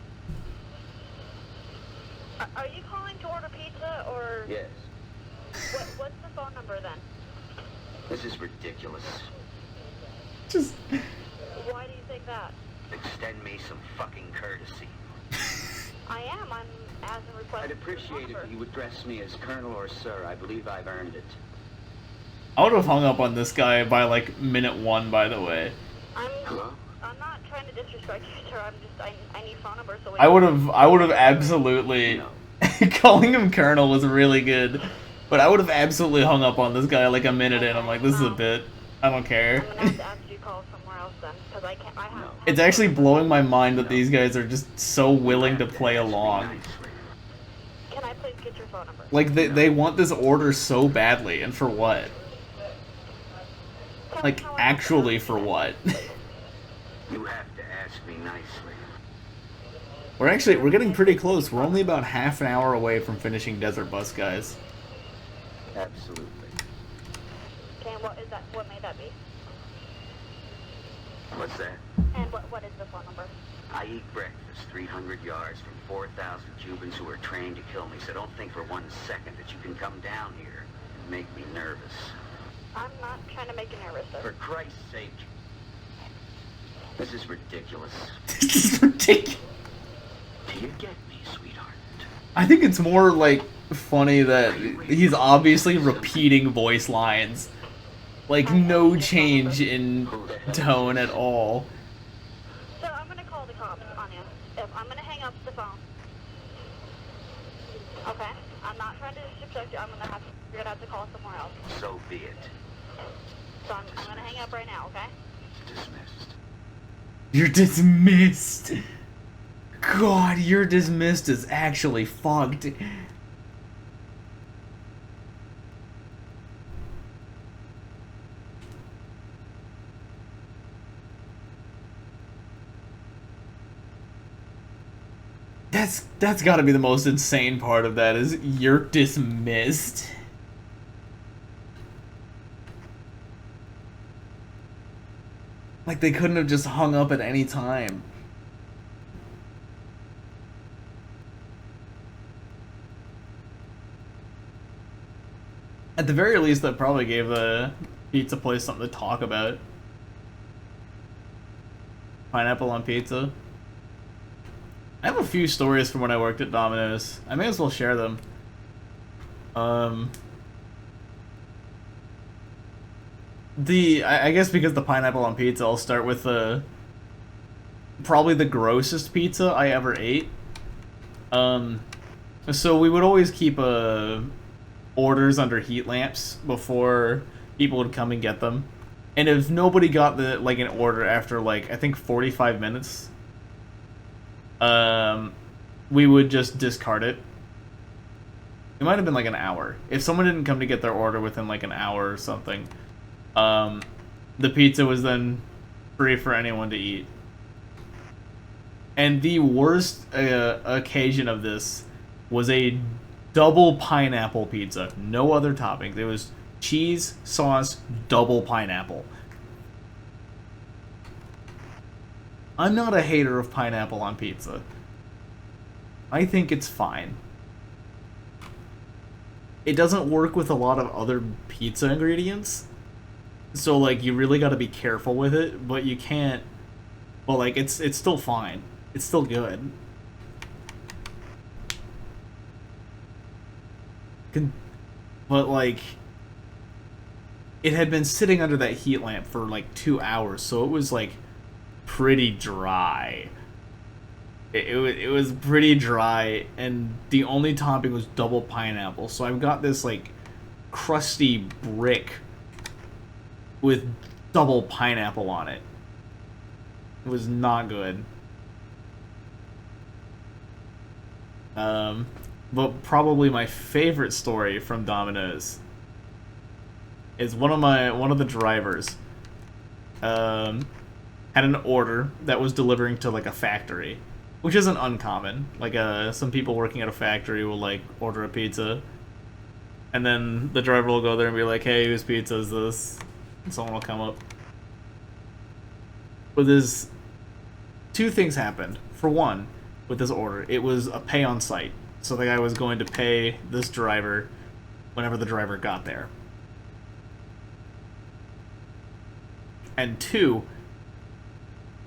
Are you calling to order pizza or? Yes. What's the phone number then? This is ridiculous. Just. Why do you think that? Extend me some fucking courtesy. I am. I'm as a request. I'd appreciate it if you would address me as Colonel or Sir. I believe I've earned it. I would have hung up on this guy by like minute 1, by the way. Hello? I'm not trying to disrespect you, sir. I need phone numbers so we I would have absolutely calling him Colonel was really good. But I would have absolutely hung up on this guy like a minute in. I'm like, this is a bit. I don't care. I'm gonna have to ask you to call somewhere else then, because I can't. I have. It's actually blowing my mind that these guys are just so willing to play along. Can I please get your phone number? Like they want this order so badly, and for what? Like actually for what? You have to ask me nicely. We're getting pretty close. We're only about half an hour away from finishing Desert Bus, guys. Absolutely. Okay, and what is that? What may that be? What's that? And what is the phone number? I eat breakfast 300 yards from 4,000 Cubans who are trained to kill me, so don't think for 1 second that you can come down here and make me nervous. I'm not trying to make you nervous, sir. For Christ's sake. This is ridiculous. This is ridiculous. Do you get me, sweetheart? I think it's more like funny that he's obviously repeating voice lines. Like no change in tone at all. So I'm gonna call the cops on you. I'm gonna hang up the phone. Okay? I'm not trying to disrespect you. You're gonna have to call somewhere else. So be it. So I'm gonna hang up right now, okay? Dismissed. You're dismissed. God, you're dismissed is actually fucked. That's gotta be the most insane part of that is you're dismissed. Like they couldn't have just hung up at any time. At the very least, that probably gave the pizza place something to talk about. Pineapple on pizza. I have a few stories from when I worked at Domino's. I may as well share them. I guess because the pineapple on pizza, I'll start with probably the grossest pizza I ever ate. So we would always keep orders under heat lamps before people would come and get them. And if nobody got an order after I think 45 minutes, we would just discard it. It might have been an hour. If someone didn't come to get their order within an hour or something, the pizza was then free for anyone to eat. And the worst occasion of this was a double pineapple pizza. No other toppings. It was cheese, sauce, double pineapple. I'm not a hater of pineapple on pizza. I think it's fine. It doesn't work with a lot of other pizza ingredients. So you really got to be careful with it, but you can't. Well, it's still fine. It's still good. But, like, it had been sitting under that heat lamp for, like, 2 hours, so it was, like, pretty dry. It was pretty dry, and the only topping was double pineapple, so I've got this, like, crusty brick with double pineapple on it. It was not good. But probably my favorite story from Domino's is one of the drivers had an order that was delivering to like a factory, which isn't uncommon. Like some people working at a factory will like order a pizza, and then the driver will go there and be like, "Hey, whose pizza is this?" And someone will come up. But there's two things happened. For one, with this order, it was a pay on site. So the guy was going to pay this driver whenever the driver got there. And two,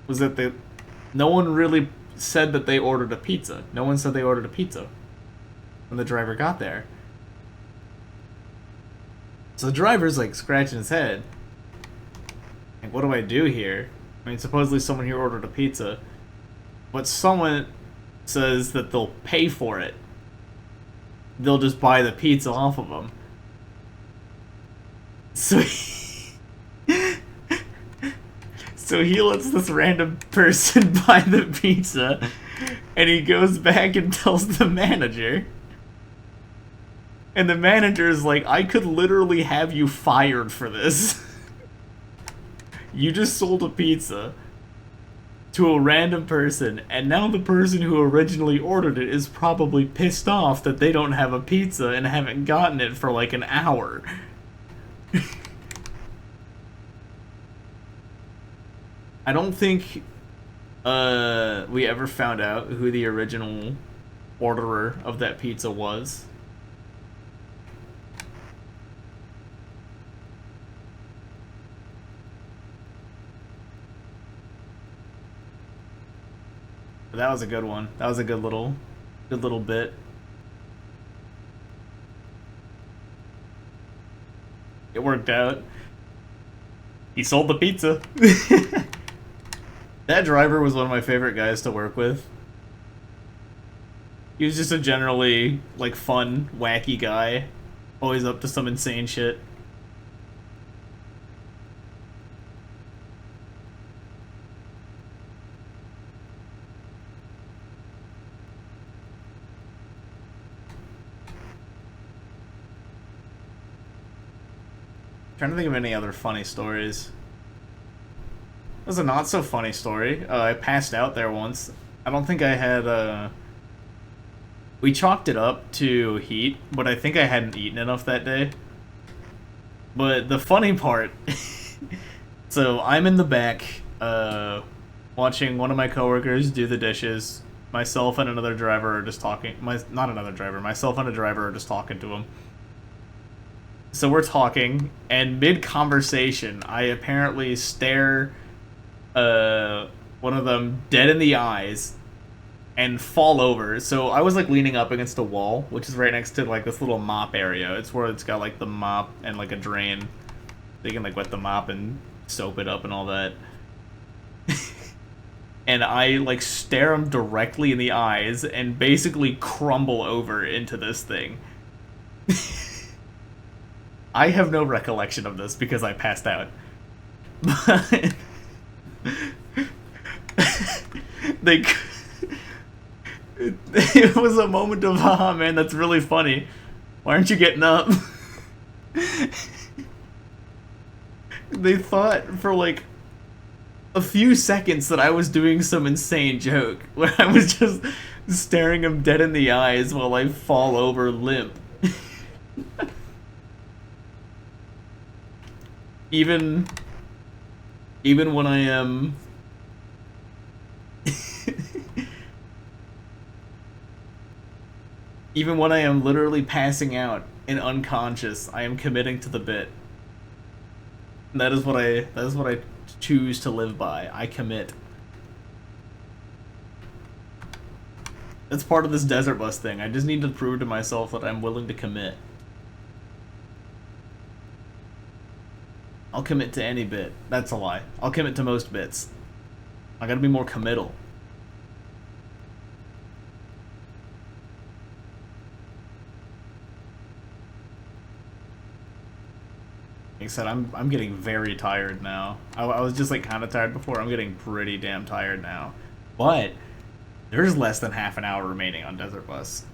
was that no one really said that they ordered a pizza. No one said they ordered a pizza when the driver got there. So the driver's like scratching his head. Like, what do I do here? I mean, supposedly someone here ordered a pizza, but someone says that they'll pay for it. They'll just buy the pizza off of them. So he lets this random person buy the pizza, and he goes back and tells the manager. And the manager is like, I could literally have you fired for this. You just sold a pizza to a random person, and now the person who originally ordered it is probably pissed off that they don't have a pizza and haven't gotten it for like an hour. I don't think we ever found out who the original orderer of that pizza was. But that was a good one. That was a good little bit. It worked out. He sold the pizza. That driver was one of my favorite guys to work with. He was just a generally, like, fun, wacky guy. Always up to some insane shit. Trying to think of any other funny stories. There's a not so funny story. I passed out there once. I don't think I had we chalked it up to heat, but I think I hadn't eaten enough that day. But the funny part, so I'm in the back watching one of my coworkers do the dishes. Myself and another driver are just talking. Myself and a driver are just talking to him. So we're talking, and mid-conversation, I apparently stare one of them dead in the eyes and fall over. So I was like leaning up against a wall, which is right next to like this little mop area. It's where it's got like the mop and like a drain. They can like wet the mop and soap it up and all that. And I like stare him directly in the eyes and basically crumble over into this thing. I have no recollection of this because I passed out. But it was a moment of, haha, man, that's really funny. Why aren't you getting up? They thought for like a few seconds that I was doing some insane joke where I was just staring him dead in the eyes while I fall over limp. Even when I am even when I am literally passing out and unconscious, I am committing to the bit. That is what I choose to live by. I commit. That's part of this desert bus thing. I just need to prove to myself that I'm willing to commit. I'll commit to any bit. That's a lie. I'll commit to most bits. I gotta be more committal. Like I said, I'm getting very tired now. I was just like kind of tired before. I'm getting pretty damn tired now. But there's less than half an hour remaining on Desert Bus.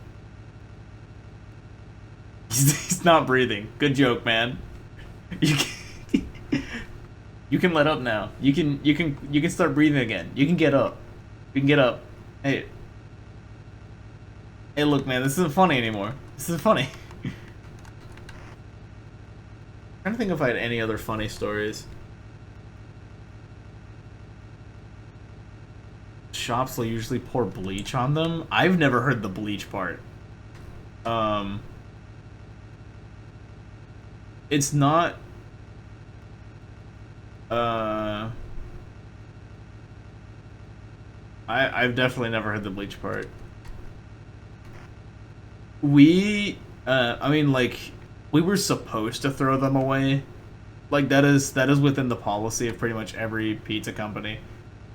He's not breathing. Good joke, man. You can let up now. You can start breathing again. You can get up. You can get up. Hey. Hey, look, man. This isn't funny anymore. This isn't funny. I'm trying to think if I had any other funny stories. Shops will usually pour bleach on them. I've never heard the bleach part. It's not... I've definitely never heard the bleach part. I mean, like, we were supposed to throw them away. Like, that is within the policy of pretty much every pizza company.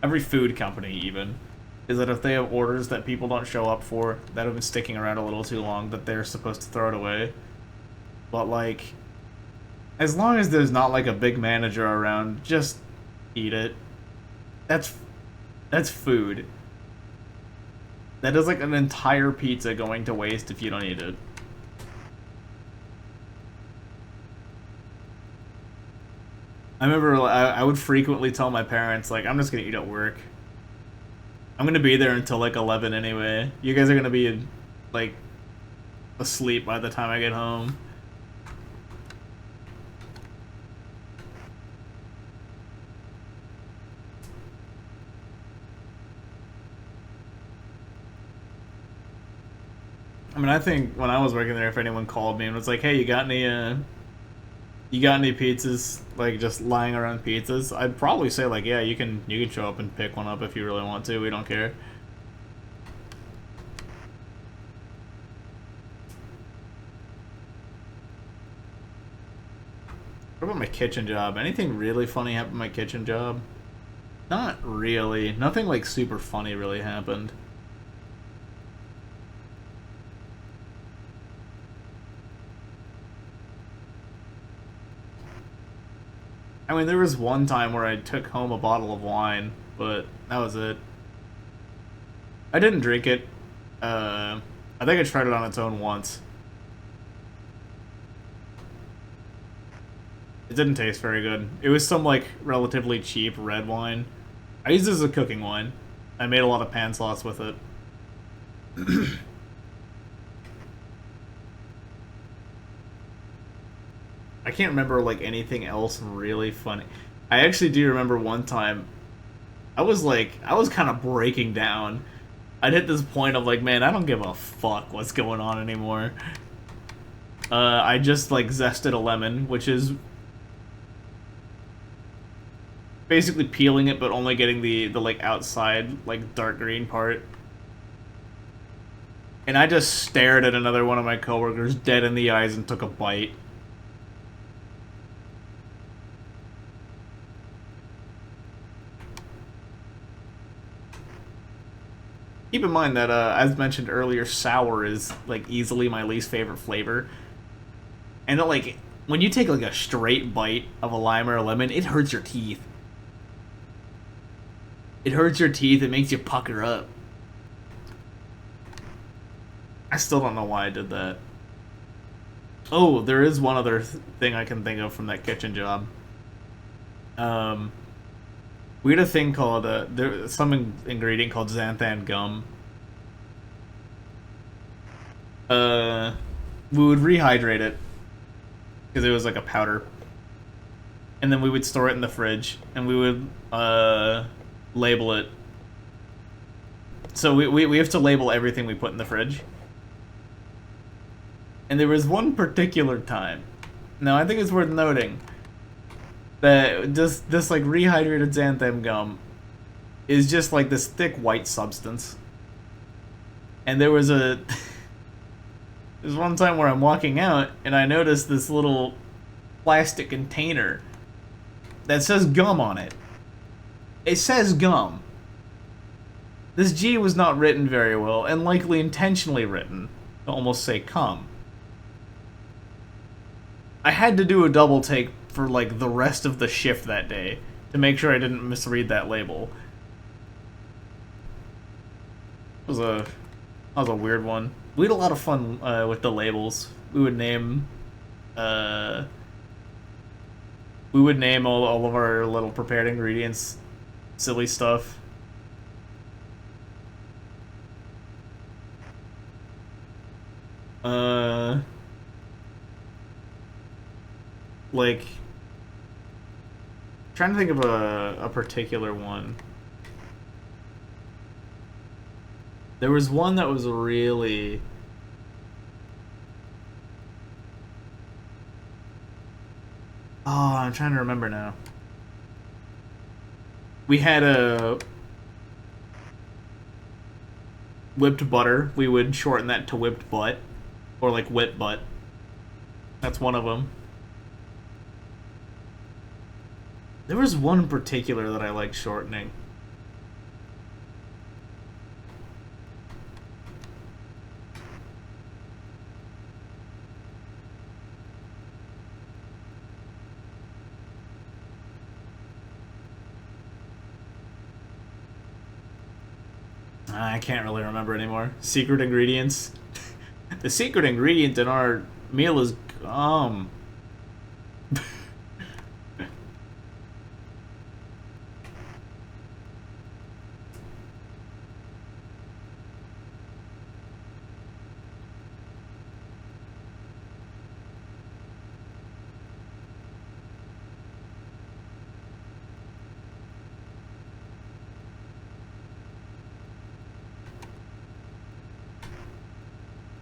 Every food company, even. Is that if they have orders that people don't show up for, that have been sticking around a little too long, that they're supposed to throw it away. But, like, as long as there's not, like, a big manager around, just eat it. That's food. That is, like, an entire pizza going to waste if you don't eat it. I remember I would frequently tell my parents, like, I'm just gonna eat at work. I'm gonna be there until, like, 11 anyway. You guys are gonna be, like, asleep by the time I get home. I mean, I think when I was working there, if anyone called me and was like, hey, you got any pizzas, like, just lying around pizzas, I'd probably say, like, yeah, you can show up and pick one up if you really want to. We don't care. What about my kitchen job? Anything really funny happened in my kitchen job? Not really. Nothing, like, super funny really happened. I mean, there was one time where I took home a bottle of wine, but that was it. I didn't drink it. I think I tried it on its own once. It didn't taste very good. It was some, like, relatively cheap red wine. I used it as a cooking wine. I made a lot of pan sauce with it. I can't remember, like, anything else really funny. I actually do remember one time, I was kind of breaking down. I'd hit this point of, like, man, I don't give a fuck what's going on anymore. I just, like, zested a lemon, which is basically peeling it, but only getting the like, outside, like, dark green part. And I just stared at another one of my coworkers dead in the eyes and took a bite. Keep in mind that, as mentioned earlier, sour is, like, easily my least favorite flavor. And, like, when you take, like, a straight bite of a lime or a lemon, it hurts your teeth. It hurts your teeth, it makes you pucker up. I still don't know why I did that. Oh, there is one other thing I can think of from that kitchen job. We had a thing called, there's some ingredient called xanthan gum. We would rehydrate it, because it was like a powder. And then we would store it in the fridge, and we would, label it. So we have to label everything we put in the fridge. And there was one particular time, now I think it's worth noting, that this like rehydrated xanthan gum is just like this thick white substance. And there was one time where I'm walking out and I noticed this little plastic container that says gum on it. It says gum. This G was not written very well, and likely intentionally written to almost say cum. I had to do a double take for like the rest of the shift that day to make sure I didn't misread that label. That was a weird one. We had a lot of fun with the labels. We would name all of our little prepared ingredients, silly stuff. Like, trying to think of a particular one. There was one that was really... Oh, I'm trying to remember now. We had a whipped butter. We would shorten that to whipped butt. Or like whip butt. That's one of them. There was one in particular that I liked shortening. I can't really remember anymore. Secret ingredients. The secret ingredient in our meal is gum.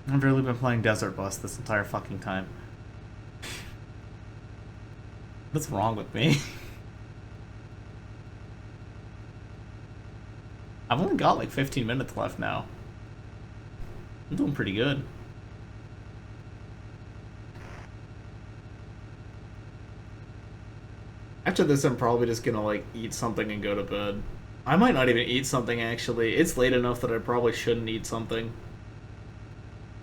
I've really been playing Desert Bus this entire fucking time. What's wrong with me? I've only got like 15 minutes left now. I'm doing pretty good. After this, I'm probably just gonna like eat something and go to bed. I might not even eat something actually. It's late enough that I probably shouldn't eat something.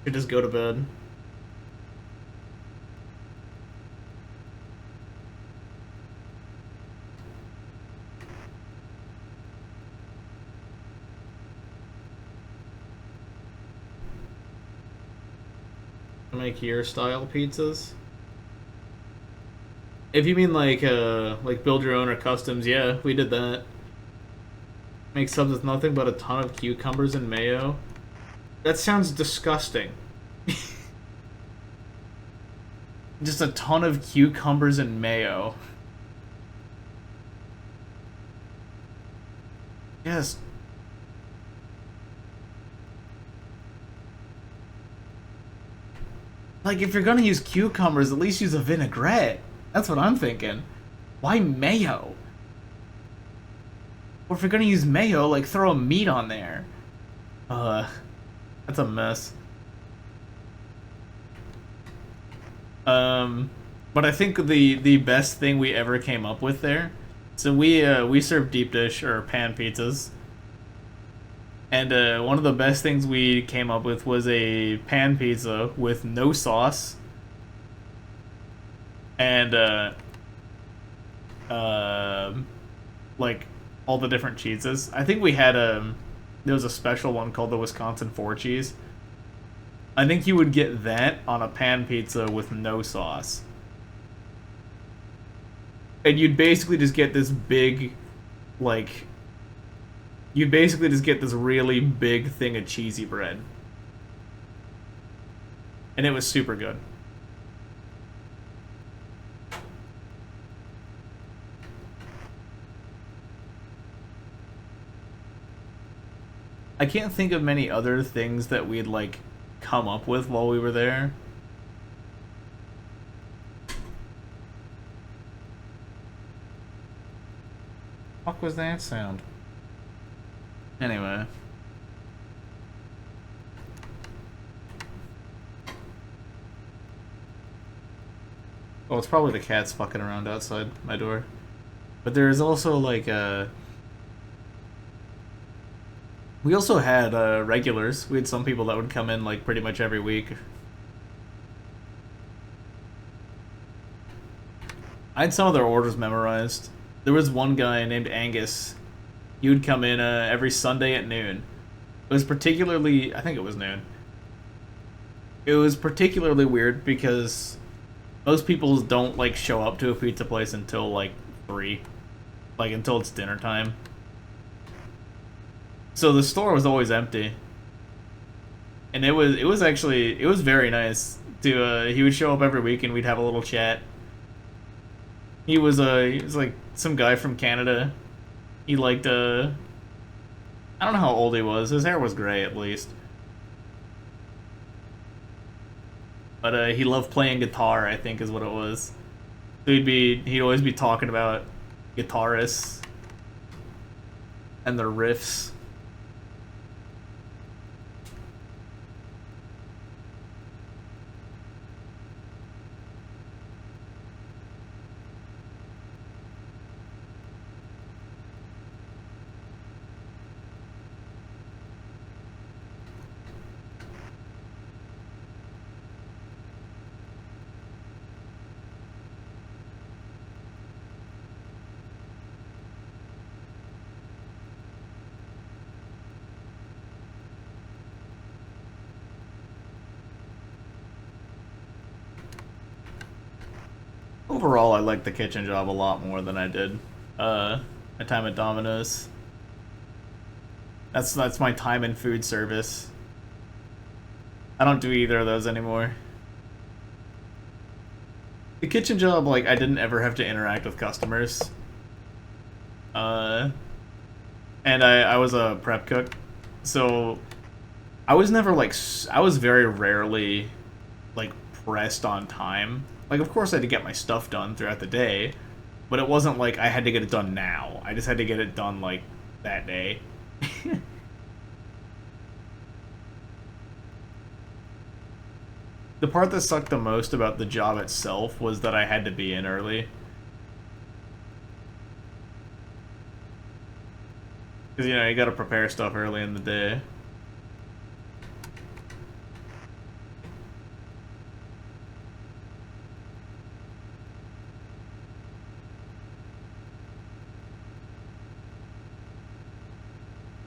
Should just go to bed. Make your style pizzas. If you mean like build your own or customs, yeah, we did that. Make subs with nothing but a ton of cucumbers and mayo. That sounds disgusting. Just a ton of cucumbers and mayo. Yes. Like, if you're gonna use cucumbers, at least use a vinaigrette. That's what I'm thinking. Why mayo? Or if you're gonna use mayo, like, throw a meat on there. That's a mess. But I think the best thing we ever came up with there. So we serve deep dish or pan pizzas. And one of the best things we came up with was a pan pizza with no sauce. And like all the different cheeses. I think we had there was a special one called the Wisconsin 4 cheese. I think you would get that on a pan pizza with no sauce. And you'd basically just get this big, like... You'd basically just get this really big thing of cheesy bread. And it was super good. I can't think of many other things that we'd, like, come up with while we were there. What fuck was that sound? Anyway. Oh, it's probably the cats fucking around outside my door. But there's also like we also had regulars. We had some people that would come in like pretty much every week. I had some of their orders memorized. There was one guy named Angus. He would come in every Sunday at noon. It was particularly, I think it was noon. It was particularly weird because most people don't like show up to a pizza place until like 3, like until it's dinner time. So the store was always empty, and it was actually very nice to. He would show up every week and we'd have a little chat. He was like some guy from Canada. He liked I don't know how old he was. His hair was gray at least. But he loved playing guitar, I think is what it was. So he'd always be talking about guitarists and their riffs. Overall, I like the kitchen job a lot more than I did my time at Domino's. That's my time in food service. I don't do either of those anymore. The kitchen job, like, I didn't ever have to interact with customers. And I was a prep cook, so I was never, like, I was very rarely, like, pressed on time. Like, of course I had to get my stuff done throughout the day, but it wasn't like I had to get it done now. I just had to get it done, like, that day. The part that sucked the most about the job itself was that I had to be in early. Because, you know, you gotta prepare stuff early in the day.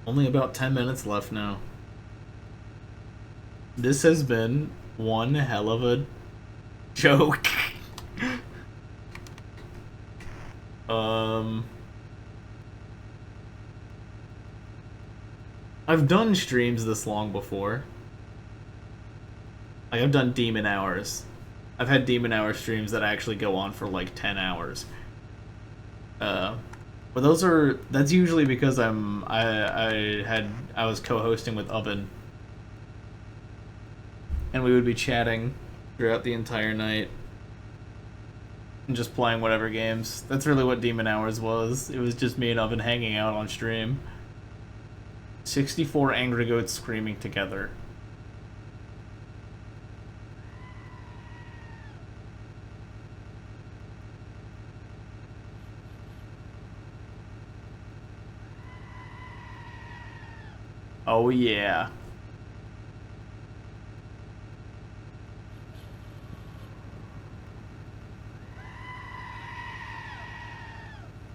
Only about 10 minutes left now. This has been one hell of a joke. I've done streams this long before. Like, I've done Demon Hours. I've had Demon Hour streams that actually go on for like 10 hours. But that's usually because I was co-hosting with Oven. And we would be chatting throughout the entire night. And just playing whatever games. That's really what Demon Hours was. It was just me and Oven hanging out on stream. 64 angry goats screaming together. Oh yeah.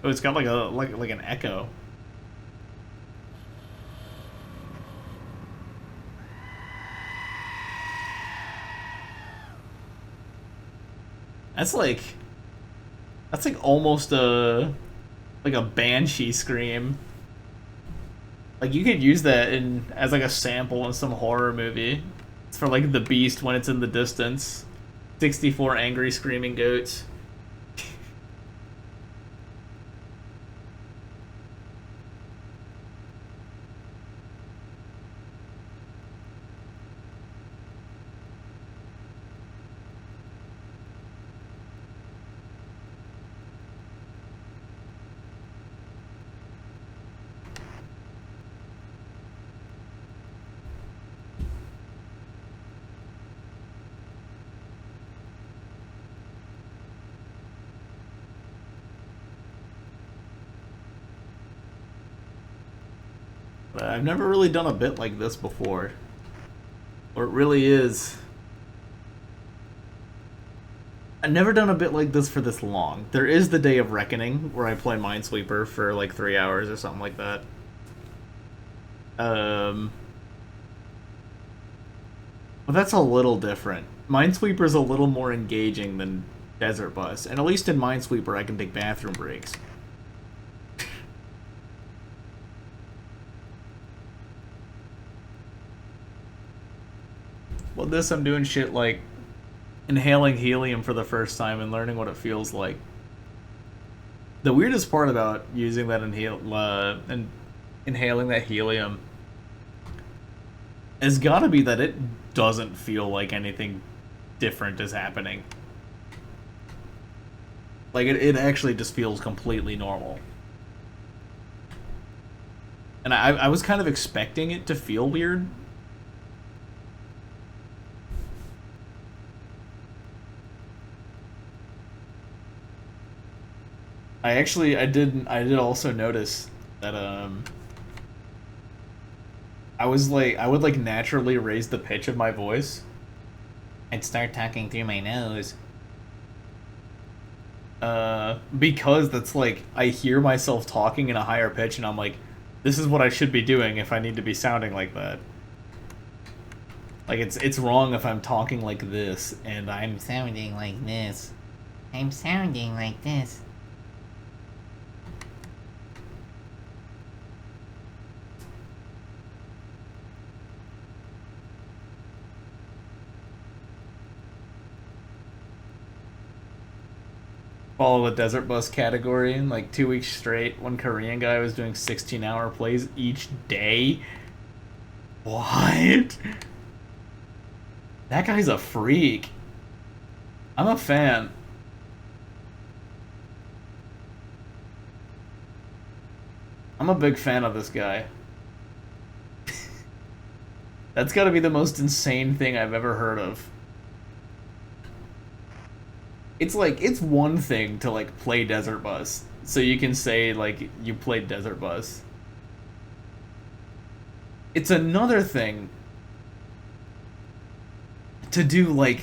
Oh, it's got like an echo. That's like almost a banshee scream. Like, you could use that as like a sample in some horror movie. It's for like the beast when it's in the distance. 64 angry screaming goats. that. I've never really done a bit like this before. Or it really is. I've never done a bit like this for this long. There is the Day of Reckoning, where I play Minesweeper for like 3 hours or something like that. But that's a little different. Minesweeper's a little more engaging than Desert Bus. And at least in Minesweeper, I can take bathroom breaks. Well, this I'm doing shit like inhaling helium for the first time and learning what it feels like. The weirdest part about using that and inhaling that helium has got to be that it doesn't feel like anything different is happening. Like, it actually just feels completely normal. And I was kind of expecting it to feel weird. I did also notice that I would like naturally raise the pitch of my voice. I'd start talking through my nose. Because that's like I hear myself talking in a higher pitch and I'm like, this is what I should be doing if I need to be sounding like that. Like it's wrong if I'm talking like this and I'm sounding like this. I'm sounding like this. Follow the Desert Bus category, and like 2 weeks straight, one Korean guy was doing 16-hour plays each day. What? That guy's a freak. I'm a fan. I'm a big fan of this guy. That's gotta be the most insane thing I've ever heard of. It's like, it's one thing to like play Desert Bus. So you can say like you played Desert Bus. It's another thing to do like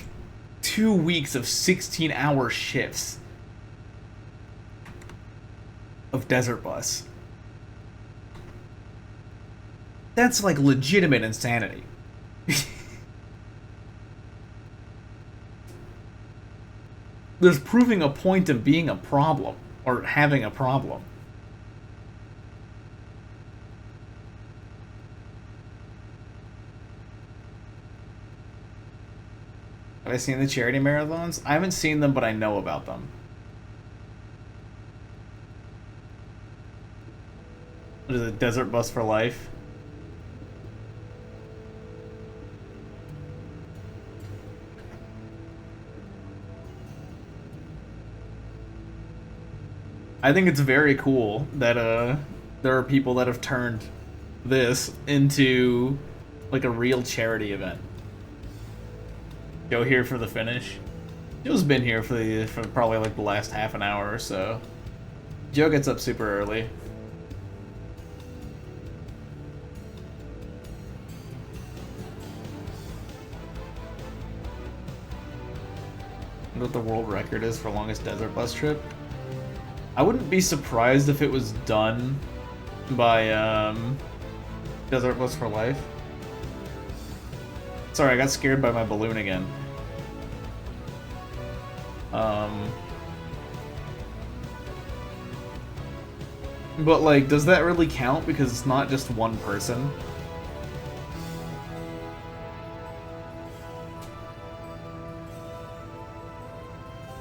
2 weeks of 16-hour shifts of Desert Bus. That's like legitimate insanity. There's proving a point of being a problem, or having a problem. Have I seen the charity marathons? I haven't seen them, but I know about them. What is it, Desert Bus for Life? I think it's very cool that there are people that have turned this into like a real charity event. Joe here for the finish. Joe's been here for probably like the last half an hour or so. Joe gets up super early. What the world record is for longest desert bus trip? I wouldn't be surprised if it was done by Desert Bus for Life. Sorry, I got scared by my balloon again. But like, does that really count? Because it's not just one person.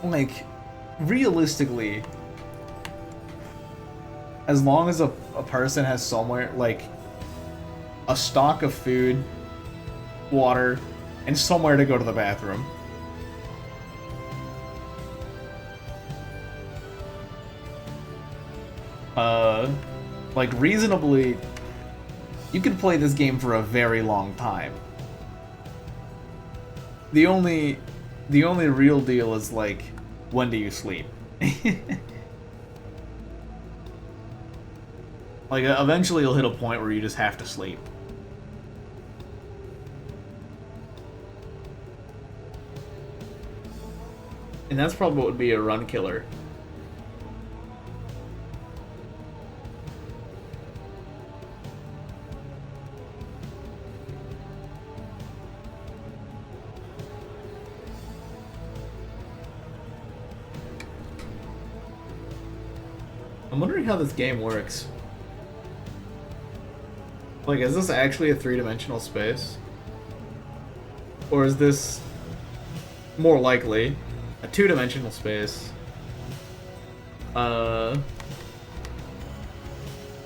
Like, realistically, as long as a person has somewhere, like, a stock of food, water, and somewhere to go to the bathroom. Like, reasonably, you can play this game for a very long time. The only real deal is, like, when do you sleep? Like, eventually you'll hit a point where you just have to sleep. And that's probably what would be a run killer. I'm wondering how this game works. Like, is this actually a three-dimensional space? Or is this more likely a two-dimensional space?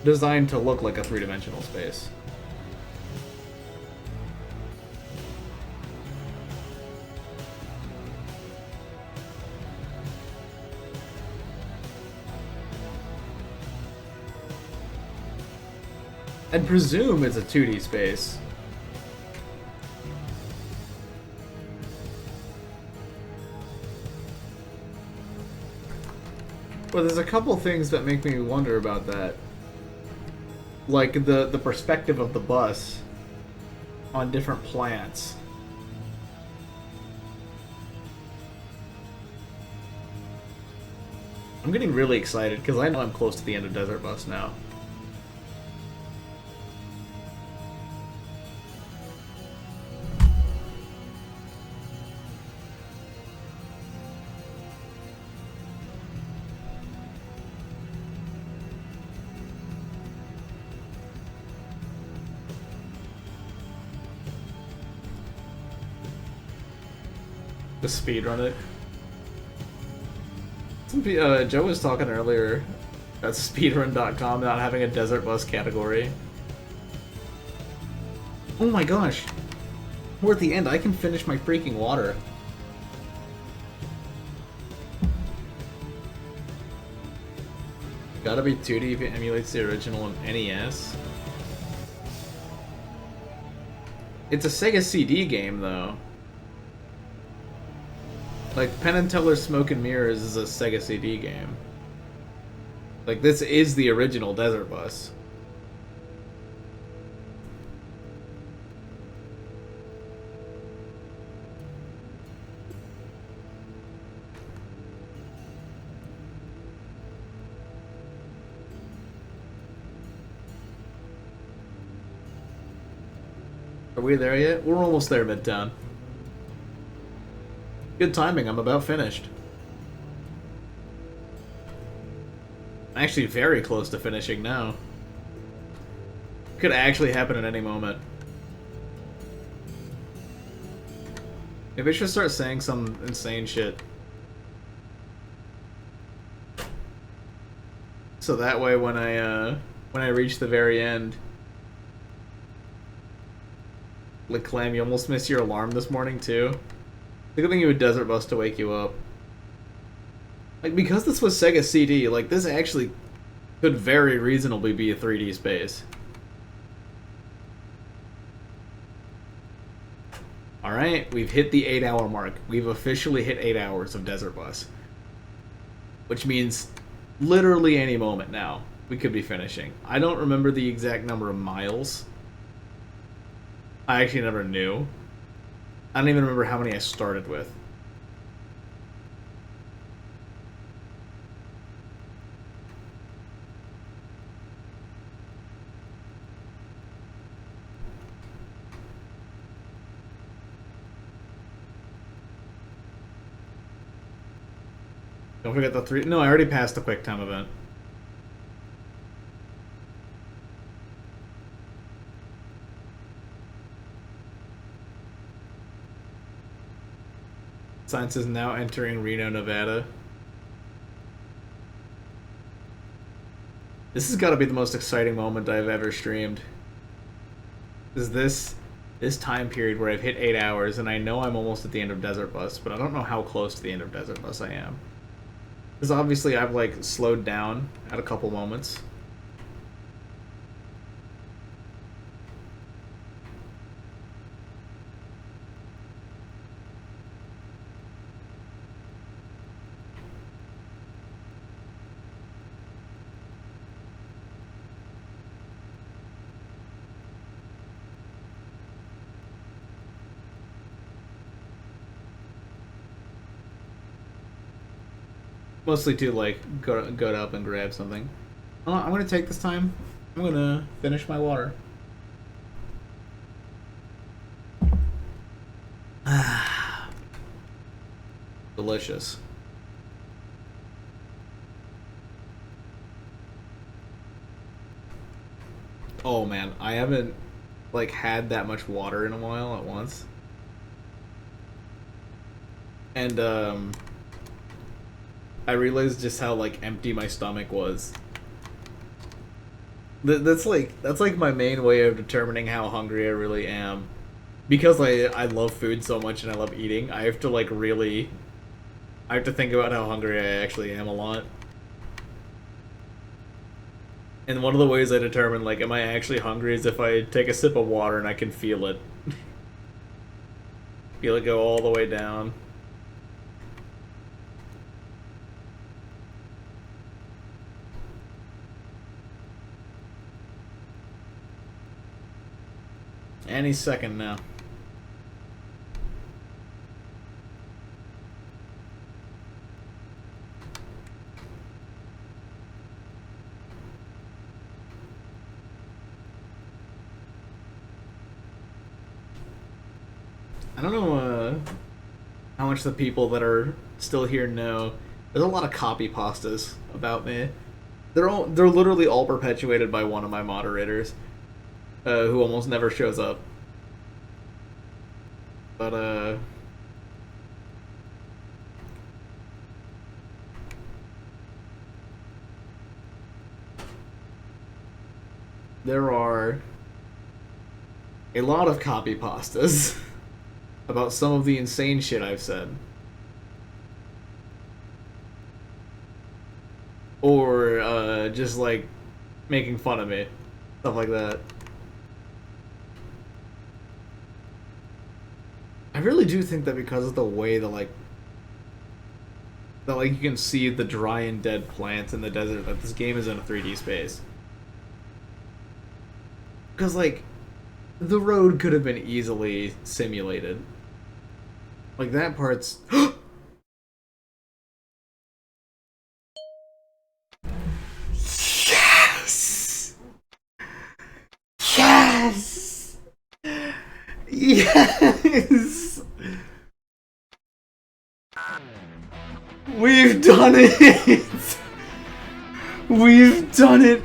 Designed to look like a three-dimensional space. I'd presume it's a 2D space. But there's a couple things that make me wonder about that. Like the perspective of the bus on different plants. I'm getting really excited because I know I'm close to the end of Desert Bus now. The speedrun it. Joe was talking earlier about speedrun.com not having a desert bus category. Oh my gosh. We're at the end. I can finish my freaking water. Gotta be 2D if it emulates the original on NES. It's a Sega CD game, though. Like, Penn and Teller's Smoke and Mirrors is a Sega CD game. Like, this is the original Desert Bus. Are we there yet? We're almost there, Midtown. Good timing, I'm about finished. I'm actually very close to finishing now. Could actually happen at any moment. Maybe I should start saying some insane shit. So that way when I reach the very end... Like, Clam, you almost missed your alarm this morning too? The good thing you would Desert Bus to wake you up. Like, because this was Sega CD, like, this actually could very reasonably be a 3D space. Alright, we've hit the 8-hour mark. We've officially hit 8 hours of Desert Bus. Which means literally any moment now, we could be finishing. I don't remember the exact number of miles. I actually never knew. I don't even remember how many I started with. Don't forget the 3... No, I already passed the quick time event. Science is now entering Reno, Nevada. This has got to be the most exciting moment I've ever streamed. Is this time period where I've hit 8 hours and I know I'm almost at the end of Desert Bus, but I don't know how close to the end of Desert Bus I am. Because obviously I've like slowed down at a couple moments. Mostly to like go up and grab something. I'm gonna take this time. I'm gonna finish my water. Delicious. Oh man, I haven't like had that much water in a while at once. And I realized just how like empty my stomach was. That's like my main way of determining how hungry I really am. Because I love food so much and I love eating, I have to like really I have to think about how hungry I actually am a lot. And one of the ways I determine like am I actually hungry is if I take a sip of water and I can feel it. Feel it go all the way down. Any second now. I don't know how much the people that are still here know. There's a lot of copy pastas about me. They're literally all perpetuated by one of my moderators, who almost never shows up. But there are a lot of copy pastas about some of the insane shit I've said. Or just like making fun of me. Stuff like that. I really do think that because of the way that you can see the dry and dead plants in the desert, that this game is in a 3D space. Because like the road could have been easily simulated. Like that part's Yes! Yes! Yes! We've done it! We've done it!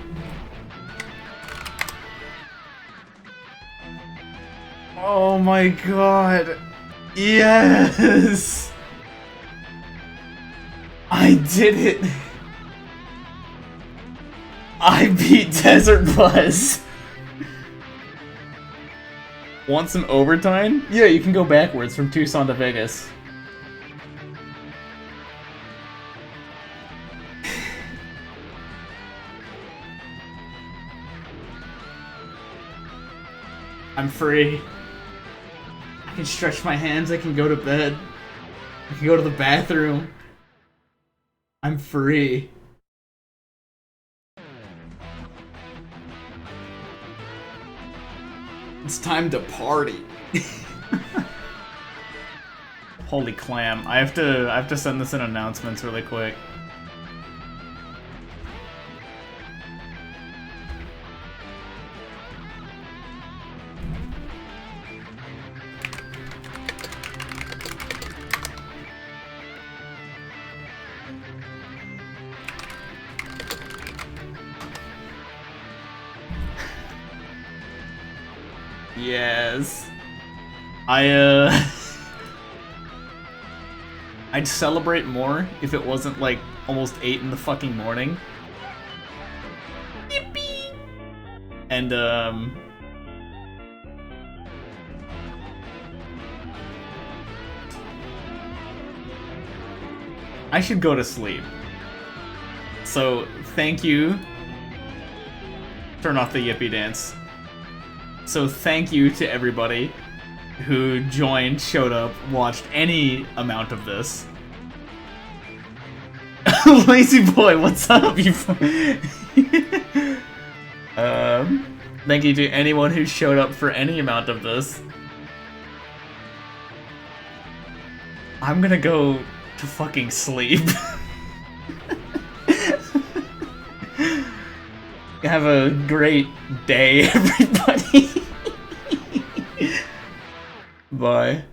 Oh my god! Yes! I did it! I beat Desert Buzz! Want some overtime? Yeah, you can go backwards from Tucson to Vegas. I'm free. I can stretch my hands, I can go to bed. I can go to the bathroom. I'm free. It's time to party. Holy clam. I have to send this in announcements really quick. Yes. I'd celebrate more if it wasn't like almost 8 in the fucking morning. Yippee! And I should go to sleep. So, thank you. Turn off the yippee dance. So thank you to everybody who joined, showed up, watched any amount of this. Lazy boy, what's up? You thank you to anyone who showed up for any amount of this. I'm gonna go to fucking sleep. Have a great day, everybody. Bye.